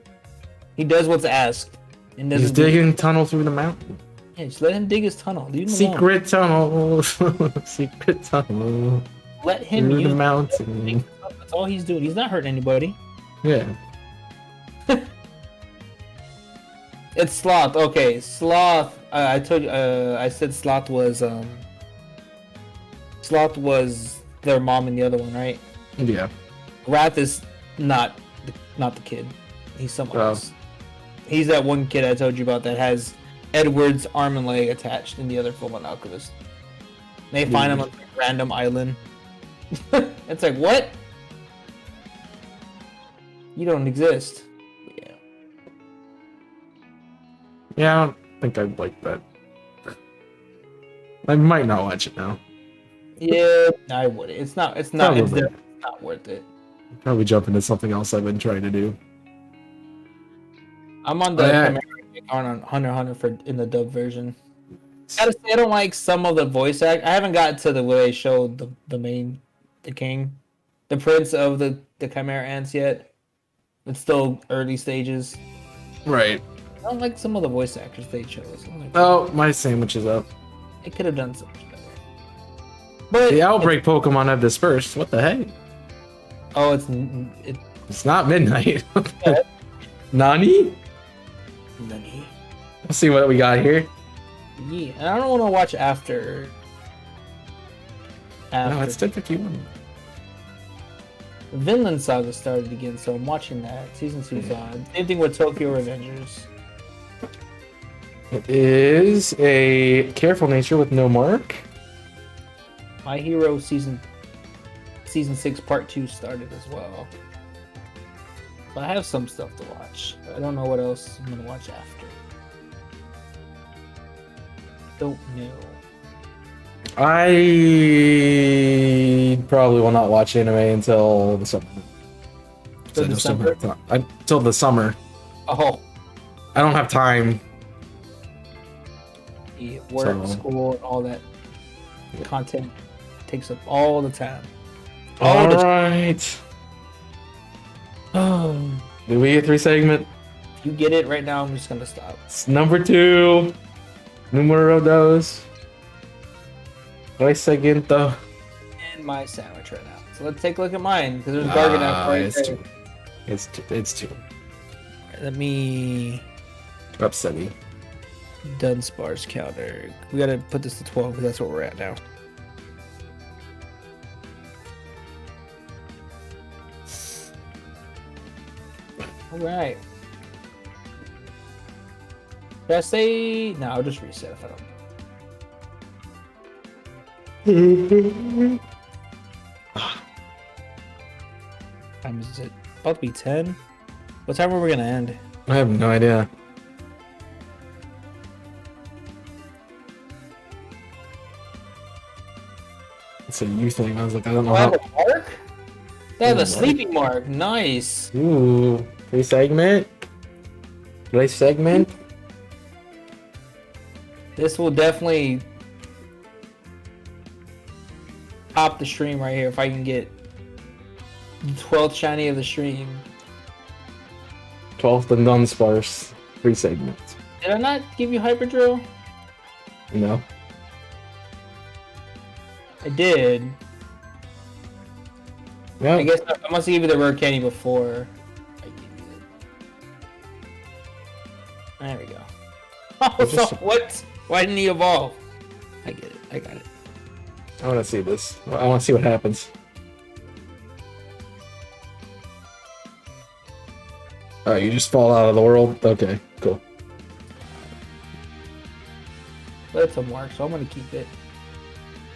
He does what's asked. And He's digging tunnel through the mountain. Yeah, just let him dig his tunnel. Leave him Secret tunnel. Secret tunnel. Let him through use the mountain. That's all he's doing. He's not hurting anybody. Yeah. It's Sloth. Okay, Sloth. I told you. I said Sloth was their mom in the other one, right? Yeah. Wrath is not the kid. He's someone else. He's that one kid I told you about that has Edward's arm and leg attached in the other Fullmetal Alchemist. They find him on a random island. It's like, what? You don't exist. But yeah. Yeah, I don't think I'd like that. I might not watch it now. Yeah, I would. It's not worth it. Probably jump into something else I've been trying to do. I'm on the on Hunter x Hunter in the dub version. Gotta say, I don't like some of the voice act. I haven't gotten to the way they showed the king, the prince of the Chimera Ants yet. It's still early stages. Right. I don't like some of the voice actors they chose. Oh, my sandwich is up. It could have done so much better. But The outbreak Pokemon have dispersed. What the heck? Oh, It's not midnight. Nani? Nani? Let's see what we got here. Yeah, and I don't want to watch after. No, it's 10:51. Vinland Saga started again, so I'm watching that. Season 2's on. Same thing with Tokyo Revengers. It is a careful nature with no mark. My Hero season 6 part 2 started as well. But I have some stuff to watch. I don't know what else I'm gonna watch after. Don't know. I probably will not watch anime until the summer. Till December? Until the summer. Oh. I don't have time. Yeah, work, school, and all that content takes up all the time. All right. Did we get 3 segment? If you get it right now, I'm just gonna stop. It's number 2. Numero dos. Hoy segundo. And my sandwich right now. So let's take a look at mine because there's Garganeth right there. It's 2. Let me Upsetting. Dunsparce counter. We gotta put this to 12 because that's where we're at now. Alright. Should I say... No, I'll just reset if I don't. Time is it? About to be 10. What time are we gonna end? I have no idea. It's a you thing. I was like, I don't know I have how. a mark? They have Ooh, a sleeping mark. Nice. Ooh, free segment. Nice segment. This will definitely top the stream right here if I can get the 12th shiny of the stream. 12th and non-sparse. Free segment. Did I not give you Hyper Drill? No. I did. Yeah. I guess I must have given you the rare candy before. I gave you it. There we go. Oh, so what? Why didn't he evolve? I get it. I got it. I want to see this. I want to see what happens. Oh, you just fall out of the world? Okay, cool. But it's a mark, so I'm gonna keep it.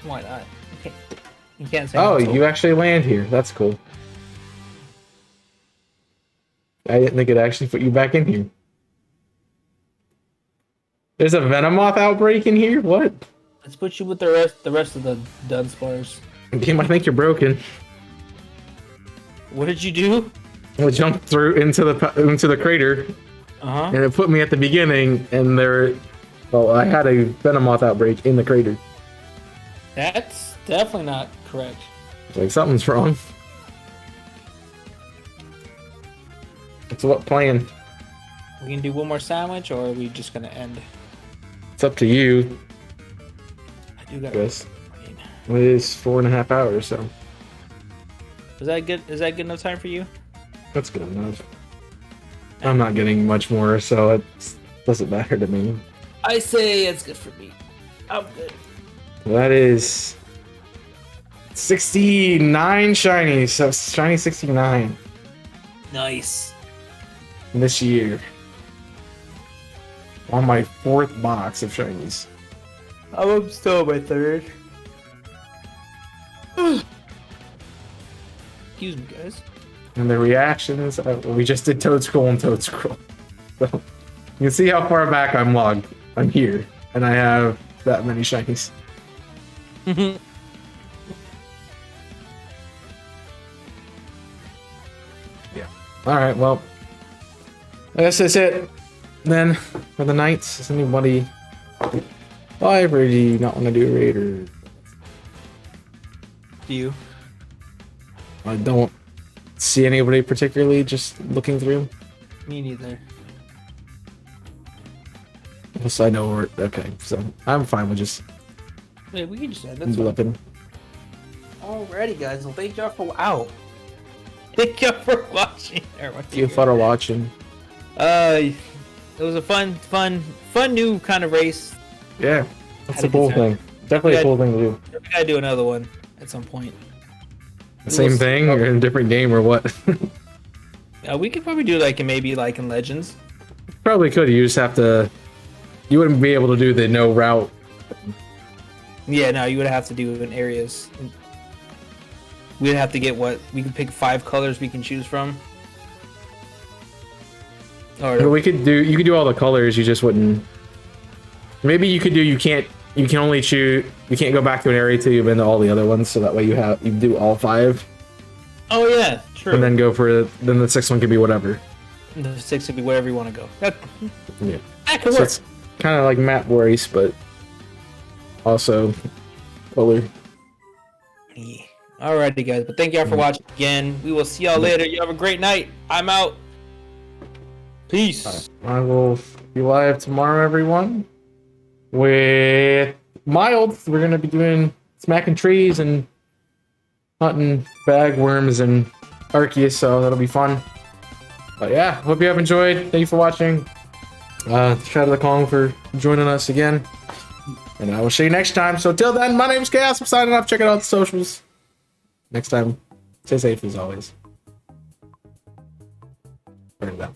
Why not? Okay. You can't say. Oh, no. you actually land here. That's cool. I didn't think it actually put you back in here. There's a Venomoth outbreak in here? What? Let's put you with the rest of the Dunsparce. Game, I think you're broken. What did you do? I jumped through into the crater, Uh-huh. and it put me at the beginning, and I had a Venomoth outbreak in the crater. That's definitely not correct. It's like, something's wrong. It's what plan? We can do one more sandwich, or are we just gonna end? It's up to you. I do got. Yes. It is 4.5 hours, so Is that good? Is that good enough time for you? that's good enough. I'm not getting much more, so it doesn't matter to me. I say it's good for me. I'm good. That is 69 shinies, so shiny 69 Nice. this year. On my 4th box of shinies. I'm still on my 3rd. Excuse me, guys. And the reactions, we just did Toad Scroll and Toad Scroll. So you can see how far back I'm logged. I'm here, and I have that many shinies. Yeah. Alright, well, I guess that's it then for the night. Does anybody live, or do you not want to do a raid, or Do you? I don't see anybody particularly just looking through? Me neither. Yes, I know where. Okay, so I'm fine with just Wait, we can just end this. blipping. Alrighty, guys. Well, thank y'all for Thank y'all for watching. You thought of watching. It was a fun new kind of race. Yeah, that's Had a a cool good time. thing. Definitely a cool thing to do. We gotta do another one at some point. The same thing, or in a different game, or what? We could probably do like in Legends. Probably could. You just have to. You wouldn't be able to do the no route. Yeah, no, you would have to do it in areas. We'd have to get we can pick 5 colors we can choose from. But Or we could do. You could do all the colors. You just wouldn't. Maybe you could do. You can't. You can only choose. You can't go back to an area till you've been to all the other ones. So that way you do all 5, oh yeah, true. and then go for. Then the 6th one could be whatever. The 6 would be wherever you want to go. That Yeah. could So work. it's kind of like map race, but also color. Yeah. Alrighty, guys. But thank y'all for watching again. We will see y'all later. You have a great night. I'm out. Peace. I will be live tomorrow, everyone. With Mild, we're gonna be doing smacking trees and hunting bagworms and Arceus, so that'll be fun. But yeah, hope you have enjoyed. Thank you for watching. Shout out to the Kong for joining us again. And I will see you next time. So till then, my name is Chaos. I'm signing off. Check out the socials. Next time, stay safe as always. Turn it down.